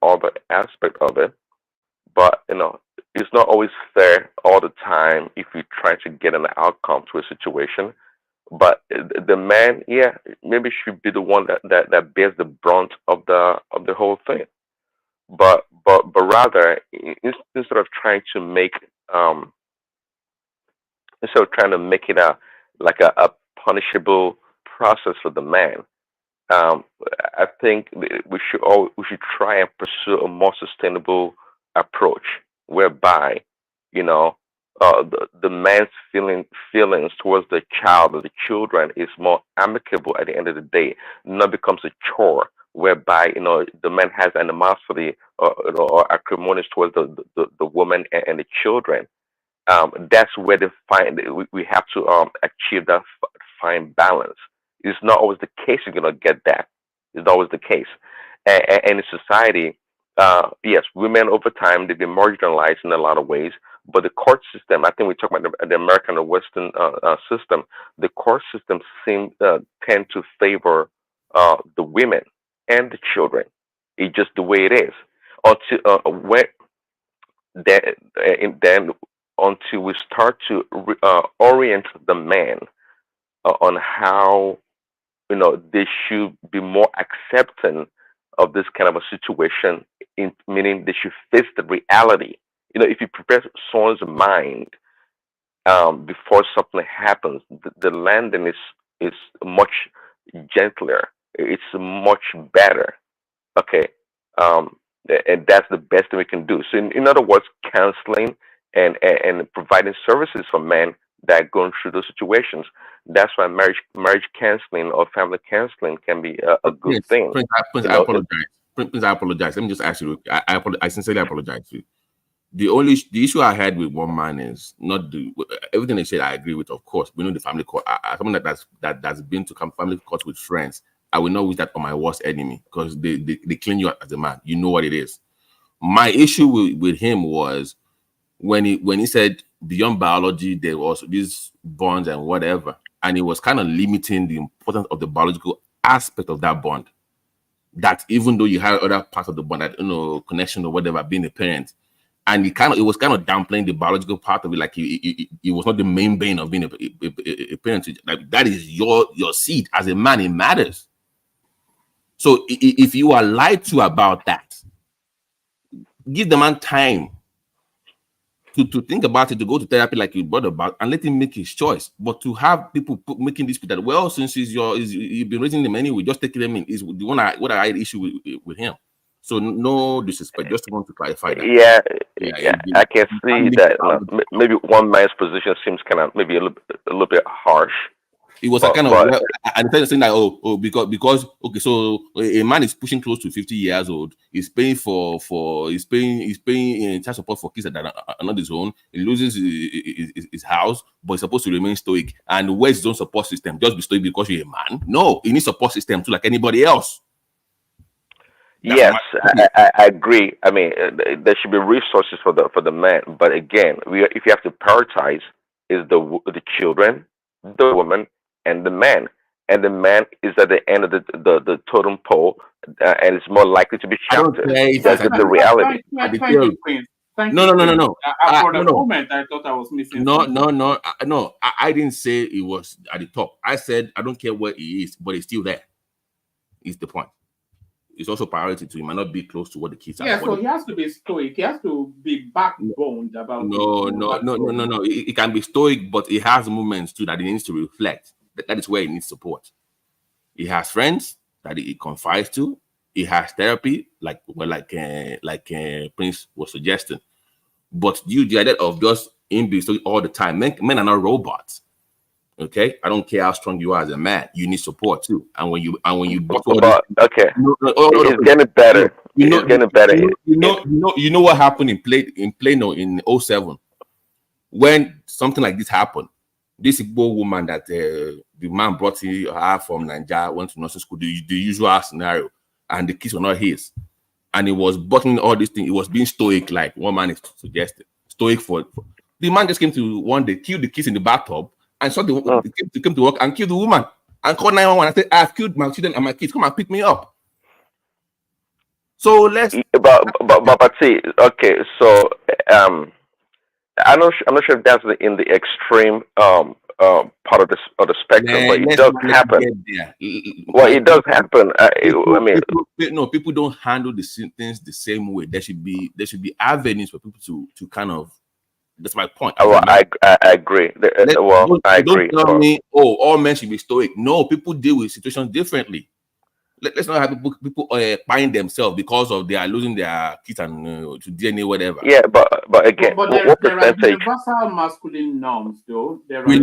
Speaker 7: all the aspect of it. But it's not always fair all the time if you try to get an outcome to a situation. But the man, yeah, maybe should be the one that bears the brunt of the whole thing. But rather, instead of trying to make um it a like a punishable process for the man, um, I think we should try and pursue a more sustainable approach, whereby you know the man's feelings towards the child or the children is more amicable at the end of the day, not becomes a chore whereby the man has animosity or acrimonious towards the woman and the children. That's where we have to achieve that fine balance. It's not always the case you're gonna get that. It's not always the case, and in society, yes, women over time they've been marginalized in a lot of ways. But the court system, I think we talk about the American or Western system. The court system tend to favor the women and the children. It's just the way it is. Until when then, then until we start to orient the man on how they should be more accepting of this kind of a situation, meaning they should face the reality. If you prepare someone's mind before something happens, the landing is much gentler. It's much better. Okay, and that's the best thing we can do. So, in other words, counseling and providing services for men that are going through those situations. That's why marriage counseling or family counseling can be a good thing.
Speaker 2: Prince, I apologize. Prince, I apologize. Let me just ask you. I sincerely apologize to you. The issue I had with one man is not everything they said. I agree with, of course. We know the family court. Someone that's been to family court with friends. I will not wish that on my worst enemy because they clean you up as a man. You know what it is. My issue with him was when he said beyond biology there was these bonds and whatever, and he was kind of limiting the importance of the biological aspect of that bond. That even though you had other parts of the bond, that connection or whatever, being a parent, and it was kind of downplaying the biological part of it, like it was not the main bane of being a parent. Like that is your seed as a man, it matters. So if you are lied to about that, give the man time to think about it, to go to therapy like you brought about, and let him make his choice. But to have people making this that, well, since you've been raising them anyway, just taking them in is the one what I had issue with him. So no disrespect, just want to clarify that.
Speaker 7: Yeah, I can see that maybe one man's position seems kind of maybe a little bit harsh.
Speaker 2: It was a kind of, and instead of saying that, because okay, so a man is pushing close to 50 years old, he's paying he's paying child support for kids that are not his own. He loses his house, but he's supposed to remain stoic. And where's his own support system? Just be stoic because you're a man? No, he needs support system too, like anybody else.
Speaker 7: Yes, I agree. I mean, there should be resources for the man, but again, if you have to prioritize, is the children, the woman, and the man. And the man is at the end of the totem pole, and it's more likely to be shouted. That's the reality.
Speaker 12: Thank you, Prince.
Speaker 2: No.
Speaker 12: For the moment, I thought I was missing.
Speaker 2: No. I didn't say it was at the top. I said I don't care where he is, but he's still there. Is the point. It's also priority to him. He might not be close to what the kids are.
Speaker 12: Yeah, so he has to be stoic. He has to be backboned about.
Speaker 2: No. He can be stoic, but he has moments too that he needs to reflect. That is where he needs support. He has friends that he confides to. He has therapy, like Prince was suggesting. But the idea of just him being stoic all the time, men are not robots. Okay, I don't care how strong you are as a man. You need support too. And when you
Speaker 7: okay, it's getting better. It's getting better.
Speaker 2: You know what happened in Plano in 07 when something like this happened, this Igbo woman that the man brought her from Nigeria went to nursing school, the usual scenario, and the kids were not his, and he was bottling all these things. He was being stoic, like one man is suggested. Stoic for the man just came to one day, killed the kids in the bathtub, and saw the kids came to work and killed the woman and called 911 and said, "I've killed my children and my kids. Come and pick me up." So let's.
Speaker 7: But see, okay, so I'm not sure if that's in the extreme part of the spectrum, but it does happen. Well, it does happen.
Speaker 2: People don't handle the things the same way. There should be avenues for people to kind of. That's my point.
Speaker 7: Well, I agree. I agree.
Speaker 2: Don't tell me, all men should be stoic. No, people deal with situations differently. Let's not have people buying themselves because of they are losing their kids and to DNA, whatever.
Speaker 7: Yeah, but again,
Speaker 12: but
Speaker 7: what
Speaker 12: there are
Speaker 7: percentage?
Speaker 12: universal masculine norms, though.
Speaker 2: We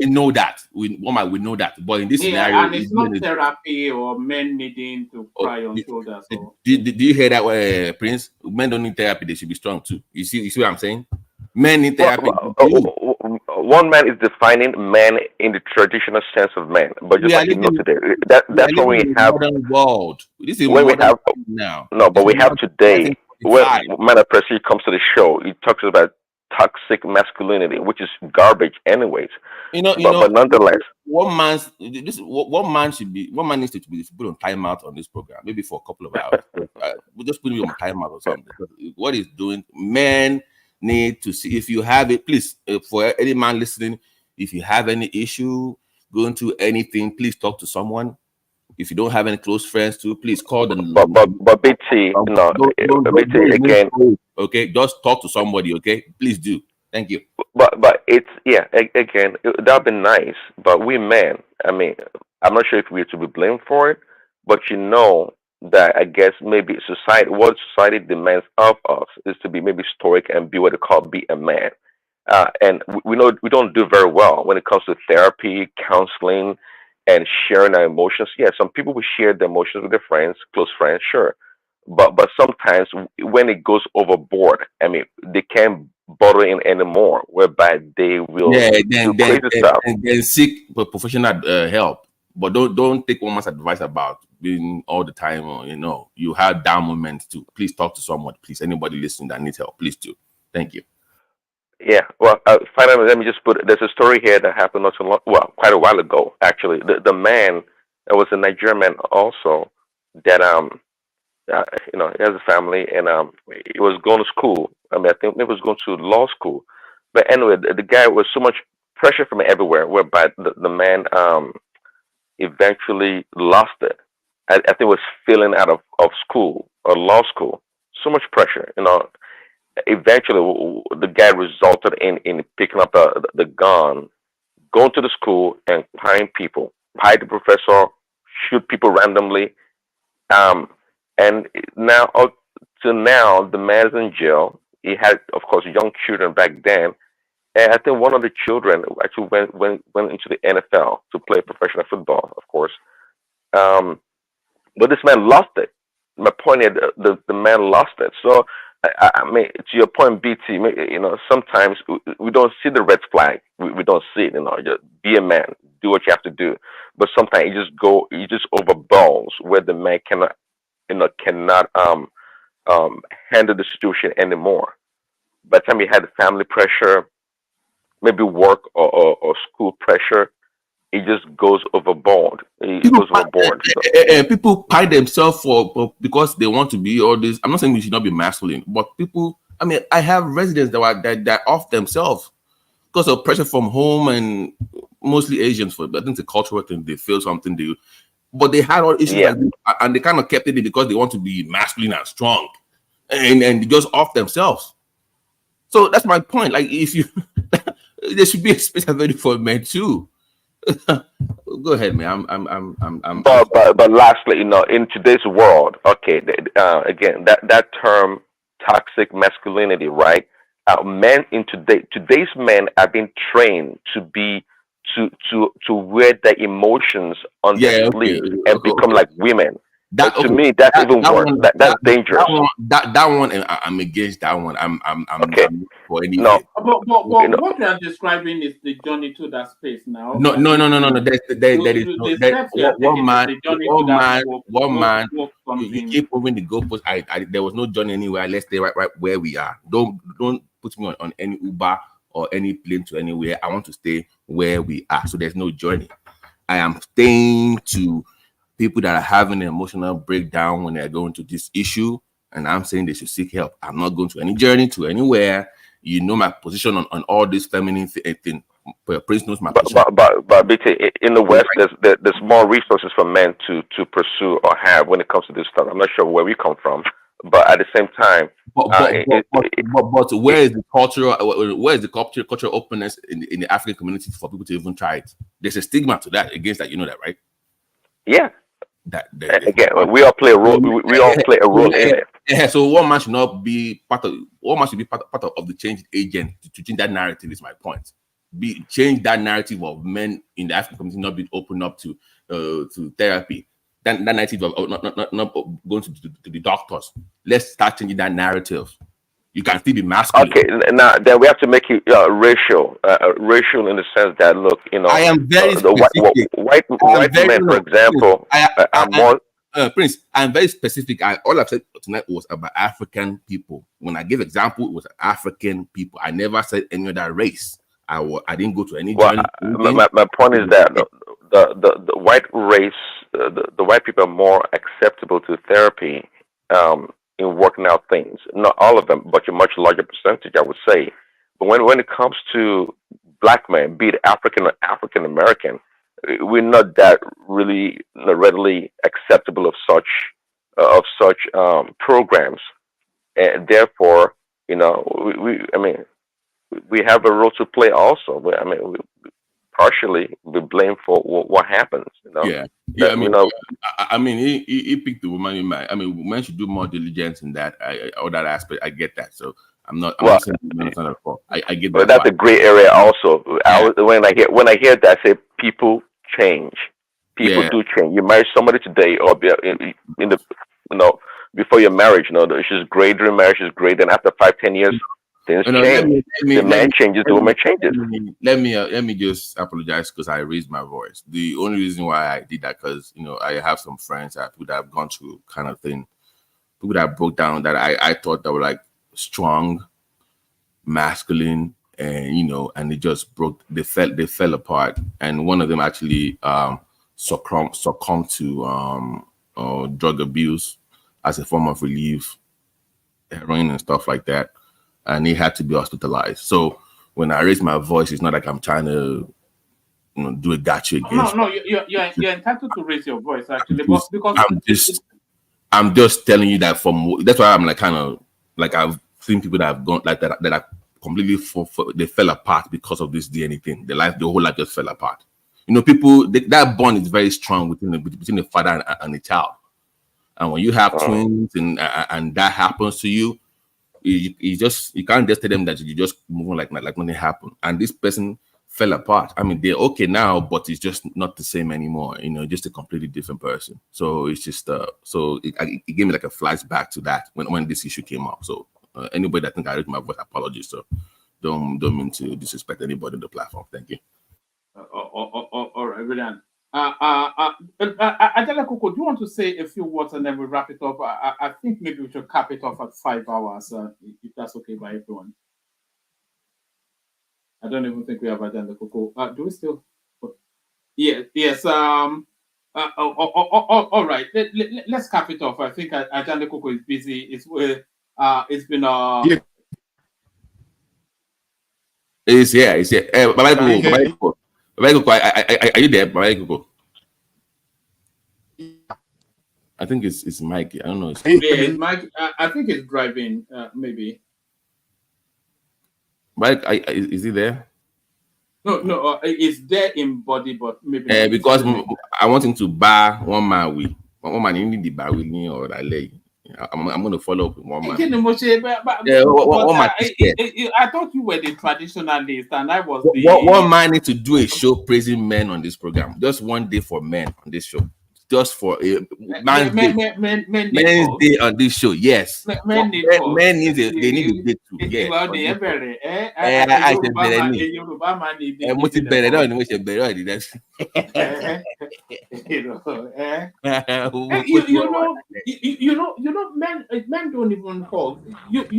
Speaker 2: know that. We know that. But in this scenario,
Speaker 12: and it's not therapy or men needing to cry on shoulders.
Speaker 2: Do you hear that, Prince? Men don't need therapy. They should be strong too. You see what I'm saying? Men need therapy.
Speaker 7: One man is defining men in the traditional sense of men, but just like you know today, that's what we have.
Speaker 2: Modern world. This is
Speaker 7: when we have
Speaker 2: now.
Speaker 7: No, but we have today. When Man of Prestige comes to the show, he talks about toxic masculinity, which is garbage, anyways. But nonetheless,
Speaker 2: one man needs to be put on timeout on this program, maybe for a couple of hours. We'll just put him on timeout or something. What he's doing, men need to see. If you have it, please, for any man listening, if you have any issue going through anything, please talk to someone. If you don't have any close friends too, please call them.
Speaker 7: But BT, BT again.
Speaker 2: Okay, just talk to somebody. Okay, please do. Thank you.
Speaker 7: But it's again, that'd be nice. But we men, I'm not sure if we're to be blamed for it, but that I guess maybe what society demands of us is to be maybe stoic and be what they call be a man. And we know we don't do very well when it comes to therapy, counseling, and sharing our emotions. Yeah, some people will share their emotions with their friends, close friends, sure. But sometimes when it goes overboard, they can't bottle in anymore, whereby they will do crazy stuff.
Speaker 2: And then seek professional help. But don't take one man's advice about being all the time, or you have down moments too. Please talk to someone. Please, anybody listening that needs help, please do. Thank you.
Speaker 7: Yeah. Well, finally, let me just there's a story here that happened quite a while ago. Actually, the man was a Nigerian man also that he has a family and he was going to school. I think maybe he was going to law school. But anyway, the guy was so much pressure from everywhere, whereby the man eventually lost it. I think was failing out of school or law school. So much pressure, Eventually, the guy resulted in picking up the gun, going to the school and prying people, pry the professor, shoot people randomly, and now the man is in jail. He had, of course, young children back then. And I think one of the children actually went into the NFL to play professional football, of course. But this man lost it. My point is, the man lost it. So, to your point, BT, sometimes we don't see the red flag. We don't see it. Just be a man, do what you have to do. But sometimes you just overballs where the man cannot handle the situation anymore. By the time he had family pressure, maybe work or school pressure, it just goes overboard.
Speaker 2: People pie themselves because they want to be all this. I'm not saying we should not be masculine, but people. I have residents that are off themselves because of pressure from home, and mostly Asians. I think it's a cultural thing. They feel something, but they had all issues like this, and they kind of kept it because they want to be masculine and strong, and they just off themselves. So that's my point. Like, if you, there should be a space available for men too. Go ahead, man.
Speaker 7: But lastly, in today's world, okay, again, that term toxic masculinity, right? Men in today's men are being trained to wear their emotions on their sleeve and become like women. But to me, that's even worse. That's dangerous.
Speaker 2: That one, I'm against that one. I'm
Speaker 7: okay.
Speaker 2: I'm for any.
Speaker 7: No.
Speaker 12: But what you are describing is the journey to that space now.
Speaker 2: No. There is no. One man. You keep moving the goalpost. There was no journey anywhere. Let's stay right where we are. Don't put me on any Uber or any plane to anywhere. I want to stay where we are. So there's no journey. I am staying to people that are having an emotional breakdown when they're going to this issue, and I'm saying they should seek help. I'm not going to any journey to anywhere. You know my position on all this feminine thing. Prince knows my position.
Speaker 7: But BT, in the West, there's more resources for men to pursue or have when it comes to this stuff. I'm not sure where we come from, but at the same time,
Speaker 2: but where is the cultural openness in the African community for people to even try it? There's a stigma to that against that. You know that, right?
Speaker 7: Yeah. Again, we all play a role. We all play a role in it.
Speaker 2: Yeah, so one man should not be part of. One man should be part of the change agent to change that narrative. Is my point. Change that narrative of men in the African community not being open up to therapy. That narrative of not going to the doctors. Let's start changing that narrative. You can still be masculine.
Speaker 7: Okay, now then we have to make it racial in the sense that look,
Speaker 2: I am very specific.
Speaker 7: White men, for example, are more.
Speaker 2: Prince, I'm very specific. All I've said tonight was about African people. When I give example, it was African people. I never said any other race. I didn't go to any journey.
Speaker 7: My point is that the white race, the white people are more acceptable to therapy in working out things. Not all of them, but a much larger percentage, I would say. But when it comes to black men, be it African or African American, we're not that really readily acceptable of such programs, and therefore, we have a role to play also. We partially be blamed for what happens.
Speaker 2: Yeah. He picked the woman in mind. Women should do more diligence in that. All that aspect, I get that. So I'm not saying it's not at fault. I get that.
Speaker 7: But that's a gray area also. Yeah. When I hear that, I say people change. People do change. You marry somebody today, or in the before your marriage, it's just great during marriage is great, and after 5-10 years. Things change. The man changes, the woman changes.
Speaker 2: Let me just apologize because I raised my voice. The only reason why I did that because I have some friends that have gone through kind of thing, people that broke down that I thought that were like strong, masculine, and and they just broke. They fell apart, and one of them actually succumbed to drug abuse as a form of relief, heroin and stuff like that. And he had to be hospitalized. So when I raise my voice, it's not like I'm trying to, do a gotcha against.
Speaker 12: No, you're entitled to raise your voice actually, because
Speaker 2: I'm just telling you that that's why I'm like kind of like I've seen people that have gone like that are completely they fell apart because of this DNA thing. The whole life just fell apart. People that bond is very strong between the father and the child, and when you have twins and that happens to you. You can't just tell them that you just move on like nothing happened. And this person fell apart. They're okay now, but it's just not the same anymore. Just a completely different person. So it's just it gave me like a flashback to that when this issue came up. So anybody that think I read my voice, apologies. So don't mean to disrespect anybody on the platform. Thank you.
Speaker 12: All right, brilliant. Ajala Koko, do you want to say a few words and then we wrap it up? I think maybe we should cap it off at 5 hours, if that's okay by everyone. I don't even think we have Ajala Koko. Do we still? Yes. All right. Let's cap it off. I think Ajala Koko is busy. It's been
Speaker 2: It's here. Are you there? I think it's Mike. I don't know.
Speaker 12: It's Mike. I think it's driving. Maybe.
Speaker 2: Mike, is he there?
Speaker 12: No. It's there in body, but maybe.
Speaker 2: Because I want him to bar one man with one man. You need the bar with me or that leg. I'm going to follow up with one man.
Speaker 12: I thought you were the traditionalist, and I was
Speaker 2: one man need to do a show praising men on this program. Just one day for men on this show. just for a man's
Speaker 12: Men need
Speaker 2: Men's
Speaker 12: hugs.
Speaker 2: Day on this show. Yes,
Speaker 12: Men need hugs.
Speaker 2: men need they need a day too. Yes,
Speaker 12: Ìwà
Speaker 2: on
Speaker 12: òde
Speaker 2: this
Speaker 12: yẹn
Speaker 2: show.
Speaker 12: bẹ̀rẹ̀ ẹ́
Speaker 2: I said
Speaker 12: Yorùbá máa ní ibi
Speaker 2: mo ti bẹ̀rẹ̀ náà ni mo ṣe bẹ̀rẹ̀ ọ̀dì náà.
Speaker 12: Men don't even hug.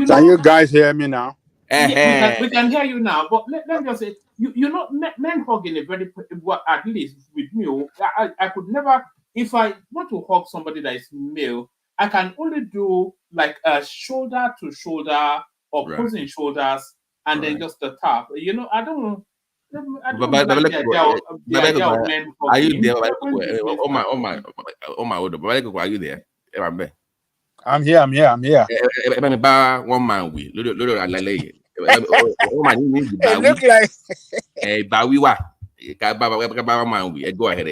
Speaker 3: Can you guys hear me now?
Speaker 12: Yeah, we can hear you now, but let me just say, men hug in a very, well, at least with me, I could never, if I want to hug somebody that is male, I can only do like a shoulder to shoulder or opposing shoulders and then just the tap. I don't like the idea of men hugging.
Speaker 2: Are you there? Oh my order. Are you there?
Speaker 3: I'm here.
Speaker 2: One man we. It
Speaker 3: look like
Speaker 2: go ahead.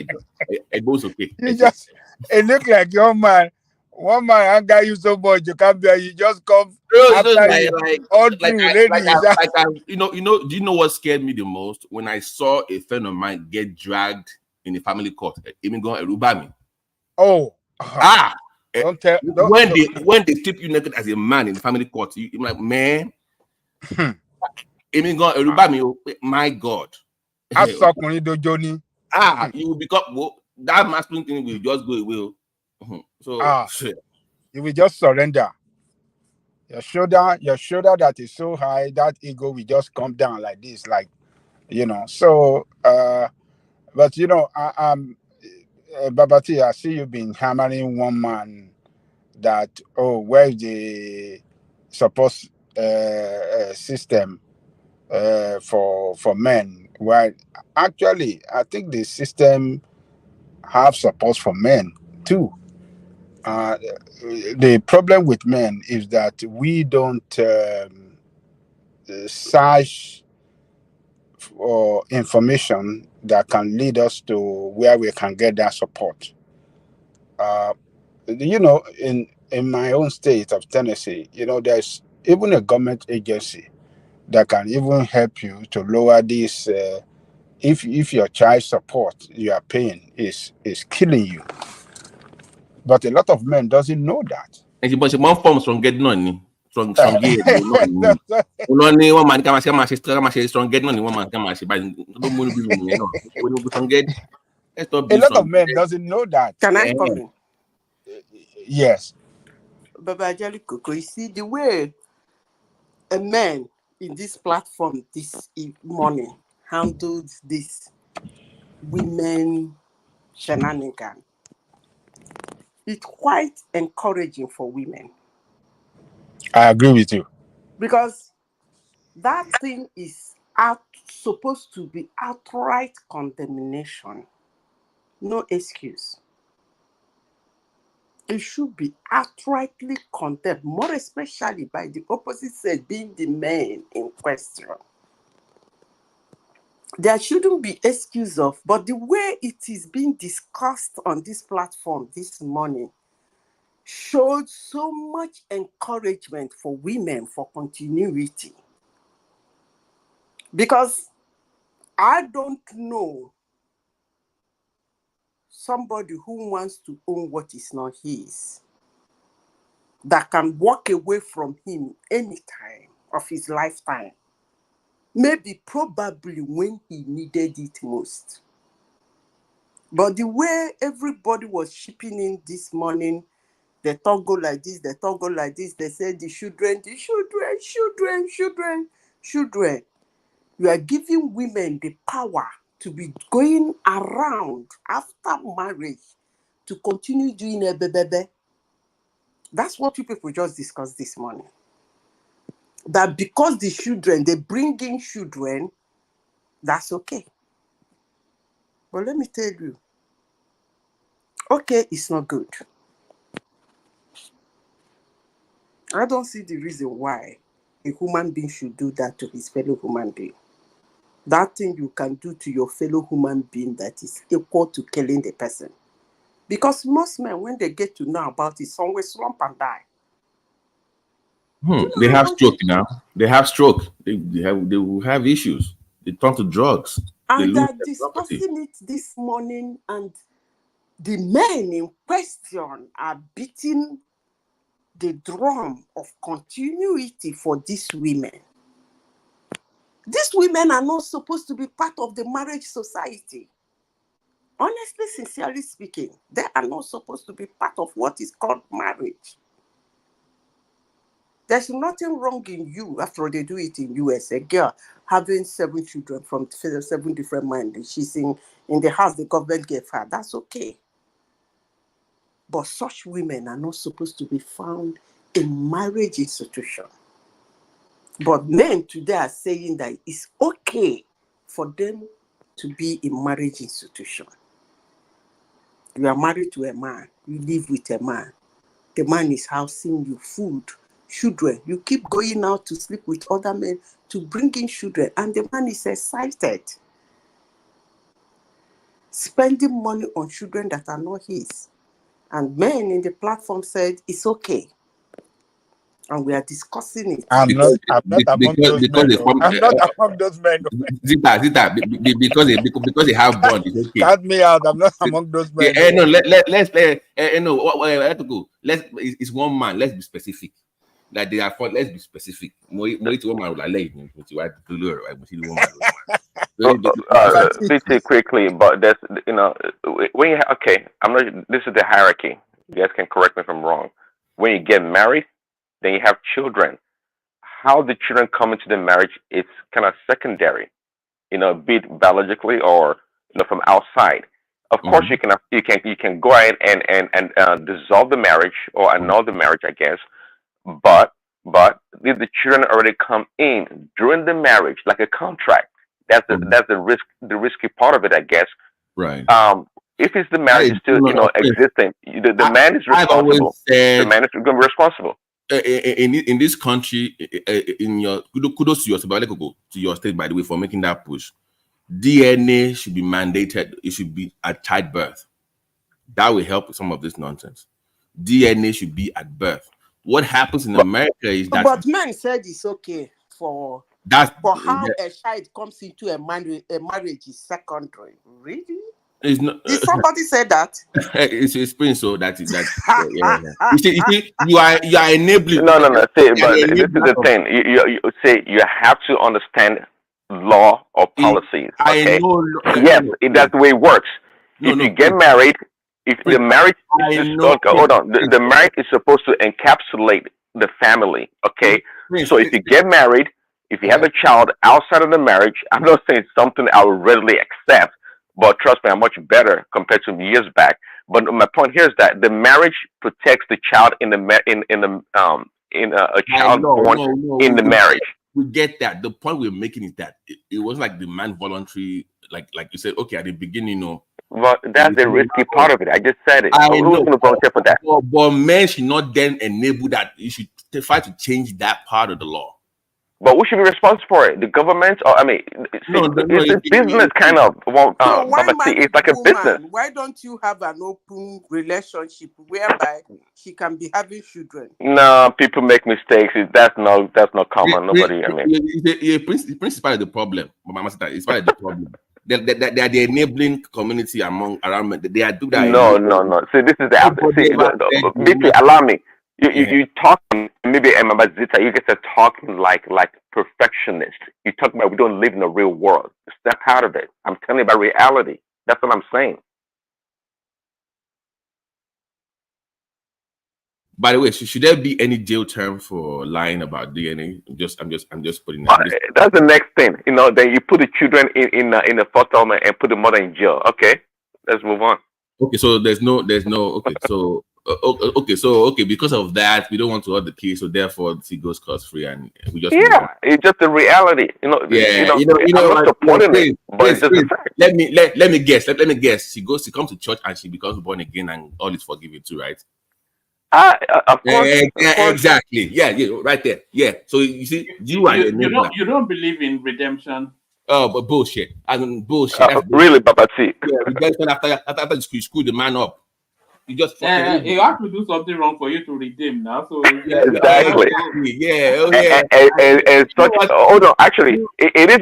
Speaker 2: It goes okay.
Speaker 3: It look like your man. One man anger you so much you can't bear. You just come after
Speaker 2: you do you know what scared me the most? When I saw a friend of mine get dragged in a family court, even going Rubami. When they strip you naked as a man in the family court, you're like, man, even going Rubami, my God. You will become that masculine thing will just go away.
Speaker 3: You will just surrender. Your shoulder that is so high, that ego will just come down like this, So, but Babati, I see you've been hammering one man that where is the support system for men? Well, actually, I think the system have support for men too. The problem with men is that we don't search for information that can lead us to where we can get that support. In my own state of Tennessee, there's even a government agency that can even help you to lower this. If your child support you are paying is killing you. But a lot of men doesn't know that.
Speaker 2: And she one forms from getting on from get only one man can strong getting on one man can
Speaker 3: a lot of men doesn't know that.
Speaker 21: Can I come in?
Speaker 3: Yes.
Speaker 21: Baba Jelly-Coco, you see the way a man in this platform this morning handled this women shenanigan. It's quite encouraging for women.
Speaker 3: I agree with you.
Speaker 21: Because that thing is supposed to be outright condemnation. No excuse. It should be outrightly condemned, more especially by the opposite sex being the man in question. There shouldn't be excuse of, but the way it is being discussed on this platform this morning showed so much encouragement for women for continuity. Because I don't know somebody who wants to own what is not his, that can walk away from him any time of his lifetime. Maybe probably when he needed it most. But the way everybody was chipping in this morning, they talk go like this, they talk go like this, they said the children. You are giving women the power to be going around after marriage to continue doing a bebe. That's what you people just discussed this morning. That because the children, they bring in children, that's okay. But let me tell you, okay, it's not good. I don't see the reason why a human being should do that to his fellow human being. That thing you can do to your fellow human being that is equal to killing the person. Because most men, when they get to know about it, somewhere slump and die.
Speaker 2: They have stroke now. They have stroke. They will have issues. They turn to drugs.
Speaker 21: And they're discussing it this morning, and the men in question are beating the drum of continuity for these women. These women are not supposed to be part of the marriage society. Honestly, sincerely speaking, they are not supposed to be part of what is called marriage. There's nothing wrong in you after they do it in US. A girl having 7 children from 7 different men. She's in the house the government gave her. That's okay. But such women are not supposed to be found in marriage institution. But men today are saying that it's okay for them to be in marriage institution. You are married to a man. You live with a man. The man is housing you, food, children. You keep going out to sleep with other men to bring in children. And the man is excited. Spending money on children that are not his. And men in the platform said, it's okay. And we are discussing it.
Speaker 3: I'm not among those men. I'm not among those men.
Speaker 2: Zita, because they have bond, it's okay.
Speaker 3: Cut me out. I'm not among those men.
Speaker 2: No, let's it's one man. Let's be specific. Like they are. Let's be specific. One man
Speaker 7: BT quickly, but that's when you I'm not. This is the hierarchy. You guys can correct me if I'm wrong. When you get married, then you have children. How the children come into the marriage, it's kind of secondary, be it biologically or from outside. Of course, you can go ahead and dissolve the marriage or annul the marriage, I guess. But if the children already come in during the marriage, like a contract, that's the risky part of it, I guess.
Speaker 2: Right.
Speaker 7: If it's the marriage is still existing, the man is responsible. The man is going to be responsible.
Speaker 2: In this country, in your kudos to your state, by the way, for making that push. DNA should be mandated. It should be at childbirth. That will help with some of this nonsense. DNA should be at birth. What happens in America is that.
Speaker 21: But men said it's okay for how a child comes into a marriage is secondary. Really?
Speaker 2: It's not,
Speaker 21: did somebody say that?
Speaker 2: It's been so that you are enabling.
Speaker 7: No. See, but this is the thing. You say you have to understand law or policies. Okay? Yes, that's the way it works. If you get married, if the marriage hold on, the marriage is supposed to encapsulate the family. Okay, so if you get married, if you have a child outside of the marriage, I'm not saying something I would readily accept. But trust me, I'm much better compared to years back. But my point here is that the marriage protects the child in a child born in the marriage.
Speaker 2: We get that. The point we're making is that it wasn't like the man voluntary, like you said. Okay, at the beginning,
Speaker 7: Well, that's the risky part of it. I just said it.
Speaker 2: I know.
Speaker 7: Who's going to volunteer for that?
Speaker 2: But men should not then enable that. You should try to change that part of the law.
Speaker 7: But who should be responsible for it? The government? Or it's a business kind of. It's like a business.
Speaker 21: Why don't you have an open relationship whereby she can be having children?
Speaker 7: No, people make mistakes. That's not common. Nobody.
Speaker 2: The principal is the problem. It's part of the problem. They are the enabling community around men. They are doing that.
Speaker 7: No. See, this is the BT. Allow me. You talking maybe Zita, you guys are talking like perfectionists. You talk about we don't live in the real world. Step out of it. I'm telling you about reality. That's what I'm saying.
Speaker 2: By the way, should there be any jail term for lying about DNA? I'm just putting that.
Speaker 7: That's the next thing. Then you put the children in a photo and put the mother in jail. Okay, let's move on.
Speaker 2: Okay, so there's no. Okay, so. Okay, because of that, we don't want to hurt the case, so therefore he goes cost-free, and we just
Speaker 7: it's just the reality, I'm not supporting it, but it's just the fact.
Speaker 2: Let me guess. She comes to church and she becomes born again, and all is forgiven too, right?
Speaker 7: Of course.
Speaker 2: Exactly. Yeah, right there. Yeah. So you see, you
Speaker 12: don't believe in redemption.
Speaker 2: Oh, but bullshit. Bullshit.
Speaker 7: Really, Babati?
Speaker 2: Yeah, redemption after you screw the man up. You just fucking everybody.
Speaker 12: You have to do something wrong for you to redeem now. So
Speaker 7: Exactly.
Speaker 2: Yeah, oh yeah.
Speaker 7: And such. Oh no, actually, it is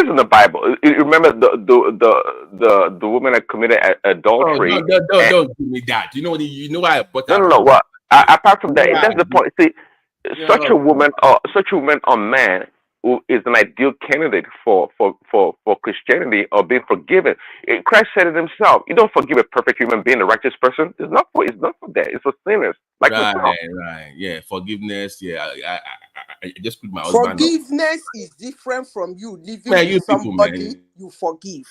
Speaker 7: in the Bible. Remember the woman that committed adultery.
Speaker 2: Don't give me that. You know why I bought that.
Speaker 7: No. What? Apart from that,
Speaker 2: Why?
Speaker 7: that's the point. See, such a woman or man who is an ideal candidate for Christianity or being forgiven. Christ said it himself. You don't forgive a perfect human being, a righteous person. It's not for that. It's for sinners like yourself.
Speaker 2: Right. Yeah, forgiveness. Yeah, I just put my husband up.
Speaker 21: Forgiveness is different from you living
Speaker 2: Man,
Speaker 21: with somebody
Speaker 2: people,
Speaker 21: you forgive.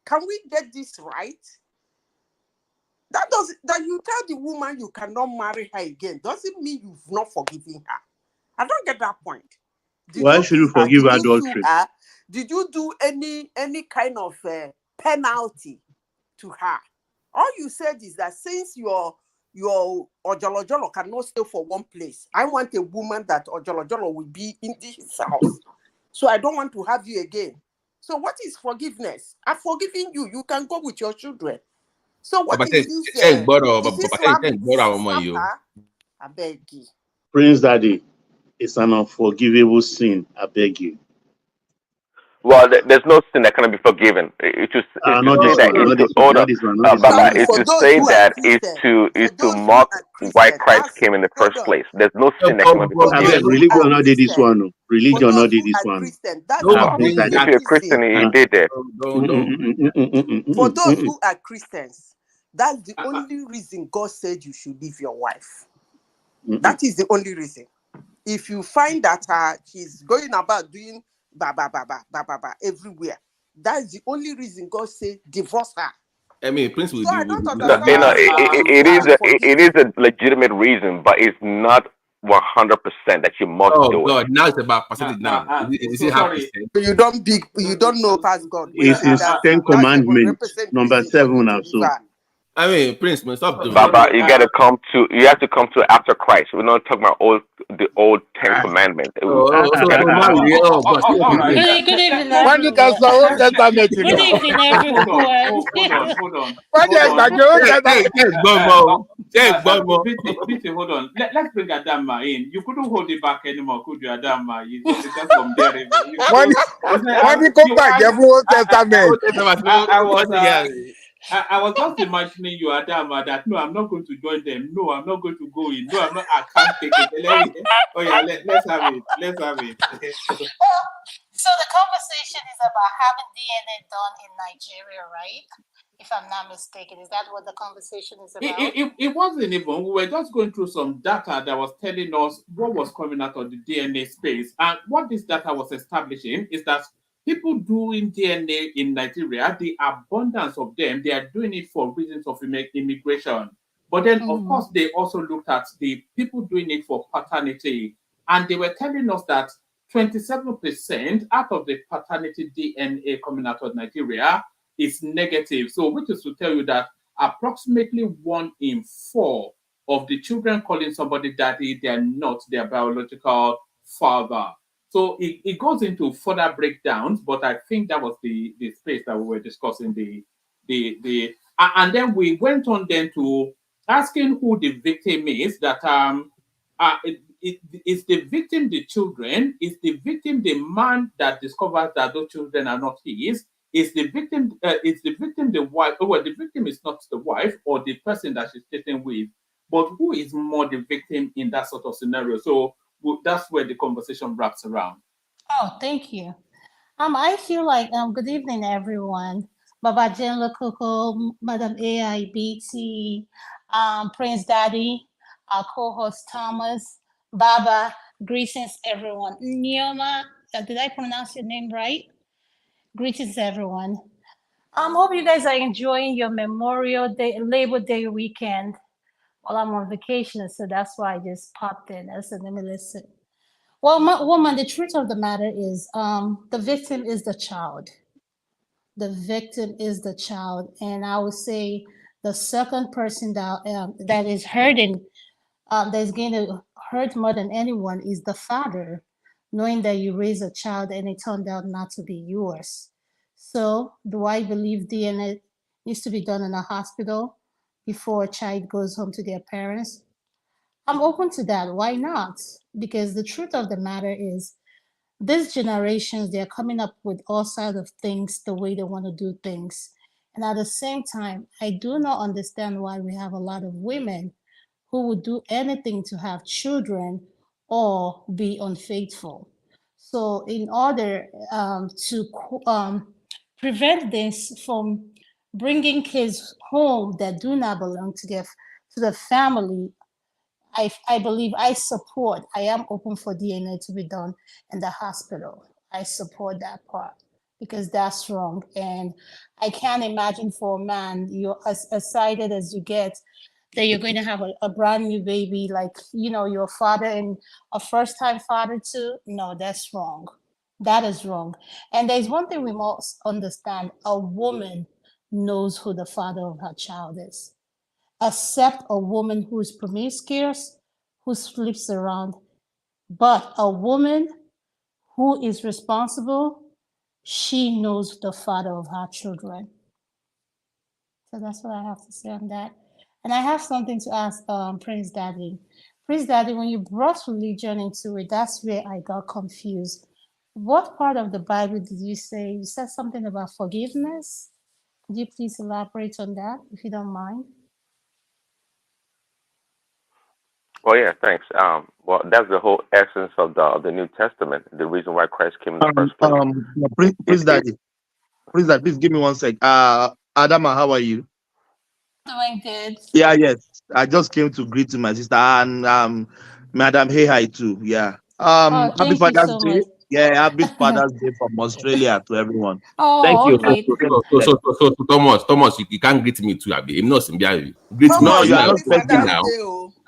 Speaker 21: Can we get this right? That you tell the woman you cannot marry her again doesn't mean you've not forgiven her. I don't get that point.
Speaker 17: Why should you forgive adultery?
Speaker 21: Did you do any kind of penalty to her? All you said is that since your Ojolojolo cannot stay for one place, I want a woman that Ojolojolo will be in this house. So I don't want to have you again. So what is forgiveness? I've forgiven you. You can go with your children. So what is this? I beg you.
Speaker 17: Prince Daddy, it's an unforgivable sin. I beg you.
Speaker 7: Well, there's no sin that cannot be forgiven. It's to say that is to mock why Christ came in the first place. There's no sin that cannot be forgiven.
Speaker 17: Religion not did this one. Religion not did this one.
Speaker 7: If you're a Christian, you did that.
Speaker 21: For those who are Christians, that's the only reason God said you should leave your wife. That is the only reason. If you find that she's going about doing ba everywhere, that's the only reason God said divorce her.
Speaker 2: I mean, Prince will
Speaker 21: so I don't understand.
Speaker 7: It is a legitimate reason, but it's not 100% that you must do it.
Speaker 2: Now it's about percentage now. Is it half percent?
Speaker 21: You don't know past God.
Speaker 17: It's his 10 commandments, number 7 or so.
Speaker 2: I mean, Prince, man, stop doing
Speaker 7: Baba, you have to come to after Christ. We're not talking about the old 10 commandments.
Speaker 3: When you can say Old Testament, you know.
Speaker 12: Hold on. Hold on. Let's bring Adama in. You couldn't hold it back anymore, could you, Adama? You just from there.
Speaker 3: When you come back, you Old Testament.
Speaker 12: I was just imagining you, Adama, that no, I'm not going to join them. No, I'm not going to go in. No, I can't take it. Let's have it.
Speaker 9: So the conversation is about having DNA done in Nigeria, right? If I'm not mistaken, is that what the conversation is about?
Speaker 12: It wasn't even. We were just going through some data that was telling us what was coming out of the DNA space. And what this data was establishing is that people doing DNA in Nigeria, the abundance of them, they are doing it for reasons of immigration. But then, of course, they also looked at the people doing it for paternity. And they were telling us that 27% out of the paternity DNA coming out of Nigeria is negative. So, which is to tell you that approximately 1 in 4 of the children calling somebody daddy, they are not their biological father. So it goes into further breakdowns, but I think that was the space that we were discussing. And then we went on then to asking who the victim is. That is the victim the children? Is the victim the man that discovers that those children are not his? Is the victim the wife? Oh, well, the victim is not the wife or the person that she's dating with, but who is more the victim in that sort of scenario? So that's where the conversation wraps around.
Speaker 9: Oh, thank you. I feel like good evening, everyone. Baba Jen Lokoko, Madam AIBT, Prince Daddy, our co-host Thomas, Baba. Greetings, everyone. Nyoma, did I pronounce your name right? Greetings, everyone. Hope you guys are enjoying your Memorial Day, Labor Day weekend. Well, I'm on vacation, so that's why I just popped in. I said, let me listen. Well, woman, the truth of the matter is the victim is the child. The victim is the child. And I would say the second person that is hurting, that is going to hurt more than anyone is the father, knowing that you raised a child and it turned out not to be yours. So do I believe DNA needs to be done in a hospital? before a child goes home to their parents. I'm open to that. Why not? Because the truth of the matter is, these generations, they're coming up with all sorts of things the way they want to do things. And at the same time, I do not understand why we have a lot of women who would do anything to have children or be unfaithful. So, in order to prevent this from bringing kids home that do not belong to the family, I believe I am open for DNA to be done in the hospital. I support that part because that's wrong. And I can't imagine for a man, you're as excited as you get that you're going to have a brand new baby, like, your father and a first time father too. No, that's wrong. That is wrong. And there's one thing we must understand: a woman knows who the father of her child is. Accept a woman who's promiscuous, who sleeps around, but a woman who is responsible, she knows the father of her children. So that's what I have to say on that. And I have something to ask Prince Daddy. Prince Daddy, when you brought religion into it, that's where I got confused. What part of the Bible did you say? You said something about forgiveness. Could you please elaborate on that, if you don't mind?
Speaker 7: Well, yeah, thanks. Well, that's the whole essence of the New Testament. The reason why Christ came in the first place.
Speaker 4: Please, Daddy. Please, Daddy, please give me 1 sec. Adama, how are you?
Speaker 9: Doing good.
Speaker 4: Yeah, yes. I just came to greet my sister and Madam Hey Hi too. Yeah. Happy
Speaker 9: Thank you
Speaker 4: Father's
Speaker 9: so
Speaker 4: Day.
Speaker 9: much.
Speaker 4: Yeah, happy Father's Day from Australia to everyone. Thank
Speaker 9: Oh,
Speaker 4: you.
Speaker 9: okay.
Speaker 2: So, Thomas, you can't greet me too. I'm not Simbiari. Greet me
Speaker 4: No,
Speaker 2: too
Speaker 4: you are
Speaker 2: now.
Speaker 4: not special.
Speaker 2: Now.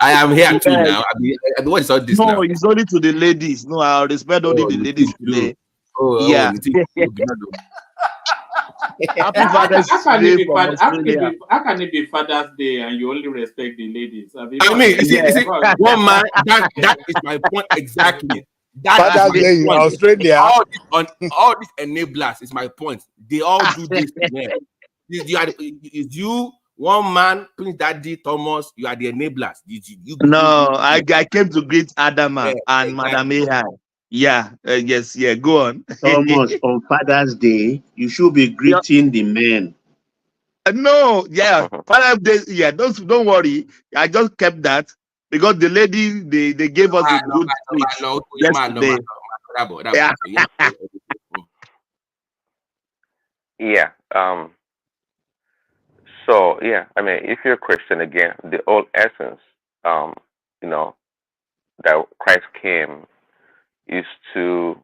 Speaker 2: I am here too
Speaker 4: Yeah.
Speaker 2: now. What is all this
Speaker 4: No,
Speaker 2: now?
Speaker 4: it's only to the ladies. No, I respect only
Speaker 2: Oh,
Speaker 4: the
Speaker 2: you
Speaker 4: ladies
Speaker 2: think
Speaker 4: today.
Speaker 2: you? Oh,
Speaker 4: Yeah.
Speaker 2: you think you?
Speaker 4: Happy Father's
Speaker 12: How can
Speaker 4: Day
Speaker 12: it be
Speaker 4: from Australia.
Speaker 12: how can it be Father's Day and you only respect the ladies? I mean,
Speaker 2: I mean, you
Speaker 4: Yeah.
Speaker 2: see, one man. That is my point exactly. That is
Speaker 3: Father's
Speaker 2: my
Speaker 3: Day in
Speaker 2: point.
Speaker 3: Australia.
Speaker 2: All these enablers is my point. They all do this to them. Is you one man, Prince Daddy Thomas? You are the enablers. You
Speaker 4: No, I came to greet Adama and
Speaker 2: exactly.
Speaker 4: Madam Ehai. Yeah, yes, yeah, go on.
Speaker 17: Thomas, on Father's Day, you should be
Speaker 4: Yeah.
Speaker 17: greeting the men.
Speaker 4: No, yeah, Father's Day, yeah, don't worry. I just kept that because the lady they gave us a good speech yesterday. Yeah.
Speaker 7: Yeah. So yeah, I mean, if you're a Christian, again, the whole essence, um, you know, that Christ came is to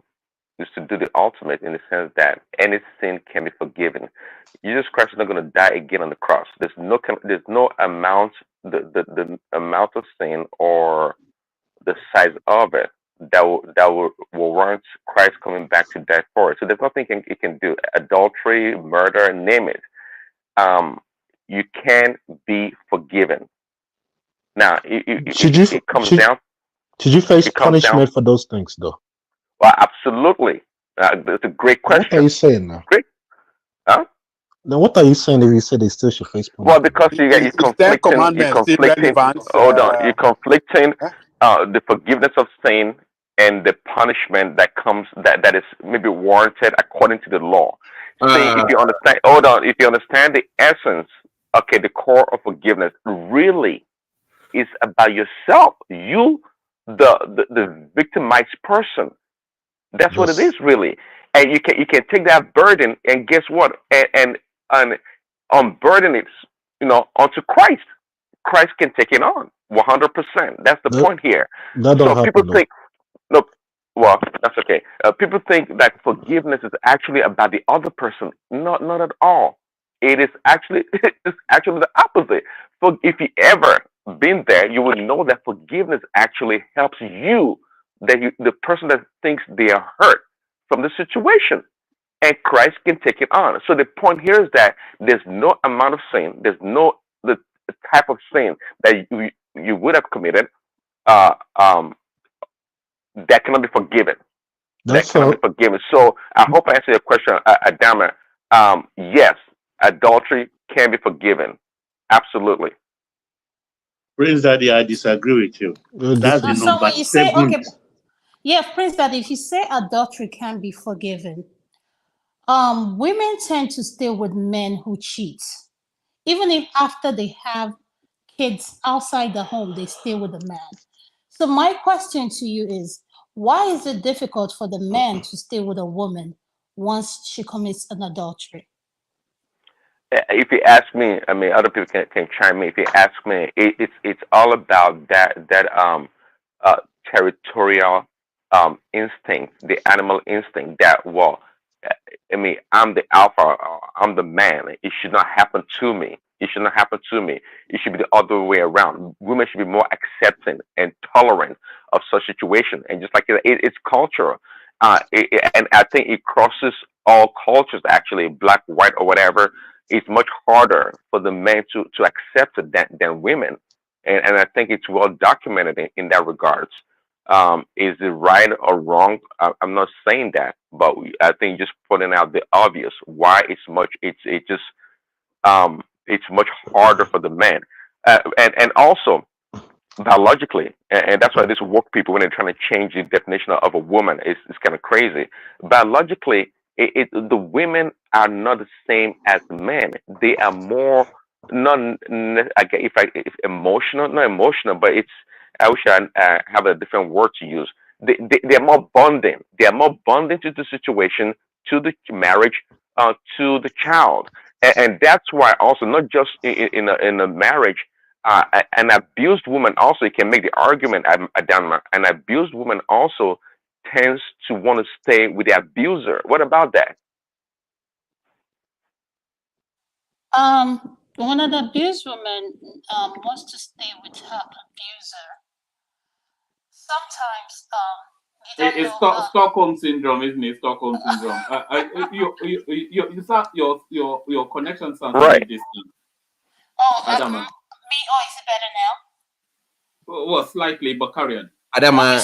Speaker 7: do the ultimate in the sense that any sin can be forgiven. Jesus Christ is not going to die again on the cross. There's no amount the amount of sin or the size of it that will warrant Christ coming back to die for it. So there's nothing it can do. Adultery, murder, name it. Um, you can be forgiven. Now
Speaker 5: Should you
Speaker 7: it comes
Speaker 5: should
Speaker 7: down.
Speaker 5: should you face
Speaker 7: It comes down.
Speaker 5: punishment for those things though?
Speaker 7: Well, absolutely. That's a great
Speaker 5: What are
Speaker 7: question.
Speaker 5: you saying now?
Speaker 7: Great. Huh?
Speaker 5: Now what are you saying if you say they still should face
Speaker 7: Well,
Speaker 5: punishment?
Speaker 7: because you're
Speaker 3: Is Ten
Speaker 7: conflicting,
Speaker 3: Commandments still relevant?
Speaker 7: Hold on, you're conflicting the forgiveness of sin and the punishment that comes that is maybe warranted according to the law. See, if you understand, hold on, if you understand the essence, okay, the core of forgiveness really is about yourself, you, the victimized person. That's what it is
Speaker 5: Yes.
Speaker 7: really, and you can take that burden and guess what, and unburden it, onto Christ. Christ can take it on 100%. That's the
Speaker 5: That
Speaker 7: point here.
Speaker 5: that don't
Speaker 7: So people
Speaker 5: happen though.
Speaker 7: think, no, well, that's okay. People think that forgiveness is actually about the other person. Not at all. It is actually it's actually the opposite. For if you ever been there, you will know that forgiveness actually helps you, the person that thinks they are hurt from the situation, and Christ can take it on. So the point here is that there's no amount of sin, there's no the type of sin that you would have committed uh, um, that cannot be forgiven. That
Speaker 5: That's
Speaker 7: cannot be
Speaker 5: all.
Speaker 7: forgiven. So I hope I answered your question, Adama. Yes, adultery can be forgiven. Absolutely.
Speaker 17: Prince Daddy, I disagree with you. That's the
Speaker 9: So
Speaker 17: number
Speaker 9: when you say,
Speaker 17: 7.
Speaker 9: okay, yeah, Prince, that if you say adultery can be forgiven, women tend to stay with men who cheat. Even if after they have kids outside the home, they stay with the man. So my question to you is, why is it difficult for the man to stay with a woman once she commits an adultery?
Speaker 7: If you ask me, I mean, other people can chime in. If you ask me, it's all about that territorial instinct, the animal instinct. That, well, I mean, I'm the alpha, I'm the man. It should not happen to me. It should not happen to me. It should be the other way around. Women should be more accepting and tolerant of such situation. And just like it's cultural, and I think it crosses all cultures. Actually, black, white, or whatever. It's much harder for the men to accept it than women, and I think it's well documented in that regards. Is it right or wrong? I'm not saying that, but I think just putting out the obvious why it's much harder for the men, and also biologically, and that's why this woke people, when they're trying to change the definition of a woman, is kind of crazy. Biologically, the women are not the same as men. They are more if emotional, not emotional, but it's, I wish I have a different word to use. They're more bonding. They are more bonding to the situation, to the marriage, to the child, and that's why also not just in a marriage. An abused woman also, you can make the argument, Adama, an abused woman also tends to want to stay with the abuser. What about that?
Speaker 9: One of the abused women wants to stay with her abuser. Sometimes
Speaker 12: It's Stockholm syndrome, isn't it? Stockholm syndrome. Your connection sounds a
Speaker 7: Right.
Speaker 12: bit distant.
Speaker 9: is
Speaker 12: Adama.
Speaker 9: it better now?
Speaker 12: Well, slightly, but carry on.
Speaker 2: Adama,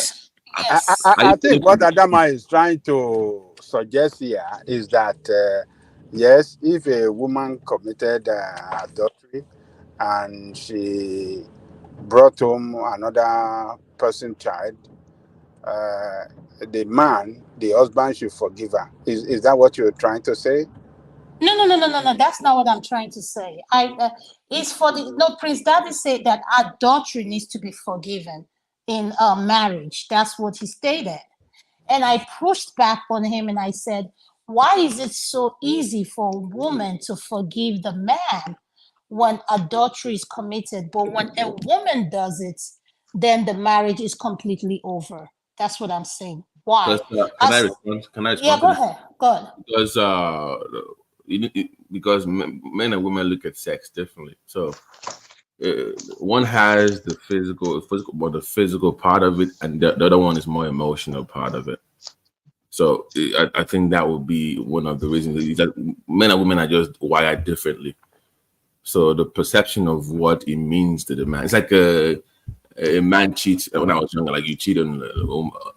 Speaker 3: I think what Adama is trying to suggest here is that yes, if a woman committed adultery and she brought home another person's child, the man, the husband, should forgive her. Is that what you're trying to say?
Speaker 9: No. That's not what I'm trying to say. It's for the no. Prince Daddy said that adultery needs to be forgiven in a marriage. That's what he stated, and I pushed back on him and I said, why is it so easy for a woman to forgive the man when adultery is committed, but when a woman does it, then the marriage is completely over? That's what I'm saying. Why?
Speaker 2: Can I respond? Can I respond?
Speaker 9: Yeah,
Speaker 2: to
Speaker 9: go
Speaker 2: this?
Speaker 9: ahead. Go ahead.
Speaker 2: Because men and women look at sex differently. So one has the physical part of it, and the other one is more emotional part of it. So I think that would be one of the reasons is that men and women are just wired differently. So the perception of what it means to the man, it's like a man cheats. When I was younger, like you cheat on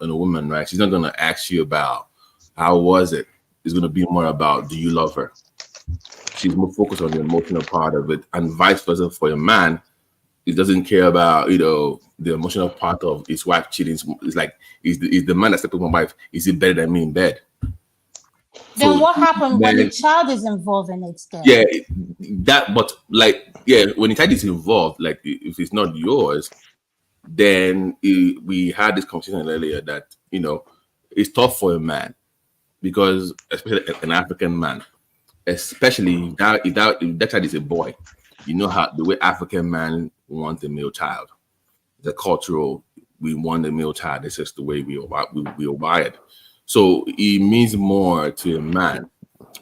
Speaker 2: a woman, right? She's not going to ask you about how was it. It's going to be more about, do you love her? She's more focused on the emotional part of it, and vice versa for a man. He doesn't care about the emotional part of his wife cheating. It's like is the man that slept with my wife, is he better than me in bed?
Speaker 9: Then
Speaker 2: So
Speaker 9: what happened when
Speaker 2: then,
Speaker 9: the child is involved in it? Then?
Speaker 2: Yeah, but when the child is involved, like if it's not yours, then we had this conversation earlier that it's tough for a man, because especially an African man, especially if that child is a boy, how the way African man want a male child, the cultural, we want a male child. This is the way we are wired. So it means more to a man,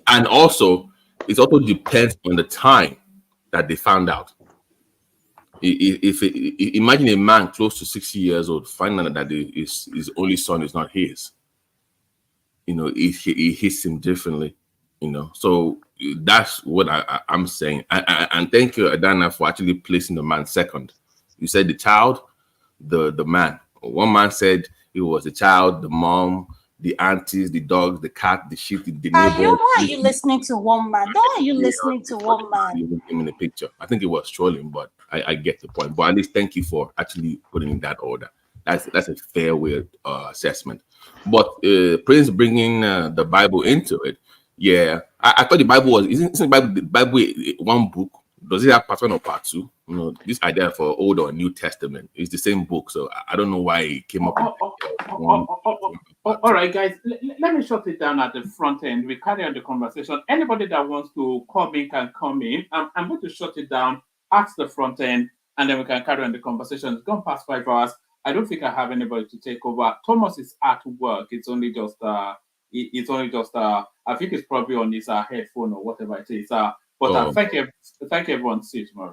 Speaker 2: and also it also depends on the time that they found out. Imagine a man close to 60 years old finding out that his only son is not his. It hits him differently. So that's what I'm saying. And thank you, Adana, for actually placing the man second. You said the child, the man. One man said it was the child, the mom, the aunties, the dogs, the cat, the sheep, the
Speaker 9: Are
Speaker 2: neighbors.
Speaker 9: you? Why are you listening to one man? Don't are you listening to one man?
Speaker 2: Even him in the picture. I think it was trolling, but I get the point. But at least thank you for actually putting in that order. That's a fair way assessment. But Prince bringing the Bible into it, yeah, I thought the Bible was isn't the Bible one book? Does it have part 1 or part 2? You know, this idea for Old or New Testament is the same book, so I don't know why it came up.
Speaker 12: All right, guys, let me shut it down at the front end. We carry on the conversation. Anybody that wants to come in can come in. I'm going to shut it down at the front end, and then we can carry on the conversation. It's gone past 5 hours. I don't think I have anybody to take over. Thomas is at work. It's only just I think it's probably on his headphone or whatever it is. But thank you, everyone. See you tomorrow.